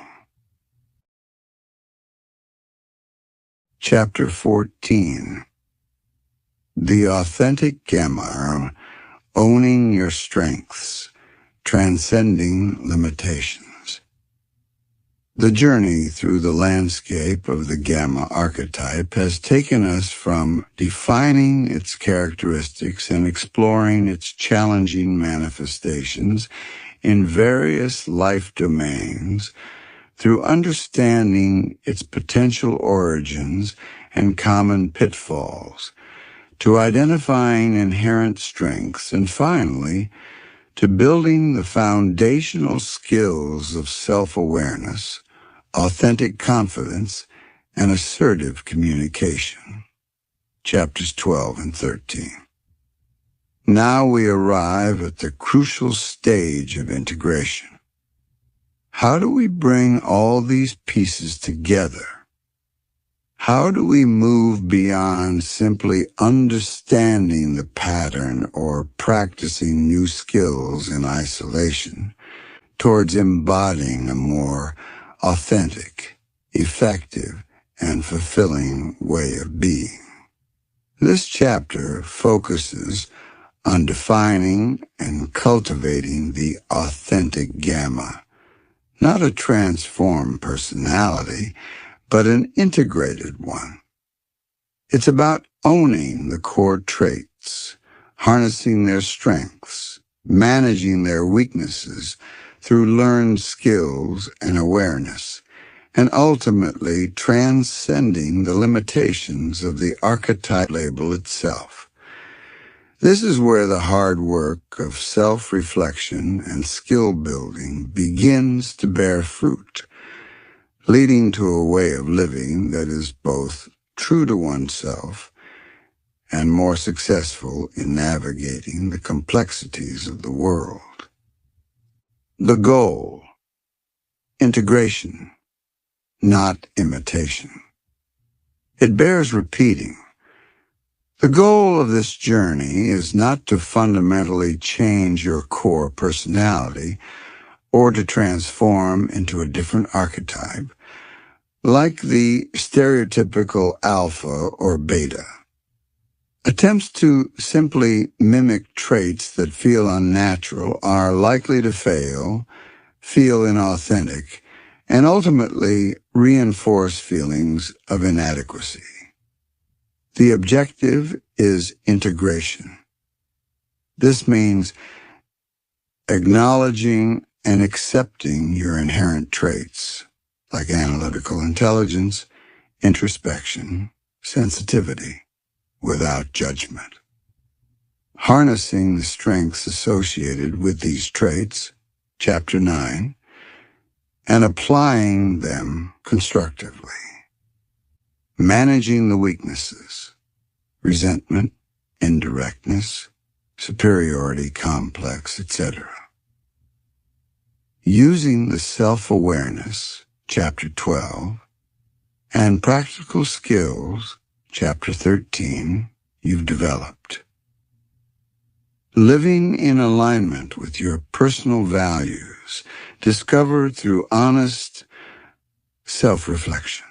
Chapter 14. The Authentic Gamma, Owning Your Strengths, Transcending Limitations. The journey through the landscape of the Gamma Archetype has taken us from defining its characteristics and exploring its challenging manifestations in various life domains through understanding its potential origins and common pitfalls, to identifying inherent strengths, and finally, to building the foundational skills of self-awareness, authentic confidence, and assertive communication. Chapters 12 and 13. Now we arrive at the crucial stage of integration. How do we bring all these pieces together? How do we move beyond simply understanding the pattern or practicing new skills in isolation towards embodying a more authentic, effective, and fulfilling way of being? This chapter focuses on defining and cultivating the authentic Gamma, not a transformed personality, but an integrated one. It's about owning the core traits, harnessing their strengths, managing their weaknesses through learned skills and awareness, and ultimately transcending the limitations of the archetype label itself. This is where the hard work of self-reflection and skill building begins to bear fruit, leading to a way of living that is both true to oneself and more successful in navigating the complexities of the world. The goal: integration, not imitation. It bears repeating. The goal of this journey is not to fundamentally change your core personality or to transform into a different archetype, like the stereotypical alpha or beta. Attempts to simply mimic traits that feel unnatural are likely to fail, feel inauthentic, and ultimately reinforce feelings of inadequacy. The objective is integration. This means acknowledging and accepting your inherent traits, like analytical intelligence, introspection, sensitivity, without judgment. Harnessing the strengths associated with these traits, Chapter 9, and applying them constructively. Managing the weaknesses, resentment, indirectness, superiority complex, etc. Using the self-awareness, Chapter 12, and practical skills, Chapter 13, you've developed. Living in alignment with your personal values, discovered through honest self-reflection.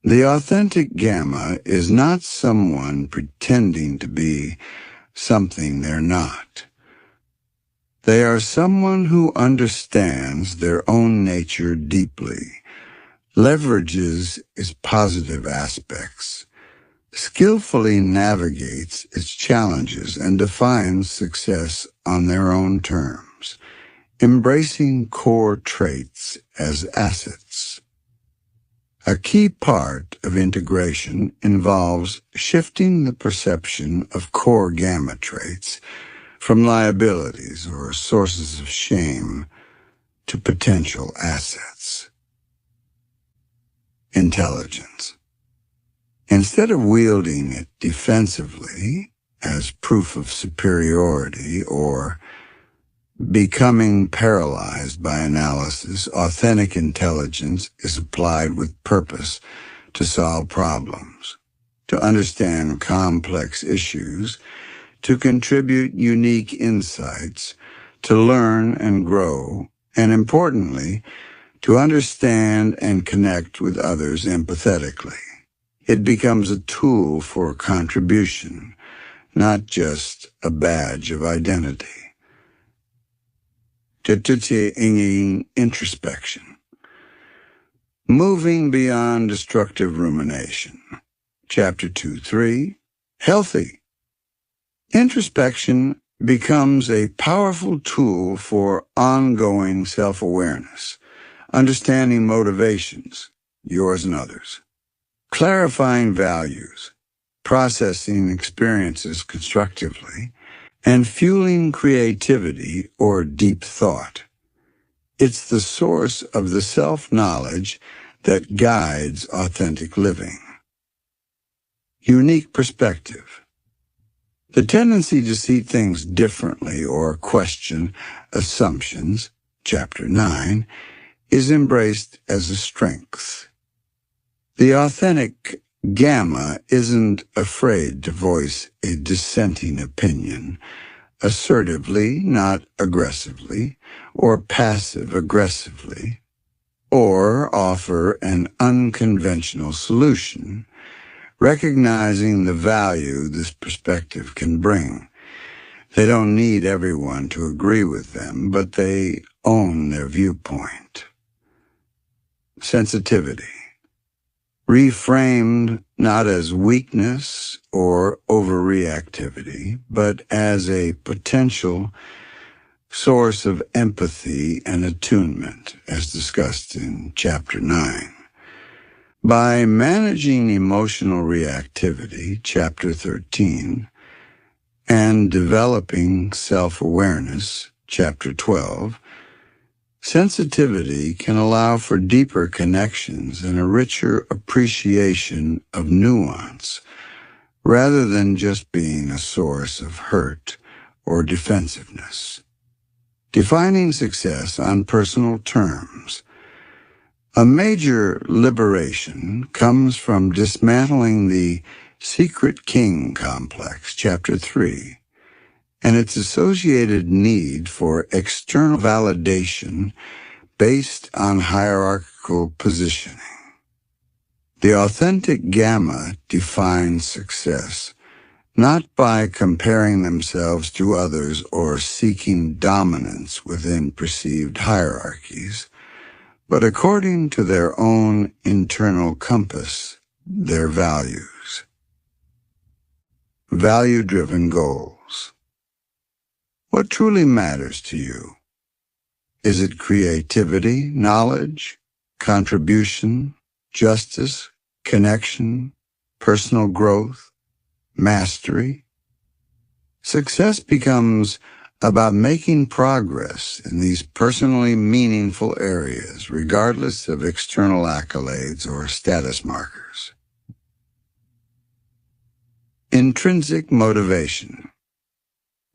The authentic Gamma is not someone pretending to be something they're not. They are someone who understands their own nature deeply, leverages its positive aspects, skillfully navigates its challenges, and defines success on their own terms, embracing core traits as assets. A key part of integration involves shifting the perception of core Gamma traits from liabilities or sources of shame to potential assets. Intelligence. Instead of wielding it defensively as proof of superiority or becoming paralyzed by analysis, authentic intelligence is applied with purpose to solve problems, to understand complex issues, to contribute unique insights, to learn and grow, and importantly, to understand and connect with others empathetically. It becomes a tool for contribution, not just a badge of identity. Introspection. Moving beyond destructive rumination. Chapter 2-3. Healthy. Introspection becomes a powerful tool for ongoing self-awareness, understanding motivations, yours and others, clarifying values, processing experiences constructively, and fueling creativity or deep thought. It's the source of the self-knowledge that guides authentic living. Unique perspective. The tendency to see things differently or question assumptions, Chapter 9, is embraced as a strength. The authentic Gamma isn't afraid to voice a dissenting opinion, assertively, not aggressively, or passive-aggressively, or offer an unconventional solution, recognizing the value this perspective can bring. They don't need everyone to agree with them, but they own their viewpoint. Sensitivity. Reframed not as weakness or overreactivity, but as a potential source of empathy and attunement, as discussed in Chapter 9. By managing emotional reactivity, Chapter 13, and developing self-awareness, Chapter 12, sensitivity can allow for deeper connections and a richer appreciation of nuance, rather than just being a source of hurt or defensiveness. Defining success on personal terms. A major liberation comes from dismantling the secret king complex, Chapter 3, and its associated need for external validation based on hierarchical positioning. The authentic Gamma defines success not by comparing themselves to others or seeking dominance within perceived hierarchies, but according to their own internal compass, their values. Value-driven goals. What truly matters to you? Is it creativity, knowledge, contribution, justice, connection, personal growth, mastery? Success becomes about making progress in these personally meaningful areas, regardless of external accolades or status markers. Intrinsic motivation.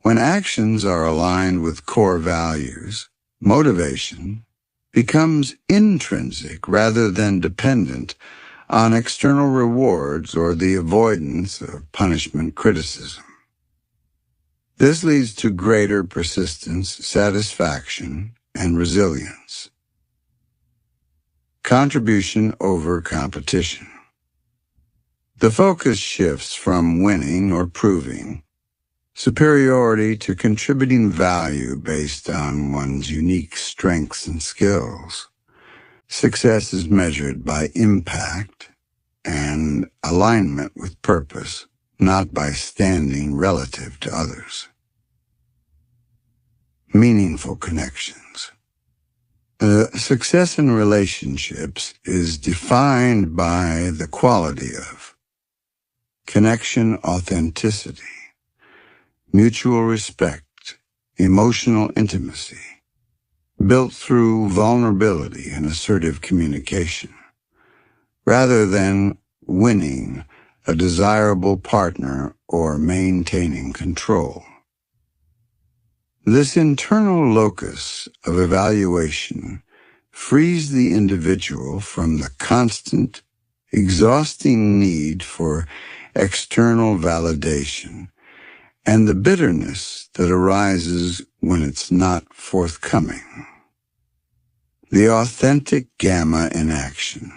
When actions are aligned with core values, motivation becomes intrinsic rather than dependent on external rewards or the avoidance of punishment criticism. This leads to greater persistence, satisfaction, and resilience. Contribution over competition. The focus shifts from winning or proving superiority to contributing value based on one's unique strengths and skills. Success is measured by impact and alignment with purpose, not by standing relative to others. Meaningful connections. Success in relationships is defined by the quality of connection, authenticity, mutual respect, emotional intimacy, built through vulnerability and assertive communication, rather than winning a desirable partner, or maintaining control. This internal locus of evaluation frees the individual from the constant, exhausting need for external validation and the bitterness that arises when it's not forthcoming. The authentic Gamma in action,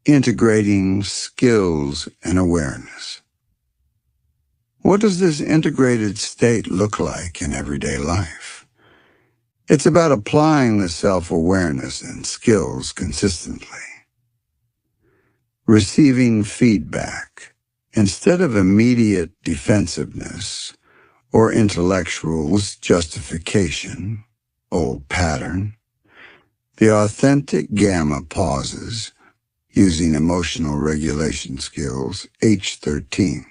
integrating skills and awareness. What does this integrated state look like in everyday life? It's about applying the self-awareness and skills consistently. Receiving feedback instead of immediate defensiveness or intellectual justification, old pattern. The authentic Gamma pauses using emotional regulation skills, H13.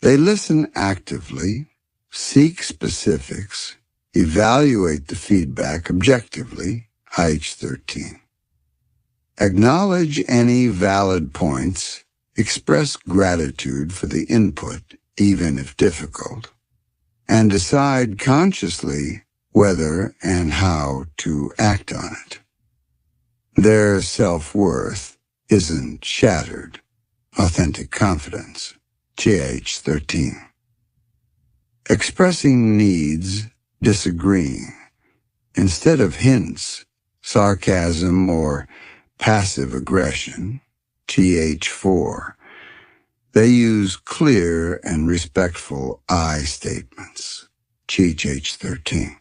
They listen actively, seek specifics, evaluate the feedback objectively, IH13. Acknowledge any valid points, express gratitude for the input, even if difficult, and decide consciously whether and how to act on it. Their self-worth isn't shattered. Authentic confidence, GH13. Expressing needs, disagreeing, instead of hints, sarcasm, or passive aggression, TH4. They use clear and respectful I statements, GH13.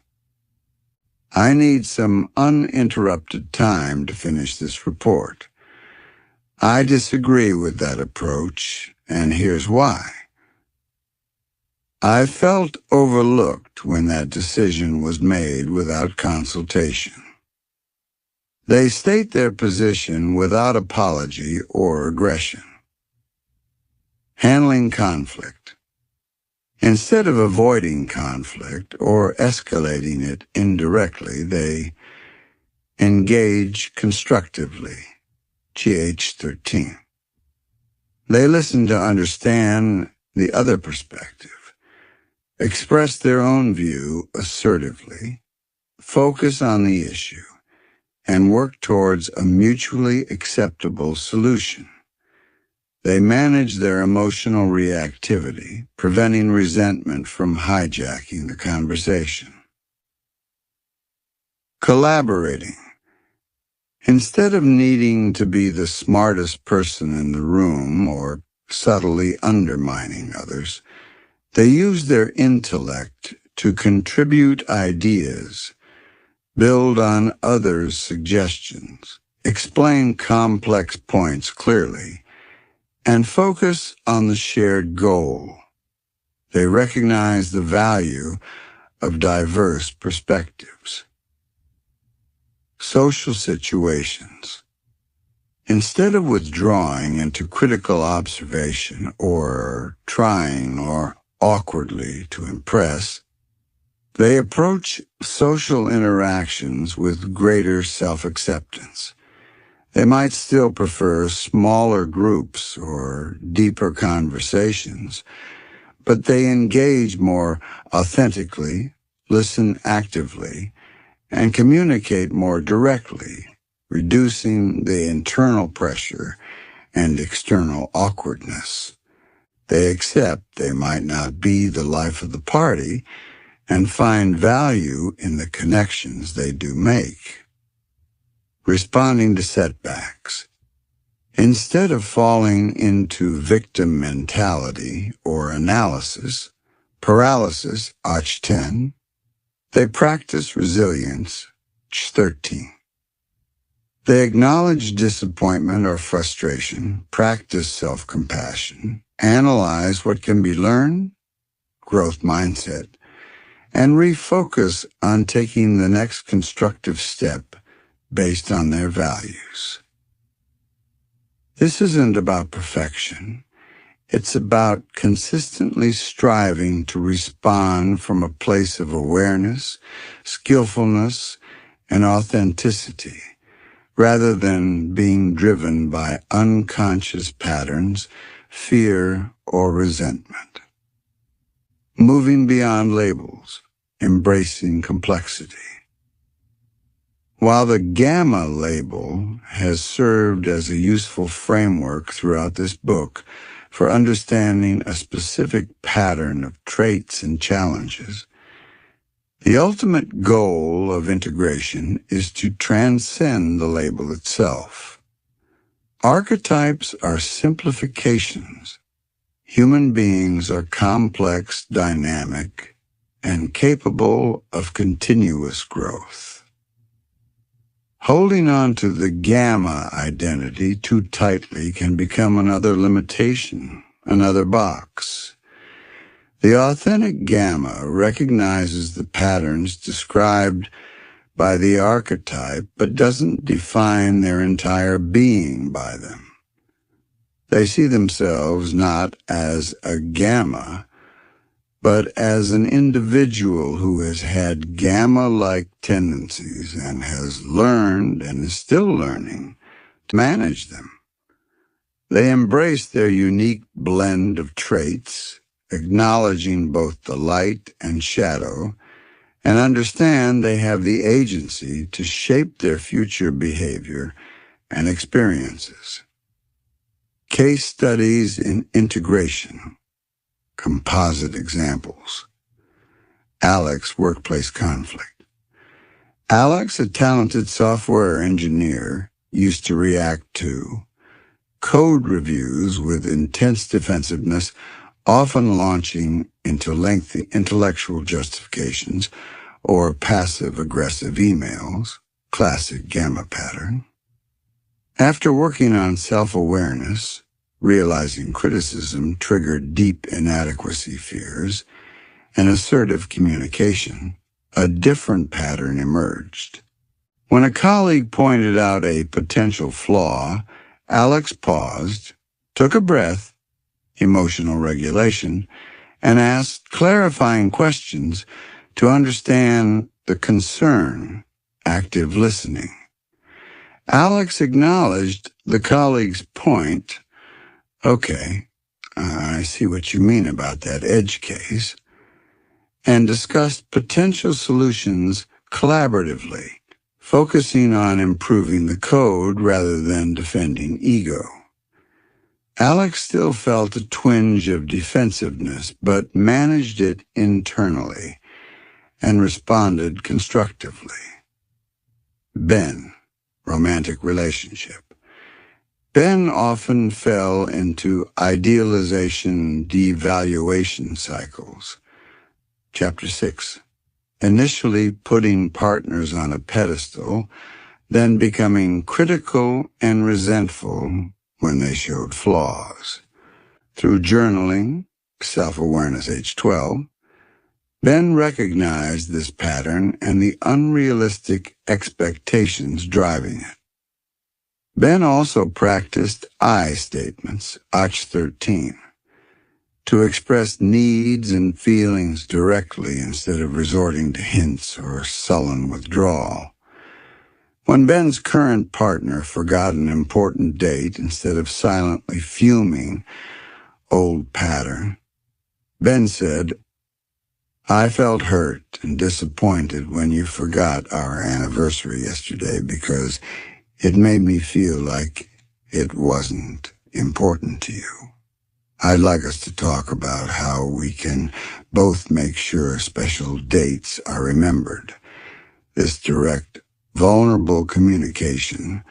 I need some uninterrupted time to finish this report. I disagree with that approach, and here's why. I felt overlooked when that decision was made without consultation. They state their position without apology or aggression. Handling conflict. Instead of avoiding conflict or escalating it indirectly, they engage constructively, GH13. They listen to understand the other perspective, express their own view assertively, focus on the issue, and work towards a mutually acceptable solution. They manage their emotional reactivity, preventing resentment from hijacking the conversation. Collaborating. Instead of needing to be the smartest person in the room or subtly undermining others, they use their intellect to contribute ideas, build on others' suggestions, explain complex points clearly, and focus on the shared goal. They recognize the value of diverse perspectives. Social situations. Instead of withdrawing into critical observation or trying or awkwardly to impress, they approach social interactions with greater self-acceptance. They might still prefer smaller groups or deeper conversations, but they engage more authentically, listen actively, and communicate more directly, reducing the internal pressure and external awkwardness. They accept they might not be the life of the party and find value in the connections they do make. Responding to setbacks. Instead of falling into victim mentality or analysis, paralysis, ACH10, they practice resilience, ACH13. They acknowledge disappointment or frustration, practice self-compassion, analyze what can be learned, growth mindset, and refocus on taking the next constructive step based on their values. This isn't about perfection. It's about consistently striving to respond from a place of awareness, skillfulness, and authenticity, rather than being driven by unconscious patterns, fear, or resentment. Moving beyond labels, embracing complexity. While the Gamma label has served as a useful framework throughout this book for understanding a specific pattern of traits and challenges, the ultimate goal of integration is to transcend the label itself. Archetypes are simplifications. Human beings are complex, dynamic, and capable of continuous growth. Holding on to the Gamma identity too tightly can become another limitation, another box. The authentic Gamma recognizes the patterns described by the archetype, but doesn't define their entire being by them. They see themselves not as a Gamma, but as an individual who has had Gamma-like tendencies and has learned and is still learning to manage them. They embrace their unique blend of traits, acknowledging both the light and shadow, and understand they have the agency to shape their future behavior and experiences. Case studies in integration. Composite examples. Alex, workplace conflict. Alex, a talented software engineer, used to react to code reviews with intense defensiveness, often launching into lengthy intellectual justifications or passive-aggressive emails, classic Gamma pattern. After working on self-awareness, realizing criticism triggered deep inadequacy fears, and assertive communication, a different pattern emerged. When a colleague pointed out a potential flaw, Alex paused, took a breath, emotional regulation, and asked clarifying questions to understand the concern, active listening. Alex acknowledged the colleague's point. Okay, I see what you mean about that edge case, and discussed potential solutions collaboratively, focusing on improving the code rather than defending ego. Alex still felt a twinge of defensiveness, but managed it internally and responded constructively. Ben, romantic relationship. Ben often fell into idealization, devaluation cycles. Chapter 6. Initially putting partners on a pedestal, then becoming critical and resentful when they showed flaws. Through journaling, self-awareness age 12, Ben recognized this pattern and the unrealistic expectations driving it. Ben also practiced I statements, Ach 13, to express needs and feelings directly instead of resorting to hints or sullen withdrawal. When Ben's current partner forgot an important date instead of silently fuming, old pattern, Ben said, "I felt hurt and disappointed when you forgot our anniversary yesterday because it made me feel like it wasn't important to you. I'd like us to talk about how we can both make sure special dates are remembered." This direct, vulnerable communication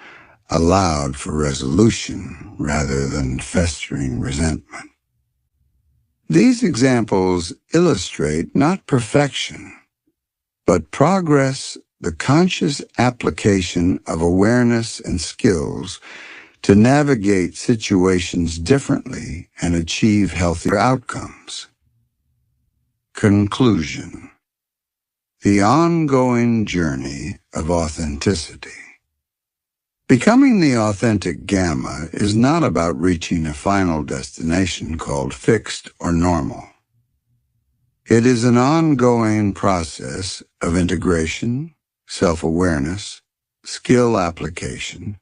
allowed for resolution rather than festering resentment. These examples illustrate not perfection, but progress, the conscious application of awareness and skills to navigate situations differently and achieve healthier outcomes. Conclusion. The ongoing journey of authenticity. Becoming the authentic Gamma is not about reaching a final destination called fixed or normal. It is an ongoing process of integration, self-awareness, skill application,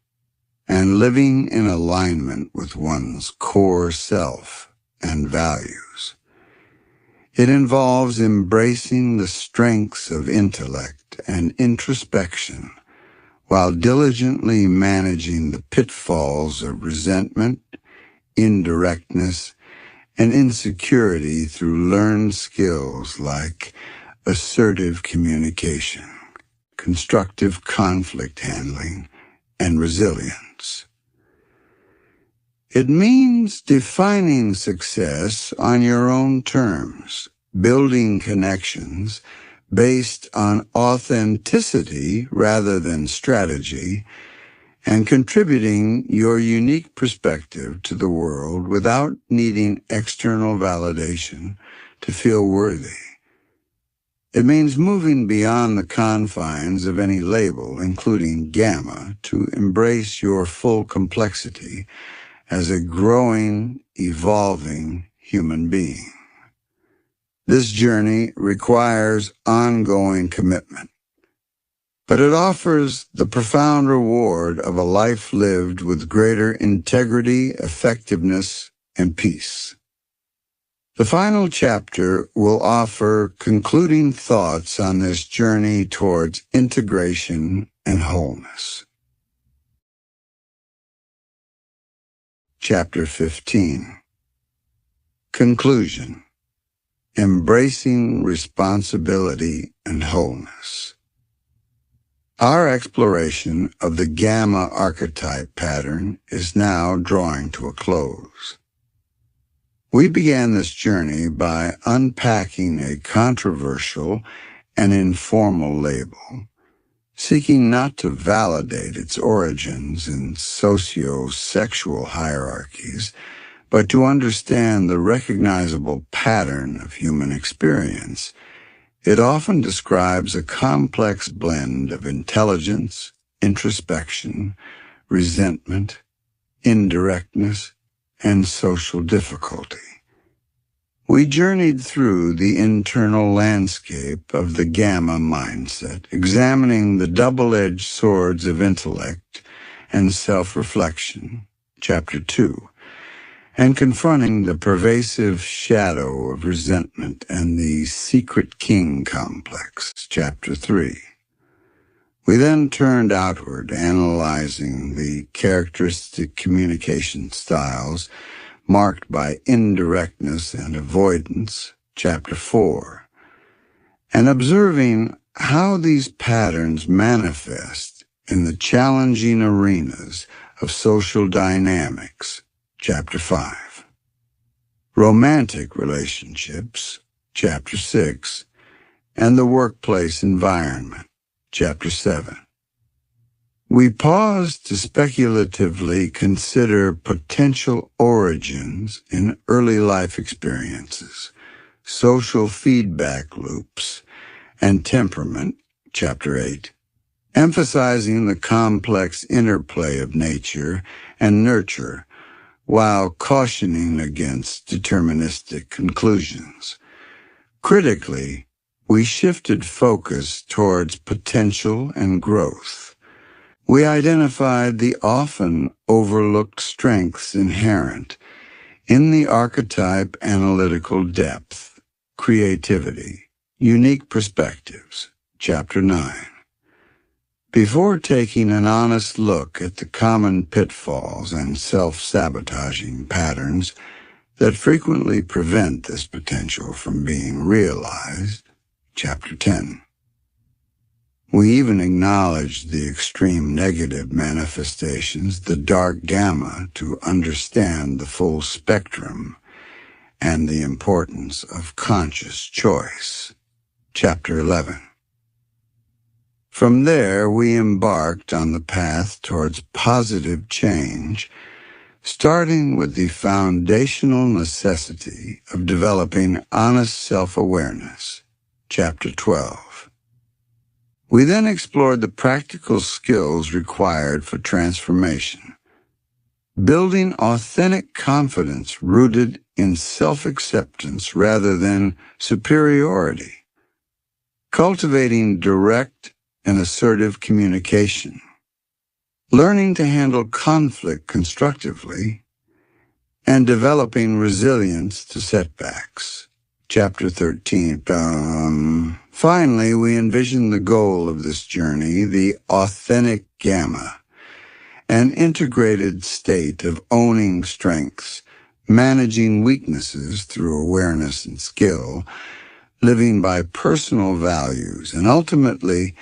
and living in alignment with one's core self and values. It involves embracing the strengths of intellect and introspection while diligently managing the pitfalls of resentment, indirectness, and insecurity through learned skills like assertive communication, constructive conflict handling, and resilience. It means defining success on your own terms, building connections based on authenticity rather than strategy, and contributing your unique perspective to the world without needing external validation to feel worthy. It means moving beyond the confines of any label, including Gamma, to embrace your full complexity as a growing, evolving human being. This journey requires ongoing commitment, but it offers the profound reward of a life lived with greater integrity, effectiveness, and peace. The final chapter will offer concluding thoughts on this journey towards integration and wholeness. Chapter 15. Conclusion. Embracing responsibility and wholeness. Our exploration of the Gamma Archetype pattern is now drawing to a close. We began this journey by unpacking a controversial and informal label, seeking not to validate its origins in socio-sexual hierarchies, but to understand the recognizable pattern of human experience. It often describes a complex blend of intelligence, introspection, resentment, indirectness, and social difficulty. We journeyed through the internal landscape of the Gamma mindset, examining the double-edged swords of intellect and self-reflection, Chapter 2, and confronting the pervasive shadow of resentment and the secret king complex, Chapter 3. We then turned outward, analyzing the characteristic communication styles marked by indirectness and avoidance, Chapter 4, and observing how these patterns manifest in the challenging arenas of social dynamics, Chapter 5. Romantic relationships, Chapter 6, and the workplace environment, Chapter 7. We pause to speculatively consider potential origins in early life experiences, social feedback loops, and temperament, Chapter 8, emphasizing the complex interplay of nature and nurture while cautioning against deterministic conclusions. Critically, we shifted focus towards potential and growth. We identified the often overlooked strengths inherent in the archetype: analytical depth, creativity, unique perspectives, Chapter 9. Before taking an honest look at the common pitfalls and self-sabotaging patterns that frequently prevent this potential from being realized, Chapter 10. We even acknowledged the extreme negative manifestations, the dark gamma, to understand the full spectrum and the importance of conscious choice, Chapter 11. From there, we embarked on the path towards positive change, starting with the foundational necessity of developing honest self-awareness, Chapter 12. We then explored the practical skills required for transformation, building authentic confidence rooted in self-acceptance rather than superiority, cultivating direct and assertive communication, learning to handle conflict constructively, and developing resilience to setbacks. Chapter 13. Finally, we envision the goal of this journey, the authentic Gamma, an integrated state of owning strengths, managing weaknesses through awareness and skill, living by personal values, and ultimately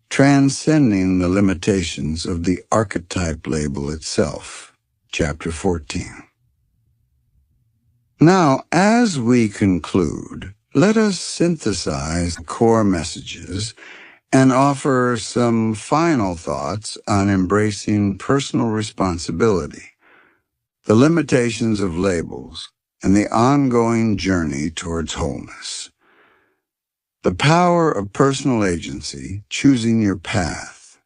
transcending the limitations of the archetype label itself. Chapter 14. Now, as we conclude, let us synthesize core messages and offer some final thoughts on embracing personal responsibility, the limitations of labels, and the ongoing journey towards wholeness. The power of personal agency, choosing your path.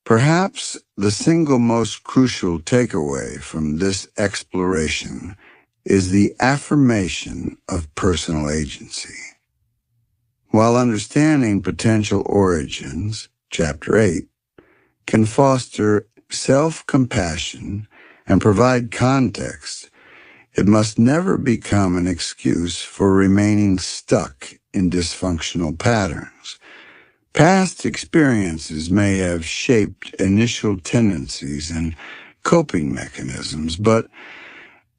Perhaps the single most crucial takeaway from this exploration is the affirmation of personal agency. While understanding potential origins, Chapter 8, can foster self-compassion and provide context, it must never become an excuse for remaining stuck in dysfunctional patterns. Past experiences may have shaped initial tendencies and coping mechanisms, but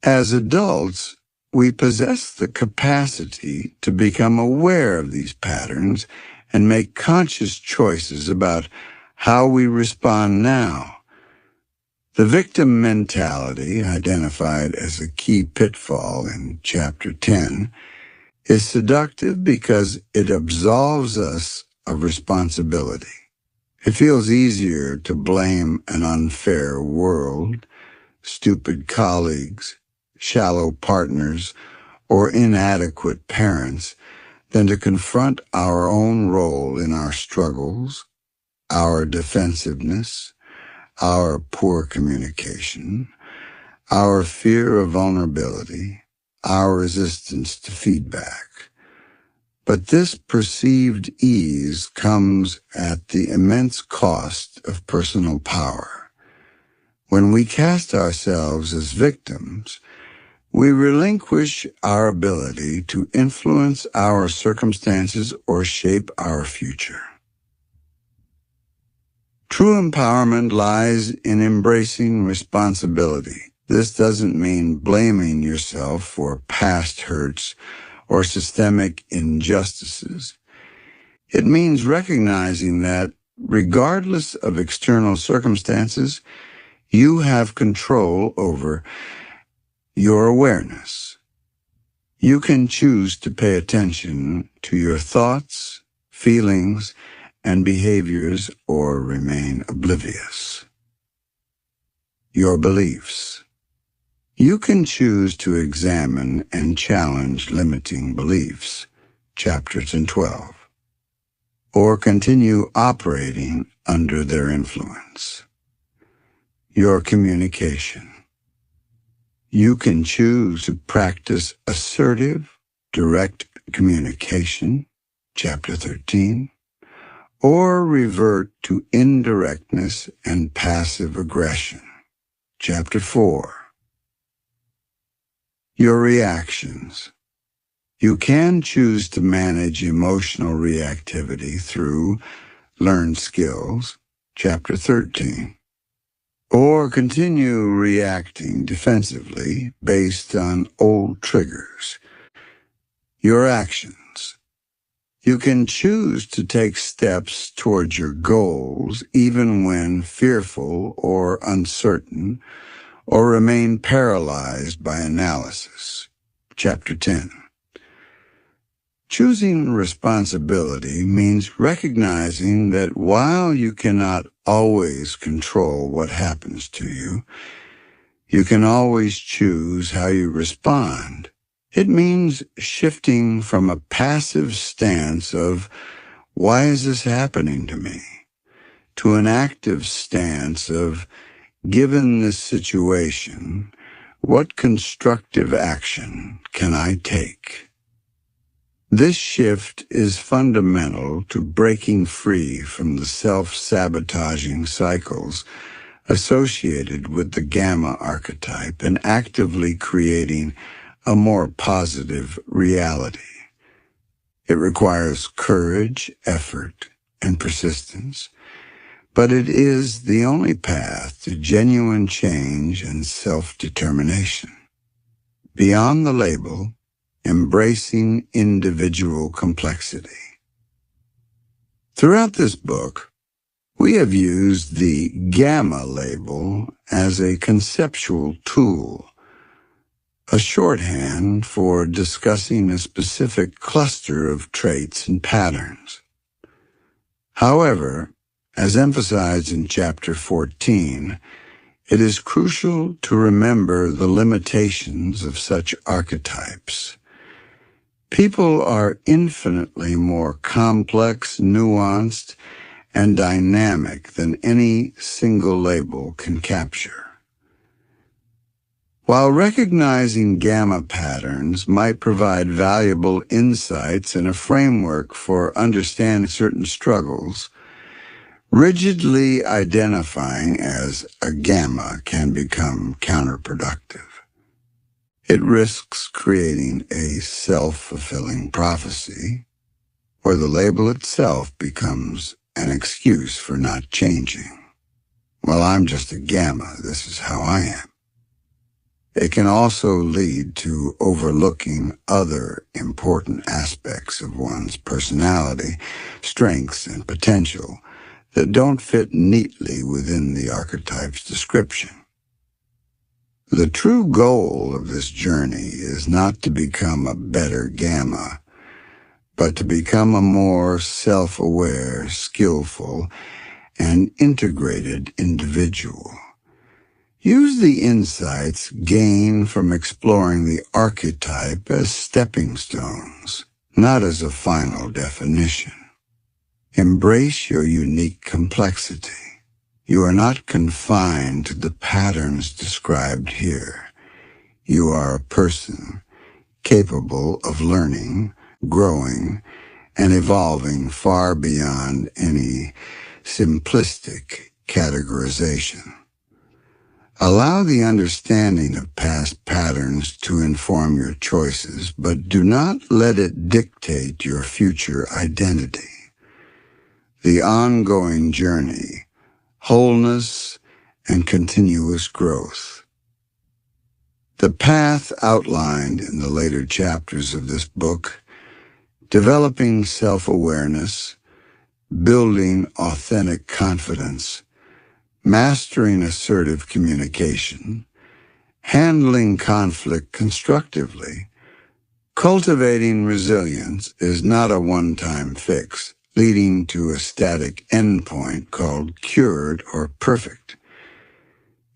as adults, we possess the capacity to become aware of these patterns and make conscious choices about how we respond now. The victim mentality, identified as a key pitfall in Chapter 10, is seductive because it absolves us of responsibility. It feels easier to blame an unfair world, stupid colleagues, shallow partners, or inadequate parents than to confront our own role in our struggles, our defensiveness, our poor communication, our fear of vulnerability, our resistance to feedback. But this perceived ease comes at the immense cost of personal power. When we cast ourselves as victims, we relinquish our ability to influence our circumstances or shape our future. True empowerment lies in embracing responsibility. This doesn't mean blaming yourself for past hurts or systemic injustices. It means recognizing that, regardless of external circumstances, you have control over your awareness. You can choose to pay attention to your thoughts, feelings, and behaviors or remain oblivious. Your beliefs. You can choose to examine and challenge limiting beliefs, Chapter 10 and 12, or continue operating under their influence. Your communication. You can choose to practice assertive, direct communication, Chapter 13, or revert to indirectness and passive aggression, Chapter 4. Your reactions. You can choose to manage emotional reactivity through learned skills, Chapter 13, or continue reacting defensively based on old triggers. Your actions. You can choose to take steps towards your goals even when fearful or uncertain, or remain paralyzed by analysis. Chapter 10. Choosing responsibility means recognizing that while you cannot always control what happens to you, you can always choose how you respond. It means shifting from a passive stance of, "Why is this happening to me?" to an active stance of, "Given this situation, what constructive action can I take?" This shift is fundamental to breaking free from the self-sabotaging cycles associated with the Gamma archetype and actively creating a more positive reality. It requires courage, effort, and persistence, but it is the only path to genuine change and self-determination. Beyond the label, embracing individual complexity. Throughout this book, we have used the Gamma label as a conceptual tool, a shorthand for discussing a specific cluster of traits and patterns. However, as emphasized in Chapter 14, it is crucial to remember the limitations of such archetypes. People are infinitely more complex, nuanced, and dynamic than any single label can capture. While recognizing gamma patterns might provide valuable insights and a framework for understanding certain struggles, rigidly identifying as a gamma can become counterproductive. It risks creating a self-fulfilling prophecy, where the label itself becomes an excuse for not changing. Well, I'm just a gamma, this is how I am. It can also lead to overlooking other important aspects of one's personality, strengths, and potential that don't fit neatly within the archetype's description. The true goal of this journey is not to become a better gamma, but to become a more self-aware, skillful, and integrated individual. Use the insights gained from exploring the archetype as stepping stones, not as a final definition. Embrace your unique complexity. You are not confined to the patterns described here. You are a person capable of learning, growing, and evolving far beyond any simplistic categorization. Allow the understanding of past patterns to inform your choices, but do not let it dictate your future identity. The ongoing journey, wholeness, and continuous growth. The path outlined in the later chapters of this book, developing self-awareness, building authentic confidence, mastering assertive communication, handling conflict constructively, cultivating resilience is not a one-time fix, leading to a static endpoint called cured or perfect.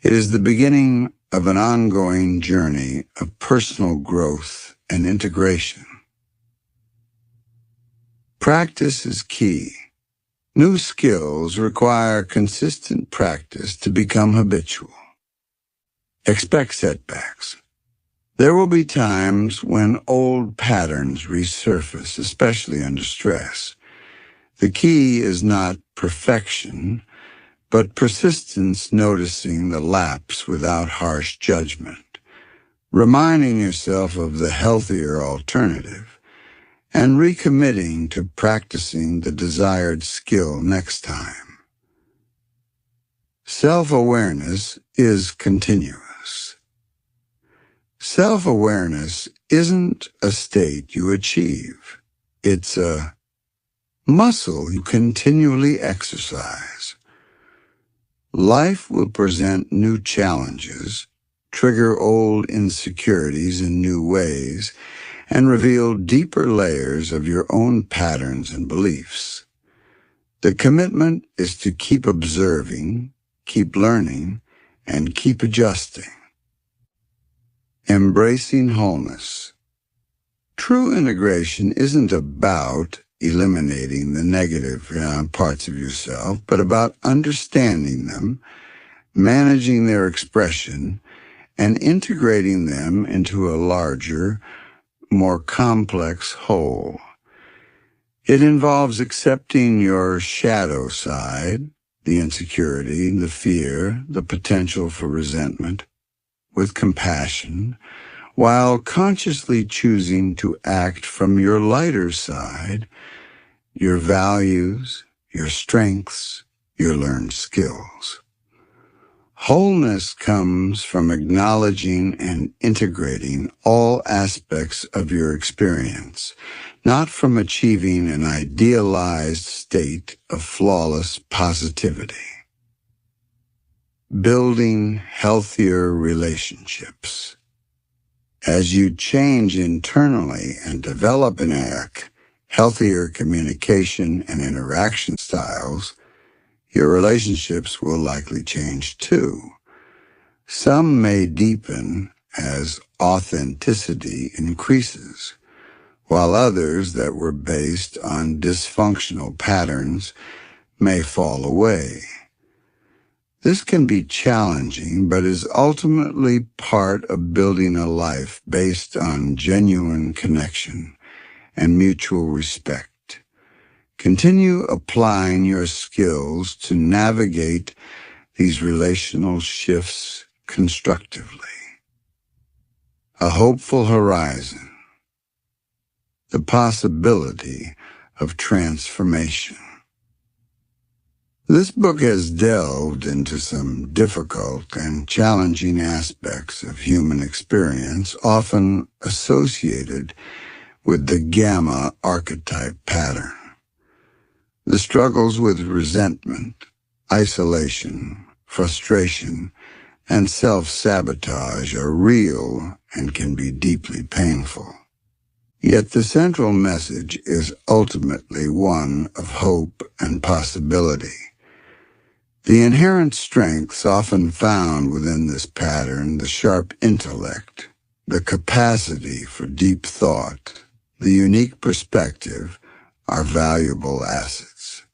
It is the beginning of an ongoing journey of personal growth and integration. Practice is key. New skills require consistent practice to become habitual. Expect setbacks. There will be times when old patterns resurface, especially under stress. The key is not perfection, but persistence, noticing the lapse without harsh judgment, reminding yourself of the healthier alternative, and recommitting to practicing the desired skill next time. Self-awareness is continuous. Self-awareness isn't a state you achieve. It's a muscle you continually exercise. Life will present new challenges, trigger old insecurities in new ways, and reveal deeper layers of your own patterns and beliefs. The commitment is to keep observing, keep learning, and keep adjusting. Embracing wholeness. True integration isn't about eliminating the negative parts of yourself, but about understanding them, managing their expression, and integrating them into a larger, more complex whole. It involves accepting your shadow side, the insecurity, the fear, the potential for resentment, with compassion, while consciously choosing to act from your lighter side, your values, your strengths, your learned skills. Wholeness comes from acknowledging and integrating all aspects of your experience, not from achieving an idealized state of flawless positivity. Building healthier relationships. As you change internally and develop and act healthier communication and interaction styles, your relationships will likely change too. Some may deepen as authenticity increases, while others that were based on dysfunctional patterns may fall away. This can be challenging, but is ultimately part of building a life based on genuine connection and mutual respect. Continue applying your skills to navigate these relational shifts constructively. A hopeful horizon. The possibility of transformation. This book has delved into some difficult and challenging aspects of human experience, often associated with the Gamma Archetype pattern. The struggles with resentment, isolation, frustration, and self-sabotage are real and can be deeply painful. Yet the central message is ultimately one of hope and possibility. The inherent strengths often found within this pattern, the sharp intellect, the capacity for deep thought, the unique perspective, are valuable assets.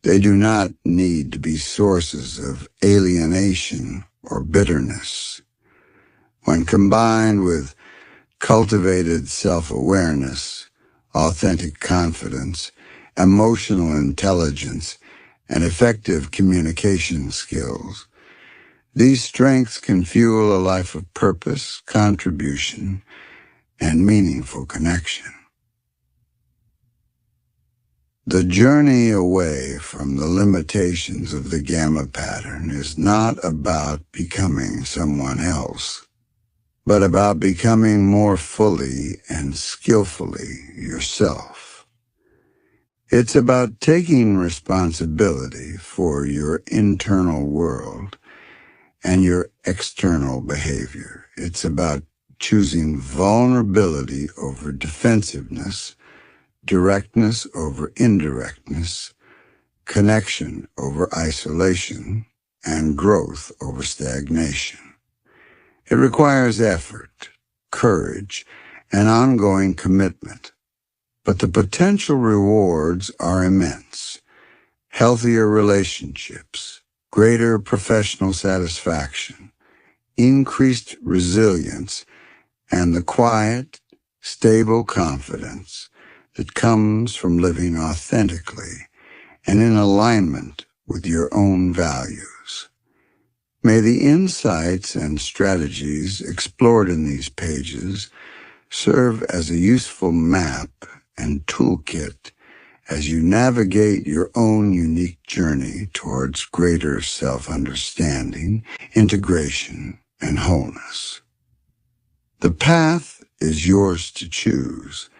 They do not need to be sources of alienation or bitterness. When combined with cultivated self-awareness, authentic confidence, emotional intelligence, and effective communication skills, these strengths can fuel a life of purpose, contribution, and meaningful connection. The journey away from the limitations of the Gamma pattern is not about becoming someone else, but about becoming more fully and skillfully yourself. It's about taking responsibility for your internal world and your external behavior. It's about choosing vulnerability over defensiveness, directness over indirectness, connection over isolation, and growth over stagnation. It requires effort, courage, and ongoing commitment, but the potential rewards are immense. Healthier relationships, greater professional satisfaction, increased resilience, and the quiet, stable confidence that comes from living authentically and in alignment with your own values. May the insights and strategies explored in these pages serve as a useful map and toolkit as you navigate your own unique journey towards greater self-understanding, integration, and wholeness. The path is yours to choose,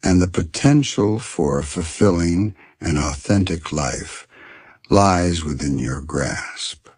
and the potential for a fulfilling and authentic life lies within your grasp.